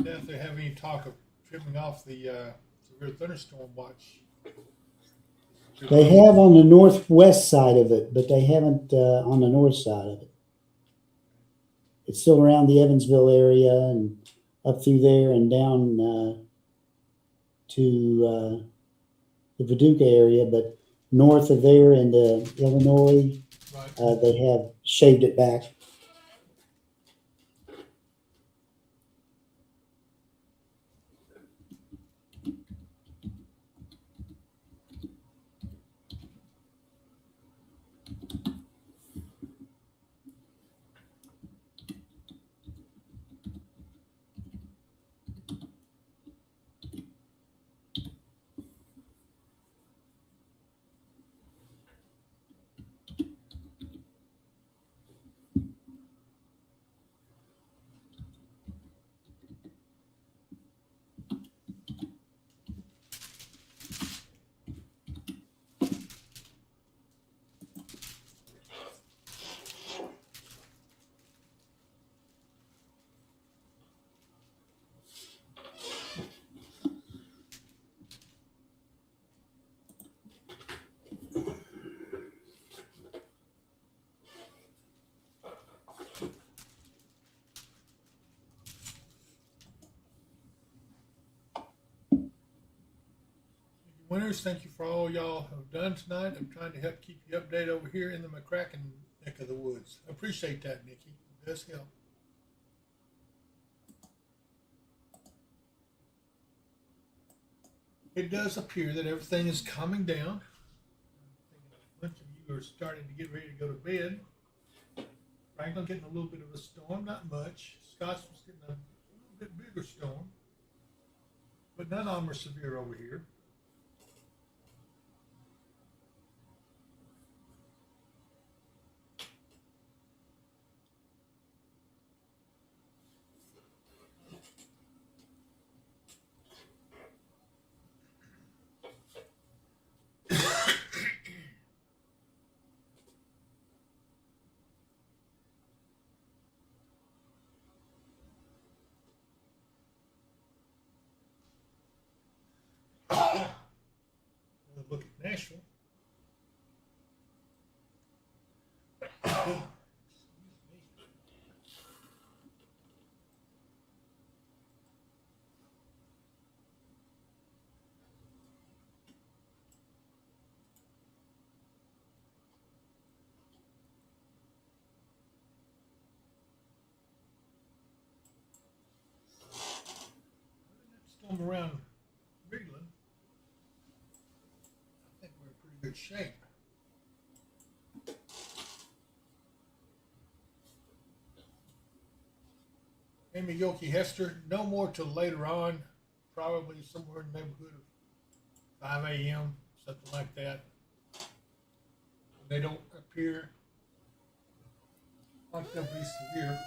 if they have any talk of trimming off the severe thunderstorm watch. They have on the northwest side of it, but they haven't on the north side of it. It's still around the Evansville area and up through there and down to the Paducah area, but north of there into Illinois, Right. they have shaved it back. Winners, thank you for all y'all have done tonight. I'm trying to help keep you updated over here in the McCracken neck of the woods. I appreciate that, Nikki. It does help. It does appear that everything is calming down. A bunch of you are starting to get ready to go to bed. Franklin getting a little bit of a storm, not much. Scott's was getting a little bit bigger storm, but none of them are severe over here. Look at Nashville. Storm around Greenland. I think we're in pretty good shape. Amy Yoki Hester, no more till later on, probably somewhere in the neighborhood of 5 a.m., something like that. They don't appear like they'll be severe.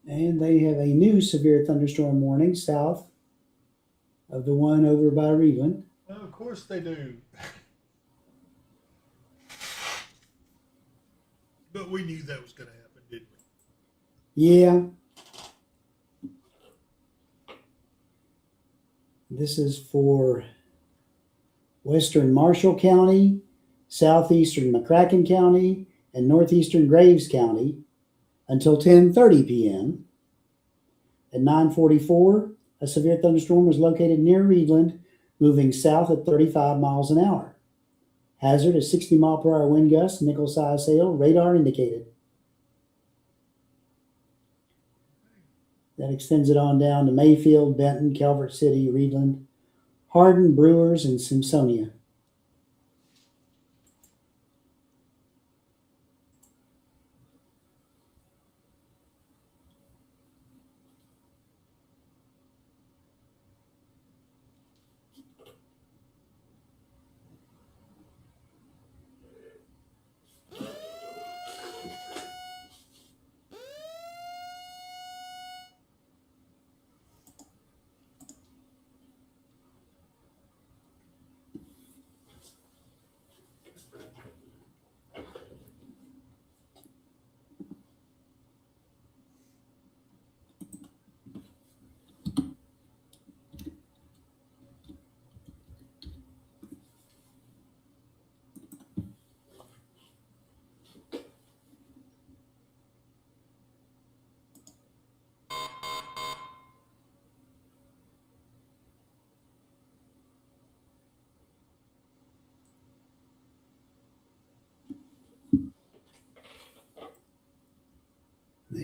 And they have a new severe thunderstorm warning south of the one over by Reedland. Well, of course they do. But we knew that was going to happen, didn't we? Yeah. This is for western Marshall County, southeastern McCracken County, and northeastern Graves County until 10:30 p.m. At 9:44, a severe thunderstorm was located near Reedland, moving south at 35 miles an hour. Hazard is 60 mile per hour wind gusts, nickel-size hail, radar indicated. That extends it on down to Mayfield, Benton, Calvert City, Reedland, Hardin, Brewers, and Simpsonia.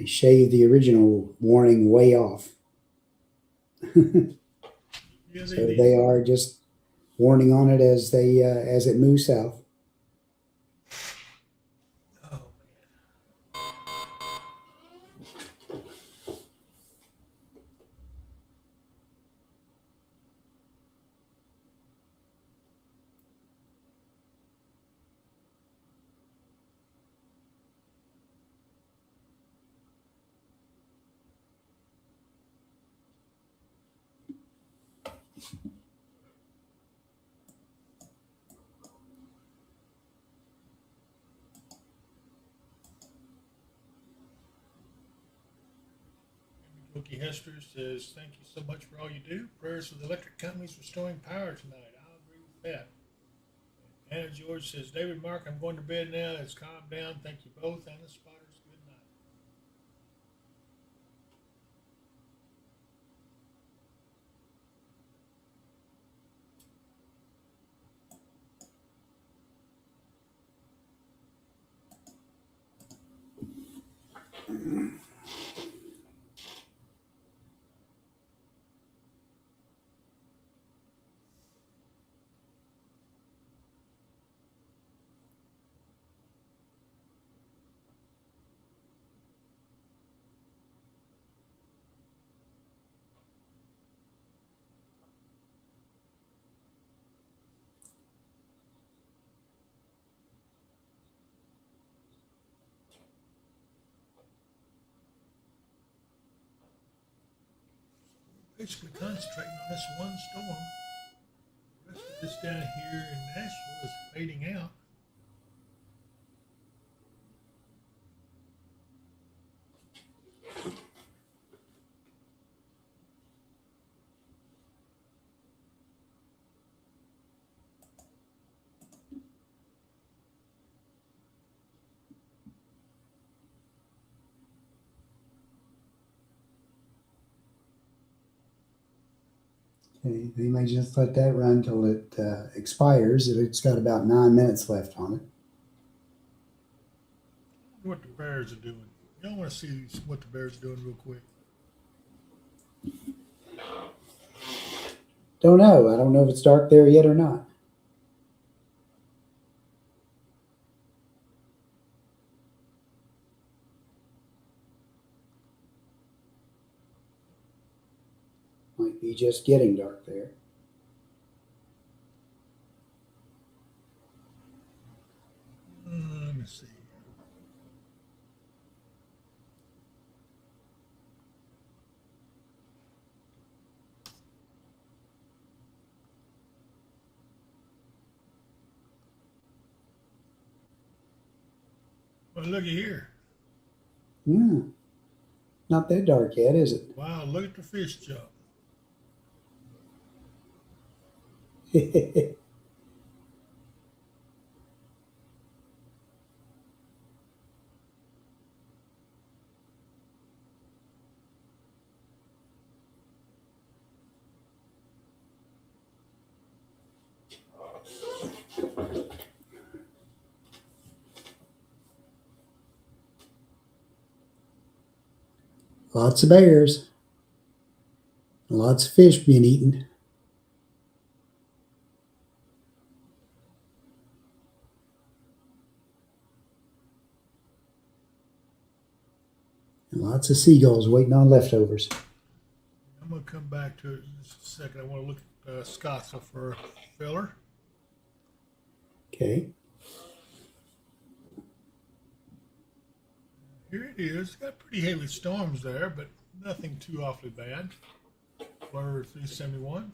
They shaved the original warning way off. Yeah, So did. they are just warning on it as it moves south. Oh, Cookie Hester says, thank you so much for all you do. Prayers for the electric companies restoring power tonight. I'll agree with that. Anna George says, David Mark, I'm going to bed now. It's calmed down. Thank you both and the spotters. Good night. Basically concentrating on this one storm. The rest of this down here in Nashville is fading out. Okay, they may just let that run till it expires. It's got about 9 minutes left on it. What the Bears are doing. Y'all want to see what the Bears are doing real quick? Don't know. I don't know if it's dark there yet or not. Might be just getting dark there. Let me see. Well, looky here. Yeah. Not that dark yet, is it? Wow, look at the fish jump. Lots of bears. Lots of fish being eaten. And lots of seagulls waiting on leftovers. I'm going to come back to it in just a second. I want to look at Scottsville for a filler. Okay. Here it is. Got pretty heavy storms there, but nothing too awfully bad. For 371.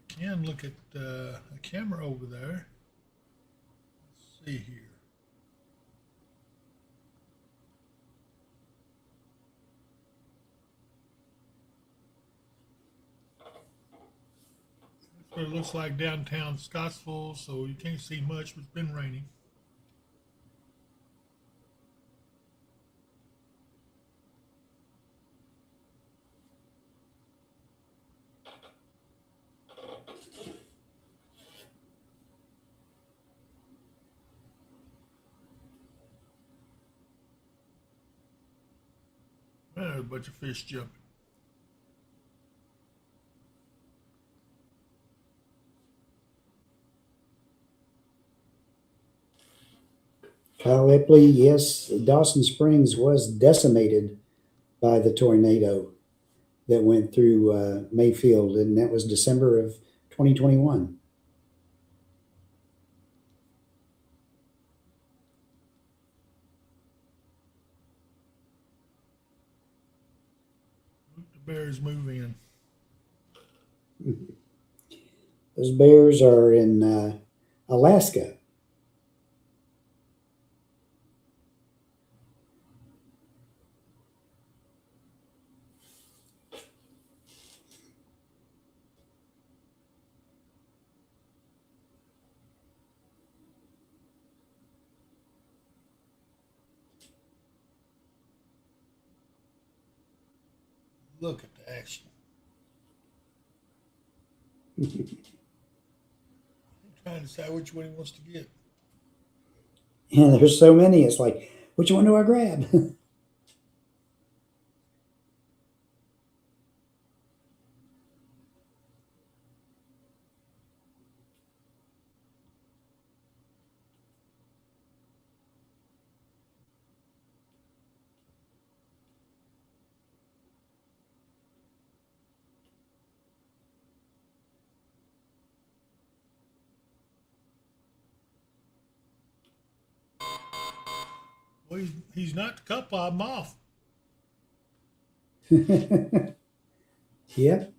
I can look at a camera over there. Let's see here. That's what it looks like downtown Scottsville, so you can't see much, but it's been raining. There's a bunch of fish jumping. Kyle Epley, yes, Dawson Springs was decimated by the tornado that went through Mayfield, and that was December of 2021. The bears move in. Those bears are in Alaska. Look at the action. Trying to decide which one he wants to get. Yeah, there's so many. It's like, which one do I grab? Well, he's knocked a couple of them off. Yep.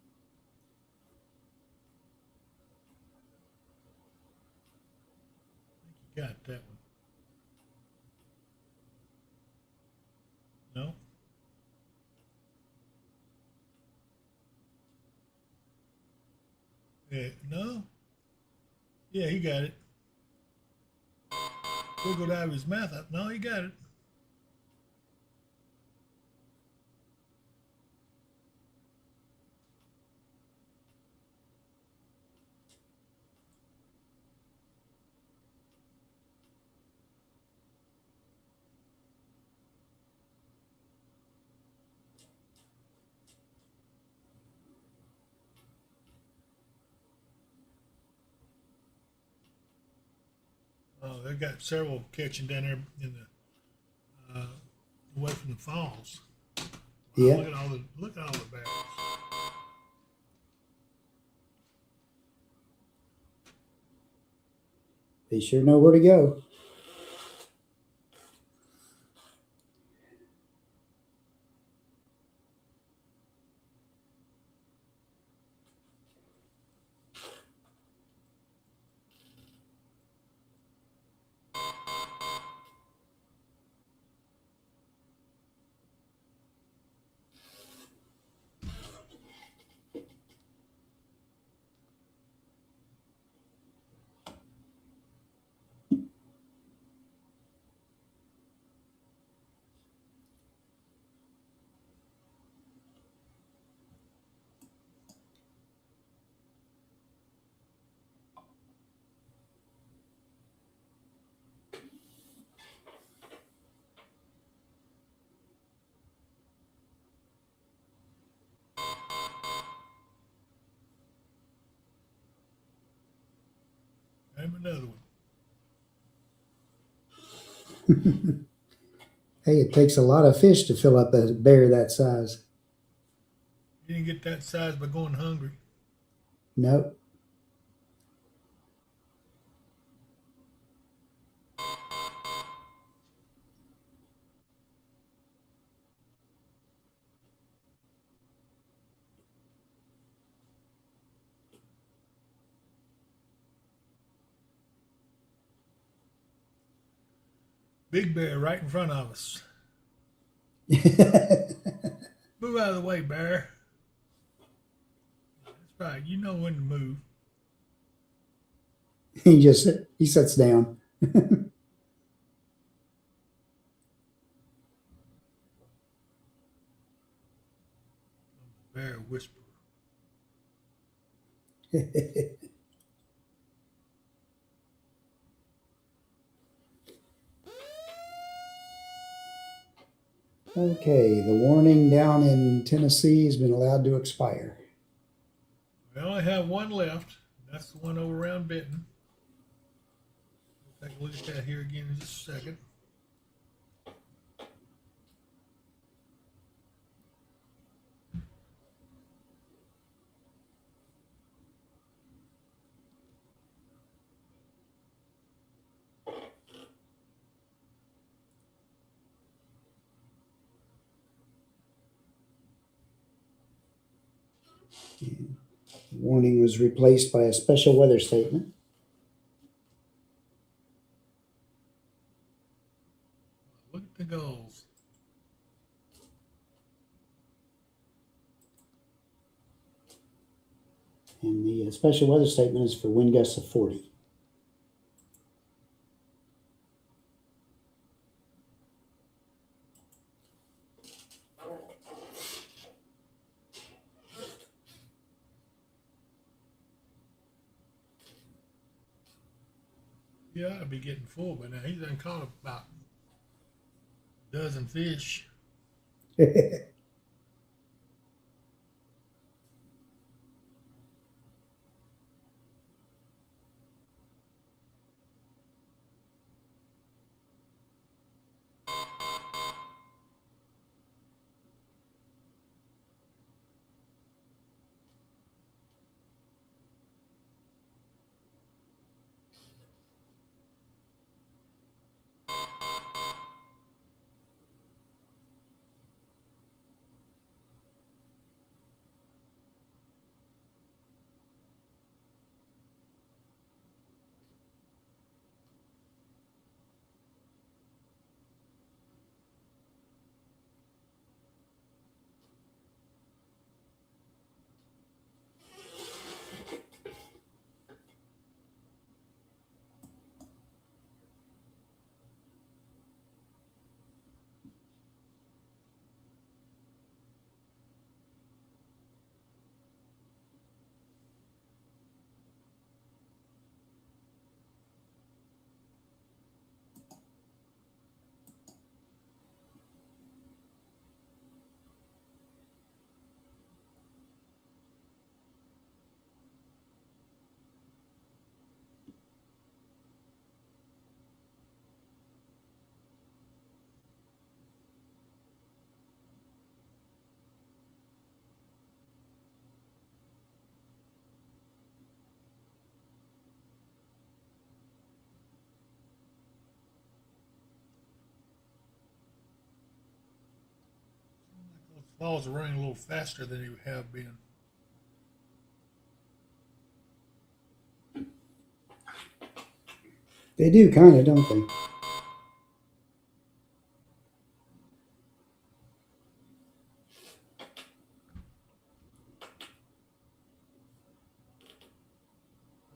Got that one. No? Yeah, no? Yeah, he got it. Wiggled out of his mouth. No, he got it. Oh, they've got several catching down there in the away from the falls. Wow, Yeah. Look at all the barrels. They sure know where to go. Name another one. Hey, it takes a lot of fish to fill up a bear that size. You didn't get that size by going hungry. Nope. Big bear right in front of us. Move out of the way, bear. That's right. You know when to move. He sits down. Bear whisperer. Okay, the warning down in Tennessee has been allowed to expire. We only have one left. That's the one over around Benton. We'll take a look at that here again in just a second. The warning was replaced by a special weather statement. Look at the goals. And the special weather statement is for wind gusts of 40. He ought to be getting full by now. He's done caught about a dozen fish. Those falls are running a little faster than they have been. They do, kind of, don't they?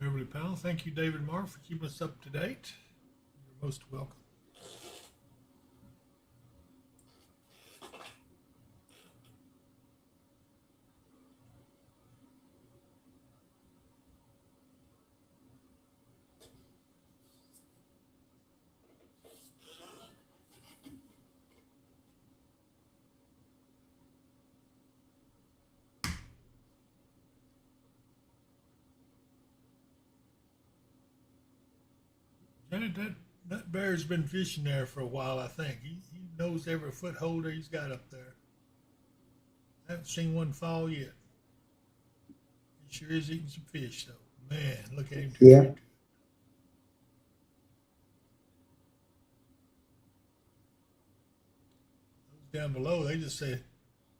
Beverly Powell, thank you, David Marr, for keeping us up to date. You're most welcome. Janet, that bear's been fishing there for a while, I think. He knows every footholder he's got up there. I haven't seen one fall yet. He sure is eating some fish, though. Man, look at him. Yeah. Those down below, they just say,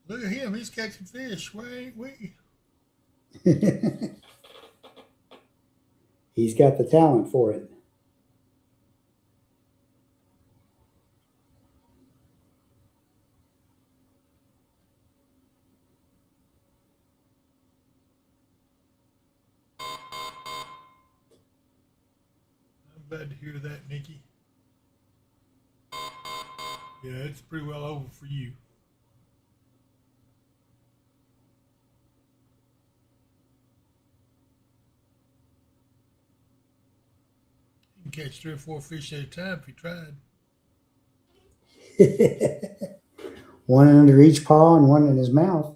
look at him, he's catching fish. Why ain't we? He's got the talent for it. I'm glad to hear that, Nikki. Yeah, it's pretty well over for you. You can catch 3 or 4 fish at a time if you tried. One under each paw and one in his mouth.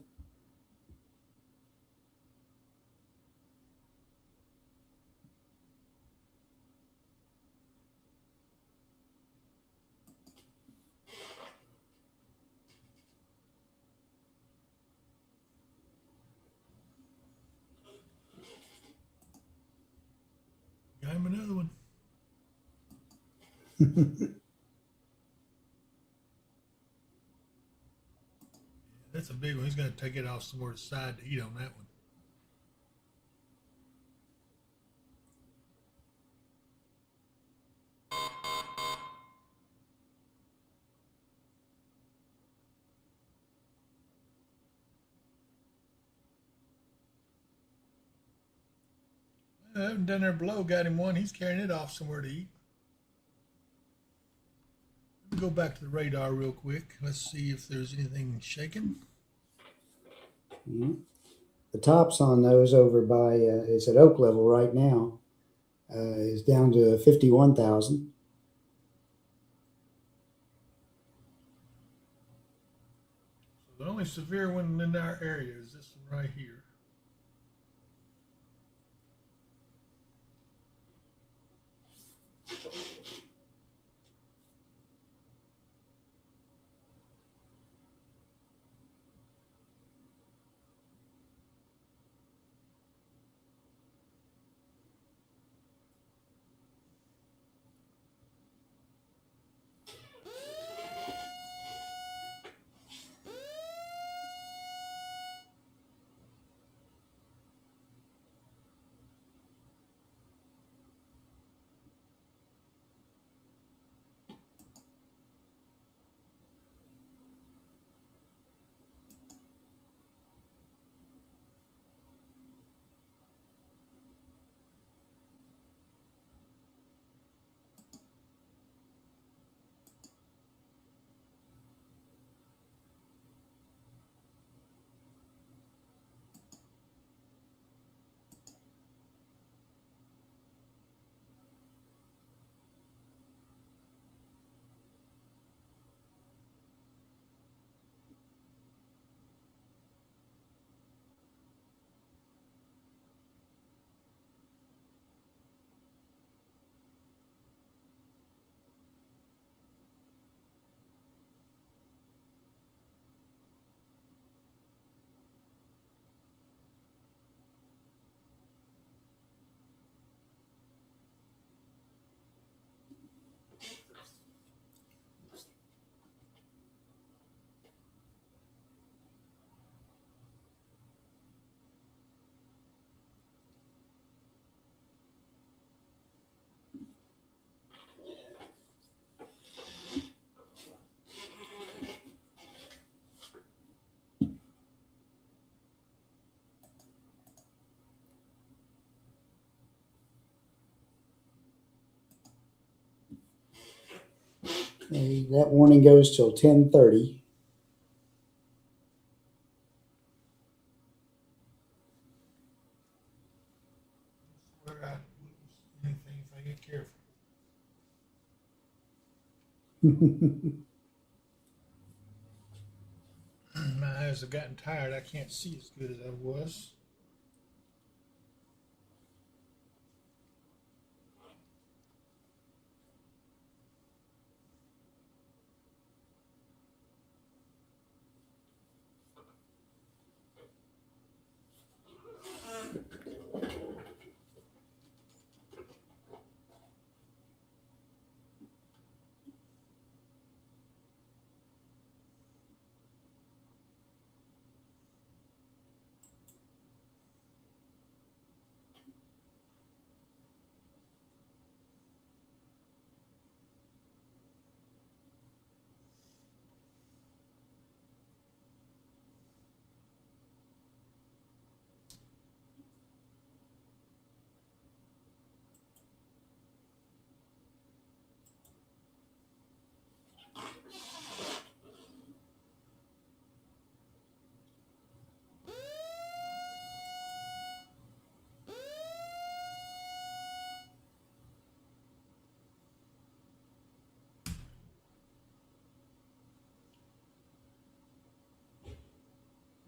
Got him another one. That's a big one. He's going to take it off somewhere to the side to eat on that one. I haven't done there below. Got him one. He's carrying it off somewhere to eat. Let me go back to the radar real quick. Let's see if there's anything shaking. Mm-hmm. The tops on those over by, it's at oak level right now, is down to 51,000. So the only severe one in our area is this one right here. Okay, that warning goes till 10:30. Where I lose anything if I get careful. My eyes have gotten tired. I can't see as good as I was.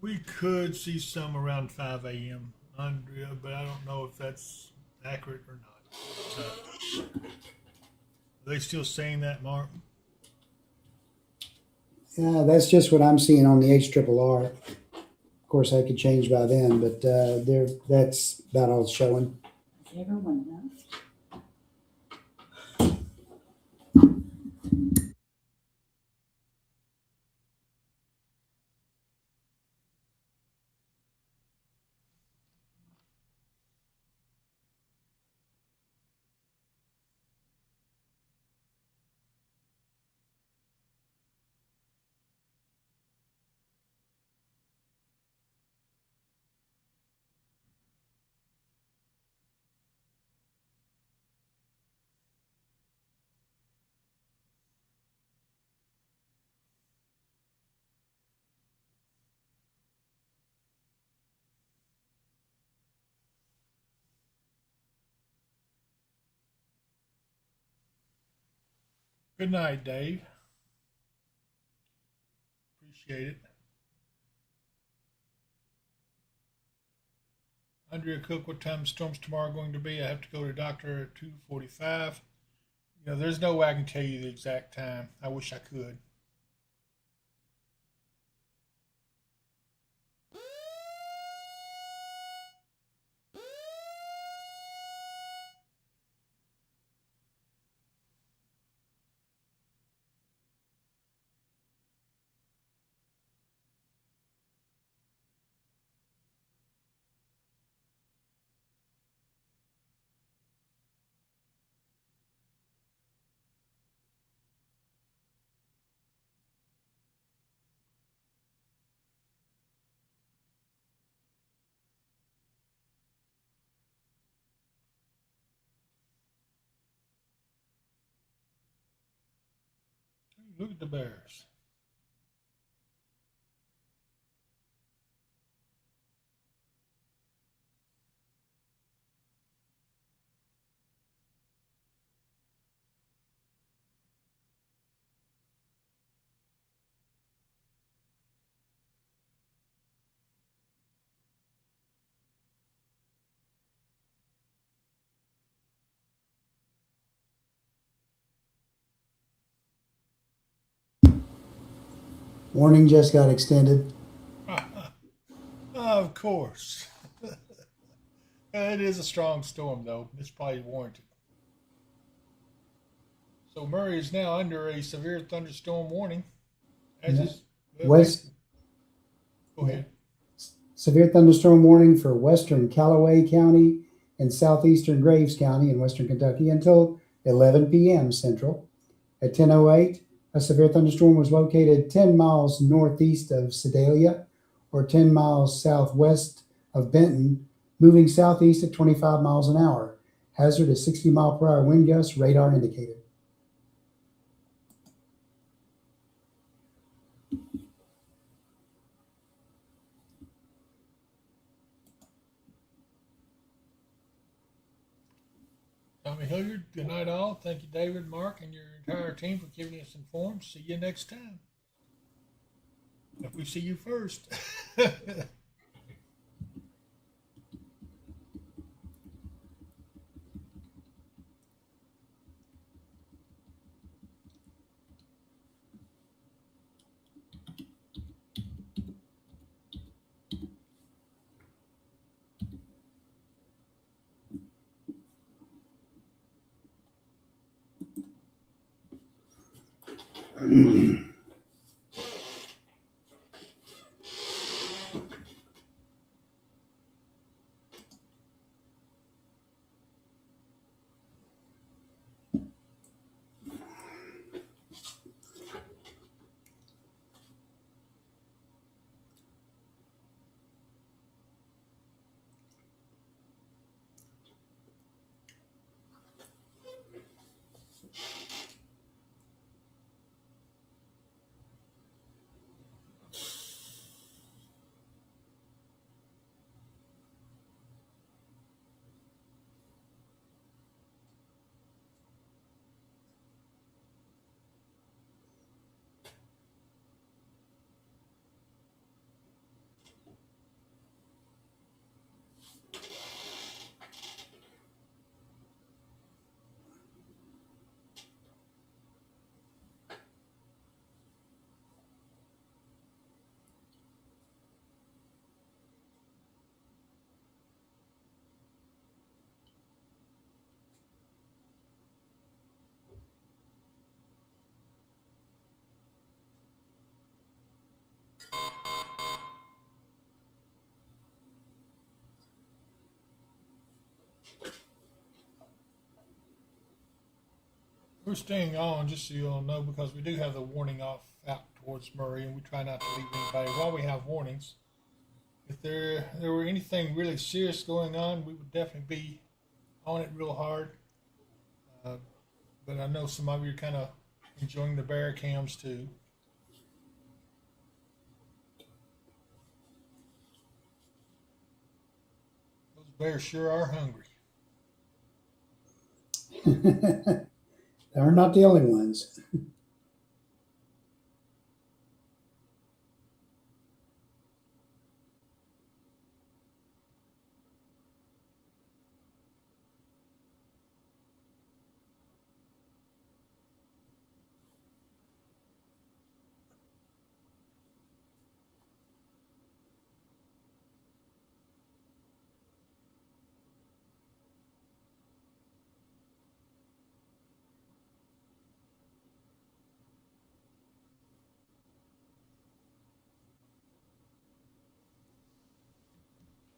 We could see some around 5 a.m. Andrea, but I don't know if that's accurate or not. Are they still saying that, Mark? Yeah, that's just what I'm seeing on the HRRR. Of course, that could change by then, but that's about all it's showing. Everyone knows. Good night, Dave. Appreciate it. Andrea Cook, what time storms tomorrow going to be? I have to go to the doctor at 2:45. There's no way I can tell you the exact time. I wish I could. Look at the Bears. Warning just got extended. Of course. It is a strong storm, though. It's probably warranted. So Murray is now under a severe thunderstorm warning. Yeah. Go ahead. Severe thunderstorm warning for western Calloway County and southeastern Graves County in western Kentucky until 11 p.m. Central. At 10:08, a severe thunderstorm was located 10 miles northeast of Sedalia or 10 miles southwest of Benton, moving southeast at 25 miles an hour. Hazard is 60-mile-per-hour wind gusts, radar indicated. Tommy Hilliard, good night all. Thank you, David, Mark, and your entire team for keeping us informed. See you next time. If we see you first. We're staying on, just so you all know, because we do have the warning off out towards Murray, and we try not to leave anybody while we have warnings. If there were anything really serious going on, we would definitely be on it real hard. But I know some of you are kind of enjoying the bear cams too. Those bears sure are hungry. They're not the only ones.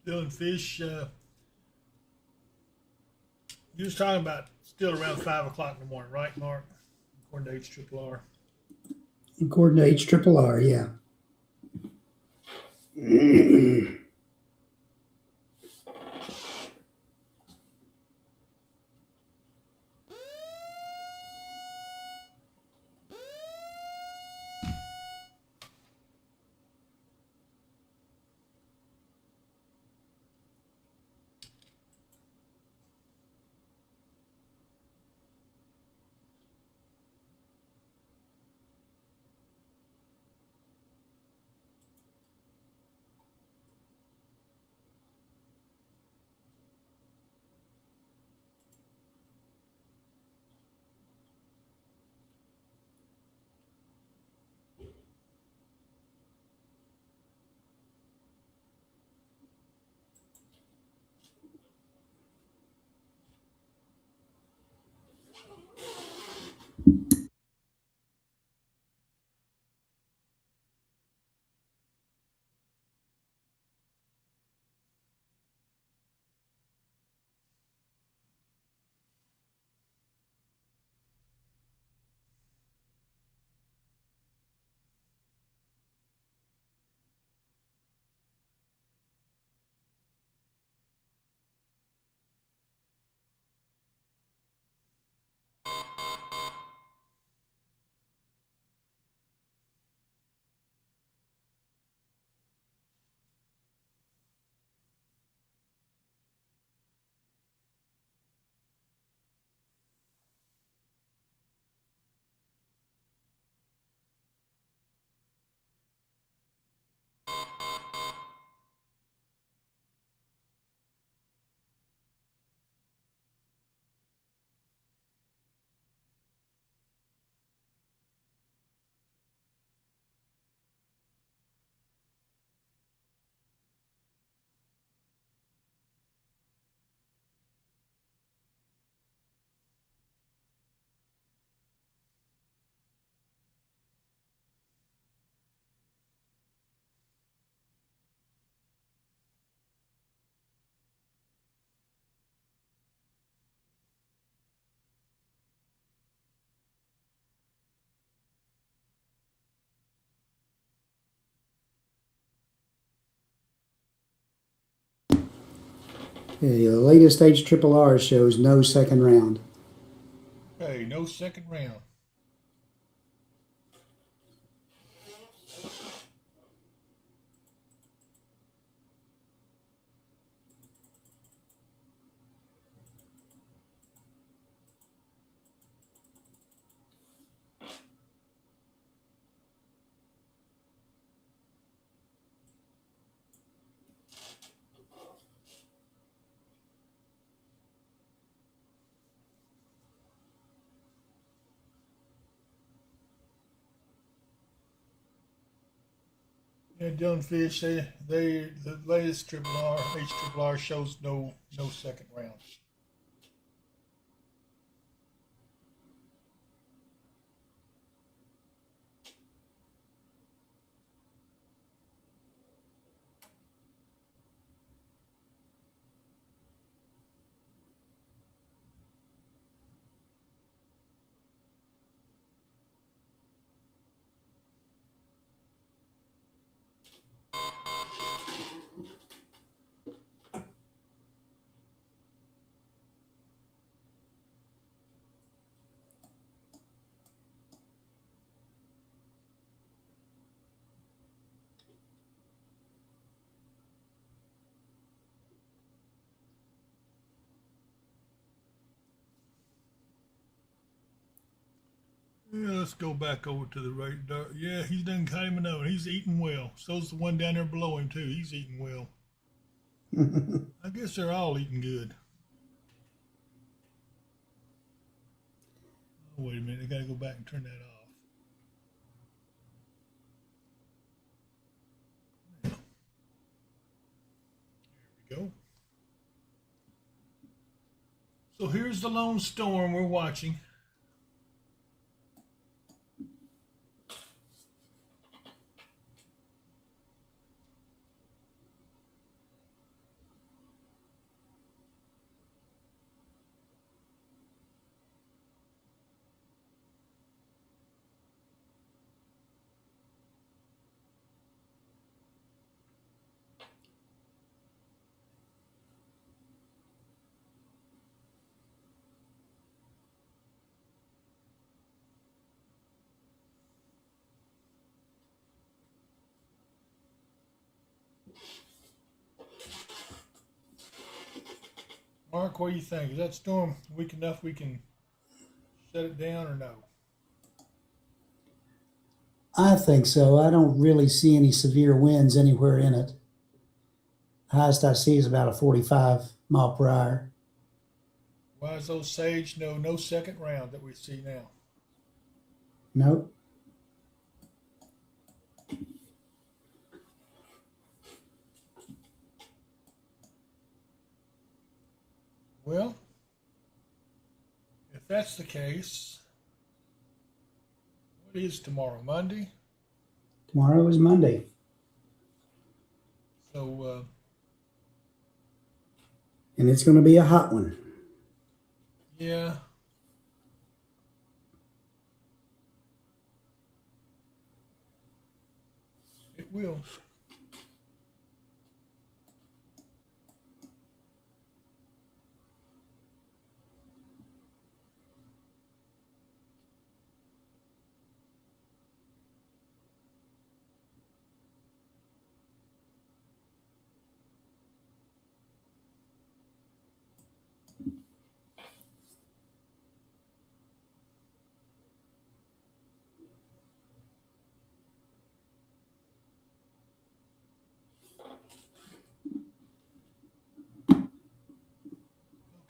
Dylan Fish, you was talking about still around 5 o'clock in the morning, right, Mark? According to HRRR. According to HRRR, yeah. The latest HRRR shows no second round. Okay, no second round. Yeah, Dylan Fish, the latest HRRR shows no second round. Yeah, let's go back over to the radar. Yeah, he's done cut him another. He's eating well. So's the one down there below him too. He's eating well. I guess they're all eating good. Oh, wait a minute. I got to go back and turn that off. There we go. So here's the lone storm we're watching. Mark, what do you think? Is that storm weak enough we can shut it down or no? I think so. I don't really see any severe winds anywhere in it. Highest I see is about a 45 mile per hour. Why is Osage no second round that we see now? Nope. Well, if that's the case, what is tomorrow? Monday? Tomorrow is Monday. So, and it's going to be a hot one. yeah. It will.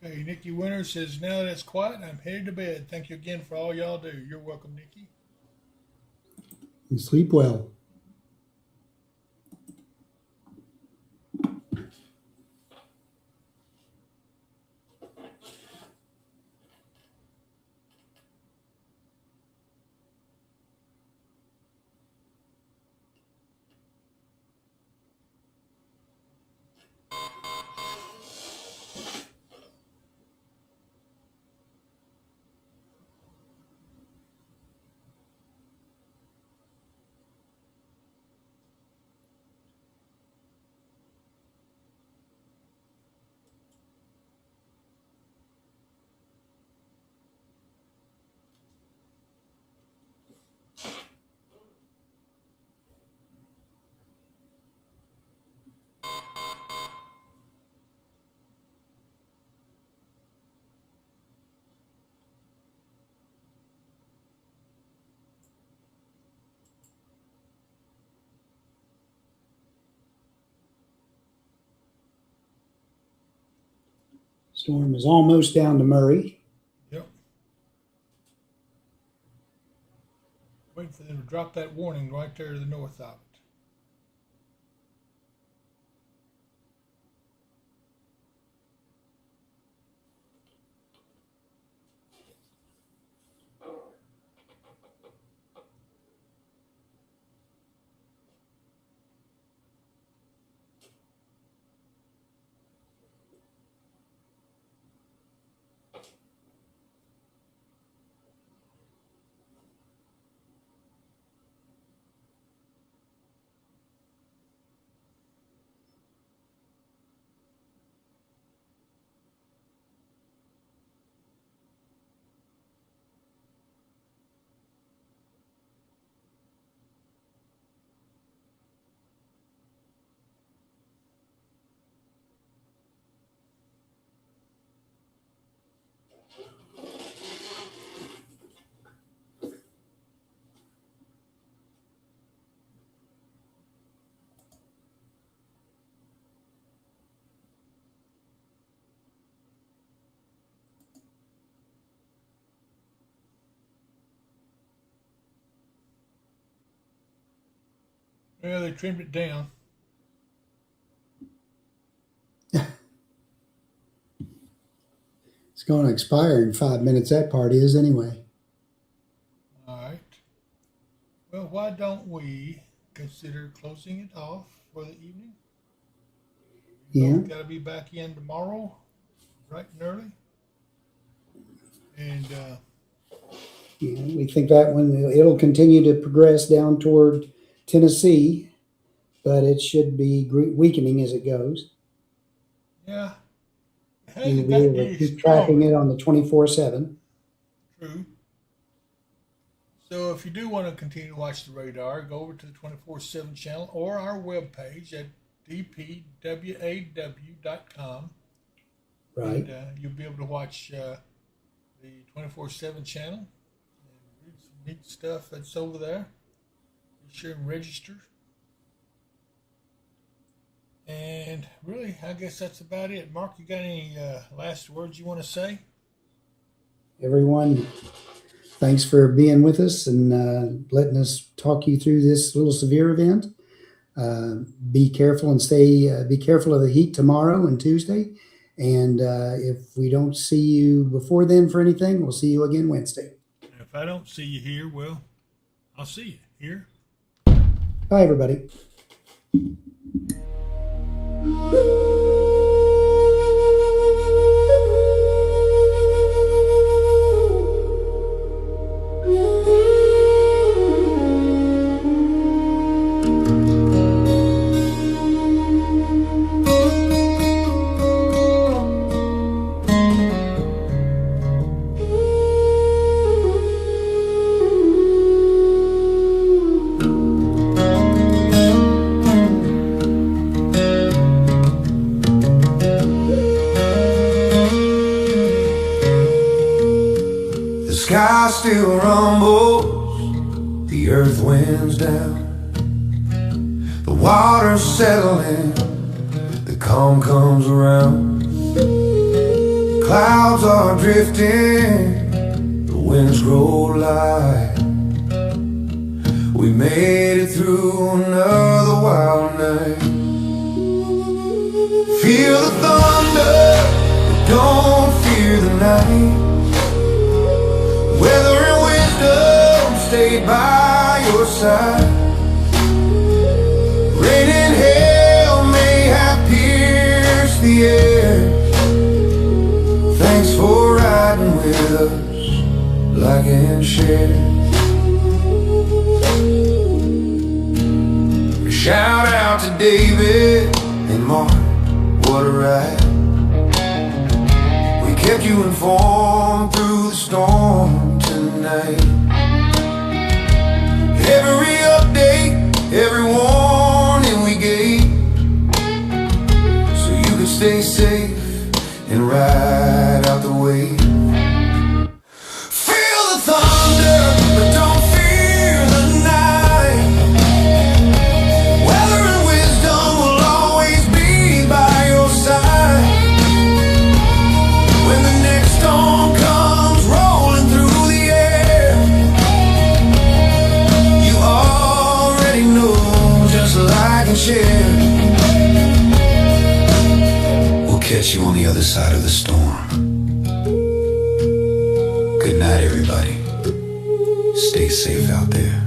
Okay, Nikki Winter says, now that it's quiet, I'm headed to bed. Thank you again for all y'all do. You're welcome, Nikki. You sleep well. Storm is almost down to Murray. Yep. Waiting for them to drop that warning right there to the north of it. Well, they trimmed it down. It's going to expire in 5 minutes, that part is anyway. All right. Well, why don't we consider closing it off for the evening? Yeah. Got to be back in tomorrow, bright and early. And Yeah, we think that one, it'll continue to progress down toward Tennessee, but it should be weakening as it goes. yeah, You'll be able to keep tracking it on the 24/7. True. So if you do want to continue to watch the radar, go over to the 24/7 channel or our webpage at dpwaw.com. Right. And you'll be able to watch the 24/7 channel and read some neat stuff that's over there. Be sure and register. And really, I guess that's about it. Mark, you got any last words you want to say? Everyone, thanks for being with us and letting us talk you through this little severe event. Be careful and be careful of the heat tomorrow and Tuesday. And if we don't see you before then for anything, we'll see you again Wednesday. If I don't see you here, well, I'll see you here. Bye, everybody. The sky still rumbles, the earth winds down, the water's settling, the calm comes around. Clouds are drifting, the winds grow light. We made it through another wild night. Feel the thunder, but don't fear the night. Weather and wisdom stayed by your side. Rain and hail may have pierced the air. Thanks for riding with us like and share. Shout out to David and Mark, what a ride. We kept you informed through the storm tonight. Every update, every warning we gave, so you could stay safe and ride out the wave. Feel the thunder, but don't fear the night. Weather and wisdom will always be by your side. When the next storm comes rolling through the air, you already know, just like and share. We'll catch you on the other side of the storm. Good night, everybody. Stay safe out there.